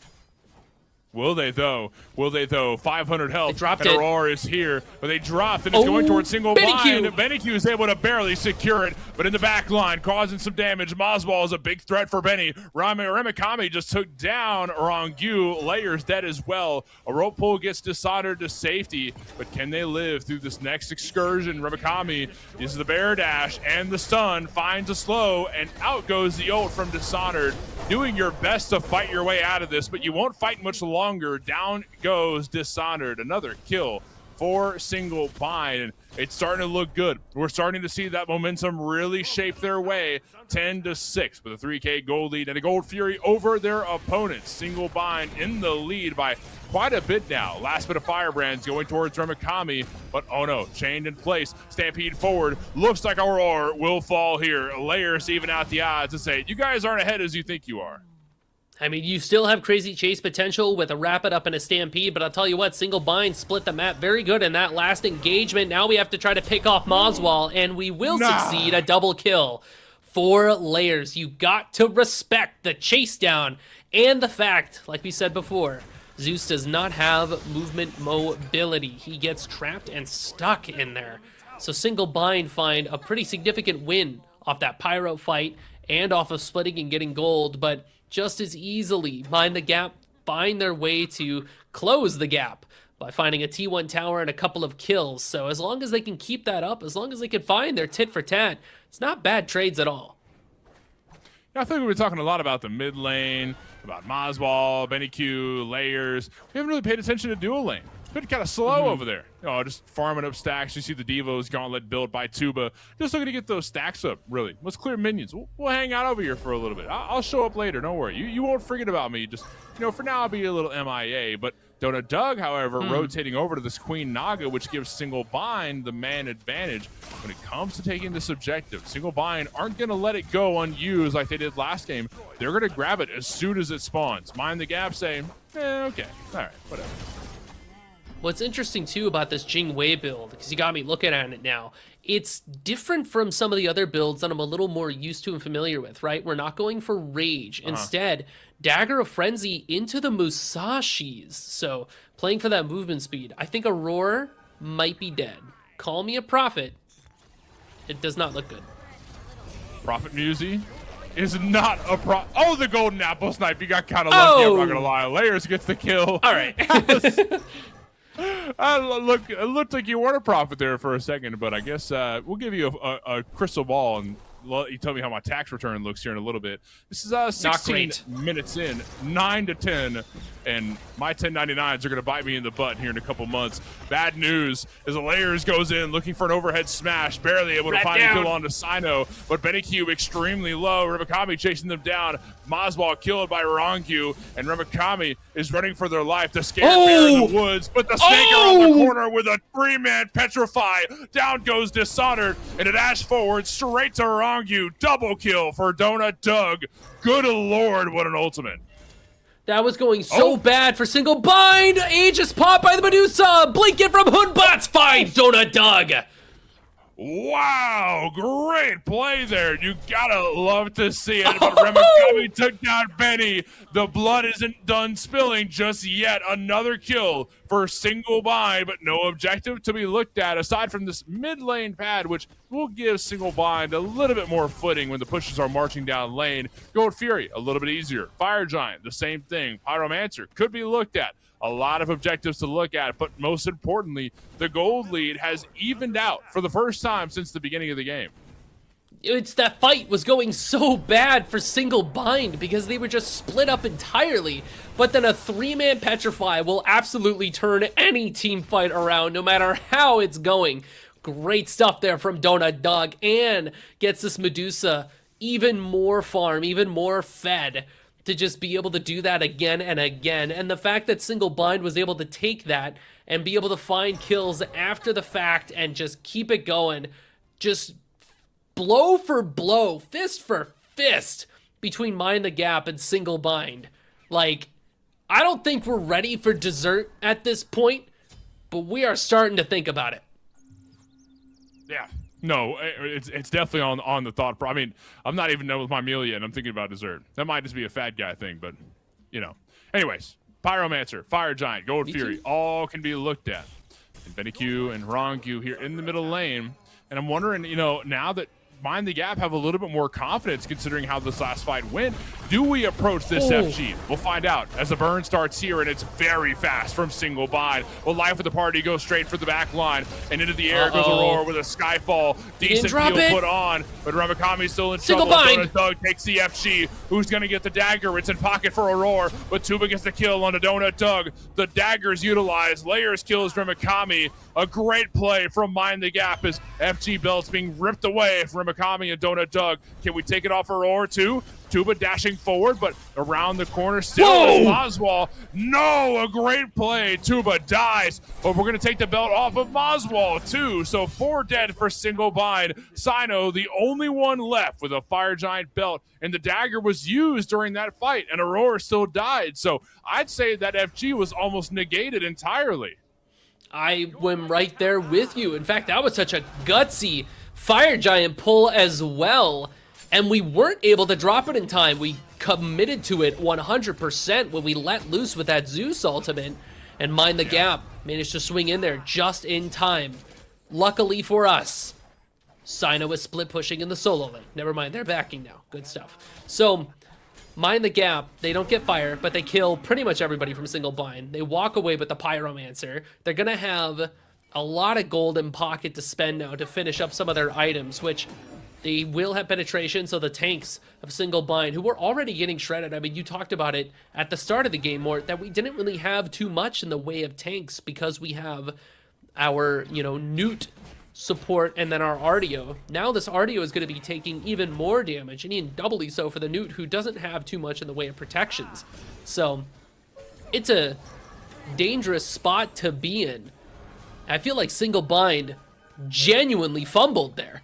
Will they though? Will they though? 500 health. They dropped and it. Aurora is here, but they dropped and it's going towards single Benny blind. Benny Q is able to barely secure it, but in the back line, causing some damage. Moswall is a big threat for Benny. Remikami just took down Rangu. Layers dead as well. A rope pull gets Dishonored to safety, but can they live through this next excursion? Remikami uses the bear dash and the stun, finds a slow, and out goes the ult from Dishonored. Doing your best to fight your way out of this, but you won't fight much longer. Down goes Dishonored. Another kill for single bind, and it's starting to look good. We're starting to see that momentum really shape their way. 10-6 with a 3K gold lead and a Gold Fury over their opponents. Single bind in the lead by quite a bit now. Last bit of Firebrands going towards Remikami, but oh no, chained in place. Stampede forward. Looks like Aurora will fall here. Layers even out the odds and say, you guys aren't ahead as you think you are. I mean, you still have crazy chase potential with a wrap it up and a stampede, but I'll tell you what, single bind split the map very good in that last engagement. Now we have to try to pick off Moswall, and we will succeed a double kill. 4 layers. You got to respect the chase down and the fact, like we said before, Zeus does not have movement mobility. He gets trapped and stuck in there. So single bind find a pretty significant win off that pyro fight and off of splitting and getting gold, but just as easily, Mind the Gap find their way to close the gap by finding a T1 tower and a couple of kills. So as long as they can keep that up, as long as they can find their tit for tat, it's not bad trades at all. Yeah, I think we've been talking a lot about the mid lane, about Mozball, Benny Q, layers. We haven't really paid attention to dual lane. It's been kind of slow over there. Just farming up stacks. You see the Devo's Gauntlet build by Tuba. Just looking to get those stacks up, really. Let's clear minions. We'll hang out over here for a little bit. I'll show up later. Don't worry. You won't forget about me. Just, for now, I'll be a little MIA. But Donut Doug, however, rotating over to this Queen Naga, which gives Single Bind the man advantage when it comes to taking this objective. Single Bind aren't going to let it go unused like they did last game. They're going to grab it as soon as it spawns. Mind the Gap saying, okay, all right, whatever. What's interesting, too, about this Jing Wei build, because you got me looking at it now, it's different from some of the other builds that I'm a little more used to and familiar with, right? We're not going for Rage. Instead, Dagger of Frenzy into the Musashis. So, playing for that movement speed. I think Aurora might be dead. Call me a prophet. It does not look good. Prophet Musi is not a Oh, the Golden Apple Snipe. You got kind of lucky, I'm not going to lie. Layers gets the kill. All right. It looked like you weren't a prophet there for a second, but I guess we'll give you a crystal ball and you tell me how my tax return looks here in a little bit. This is 16 minutes in, 9-10, and my 1099s are going to bite me in the butt here in a couple months. Bad news as the Layers goes in looking for an overhead smash, barely able to find a kill onto Sino, but Benny Cube extremely low. Revakami chasing them down. Mazball killed by Rongyu, and Revakami is running for their life. The Scared Bear in the woods, but the Snake around the corner with a 3-man Petrify. Down goes Dishonored, and a dash forward straight to Rongyu. Double kill for Donut Doug. Good lord, what an ultimate. That was going so bad for Single Bind. Aegis pop by the Medusa. Blink it from Hoodbots. 5 Donut Doug. Wow, great play there. You gotta love to see it. But Remigami took down Benny. The blood isn't done spilling just yet. Another kill for Single Bind, but no objective to be looked at aside from this mid lane pad, which will give Single Bind a little bit more footing when the pushes are marching down lane. Gold Fury, a little bit easier. Fire Giant, the same thing. Pyromancer could be looked at. A lot of objectives to look at, but most importantly, the gold lead has evened out for the first time since the beginning of the game. It's that fight was going so bad for Single Bind because they were just split up entirely. But then a 3-man Petrify will absolutely turn any team fight around no matter how it's going. Great stuff there from Donut Dog, and gets this Medusa even more farm, even more fed, to just be able to do that again and again. And the fact that Single Bind was able to take that and be able to find kills after the fact and just keep it going, just blow for blow, fist for fist between Mind the Gap and Single Bind. Like, I don't think we're ready for dessert at this point, but we are starting to think about it. Yeah. No, it's definitely on the thought. I mean, I'm not even done with my meal yet, and I'm thinking about dessert. That might just be a fat guy thing, but, Anyways, Pyromancer, Fire Giant, Gold Fury, all can be looked at. And Benny Q and Rongyu here in the middle lane. And I'm wondering, now that Mind the Gap have a little bit more confidence considering how this last fight went, do we approach this FG? We'll find out as the burn starts here, and it's very fast from Single Bind. Well, Life of the Party goes straight for the back line, and into the air goes Aurora with a Skyfall. Decent heal put on, but Ramakami's still in trouble. Donut Doug takes the FG. Who's going to get the dagger? It's in pocket for Aurora, but Tuba gets the kill on the Donut Doug. The dagger's utilized. Layers kills Ramakami. A great play from Mind the Gap as FG belts being ripped away from Ramakami and Donut Doug. Can we take it off Aurora too? Tuba dashing forward, but around the corner still is Mozwall. No, a great play. Tuba dies, but we're going to take the belt off of Mozwall too. So 4 dead for Single Bind. Sino, the only one left with a Fire Giant belt, and the dagger was used during that fight, and Aurora still died. So I'd say that FG was almost negated entirely. I went right there with you. In fact, that was such a gutsy Fire Giant pull as well. And we weren't able to drop it in time. We committed to it 100% when we let loose with that Zeus ultimate. And Mind the Gap managed to swing in there just in time. Luckily for us, Sino was split pushing in the solo lane. Never mind, they're backing now. Good stuff. So, Mind the Gap, they don't get fire, but they kill pretty much everybody from single blind. They walk away with the Pyromancer. They're going to have a lot of gold in pocket to spend now to finish up some of their items, which they will have penetration, so the tanks of single blind, who were already getting shredded. I mean, you talked about it at the start of the game, Mort, that we didn't really have too much in the way of tanks because we have our, Newt support and then our Ardio. Now this Ardio is going to be taking even more damage, and even doubly so for the Newt, who doesn't have too much in the way of protections. So it's a dangerous spot to be in. I feel like single blind genuinely fumbled there.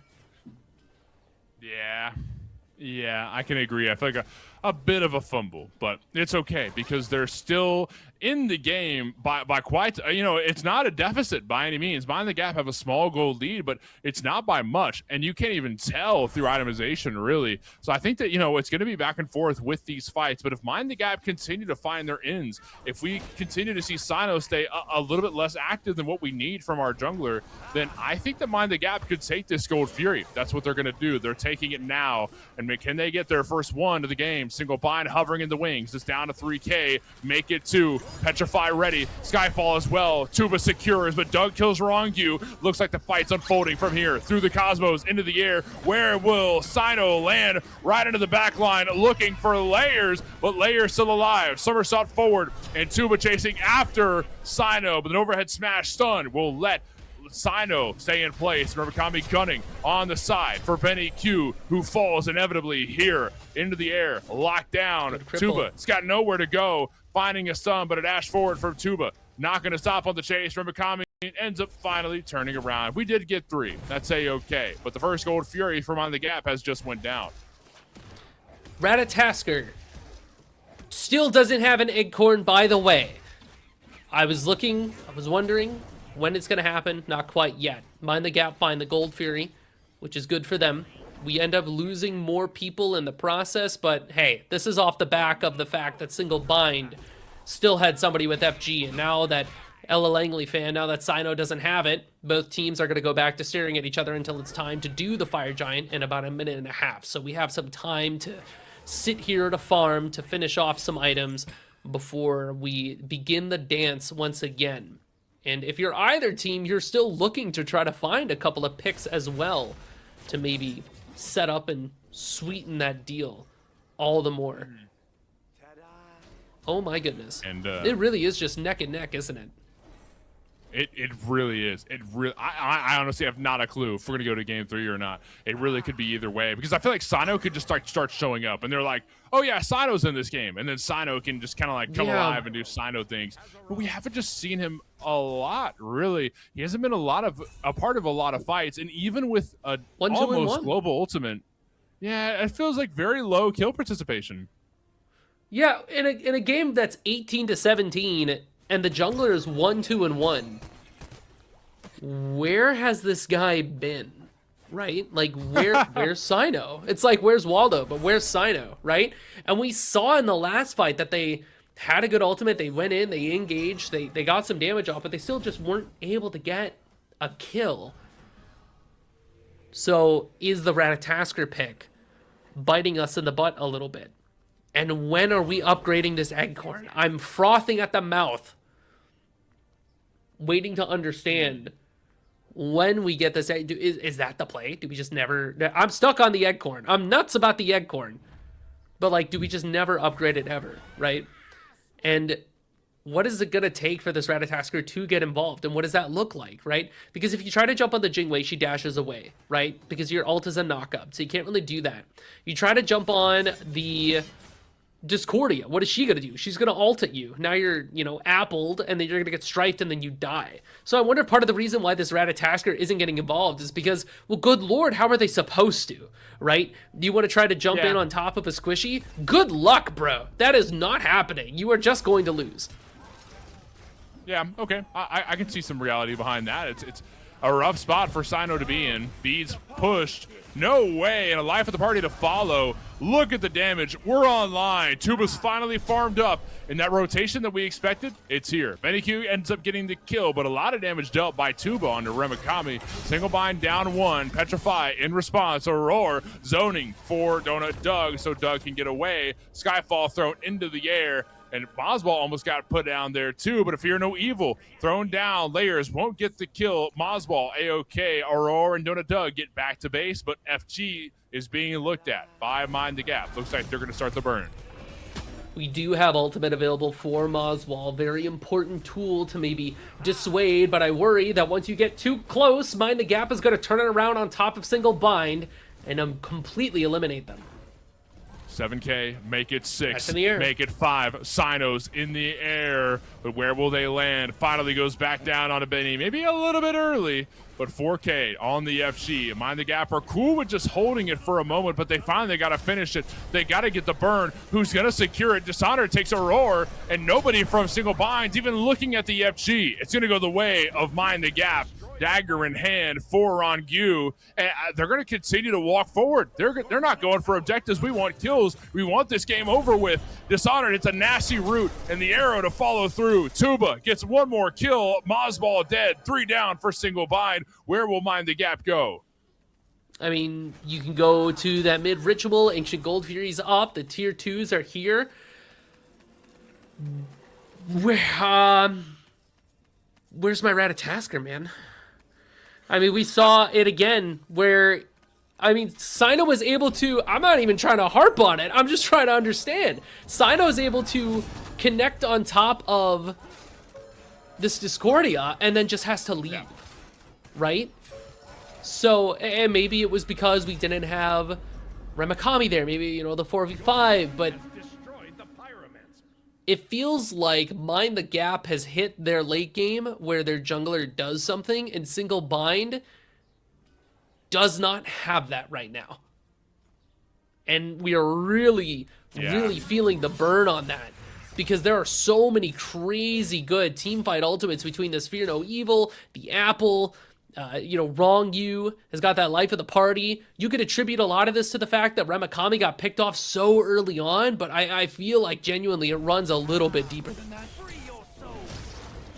Yeah, I can agree. I feel like a bit of a fumble, but it's okay because they're still in the game by quite, it's not a deficit by any means. Mind the Gap have a small gold lead, but it's not by much, and you can't even tell through itemization, really. So I think that, it's going to be back and forth with these fights, but if Mind the Gap continue to find their ends, if we continue to see Sino stay a little bit less active than what we need from our jungler, then I think that Mind the Gap could take this Gold Fury. That's what they're going to do. They're taking it now, and can they get their first one to the game? Single blind hovering in the wings. It's down to 3K. Make it 2. Petrify ready. Skyfall as well. Tuba secures, but Doug kills Rongu. Looks like the fight's unfolding from here. Through the Cosmos, into the air. Where will Sino land? Right into the back line, looking for Layers, but Layers still alive. Somersault forward, and Tuba chasing after Sino, but an overhead smash stun will let Sino stay in place. Murakami gunning on the side for Benny Q, who falls inevitably here into the air. Locked down. Tuba, it's got nowhere to go. Finding a stun, but a dash forward from Tuba. Not going to stop on the chase. Murakami ends up finally turning around. We did get 3. That's A-okay. But the first Gold Fury from On the Gap has just went down. Ratatasker still doesn't have an Eggcorn, by the way. I was wondering when it's going to happen. Not quite yet. Mind the Gap find the Gold Fury, which is good for them. We end up losing more people in the process, but hey, this is off the back of the fact that Single Bind still had somebody with FG, and now that Ella Langley fan, now that Sino doesn't have it, both teams are going to go back to staring at each other until it's time to do the Fire Giant in about a minute and a half. So we have some time to sit here to farm, to finish off some items before we begin the dance once again. And if you're either team, you're still looking to try to find a couple of picks as well to maybe set up and sweeten that deal all the more. Oh my goodness. And it really is just neck and neck, isn't it? It really is. I honestly have not a clue if we're gonna go to game 3 or not. It really could be either way, because I feel like Sino could just start showing up, and they're like, oh yeah, Sino's in this game, and then Sino can just kind of like come alive and do Sino things. But we haven't just seen him a lot, really. He hasn't been a part of a lot of fights, and even with a almost global ultimate, yeah, it feels like very low kill participation. Yeah, in a game that's 18-17. And the jungler is 1-2-1. Where has this guy been? Right? Like, where's Sino? It's like, where's Waldo? But where's Sino? Right? And we saw in the last fight that they had a good ultimate. They went in, they engaged, they got some damage off, but they still just weren't able to get a kill. So, is the Ratatasker pick biting us in the butt a little bit? And when are we upgrading this Eggcorn? I'm frothing at the mouth, waiting to understand when we get this. Is that the play? Do we just never... I'm stuck on the Eggcorn. I'm nuts about the Eggcorn. But, like, do we just never upgrade it ever, right? And what is it going to take for this Ratatasker to get involved? And what does that look like, right? Because if you try to jump on the Jingwei, she dashes away, right? Because your ult is a knock-up, so you can't really do that. You try to jump on the Discordia. What is she going to do? She's going to ult at you. Now you're, appled, and then you're going to get strifed, and then you die. So I wonder if part of the reason why this Ratatasker isn't getting involved is because, well, good lord, how are they supposed to, right? Do you want to try to jump in on top of a squishy? Good luck, bro. That is not happening. You are just going to lose. Yeah, okay. I can see some reality behind that. A rough spot for Sino to be in. Beads pushed. No way. And a life of the party to follow. Look at the damage. We're online. Tuba's finally farmed up. In that rotation that we expected, it's here. BennyQ ends up getting the kill, but a lot of damage dealt by Tuba onto Remakami. Single bind down one. Petrify in response. Aurora zoning for Donut Doug so Doug can get away. Skyfall thrown into the air. And Mosball almost got put down there too, but if Fear No Evil thrown down, Layers won't get the kill. Mosball, A-OK, Aurora and Donut Doug get back to base, but FG is being looked at by Mind the Gap. Looks like they're going to start the burn. We do have ultimate available for Moswall. Very important tool to maybe dissuade, but I worry that once you get too close, Mind the Gap is going to turn it around on top of single bind and completely eliminate them. 7K, make it 6, That's in the air. Make it 5. Sinos in the air, but where will they land? Finally goes back down onto Benny, maybe a little bit early, but 4K on the FG. Mind the Gap are cool with just holding it for a moment, but they finally got to finish it. They got to get the burn. Who's going to secure it? Dishonor takes a roar, and nobody from Single Binds even looking at the FG. It's going to go the way of Mind the Gap. Dagger in hand for Rongu, and they're going to continue to walk forward. They're not going for objectives. We want kills. We want this game over with. Dishonored, it's a nasty route, and the arrow to follow through. Tuba gets one more kill. Mosball dead. 3 down for Single Bind. Where will Mind the Gap go? I mean, you can go to that mid ritual. Ancient Gold Fury's up. The tier 2s are here. Where's my Ratatasker, man? I mean, we saw it again where, I mean, Sino was able to, I'm not even trying to harp on it, I'm just trying to understand. Sino is able to connect on top of this Discordia and then just has to leave, right? So, and maybe it was because we didn't have Remakami there, maybe, you know, the 4v5, but it feels like Mind the Gap has hit their late game where their jungler does something, and Single Bind does not have that right now. And we are really feeling the burn on that, because there are so many crazy good teamfight ultimates between this Fear No Evil, the Apple, you know, Wrong You has got that life of the party. You could attribute a lot of this to the fact that Remakami got picked off so early on, but I feel like genuinely it runs a little bit deeper than that.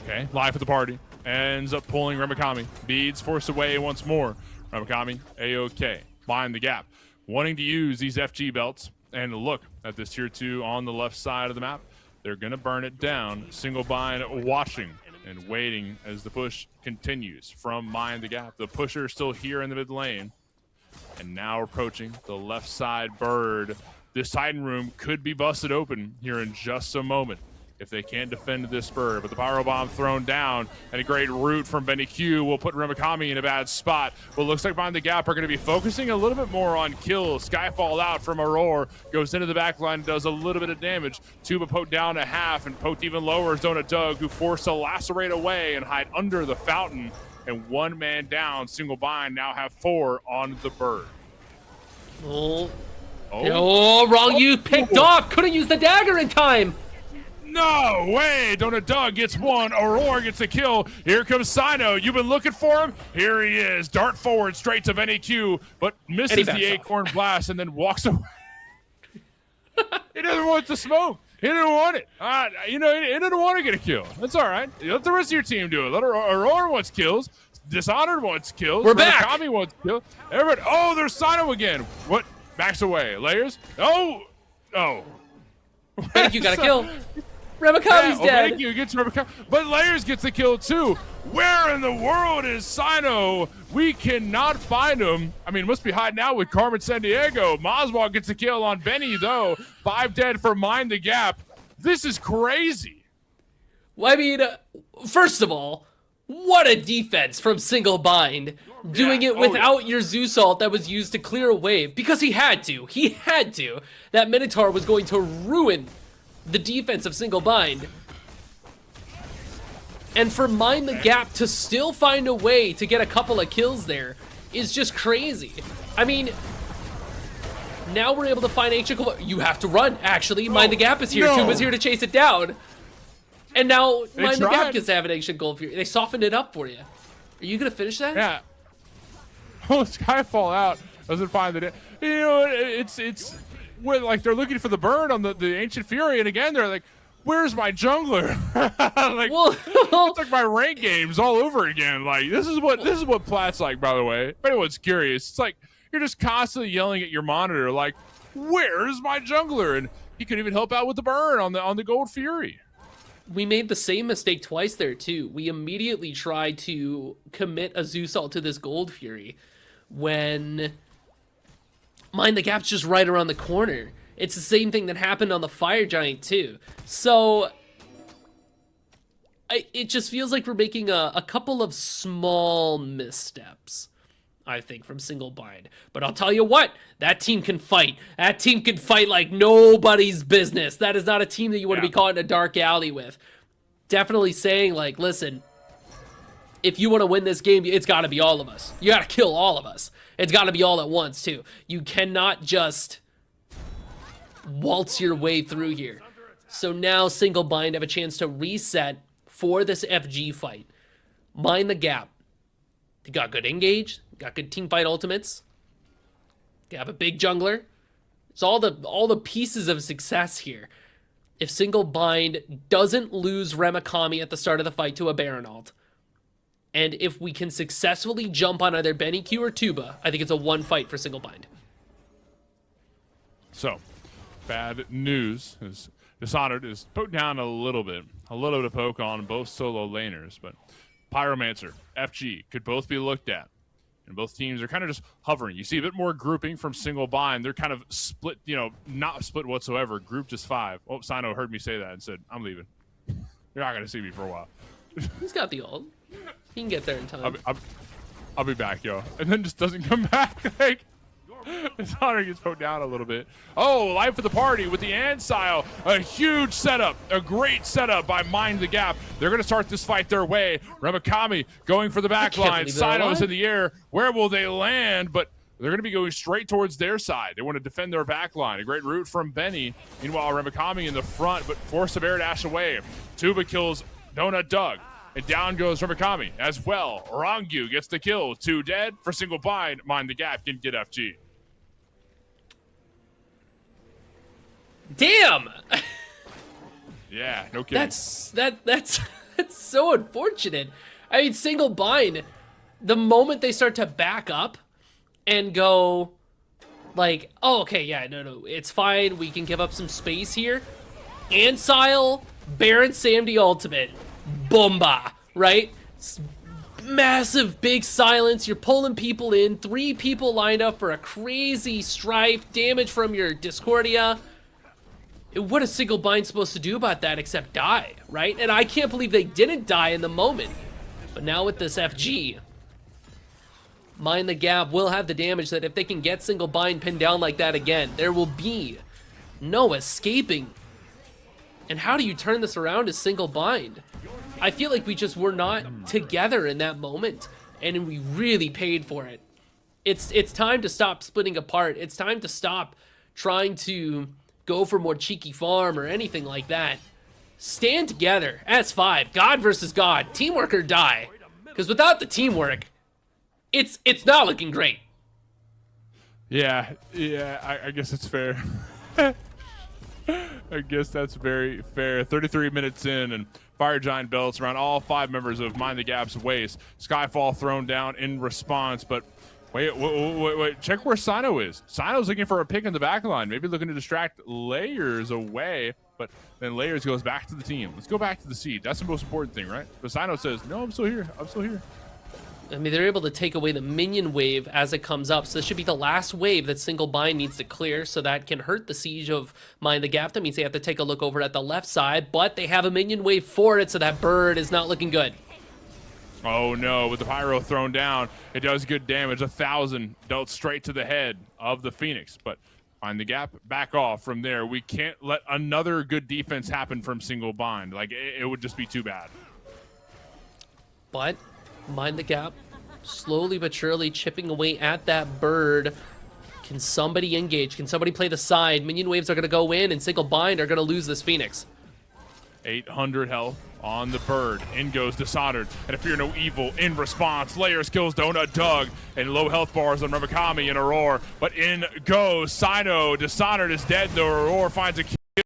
Okay, life of the party ends up pulling Remakami. Beads forced away once more. Remakami, A-OK. Mind the Gap, wanting to use these FG belts, and look at this tier 2 on the left side of the map. They're going to burn it down. Single Bind watching and waiting as the push continues from Mind the Gap. The pusher is still here in the mid lane, and now approaching the left side bird. This Titan room could be busted open here in just a moment if they can't defend this bird. But the pyro bomb thrown down, and a great root from BennyQ will put Remakami in a bad spot. But looks like Mind the Gap are going to be focusing a little bit more on kills. Skyfall out from Aurora, goes into the back line, does a little bit of damage. Tuba poked down a half, and poked even lower is Donut Doug, who forced to lacerate away and hide under the fountain. And 1 man down. Single Bind now have 4 on the bird. Wrong. You picked off. Couldn't use the dagger in time. No way! Donut Doug gets 1. Aurora gets a kill. Here comes Sino. You've been looking for him? Here he is. Dart forward straight to BennyQ, but misses the Acorn Blast and then walks away. He doesn't want the smoke. He didn't want it. He didn't want to get a kill. That's all right. Let the rest of your team do it. Let Aurora wants kills. Dishonored wants kills. We're back. Kami wants kills. Everybody. Oh, there's Sino again. What? Backs away. Layers. Oh. BennyQ got a kill. Remakami's dead. BennyQ gets Remakami, but Layers gets the kill too. Where in the world is Sino? We cannot find him. I mean, must be hiding out with Carmen Sandiego. Moswell gets a kill on Benny though. 5 dead for Mind the Gap. This is crazy. Well, I mean, first of all, what a defense from Single Bind. Doing it without your Zeus ult that was used to clear a wave. Because he had to. He had to. That Minotaur was going to ruin the defense of Single Bind. And for Mind the Gap to still find a way to get a couple of kills there is just crazy. I mean, now we're able to find Ancient Gold. You have to run, actually. Mind the Gap is here. Tuba's here to chase it down. And now Mind the Gap gets to have an Ancient Gold Fury. They softened it up for you. Are you gonna finish that? Yeah. Oh, Skyfall out doesn't find the. You know, it's when like they're looking for the burn on the Ancient Fury, and again they're like, "Where's my jungler?" Like Well, it's like my rank games all over again. Like this is what Plat's like, by the way. If anyone's curious, it's like you're just constantly yelling at your monitor, like, "Where's my jungler?" And he could even help out with the burn on the Gold Fury. we made the same mistake twice there too. We immediately tried to commit a Zeus ult to this Gold Fury when Mind the Gap's just right around the corner. It's the same thing that happened on the Fire Giant too. So it just feels like we're making a couple of small missteps, I think, from Single Bind. But I'll tell you what, that team can fight. That team can fight like nobody's business. That is not a team that you want to be caught in a dark alley with. Definitely saying, like, listen, if you want to win this game, it's got to be all of us. You got to kill all of us. It's got to be all at once, too. You cannot just waltz your way through here. So now Single Bind have a chance to reset for this FG fight. Mind the Gap. They got good engage, got good team fight ultimates. They have a big jungler. It's all the pieces of success here. If Single Bind doesn't lose Remakami at the start of the fight to a Baron ult, and if we can successfully jump on either Benny Q or Tuba, I think it's a one fight for Single Bind. So, bad news is Dishonored is poked down a little bit of poke on both solo laners, but Pyromancer, FG could both be looked at, and both teams are kind of just hovering. You see a bit more grouping from Single Bind. They're kind of split, you know, not split whatsoever. Grouped as 5. Oh, Sino heard me say that and said, "I'm leaving. You're not gonna see me for a while." He's got the ult. He can get there in time. I'll be back, yo. And then just doesn't come back. Like, Dishonored gets poked down a little bit. Oh, life of the party with the Ansile. A huge setup. A great setup by Mind the Gap. They're going to start this fight their way. Remakami going for the back line. Sino's in the air. Where will they land? But they're going to be going straight towards their side. They want to defend their back line. A great route from Benny. Meanwhile, Remakami in the front, but force of air dash away. Tuba kills Donut Doug. And down goes Remakami as well. Rangu gets the kill. 2 dead for Single Bind. Mind the Gap can get FG. Damn! Yeah, no kidding. That's so unfortunate. I mean, Single Bind, the moment they start to back up and go like, oh, okay, yeah, no, it's fine. We can give up some space here. Ansile, Baron Samdi ultimate. Bomba, right? Massive big silence. You're pulling people in. 3 people lined up for a crazy strife. Damage from your Discordia. What is Single Bind supposed to do about that except die, right? And I can't believe they didn't die in the moment. But now with this FG, Mind the Gap will have the damage that if they can get Single Bind pinned down like that again, there will be no escaping. And how do you turn this around as Single Bind? I feel like we just were not together in that moment, and we really paid for it. It's time to stop splitting apart. It's time to stop trying to go for more cheeky farm or anything like that. Stand together. S5, God versus God, teamwork or die. Because without the teamwork, it's not looking great. Yeah, I guess it's fair. I guess that's very fair. 33 minutes in, and Fire Giant belts around all 5 members of Mind the Gap's waist. Skyfall thrown down in response, but wait. Check where Sino is. Sino's looking for a pick in the back line, maybe looking to distract Layers away, but then Layers goes back to the team. Let's go back to the seed. That's the most important thing, right? But Sino says, no, I'm still here. I mean, they're able to take away the minion wave as it comes up, so this should be the last wave that Single Bind needs to clear, so that can hurt the siege of Mind the Gap. That means they have to take a look over at the left side, but they have a minion wave for it, so that bird is not looking good. Oh no, with the pyro thrown down, it does good damage. 1,000 dealt straight to the head of the Phoenix, but Mind the Gap back off from there. We can't let another good defense happen from Single Bind. Like, it would just be too bad. But Mind the Gap slowly but surely chipping away at that bird. Can somebody engage? Can somebody play the side? Minion waves are going to go in, and Single Bind are going to lose this Phoenix. 800 health on the bird. In goes Dishonored, and a Fear No Evil in response. Layers kills Donut Doug, and low health bars on Ramakami and Aurora. But in goes Sino. Dishonored is dead, though Aurora finds a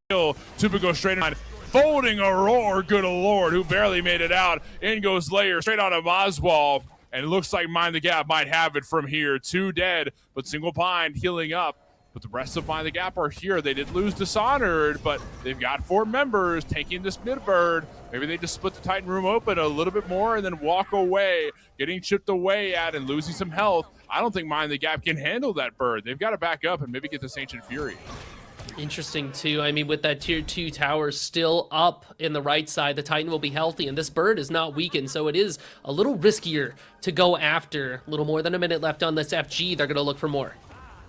kill. Tuba goes straight in. Folding Aurora, good lord, who barely made it out. In goes Layer, straight on a Moswall. And it looks like Mind the Gap might have it from here. 2 dead, but Single Pine healing up. But the rest of Mind the Gap are here. They did lose Dishonored, but they've got 4 members taking this mid-bird. Maybe they just split the Titan room open a little bit more and then walk away, getting chipped away at and losing some health. I don't think Mind the Gap can handle that bird. They've got to back up and maybe get this Ancient Fury. Interesting, too. I mean, with that tier 2 tower still up in the right side, the Titan will be healthy, and this bird is not weakened, so it is a little riskier to go after. A little more than a minute left on this FG. They're going to look for more.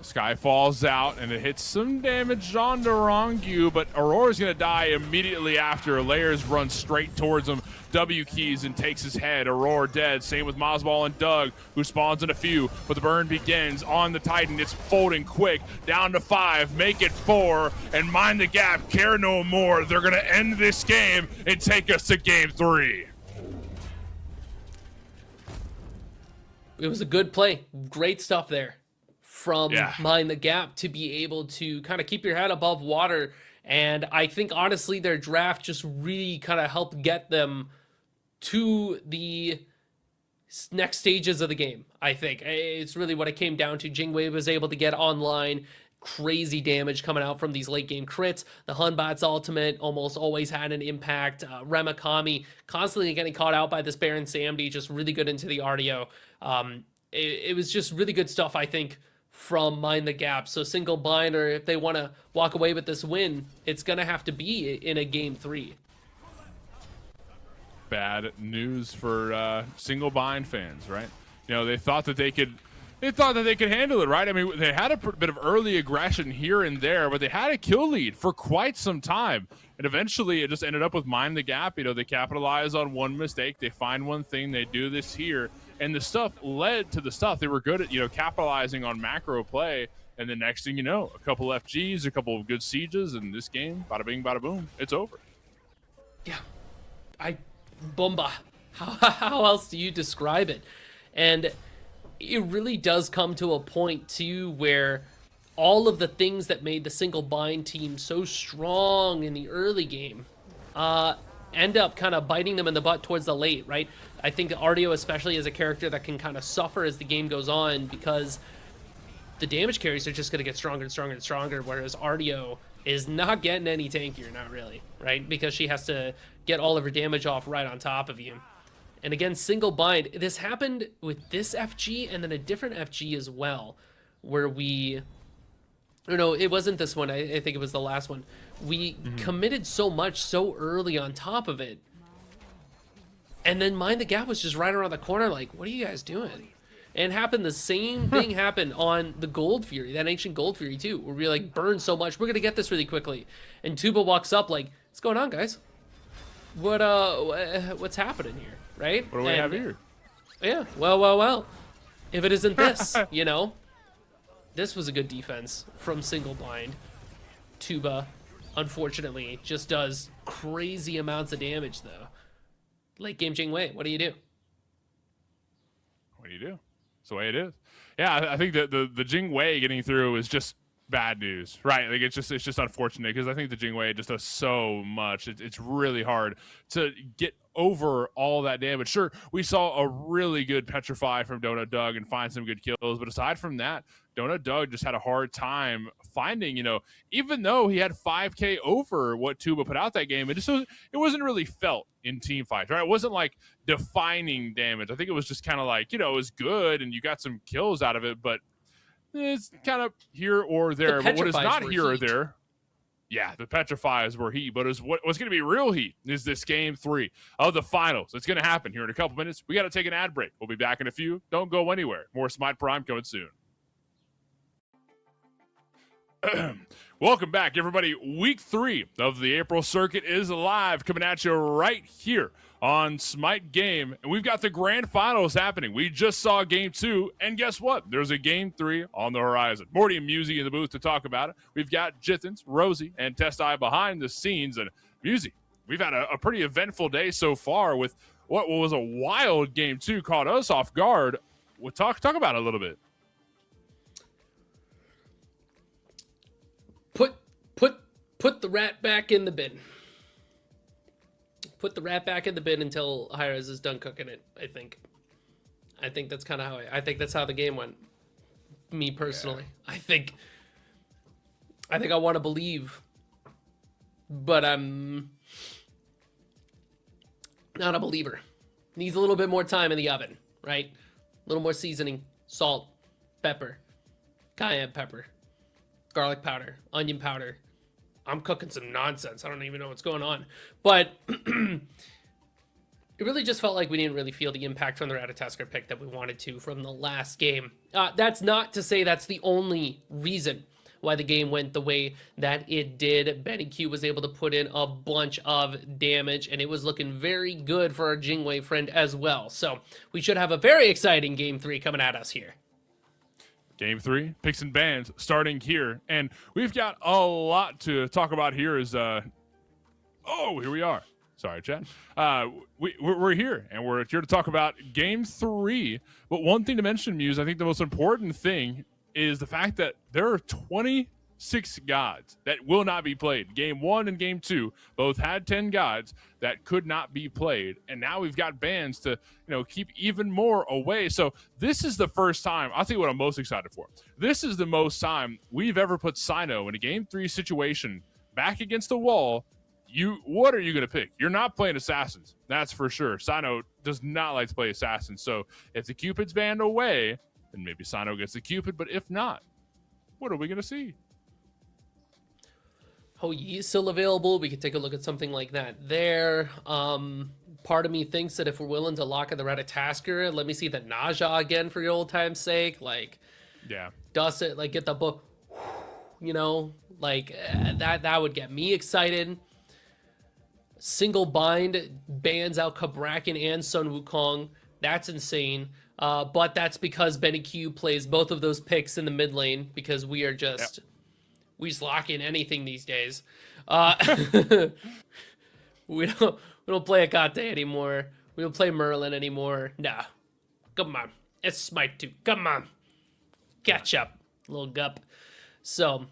Sky falls out, and it hits some damage on Narangu, but Aurora's going to die immediately after. Layers runs straight towards him. W keys and takes his head. Aurora dead. Same with Mosball and Doug, who spawns in a few. But the burn begins on the Titan. It's folding quick. Down to 5. Make it 4. And Mind the Gap. Care no more. They're going to end this game and take us to game 3. It was a good play. Great stuff there from Yeah. Mind the Gap to be able to kind of keep your head above water. And I think, honestly, their draft just really kind of helped get them to the next stages of the game, I think. It's really what it came down to. Jingwei was able to get online. Crazy damage coming out from these late game crits. The Hunbat's ultimate almost always had an impact. Ramakami constantly getting caught out by this Baron Samdi, just really good into the RDO. It was just really good stuff, I think, from Mind the Gap. So Single Binder, if they want to walk away with this win, it's going to have to be in a game 3. Bad news for Single Bind fans, right? You know, they thought that they could handle it, right? I mean, they had a bit of early aggression here and there, but they had a kill lead for quite some time. And eventually it just ended up with Mind the Gap. You know, they capitalize on one mistake. They find one thing. They do this here. And the stuff led to the stuff. They were good at, you know, capitalizing on macro play. And the next thing you know, a couple FGs, a couple of good sieges, and this game, bada bing, bada boom, it's over. Yeah. Bomba. How else do you describe it? And it really does come to a point, too, where all of the things that made the Single Bind team so strong in the early game end up kind of biting them in the butt towards the late, right? I think Ardio especially is a character that can kind of suffer as the game goes on because the damage carries are just going to get stronger and stronger and stronger, whereas Ardio is not getting any tankier, not really, right? Because she has to get all of her damage off right on top of you. And again, Single Bind, this happened with this FG and then a different FG as well, where we... No, it wasn't this one. I think it was the last one. We committed so much so early on top of it. And then Mind the Gap was just right around the corner like, what are you guys doing? And the same thing happened on the Gold Fury, that Ancient Gold Fury too, where we like burned so much, we're going to get this really quickly. And Tuba walks up like, what's going on, guys? What's happening here, right? What do we have here? Yeah, well. If it isn't this, you know? This was a good defense from Single Bind. Tuba, unfortunately, just does crazy amounts of damage, though. Late game Jingwei, what do you do? What do you do? It's the way it is. Yeah, I think that the Jingwei getting through is just bad news, right? Like it's just unfortunate because I think the Jingwei just does so much. It's really hard to get over all that damage. Sure, we saw a really good Petrify from Donut Doug and find some good kills, but aside from that, Donut Doug just had a hard time finding, you know, even though he had 5K over what Tuba put out that game, it wasn't really felt in team fights, right? It wasn't like defining damage. I think it was just kind of like, you know, it was good and you got some kills out of it, but it's kind of here or there. But what is not here or there, yeah, the Petrifies were heat, but what's going to be real heat is this game 3 of the finals. It's going to happen here in a couple minutes. We got to take an ad break. We'll be back in a few. Don't go anywhere. More Smite Prime coming soon. Welcome back, everybody. Week 3 of the April circuit is live, coming at you right here on Smite Game. And we've got the grand finals happening. We just saw game 2, and guess what? There's a game 3 on the horizon. Morty and Musi in the booth to talk about it. We've got Jithens, Rosie, and Testai behind the scenes. And Musi, we've had a pretty eventful day so far with what was a wild game two, caught us off guard. We'll talk about it a little bit. Put the rat back in the bin. Put the rat back in the bin until Hi-Rez is done cooking it. I think that's kind of how I think that's how the game went. Me personally, yeah. I think I want to believe, but I'm not a believer. Needs a little bit more time in the oven, right? A little more seasoning, salt, pepper, cayenne pepper, garlic powder, onion powder. I'm cooking some nonsense. I don't even know what's going on. But it really just felt like we didn't really feel the impact from the Ratatasker pick that we wanted to from the last game. That's not to say that's the only reason why the game went the way that it did. Benny Q was able to put in a bunch of damage, and it was looking very good for our Jingwei friend as well. So we should have a very exciting Game 3 coming at us here. Game 3, picks and bans, starting here. And we've got a lot to talk about here is, here we are. Sorry, chat. We're here, and we're here to talk about Game 3. But one thing to mention, Muse, I think the most important thing is the fact that there are 26 gods that will not be played. Game 1 and Game 2 both had 10 gods that could not be played, and now we've got bans to keep even more away. So this is the first time, I'll tell you what I'm most excited for. This is the most time we've ever put Sino in a Game 3 situation back against the wall. What are you going to pick? You're not playing Assassins, that's for sure. Sino does not like to play Assassins, so if the Cupid's banned away, then maybe Sino gets the Cupid, but if not, what are we going to see? Oh, he's still available. We could take a look at something like that there. Part of me thinks that if we're willing to lock in the Ratatasker, let me see the Naja again for your old time's sake. Like, yeah, dust it, like get the book, that would get me excited. Single bind bans out Kabrakan and Sun Wukong. That's insane. But that's because Benny Q plays both of those picks in the mid lane because we are just... Yep. We just lock in anything these days. We don't play Akate anymore. We don't play Merlin anymore. Nah. Come on. It's Smite 2. Come on. Catch up, little gup. So,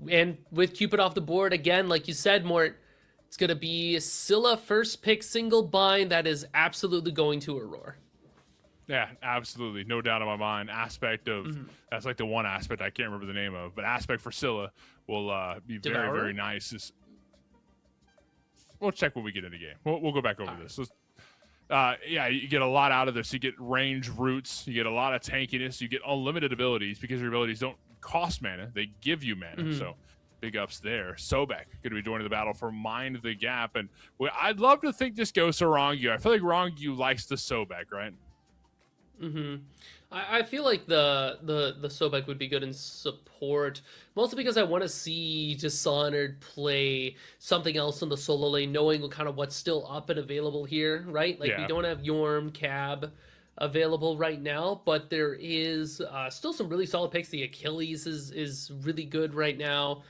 and with Cupid off the board, again, like you said, Mort, it's going to be Scylla first pick single bind. That is absolutely going to Aurora. Yeah, absolutely. No doubt in my mind. Aspect of, that's like the one aspect I can't remember the name of, but aspect for Scylla will be very, very nice. We'll check when we get in the game. We'll go back over this. Yeah, you get a lot out of this. You get range roots. You get a lot of tankiness. You get unlimited abilities because your abilities don't cost mana. They give you mana. So big ups there. Sobek going to be joining the battle for Mind the Gap. And I'd love to think this goes to Rongyu. I feel like Rongyu likes the Sobek, right? I feel like the Sobek would be good in support, mostly because I want to see Dishonored play something else in the solo lane, knowing kind of what's still up and available here, right? Like, we don't have Yorm, Cab available right now, but there is still some really solid picks. The Achilles is really good right now.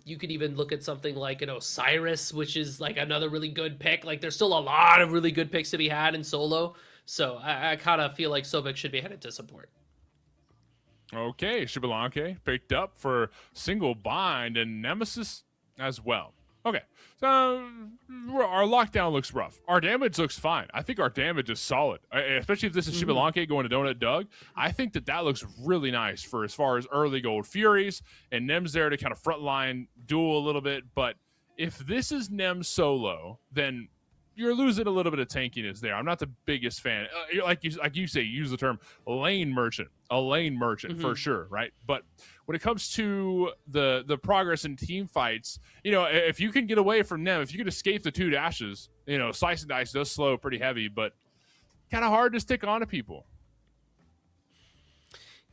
You could even look at something like an Osiris, which is like another really good pick. Like, there's still a lot of really good picks to be had in solo. So I kind of feel like Sobek should be headed to support. Okay, Shibalanke picked up for single bind and Nemesis as well. Okay, so our lockdown looks rough. Our damage looks fine. I think our damage is solid, especially if this is Shibalanke going to Donut Doug. I think that looks really nice for as far as early gold Furies and Nem's there to kind of frontline duel a little bit. But if this is Nem solo, then you're losing a little bit of tankiness there. I'm not the biggest fan. Like you say, use the term lane merchant, a lane merchant for sure, right? But when it comes to the progress in team fights, if you can get away from them, if you can escape the 2 dashes, Slice and Dice does slow pretty heavy, but kind of hard to stick on to people.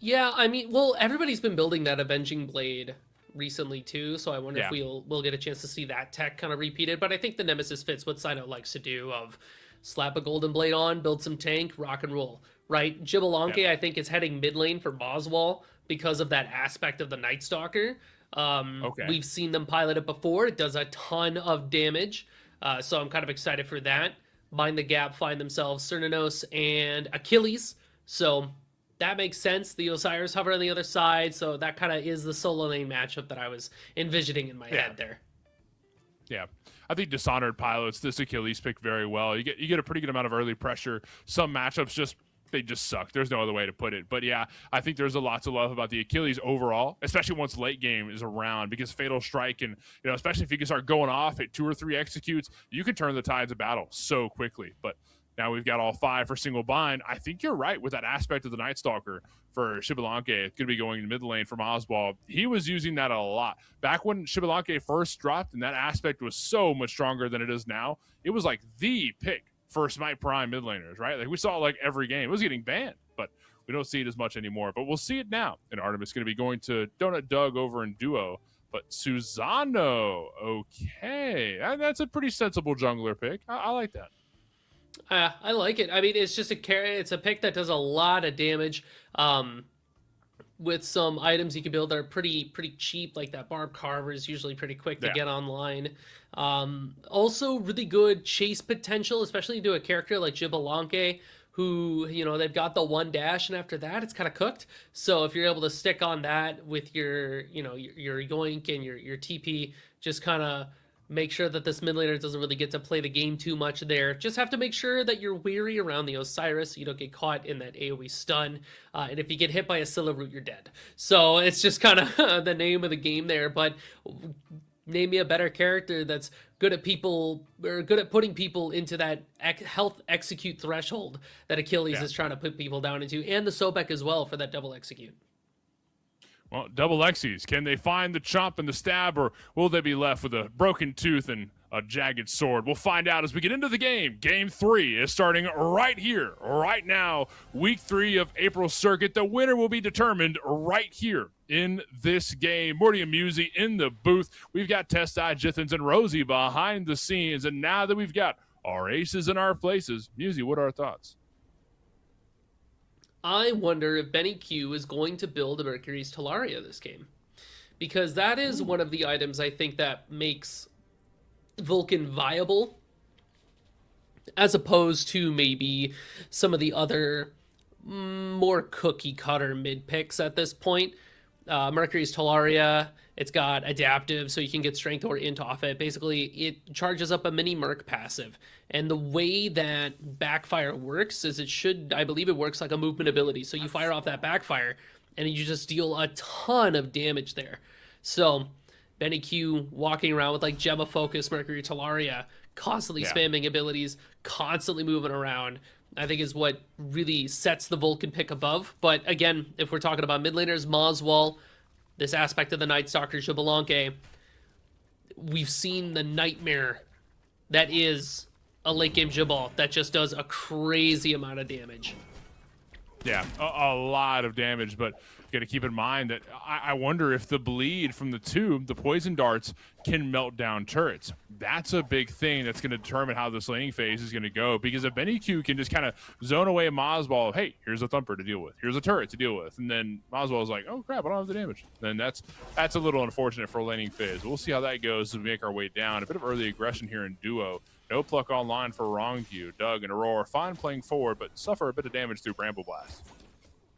Yeah, I mean, well, everybody's been building that Avenging Blade recently too, so I wonder if we'll get a chance to see that tech kind of repeated. But I think the Nemesis fits what Sino likes to do of slap a Golden Blade on, build some tank, rock and roll, right? Jibalanke, I think, is heading mid lane for Boswell because of that aspect of the Night Stalker. We've seen them pilot it before. It does a ton of damage. So I'm kind of excited for that. Mind the Gap find themselves Cernanos and Achilles. So that makes sense. The Osiris hover on the other side. So that kind of is the solo lane matchup that I was envisioning in my head there. Yeah, I think Dishonored pilots this Achilles pick very well. You get a pretty good amount of early pressure. Some matchups they just suck. There's no other way to put it. But yeah, I think there's a lot to love about the Achilles overall, especially once late game is around, because Fatal Strike and especially if you can start going off at 2 or 3 executes, you can turn the tides of battle so quickly. But now we've got all 5 for single bind. I think you're right with that aspect of the Night Stalker for Xbalanque. It's going to be going in mid lane from Oswald. He was using that a lot. Back when Xbalanque first dropped and that aspect was so much stronger than it is now, it was like the pick for Smite Prime mid laners, right? Like we saw it like every game. It was getting banned, but we don't see it as much anymore. But we'll see it now. And Artemis going to be going to Donut Doug over in duo. But Susano, okay. That's a pretty sensible jungler pick. I like that. I like it. I mean, it's just it's a pick that does a lot of damage. With some items you can build that are pretty cheap, like that Barb Carver is usually pretty quick to get online. Also, really good chase potential, especially into a character like Xbalanque, who they've got the 1 dash, and after that it's kind of cooked. So if you're able to stick on that with your your yoink and your TP, just kind of make sure that this mid laner doesn't really get to play the game too much there. Just have to make sure that you're wary around the Osiris so you don't get caught in that AoE stun. And if you get hit by a Scylla root, you're dead. So it's just kind of the name of the game there. But name me a better character that's good at putting people into that health execute threshold that Achilles is trying to put people down into, and the Sobek as well for that double execute. Well, double Xyz, can they find the chomp and the stab, or will they be left with a broken tooth and a jagged sword? We'll find out as we get into the game. Game 3 is starting right here, right now. Week 3 of April Circuit. The winner will be determined right here in this game. Morty and Musi in the booth. We've got Testai, Jithens, and Rosie behind the scenes. And now that we've got our aces in our places, Musi, what are our thoughts? I wonder if Benny Q is going to build a Mercury's Talaria this game. Because that is one of the items I think that makes Vulcan viable, as opposed to maybe some of the other more cookie cutter mid picks at this point. Mercury's Talaria, it's got adaptive, so you can get strength or int off it. Basically, it charges up a mini Merc passive. And the way that backfire works is I believe it works like a movement ability. So you fire off that backfire, and you just deal a ton of damage there. So Benny Q walking around with like Gemma Focus, Mercury Talaria, constantly spamming abilities, constantly moving around, I think is what really sets the Vulcan pick above. But again, if we're talking about mid laners, Moswall, this aspect of the Night Stalker, Xbalanque, we've seen the nightmare that is a late game Jabal that just does a crazy amount of damage. Yeah, a lot of damage, but you got to keep in mind that I wonder if the bleed from the tube, the poison darts, can melt down turrets. That's a big thing that's going to determine how this laning phase is going to go, because if Benny Q can just kind of zone away Moswall, hey, here's a thumper to deal with, here's a turret to deal with, and then Moswall's like, oh crap, I don't have the damage. Then that's a little unfortunate for a laning phase. We'll see how that goes as we make our way down. A bit of early aggression here in duo. No pluck online for Wrongview. Doug and Aurora fine playing forward, but suffer a bit of damage through Bramble Blast.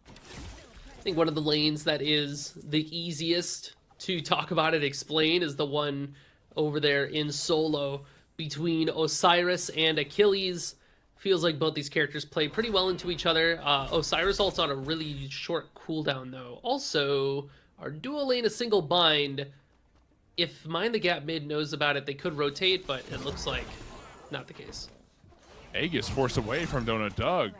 I think one of the lanes that is the easiest to talk about and explain is the one over there in solo between Osiris and Achilles. Feels like both these characters play pretty well into each other. Osiris ults on a really short cooldown though. Also, our dual lane a single bind. If Mind the Gap mid knows about it, they could rotate, but it looks like not the case. Aegis forced away from Donut Doug.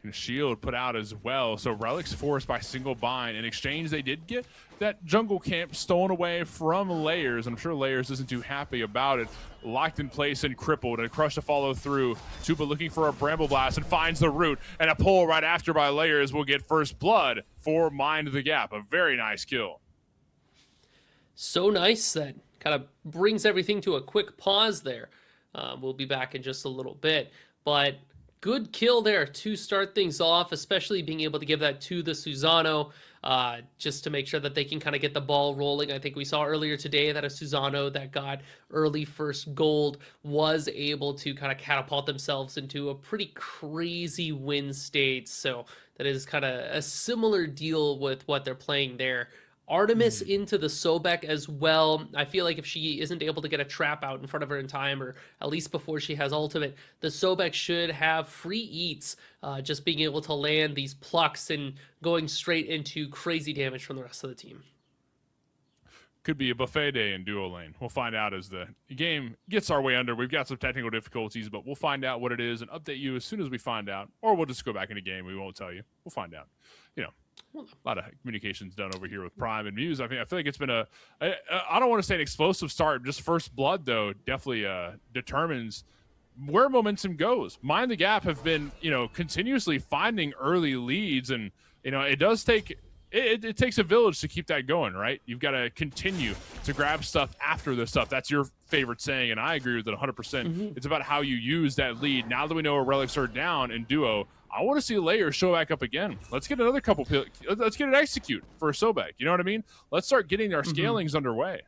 And shield put out as well. So Relics forced by single bind. In exchange, they did get that jungle camp stolen away from Layers. I'm sure Layers isn't too happy about it. Locked in place and crippled, and a crush to follow through. Tuba looking for a Bramble Blast and finds the root. And a pull right after by Layers will get first blood for Mind the Gap. A very nice kill. So nice that kind of brings everything to a quick pause there. We'll be back in just a little bit. But good kill there to start things off, especially being able to give that to the Susano. just to make sure that they can kind of get the ball rolling. I think we saw earlier today that a Susano that got early first gold was able to kind of catapult themselves into a pretty crazy win state. So that is kind of a similar deal with what they're playing there. Artemis into the Sobek as well. I feel like if she isn't able to get a trap out in front of her in time, or at least before she has ultimate, the Sobek should have free eats, just being able to land these plucks and going straight into crazy damage from the rest of the team. Could be a buffet day in duo lane. We'll find out as the game gets our way under. We've got some technical difficulties, but we'll find out what it is and update you as soon as we find out. Or we'll just go back in the game. We won't tell you. We'll find out. A lot of communications done over here with Prime and Muse. I feel like it's been I don't want to say an explosive start. Just first blood, though, definitely determines where momentum goes. Mind the Gap have been, continuously finding early leads, and, it does take... It takes a village to keep that going, right? You've got to continue to grab stuff after the stuff. That's your favorite saying, and I agree with it 100%. It's about how you use that lead. Now that we know our relics are down in duo, I want to see Layers show back up again. Let's get another couple. Let's get an execute for a Sobek. You know what I mean? Let's start getting our scalings underway.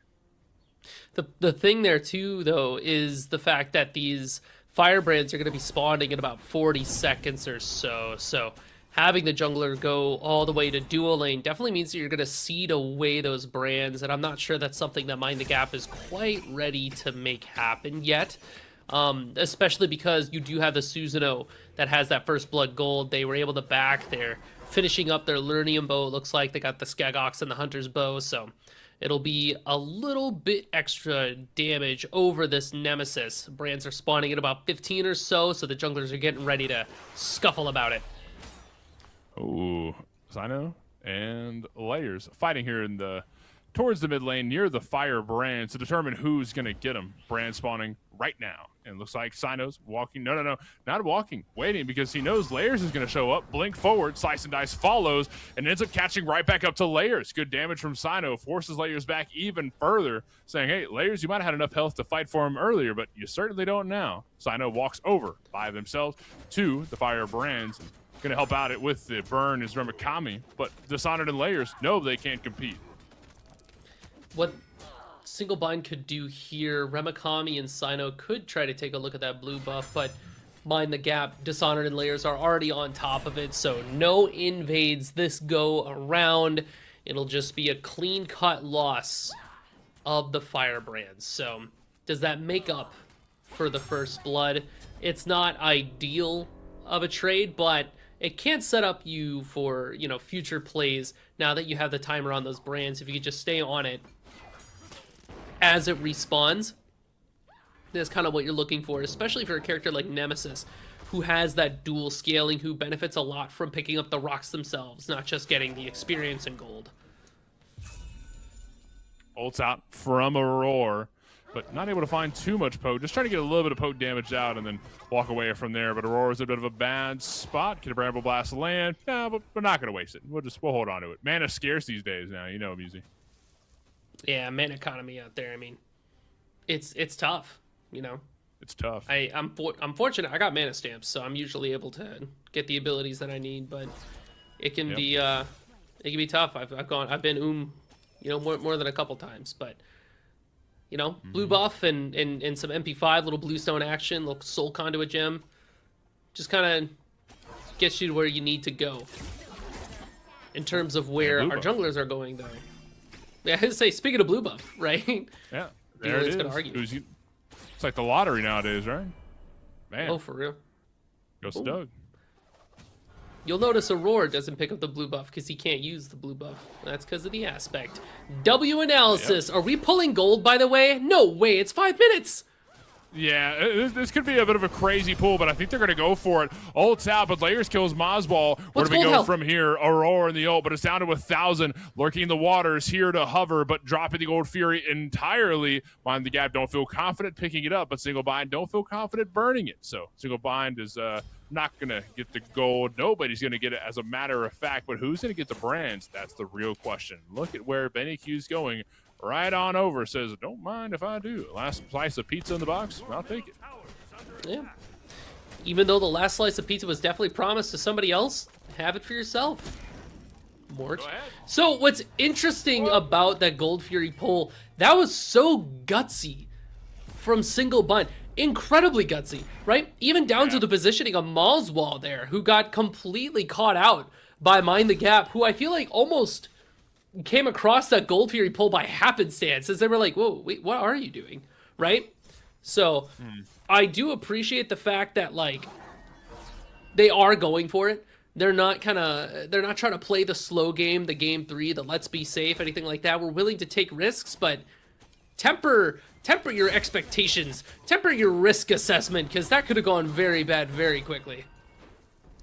The thing there too, though, is the fact that these firebrands are going to be spawning in about 40 seconds or so. So having the jungler go all the way to duo lane definitely means that you're going to seed away those brands, and I'm not sure that's something that Mind the Gap is quite ready to make happen yet. Especially because you do have the Susano that has that first blood gold. They were able to back their finishing up their Lernium bow. It looks like they got the Skagox and the Hunter's bow, so it'll be a little bit extra damage over this Nemesis. Brands are spawning at about 15 or so the junglers are getting ready to scuffle about it. Oh, Sino and Layers fighting here towards the mid lane near the fire brands to determine who's going to get them. Brand spawning right now. And it looks like Sino's walking. No, not walking. Waiting because he knows Layers is going to show up. Blink forward. Slice and Dice follows and ends up catching right back up to Layers. Good damage from Sino. Forces Layers back even further, saying, hey, Layers, you might have had enough health to fight for him earlier, but you certainly don't now. Sino walks over by themselves to the fire brands. Going to help out it with the burn is Remakami, but Dishonored and Layers, no, they can't compete. What Single Bind could do here, Remakami and Sino could try to take a look at that blue buff, but Mind the Gap, Dishonored and Layers are already on top of it, so no invades this go around. It'll just be a clean-cut loss of the Firebrands. So does that make up for the first blood? It's not ideal of a trade, but it can set up you for, future plays now that you have the timer on those brands. If you could just stay on it as it respawns, that's kind of what you're looking for, especially for a character like Nemesis, who has that dual scaling, who benefits a lot from picking up the rocks themselves, not just getting the experience and gold. Ults out from Aurora, but not able to find too much poke. Just trying to get a little bit of poke damage out and then walk away from there. But Aurora's a bit of a bad spot. Can a Bramble Blast land? No, but we're not going to waste it. We'll hold on to it. Mana's scarce these days now, Muzi. Yeah, mana economy out there. I mean, it's tough, It's tough. I'm fortunate. I got mana stamps, so I'm usually able to get the abilities that I need. But it can be tough. I've been more than a couple times, but. Blue buff and some MP5, little bluestone action, little soul conduit gem. Just kind of gets you to where you need to go. In terms of where our junglers are going, though. Yeah, I was say, speaking of blue buff, right? Yeah, there it is. Gonna argue. It's like the lottery nowadays, right? Man. Oh, for real? Goes to Doug. You'll notice Aurora doesn't pick up the blue buff because he can't use the blue buff. That's because of the aspect. W analysis. Yep. Are we pulling gold, by the way? No way. It's 5 minutes. Yeah, this could be a bit of a crazy pull, but I think they're going to go for it. Ult's out, but Layers kills Mozball. Where do we go from here? Aurora in the ult, but it's down to 1,000. Lurking in the waters, here to hover, but dropping the Gold Fury entirely. Mind the Gap don't feel confident picking it up, but Single Bind don't feel confident burning it. So Single Bind is not going to get the gold. Nobody's going to get it as a matter of fact, but who's going to get the brands? That's the real question. Look at where Benny Q's going. Right on over, says, don't mind if I do. Last slice of pizza in the box, I'll take it. Yeah. Even though the last slice of pizza was definitely promised to somebody else, have it for yourself. Mort. Go ahead. So what's interesting about that Gold Fury pull, that was so gutsy from Single Bind. Incredibly gutsy, right? Even down to the positioning of Malswall there, who got completely caught out by Mind the Gap, who I feel like almost came across that Gold Fury pull by happenstance, as they were like, whoa, wait, what are you doing? Right? So I do appreciate the fact that, like, they are going for it. They're not trying to play the slow game, the game 3, the let's be safe, anything like that. We're willing to take risks, but temper your expectations, temper your risk assessment, because that could have gone very bad very quickly.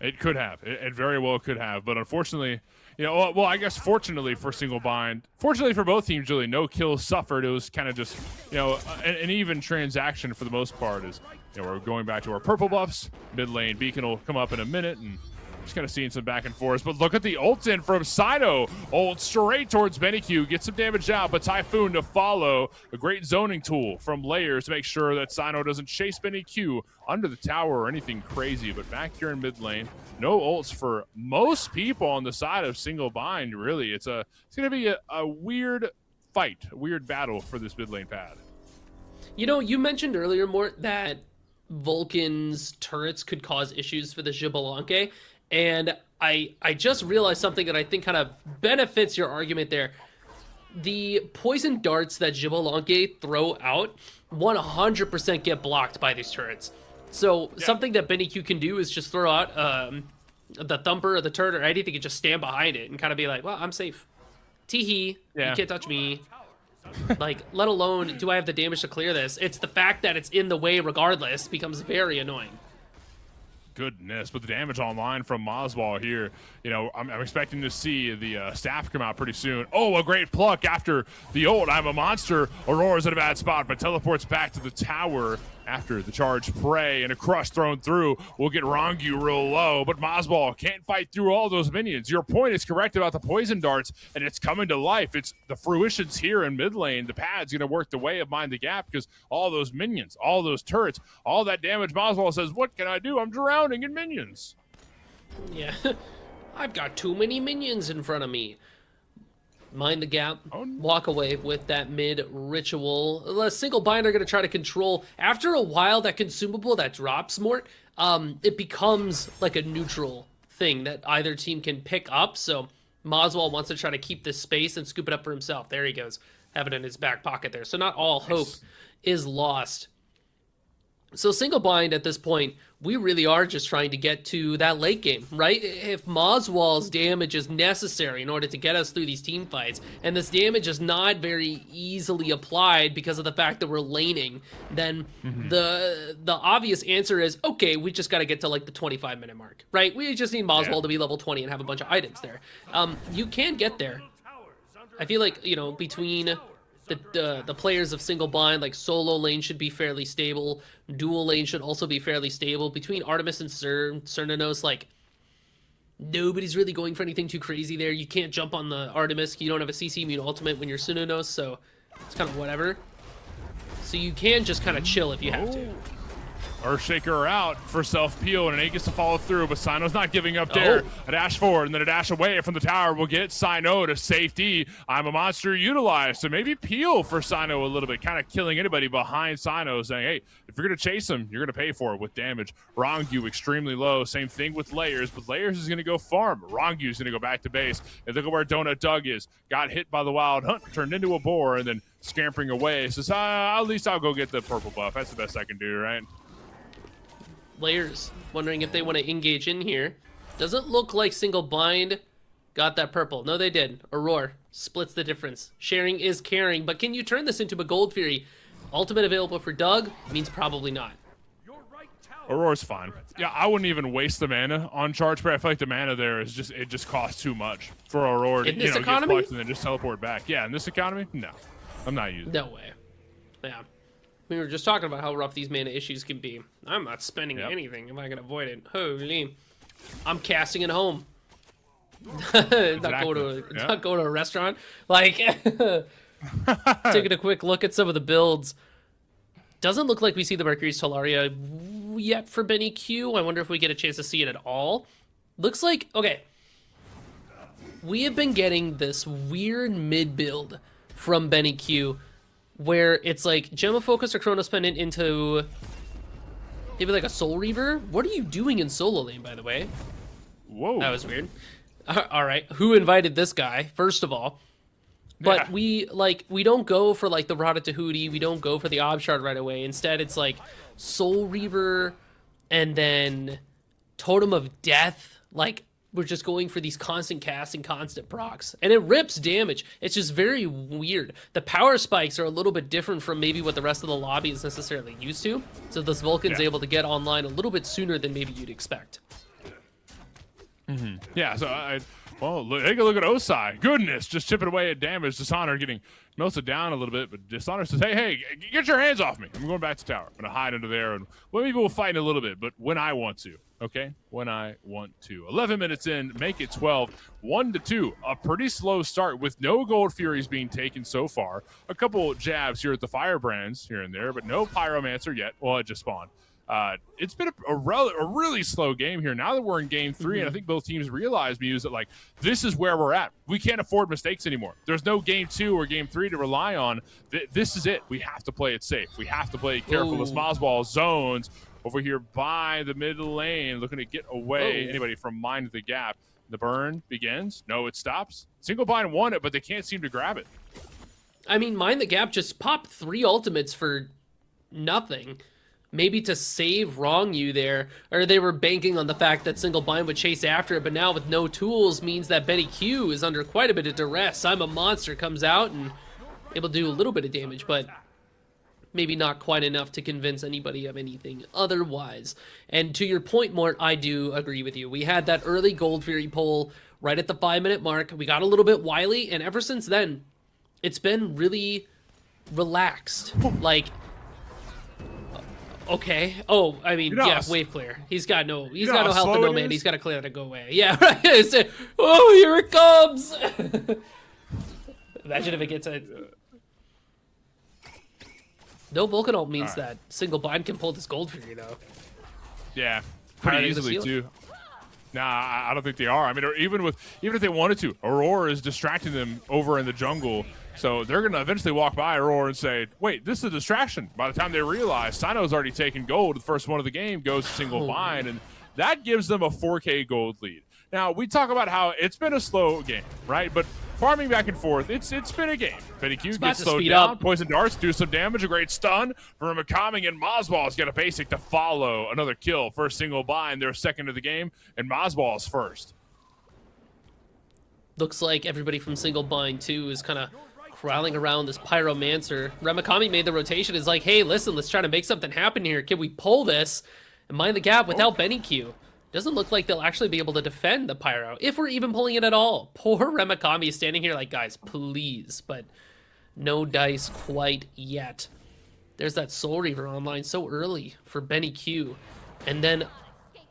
It could have. It very well could have. But unfortunately, well, I guess fortunately for Single Bind, fortunately for both teams, really, no kills suffered. It was kind of just, an even transaction for the most part. As we're going back to our purple buffs. Mid lane Beacon will come up in a minute, and just kind of seeing some back and forth. But look at the ult in from Sino. Ult straight towards BennyQ. Gets some damage out, but Typhoon to follow. A great zoning tool from Layers to make sure that Sino doesn't chase BennyQ under the tower or anything crazy. But back here in mid lane, no ults for most people on the side of Single Bind, really. It's going to be a weird fight, a weird battle for this mid lane pad. You mentioned earlier, Mort, that Vulcan's turrets could cause issues for the Xbalanque. And I just realized something that I think kind of benefits your argument there. The poison darts that Xbalanque throw out 100% get blocked by these turrets. So something that BennyQ can do is just throw out the thumper or the turret or anything and just stand behind it and kind of be like, well, I'm safe. Teehee, you can't touch me. Like, let alone do I have the damage to clear this. It's the fact that it's in the way regardless becomes very annoying. Goodness, but the damage online from Moswall here, I'm expecting to see the staff come out pretty soon. Oh, a great pluck after the ult. I'm a monster. Aurora's in a bad spot, but teleports back to the tower after the charge prey, and a crush thrown through will get Rongu real low, but Moswall can't fight through all those minions. Your point is correct about the poison darts, and it's coming to life. It's the fruitions here in mid lane. The pad's going to work the way of Mind the Gap because all those minions, all those turrets, all that damage. Moswall says, what can I do? I'm drowning in minions. Yeah, I've got too many minions in front of me. Mind the Gap, walk away with that mid ritual. The Single Bind are going to try to control. After a while, that consumable that drops, Mort, it becomes like a neutral thing that either team can pick up. So Moswall wants to try to keep this space and scoop it up for himself. There he goes, have it in his back pocket there. So not all hope is lost. So Single Bind at this point, we really are just trying to get to that late game, right? If Moswall's damage is necessary in order to get us through these team fights, and this damage is not very easily applied because of the fact that we're laning, then the obvious answer is, okay, we just got to get to like the 25-minute mark, right? We just need Moswall to be level 20 and have a bunch of items there. You can get there. I feel like, between the players of Single Bind, like solo lane should be fairly stable. Dual lane should also be fairly stable. Between Artemis and Cernanos, like, nobody's really going for anything too crazy there. You can't jump on the Artemis. You don't have a CC immune ultimate when you're Cernanos, so it's kind of whatever. So you can just kind of chill if you have to. Earthshaker out for self-peel, and an Aegis to follow through, but Sino's not giving up there. A dash forward, and then a dash away from the tower will get Sino to safety. I'm a monster utilized, so maybe peel for Sino a little bit, kind of killing anybody behind Sino, saying, hey, if you're going to chase him, you're going to pay for it with damage. Rongu extremely low. Same thing with Layers, but Layers is going to go farm. Rongu's going to go back to base. And look at where Donut Doug is. Got hit by the Wild Hunt, turned into a boar, and then scampering away. Says, at least I'll go get the purple buff. That's the best I can do, right? Layers wondering if they want to engage in here. Doesn't look like Single Bind got that purple. No, they did. Aurora splits the difference. Sharing is caring, but can you turn this into a Gold Fury? Ultimate available for Doug means probably not. Aurora's fine. Yeah, I wouldn't even waste the mana on charge spray. I feel like the mana there is just costs too much for Aurora to get plucked and then just teleport back. Yeah, in this economy, no, I'm not using. No way. Yeah. We were just talking about how rough these mana issues can be. I'm not spending anything if I can avoid it. Holy. I'm casting it home. Not going to a restaurant. Like, taking a quick look at some of the builds. Doesn't look like we see the Mercury's Talaria yet for BennyQ. I wonder if we get a chance to see it at all. Looks like, okay. we have been getting this weird mid build from Benny Q where it's like Gemma Focus or Chronos Pendant into maybe like a Soul Reaver. What are you doing in solo lane, by the way? Whoa. That was weird. All right, who invited this guy, first of all? But we don't go for like the Rada Tahuti, we don't go for the Ob Shard right away. Instead, it's like Soul Reaver and then Totem of Death. Like, we're just going for these constant casts and constant procs. And it rips damage. It's just very weird. The power spikes are a little bit different from maybe what the rest of the lobby is necessarily used to. So this Vulcan's able to get online a little bit sooner than maybe you'd expect. Yeah, so well, take a look at Osai. Goodness, just chipping away at damage. Dishonored getting melted down a little bit, but Dishonored says, hey, get your hands off me. I'm going back to tower. I'm going to hide under there, and maybe we'll fight in a little bit, but when I want to, okay? When I want to. 11 minutes in, make it 12. 1-2. A pretty slow start with no Gold Furies being taken so far. A couple jabs here at the Firebrands here and there, but no Pyromancer yet. Well, it just spawned. It's been a really slow game here. Now that we're in game 3, and I think both teams realize, Muse, that like this is where we're at. We can't afford mistakes anymore. There's no game 2 or game 3 to rely on. This is it. We have to play it safe. We have to play it careful. As Mozball zones over here by the mid lane, looking to get away anybody from Mind the Gap. The burn begins. No, it stops. Single Bind won it, but they can't seem to grab it. I mean, Mind the Gap just popped 3 ultimates for nothing. Maybe to save Wrong You there, or they were banking on the fact that Single Bind would chase after it, but now with no tools means that Benny Q is under quite a bit of duress. I'm a Monster comes out and able to do a little bit of damage, but maybe not quite enough to convince anybody of anything otherwise. And to your point, Mort, I do agree with you. We had that early Gold Fury pull right at the 5-minute mark. We got a little bit wily, and ever since then, it's been really relaxed. Like, okay. Oh, I mean, yeah, wave clear. He's got no health and no man. He's got to clear that to go away. Yeah, right. Oh, here it comes. Imagine if it gets a... No Vulcan ult means that Single Bind can pull this Gold Fury, though. Yeah, pretty easily, too. Nah, I don't think they are. I mean, even if they wanted to, Aurora is distracting them over in the jungle. So they're going to eventually walk by Aurora and say, wait, this is a distraction. By the time they realize Sino's already taken gold, the first one of the game goes to Single Bind, and that gives them a 4K gold lead. Now, we talk about how it's been a slow game, right? But farming back and forth, it's been a game. Benny Q gets slowed down. Poison darts do some damage. A great stun from Mikami, and Mozball's got a basic to follow. Another kill. First Single Bind. They're second of the game, and Mozball's first. Looks like everybody from Single Bind, too, is kind of crowding around this Pyromancer. Ramakami made the rotation. Is like, hey, listen, let's try to make something happen here. Can we pull this and Mind the Gap without Benny Q? Doesn't look like they'll actually be able to defend the Pyro, if we're even pulling it at all. Poor Ramakami is standing here like, guys, please. But no dice quite yet. There's that Soul Reaver online so early for Benny Q. And then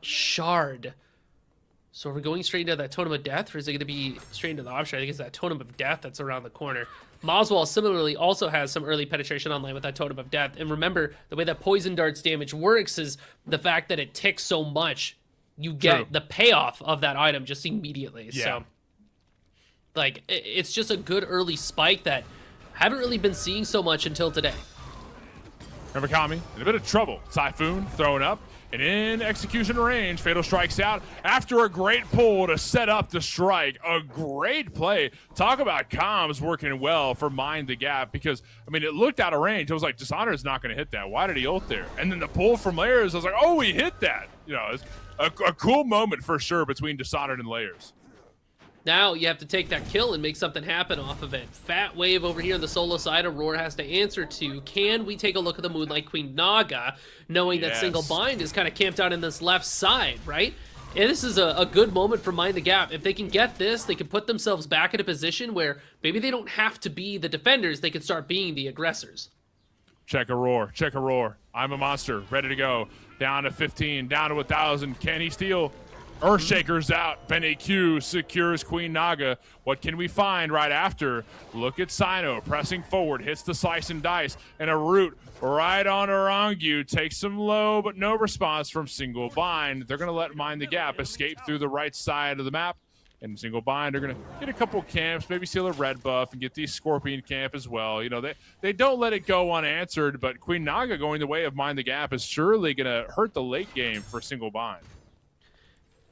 Shard. So are we going straight into that Totem of Death, or is it going to be straight into the option? I think it's that Totem of Death that's around the corner. Moswell similarly also has some early penetration online with that Totem of Death. And remember, the way that Poison Dart's damage works is the fact that it ticks so much, you get the payoff of that item just immediately. Yeah. So, like, it's just a good early spike that haven't really been seeing so much until today. Ramakami in a bit of trouble. Typhoon throwing up. And in execution range, Fatal strikes out after a great pull to set up the strike. A great play. Talk about comms working well for Mind the Gap, because, I mean, it looked out of range. I was like, Dishonored's not going to hit that. Why did he ult there? And then the pull from Layers, I was like, oh, he hit that. You know, it's a cool moment for sure between Dishonored and Layers. Now you have to take that kill and make something happen off of it. Fat wave over here on the solo side, Aurora has to answer to. Can we take a look at the Moonlight Queen Naga, knowing that Single Bind is kind of camped out in this left side, right? And this is a good moment for Mind the Gap. If they can get this, they can put themselves back in a position where maybe they don't have to be the defenders, they can start being the aggressors. Check Aurora, check Aurora. I'm a monster, ready to go. Down to 15, down to 1,000. Can he steal? Earthshaker's out. Benny Q secures Queen Naga. What can we find right after? Look at Sino pressing forward, hits the slice and dice, and a root right on Orangu. Takes some low, but no response from Single Bind. They're going to let Mind the Gap escape through the right side of the map And Single Bind are going to get a couple camps, maybe steal a red buff, and get the Scorpion camp as well. You know, they don't let it go unanswered, but Queen Naga going the way of Mind the Gap is surely going to hurt the late game for Single Bind.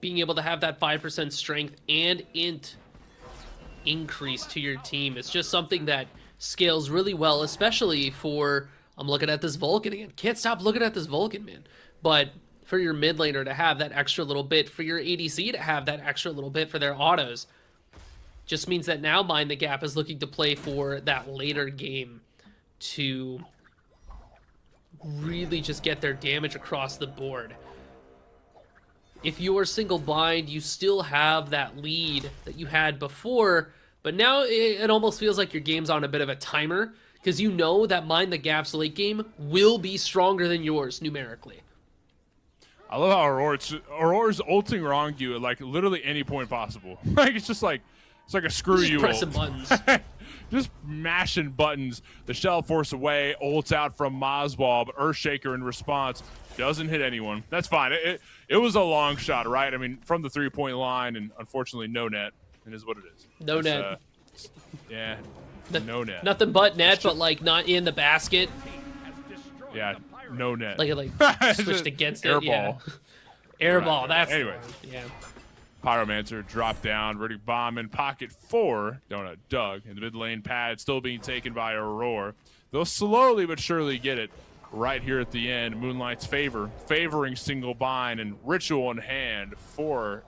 Being able to have that 5% strength and int increase to your team is just something that scales really well, especially for, I'm looking at this Vulcan again. Can't stop looking at this Vulcan, man. But for your mid laner to have that extra little bit, for your ADC to have that extra little bit for their autos, just means that now Mind the Gap is looking to play for that later game to really just get their damage across the board. If you're Single Bind, you still have that lead that you had before, but now it almost feels like your game's on a bit of a timer, because you know that Mind the Gap's late game will be stronger than yours numerically. I love how Aurora's ulting wrong you at like literally any point possible. Like it's like a screw Just you pressing ult. buttons. Just mashing buttons. The Shell Force away, ults out from Mozball, but Earthshaker in response doesn't hit anyone. That's fine. It was a long shot, right? I mean, from the 3-point line, and unfortunately no net. It is what it is. No net. Yeah, no net. Nothing but net, but like not in the basket. Yeah, no net. Like it switched against air it. Yeah. ball. Air Right, ball. right. That's Anyway. yeah. Pyromancer dropped down, Riddick bomb in pocket 4. Donut Doug in the mid lane pad, still being taken by Aurora. They'll slowly but surely get it right here at the end. Moonlight's favoring Single Bind and Ritual in hand for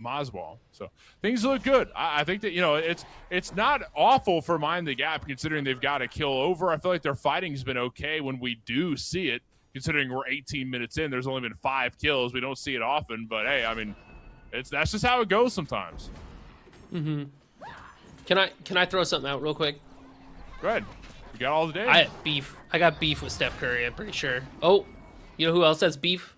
Mozball. So things look good. I think that, you know, it's not awful for Mind the Gap considering they've got a kill over. I feel like their fighting's been okay when we do see it, considering we're 18 minutes in. There's only been 5 kills. We don't see it often, but hey, I mean, that's just how it goes sometimes. Mm-hmm. Can I throw something out real quick? Go ahead. You got all the day. I got beef with Steph Curry, I'm pretty sure. Oh, you know who else has beef?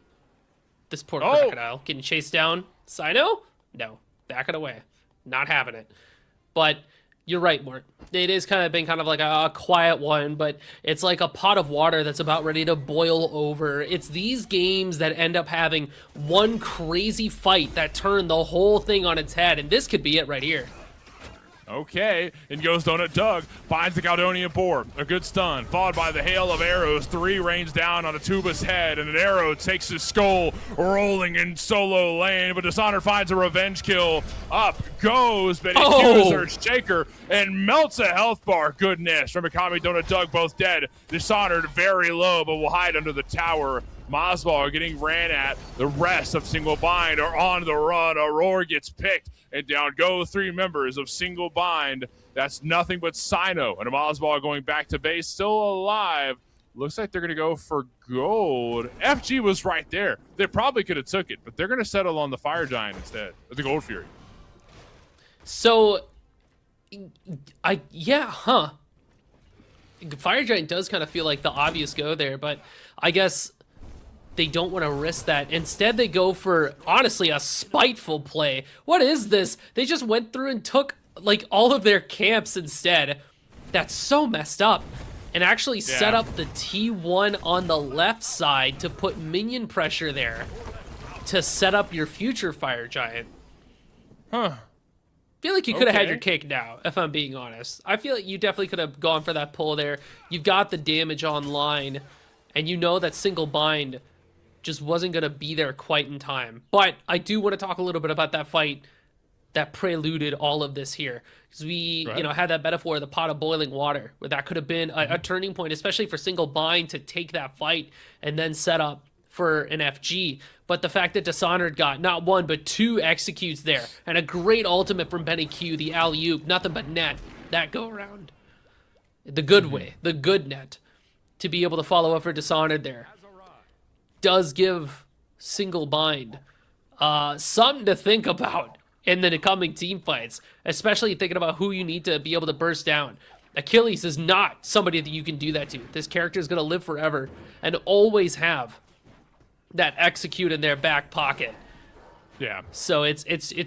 This poor Oh. crocodile getting chased down. Sino? No. Back it away. Not having it. But you're right, Mort. It is been like a quiet one, but it's like a pot of water that's about ready to boil over. It's these games that end up having one crazy fight that turn the whole thing on its head, and this could be it right here. Okay, in goes Donut Doug, finds the Caledonian boar. A good stun, followed by the hail of arrows. 3 rains down on Atuba's head, and an arrow takes his skull, rolling in solo lane. But Dishonored finds a revenge kill. Up goes, but it kills Earthshaker and melts a health bar. Goodness, from Mikami, Donut Doug both dead. Dishonored very low, but will hide under the tower. Mozball are getting ran at. The rest of Single Bind are on the run. Aurora gets picked, and down go 3 members of Single Bind. That's nothing but Sino. And a Mozball going back to base, still alive. Looks like they're going to go for gold. FG was right there. They probably could have took it, but they're going to settle on the Fire Giant instead, or the Gold Fury. So, Fire Giant does kind of feel like the obvious go there, but I guess they don't want to risk that. Instead, they go for, honestly, a spiteful play. What is this? They just went through and took, like, all of their camps instead. That's so messed up. And actually set up the T1 on the left side to put minion pressure there to set up your future Fire Giant. Huh. I feel like you could have had your cake now, if I'm being honest. I feel like you definitely could have gone for that pull there. You've got the damage online, and you know that Single Bind just wasn't going to be there quite in time. But I do want to talk a little bit about that fight that preluded all of this here. Because we, had that metaphor of the pot of boiling water, where that could have been a turning point, especially for Single Bind to take that fight and then set up for an FG. But the fact that Dishonored got not 1, but 2 executes there, and a great ultimate from Benny Q, the alley-oop, nothing but net, that go around. The good way, the good net, to be able to follow up for Dishonored there, does give Single Bind something to think about in the coming team fights, especially thinking about who you need to be able to burst down. Achilles is not somebody that you can do that to. This character is going to live forever and always have that execute in their back pocket. Yeah. So it's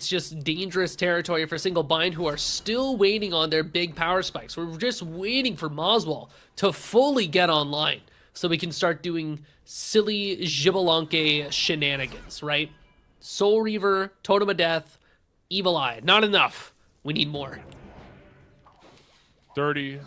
just dangerous territory for Single Bind, who are still waiting on their big power spikes. We're just waiting for Mozwall to fully get online so we can start doing silly Xbalanque shenanigans, right? Soul Reaver, Totem of Death, Evil Eye, not enough. We need more. 20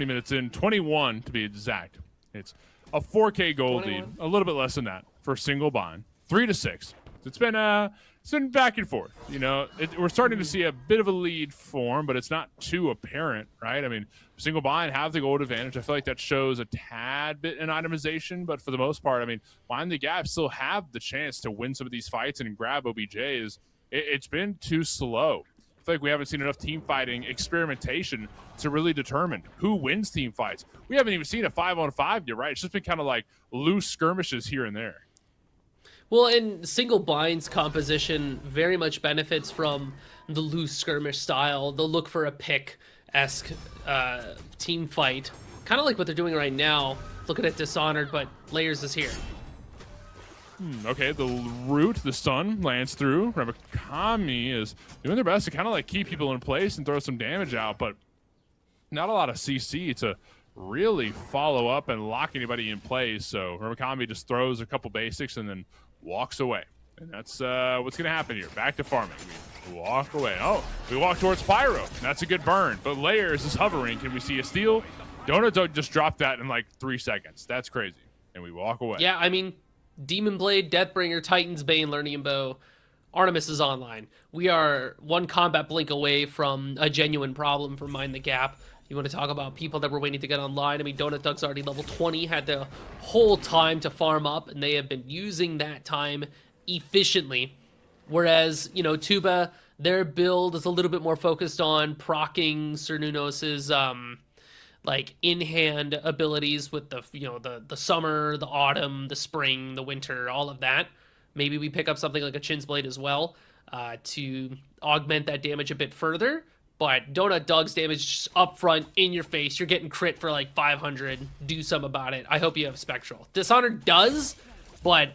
minutes in, 21 to be exact. It's a 4K gold lead, 21. a little bit less than that for single bind, 3-6. It's been back and forth. You know, we're starting to see a bit of a lead form, but it's not too apparent, right? I mean, single bind have the gold advantage. I feel like that shows a tad bit in itemization, but for the most part, I mean, Mind the Gap still have the chance to win some of these fights and grab OBJs. It's been too slow. I feel like we haven't seen enough team fighting experimentation to really determine who wins team fights. We haven't even seen a 5-on-5 yet, right? It's just been kind of like loose skirmishes here and there. Well, and single bind's composition very much benefits from the loose skirmish style, the look for a pick-esque team fight. Kind of like what they're doing right now, looking at Dishonored, but Layers is here. Okay, the root, the stun lands through. Ramakami is doing their best to kind of like keep people in place and throw some damage out, but not a lot of CC to really follow up and lock anybody in place. So Ramakami just throws a couple basics and then walks away. And that's what's going to happen here. Back to farming. We walk away. Oh, we walk towards Pyro. That's a good burn. But Layers is hovering. Can we see a steal? Donut just dropped that in like 3 seconds. That's crazy. And we walk away. Yeah, I mean, Demon Blade, Deathbringer, Titan's Bane, Learning Bow, Artemis is online. We are one combat blink away from a genuine problem for Mind the Gap. You want to talk about people that were waiting to get online? I mean, Donut Duck's already level 20, had the whole time to farm up, and they have been using that time efficiently. Whereas, you know, Tuba, their build is a little bit more focused on proccing Cernunos's like in-hand abilities with the, you know, the summer, the autumn, the spring, the winter, all of that. Maybe we pick up something like a Chin's Blade as well to augment that damage a bit further. But Donut Doug's damage just up front, in your face. You're getting crit for like 500. Do something about it. I hope you have Spectral. Dishonored does, but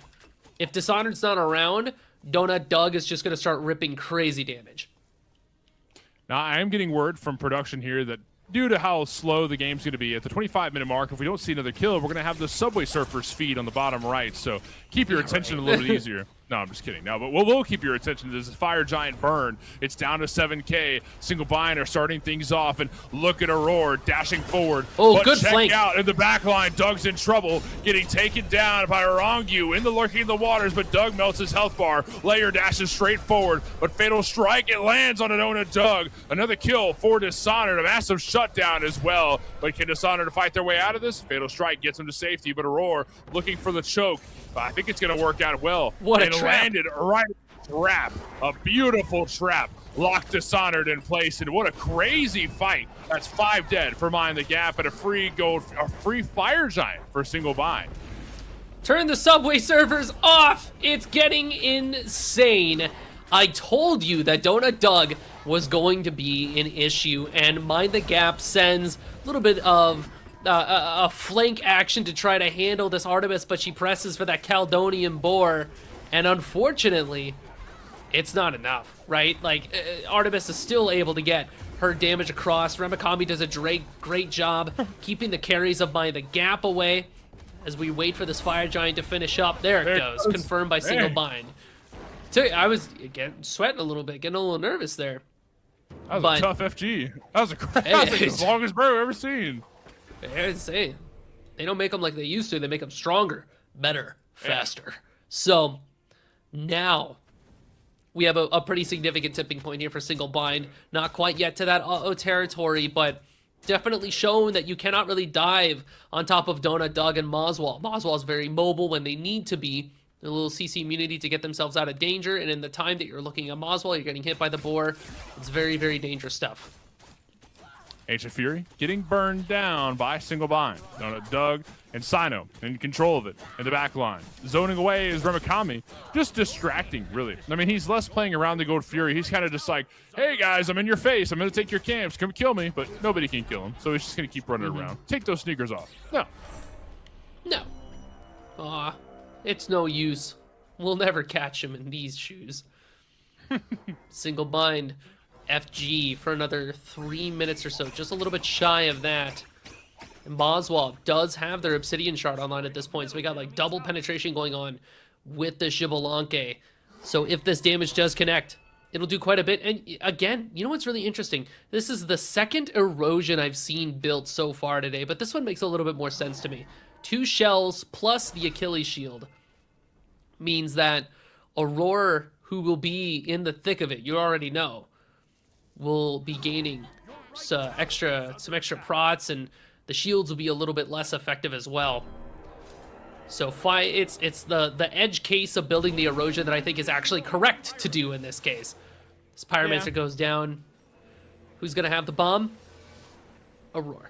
if Dishonored's not around, Donut Doug is just going to start ripping crazy damage. Now, I am getting word from production here that due to how slow the game's going to be, at the 25-minute mark, if we don't see another kill, we're going to have the Subway Surfers feed on the bottom right. So keep your attention a little bit easier. No, I'm just kidding. No, but we'll keep your attention. There's a Fire Giant burn. It's down to 7K. Single Bind are starting things off, and look at Aurora dashing forward. Oh, but good check flank. out in the back line. Doug's in trouble, getting taken down by Orangu in the lurking in the waters, but Doug melts his health bar. Layer dashes straight forward, but Fatal Strike, it lands on Adona Doug. Another kill for Dishonored, a massive shutdown as well. But can Dishonored fight their way out of this? Fatal Strike gets him to safety, but Aurora looking for the choke. I think it's going to work out well. What a and trap. Landed right trap. A beautiful trap. Locked Dishonored in place, and what a crazy fight. That's 5 dead for Mind the Gap and a free Fire Giant for Single Bind. Turn the Subway Surfers off. It's getting insane. I told you that Donut Doug was going to be an issue, and Mind the Gap sends a little bit of a flank action to try to handle this Artemis, but she presses for that Caledonian Boar, and unfortunately, it's not enough, right? Like, Artemis is still able to get her damage across. Ramakami does a great job keeping the carries of Mind the Gap away as we wait for this Fire Giant to finish up. There it goes. Confirmed by Single Bind. I was sweating a little bit, getting a little nervous there. That was a tough FG. That was the longest burn I've ever seen. They're insane. They don't make them like they used to. They make them stronger, better, faster. So now we have a pretty significant tipping point here for Single Bind. Not quite yet to that uh-oh territory, but definitely shown that you cannot really dive on top of Donut Dog and Moswell. Moswell is very mobile when they need to be. A little CC immunity to get themselves out of danger, and in the time that you're looking at Moswell, you're getting hit by the boar. It's very, very dangerous stuff. Ancient Fury getting burned down by Single Bind. Donut Doug and Sino in control of it in the back line. Zoning away is Ramakami. Just distracting, really. I mean, he's less playing around the Gold Fury. He's kind of just like, hey, guys, I'm in your face. I'm going to take your camps. Come kill me. But nobody can kill him. So he's just going to keep running around. Take those sneakers off. No. No. Aw, it's no use. We'll never catch him in these shoes. Single Bind. FG for another 3 minutes or so, just a little bit shy of that. And Boswell does have their Obsidian Shard online at this point, so we got like double penetration going on with the Shibalanke. So if this damage does connect, It'll do quite a bit. And again, you know what's really interesting? This is the second erosion I've seen built so far today, but this one makes a little bit more sense to me. 2 shells plus the Achilles shield means that Aurora, who will be in the thick of it, you already know, will be gaining some extra prots, and the shields will be a little bit less effective as well. So it's the edge case of building the erosion that I think is actually correct to do in this case. This Pyromancer goes down. Who's going to have the bomb? Aurora.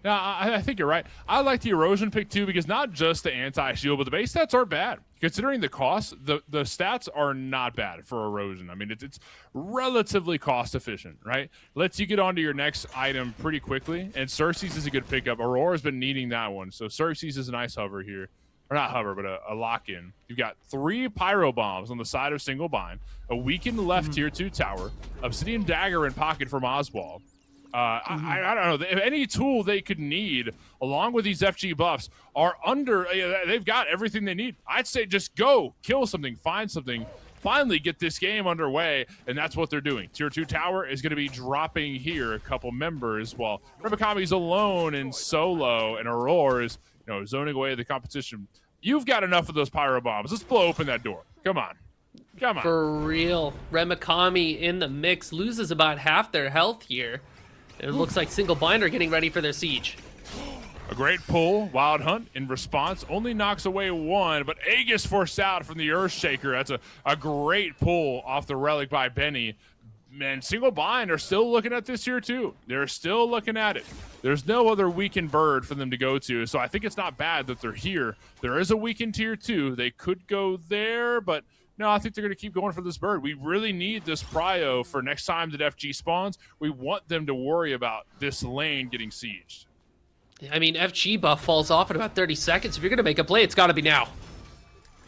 Yeah, I think you're right. I like the erosion pick too, because not just the anti-shield, but the base stats are bad. Considering the cost, the stats are not bad for erosion. I mean, it's relatively cost efficient, right? Lets you get onto your next item pretty quickly, and Xerxes is a good pickup. Aurora's been needing that one, so Xerxes is a nice hover here. Or not hover, but a lock-in. You've got 3 pyro bombs on the side of single bind, a weakened left tier 2 tower, Obsidian Dagger in pocket from Oswald. I don't know. Any tool they could need, along with these FG buffs, are under. They've got everything they need. I'd say just go, kill something, find something, finally get this game underway, and that's what they're doing. Tier 2 tower is going to be dropping here a couple members, while Remikami's alone in solo, and Aurora is zoning away the competition. You've got enough of those pyro bombs. Let's blow open that door. Come on. Come on. For real. Remikami in the mix loses about half their health here. It looks like Single Bind are getting ready for their siege. A great pull. Wild Hunt in response only knocks away 1, but Aegis forced out from the Earthshaker. That's a great pull off the Relic by Benny. Man, Single Bind are still looking at this here too. They're still looking at it. There's no other weakened bird for them to go to, so I think it's not bad that they're here. There is a weakened tier 2. They could go there, but no, I think they're going to keep going for this bird. We really need this prio for next time that FG spawns. We want them to worry about this lane getting sieged. I mean, FG buff falls off in about 30 seconds. If you're going to make a play, it's got to be now.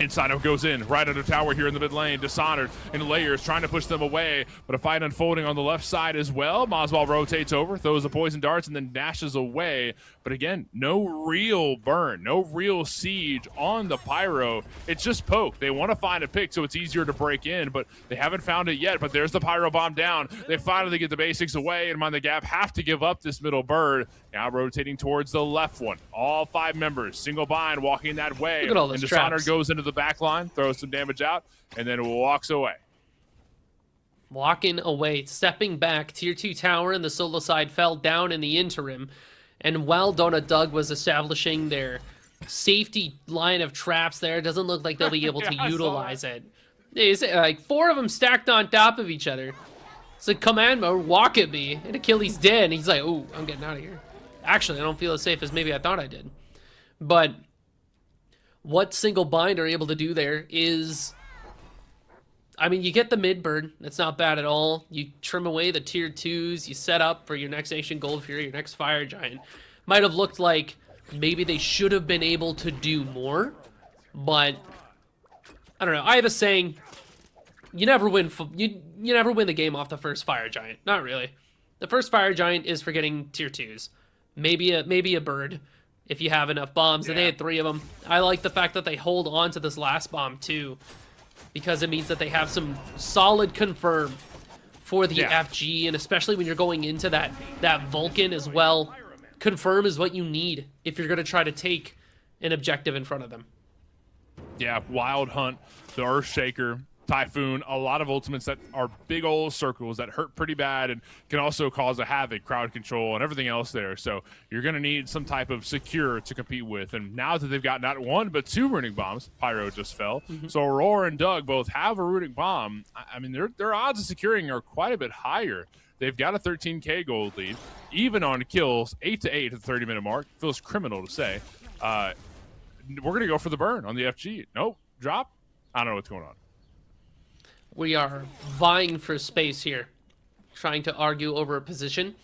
Inside goes in, right under tower here in the mid lane. Dishonored in layers, trying to push them away, but a fight unfolding on the left side as well. Moswell rotates over, throws the poison darts, and then dashes away. But again, no real burn, no real siege on the pyro. It's just poke. They want to find a pick so it's easier to break in, but they haven't found it yet. But there's the pyro bomb down. They finally get the basics away, and Mind the Gap have to give up this middle bird. Now rotating towards the left one. All 5 members, Single Bind walking that way. Look at all those and Dishonored traps. goes into the back line, throws some damage out, and then walks away. Walking away, stepping back. Tier 2 tower and the solo side fell down in the interim. And while Donut Doug was establishing their safety line of traps there, it doesn't look like they'll be able to utilize it. It's like 4 of them stacked on top of each other. It's like, command mode, walk at me. And Achilles dead, and he's like, oh, I'm getting out of here. Actually, I don't feel as safe as maybe I thought I did. But what Single Bind are able to do there is, I mean, you get the mid bird. That's not bad at all. You trim away the tier 2s. You set up for your next Ancient Gold Fury, your next Fire Giant. Might have looked like maybe they should have been able to do more, but I don't know. I have a saying: you never win. You never win the game off the first Fire Giant. Not really. The first Fire Giant is for getting tier 2s. Maybe a bird if you have enough bombs, and they had 3 of them. I like the fact that they hold on to this last bomb too, because it means that they have some solid confirm for the FG, and especially when you're going into that Vulcan as well. Confirm is what you need if you're going to try to take an objective in front of them. Yeah, Wild Hunt, the Earthshaker, Typhoon, a lot of ultimates that are big old circles that hurt pretty bad and can also cause a havoc, crowd control, and everything else there. So you're going to need some type of secure to compete with. And now that they've got not 1, but 2 runic bombs, Pyro just fell. So Aurora and Doug both have a runic bomb. I mean, their odds of securing are quite a bit higher. They've got a 13K gold lead, even on kills, 8-8 at the 30-minute mark. Feels criminal to say. We're going to go for the burn on the FG. Nope, drop. I don't know what's going on. We are vying for space here, trying to argue over a position.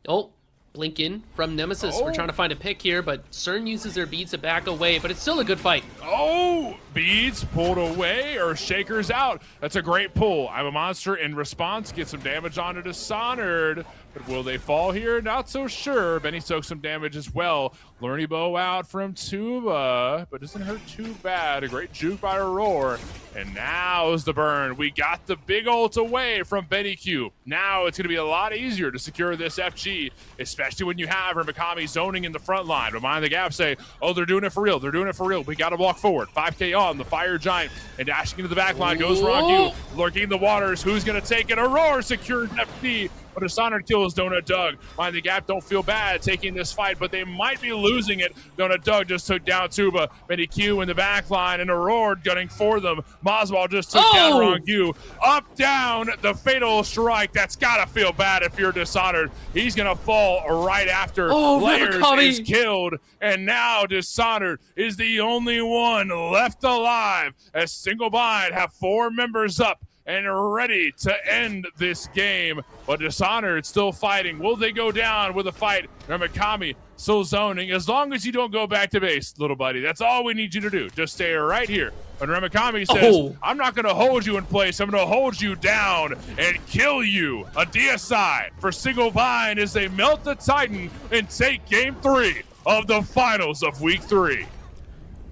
Oh, blink in from Nemesis. We're trying to find a pick here, but CERN uses their beads to back away, but it's still a good fight. Oh, beads pulled away or shakers out. That's a great pull. I'm a monster in response. Get some damage onto Dishonored. But will they fall here? Not so sure. Benny soaks some damage as well. Lurny Bow out from Tuba, but doesn't hurt too bad. A great juke by Aurora. And now's the burn. We got the big ult away from Benny Q. Now it's going to be a lot easier to secure this FG, especially when you have Mikami zoning in the front line. Remind the Gap say, oh, they're doing it for real. They're doing it for real. We got to walk forward. 5K on the Fire Giant and dashing into the back line goes Rongu. Lurking in the waters. Who's going to take it? Aurora secures FG. But Dishonored kills Donut Doug. Mind the Gap don't feel bad taking this fight, but they might be losing it. Donut Doug just took down Tuba. Benny Q in the back line, and Aurora gunning for them. Mazbal just took down Rongu. Up, down, the fatal strike. That's got to feel bad if you're Dishonored. He's going to fall right after Layers is killed. And now Dishonored is the only one left alive as Single Bind have 4 members up and ready to end this game. But Dishonored still fighting. Will they go down with a fight? Mikami still zoning. As long as you don't go back to base, little buddy, that's all we need you to do. Just stay right here. But Mikami says, I'm not going to hold you in place. I'm going to hold you down and kill you. A deicide for Single Bind as they melt the Titan and take game 3 of the finals of week 3.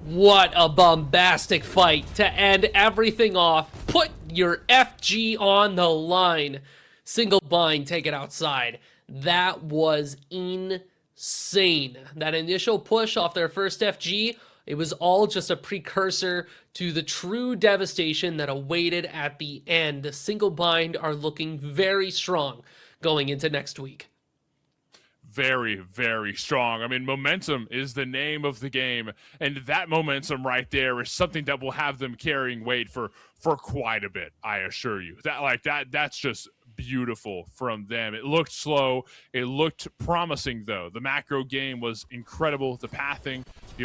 What a bombastic fight to end everything off. Put your FG on the line. Single Bind, take it outside. That was insane. That initial push off their first FG, it was all just a precursor to the true devastation that awaited at the end. Single Bind are looking very strong going into next week. Very, very strong. I mean, momentum is the name of the game, and that momentum right there is something that will have them carrying weight for quite a bit, I assure you. That's just beautiful from them. It looked slow. It looked promising, though. The macro game was incredible. The pathing,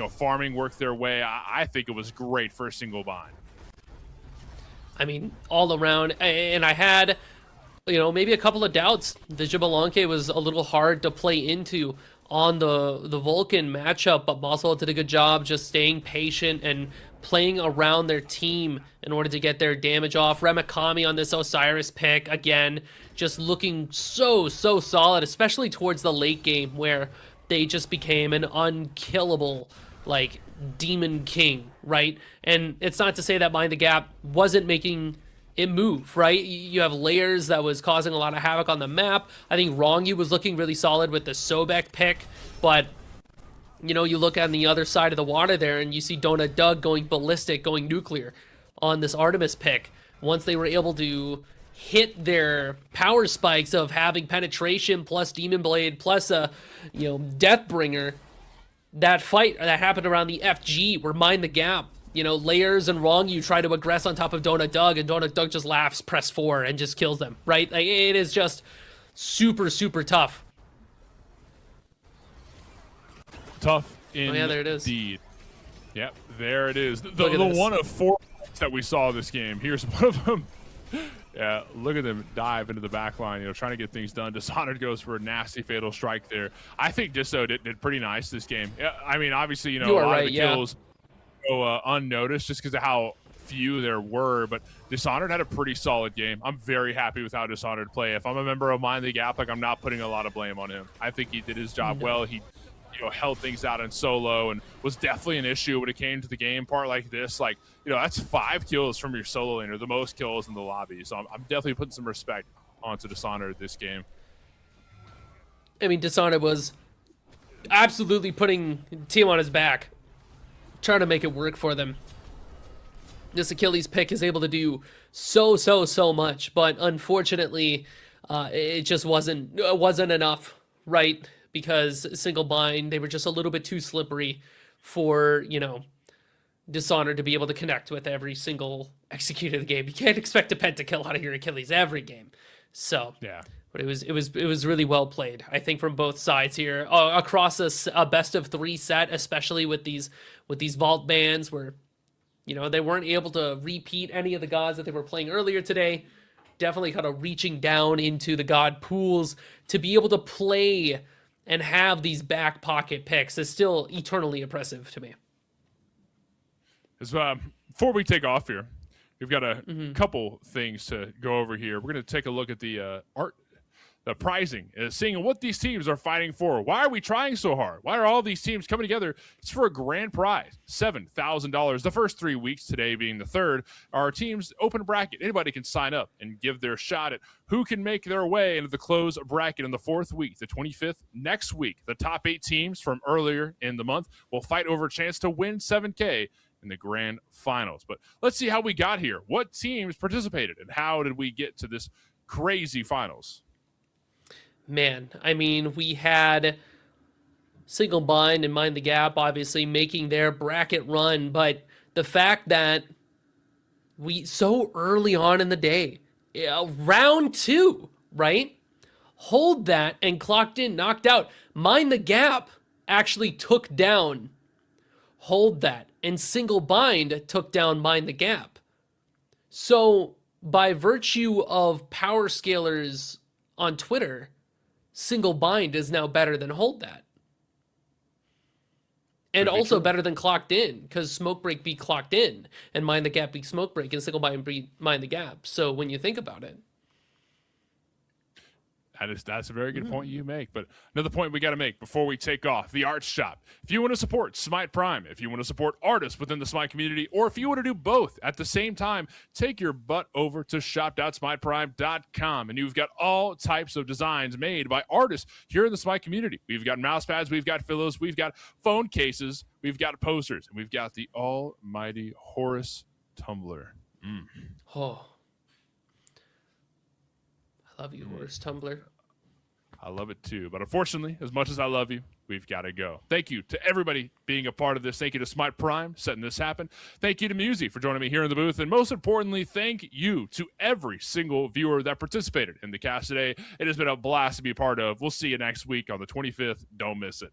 farming worked their way. I think it was great for a Single Bind. I mean, all around, and I had maybe a couple of doubts. The Xbalanque was a little hard to play into on the Vulcan matchup, but Boswell did a good job just staying patient and playing around their team in order to get their damage off. Remikami on this Osiris pick, again, just looking so solid, especially towards the late game where they just became an unkillable, Demon King, right? And it's not to say that Mind the Gap wasn't making it move, right? You have Layers that was causing a lot of havoc on the map. I think Rongu was looking really solid with the Sobek pick, but you look on the other side of the water there and you see Donut Doug going ballistic, going nuclear on this Artemis pick. Once they were able to hit their power spikes of having penetration plus Demon Blade plus a Deathbringer, that fight that happened around the FG where Mind the Gap, Layers and Rongu try to aggress on top of Donut Doug, and Donut Doug just laughs, press 4, and just kills them, right? It is just super tough. Tough indeed. Oh, yeah, there it is. Yep, there it is. The one of 4 that we saw this game. Here's one of them. Yeah, look at them dive into the back line, trying to get things done. Dishonored goes for a nasty fatal strike there. I think Disso did pretty nice this game. I mean, obviously, a lot of the kills go unnoticed just because of how few there were, but Dishonored had a pretty solid game. I'm very happy with how Dishonored play. If I'm a member of Mind the Gap, I'm not putting a lot of blame on him. I think he did his job well. He held things out in solo and was definitely an issue when it came to the game part like this. That's 5 kills from your solo laner, the most kills in the lobby. So I'm definitely putting some respect onto Dishonored this game. I mean, Dishonored was absolutely putting team on his back, trying to make it work for them. This Achilles pick is able to do so much, but unfortunately, it just wasn't enough, right? Because Single Bind, they were just a little bit too slippery for Dishonored to be able to connect with every single execute of the game. You can't expect a pentakill out of your Achilles every game. So yeah. But it was really well played, I think, from both sides here across a best of 3 set, especially with these vault bans where they weren't able to repeat any of the gods that they were playing earlier today. Definitely kind of reaching down into the god pools to be able to play and have these back pocket picks is still eternally impressive to me. Before we take off here, we've got a couple things to go over here. We're going to take a look at the the prizing, seeing what these teams are fighting for. Why are we trying so hard? Why are all these teams coming together? It's for a grand prize, $7,000. The first 3 weeks, today being the third, our team's open bracket. Anybody can sign up and give their shot at who can make their way into the closed bracket in the fourth week, the 25th. Next week, the top 8 teams from earlier in the month will fight over a chance to win $7K in the grand finals. But let's see how we got here. What teams participated and how did we get to this crazy finals? Man, I mean, we had Single Bind and Mind the Gap obviously making their bracket run, but the fact that we so early on in the day, round 2, right? Hold that and clocked in, knocked out. Mind the Gap actually took down Hold that, and Single Bind took down Mind the Gap. So by virtue of power scalers on Twitter, Single Bind is now better than Hold That. And also better than Clocked In, because Smoke Break beat Clocked In, and Mind the Gap beat Smoke Break, and Single Bind beat Mind the Gap. So when you think about it, that's a very good point you make. But another point we got to make before we take off, the art shop. If you want to support Smite Prime, if you want to support artists within the Smite community, or if you want to do both at the same time, take your butt over to shop.smiteprime.com, and you've got all types of designs made by artists here in the Smite community. We've got mouse pads, we've got pillows, we've got phone cases, we've got posters, and we've got the almighty Horus tumbler. Oh, I love you, Horus Tumbler. I love it too. But unfortunately, as much as I love you, we've got to go. Thank you to everybody being a part of this. Thank you to Smite Prime setting this happen. Thank you to Musi for joining me here in the booth. And most importantly, thank you to every single viewer that participated in the cast today. It has been a blast to be a part of. We'll see you next week on the 25th. Don't miss it.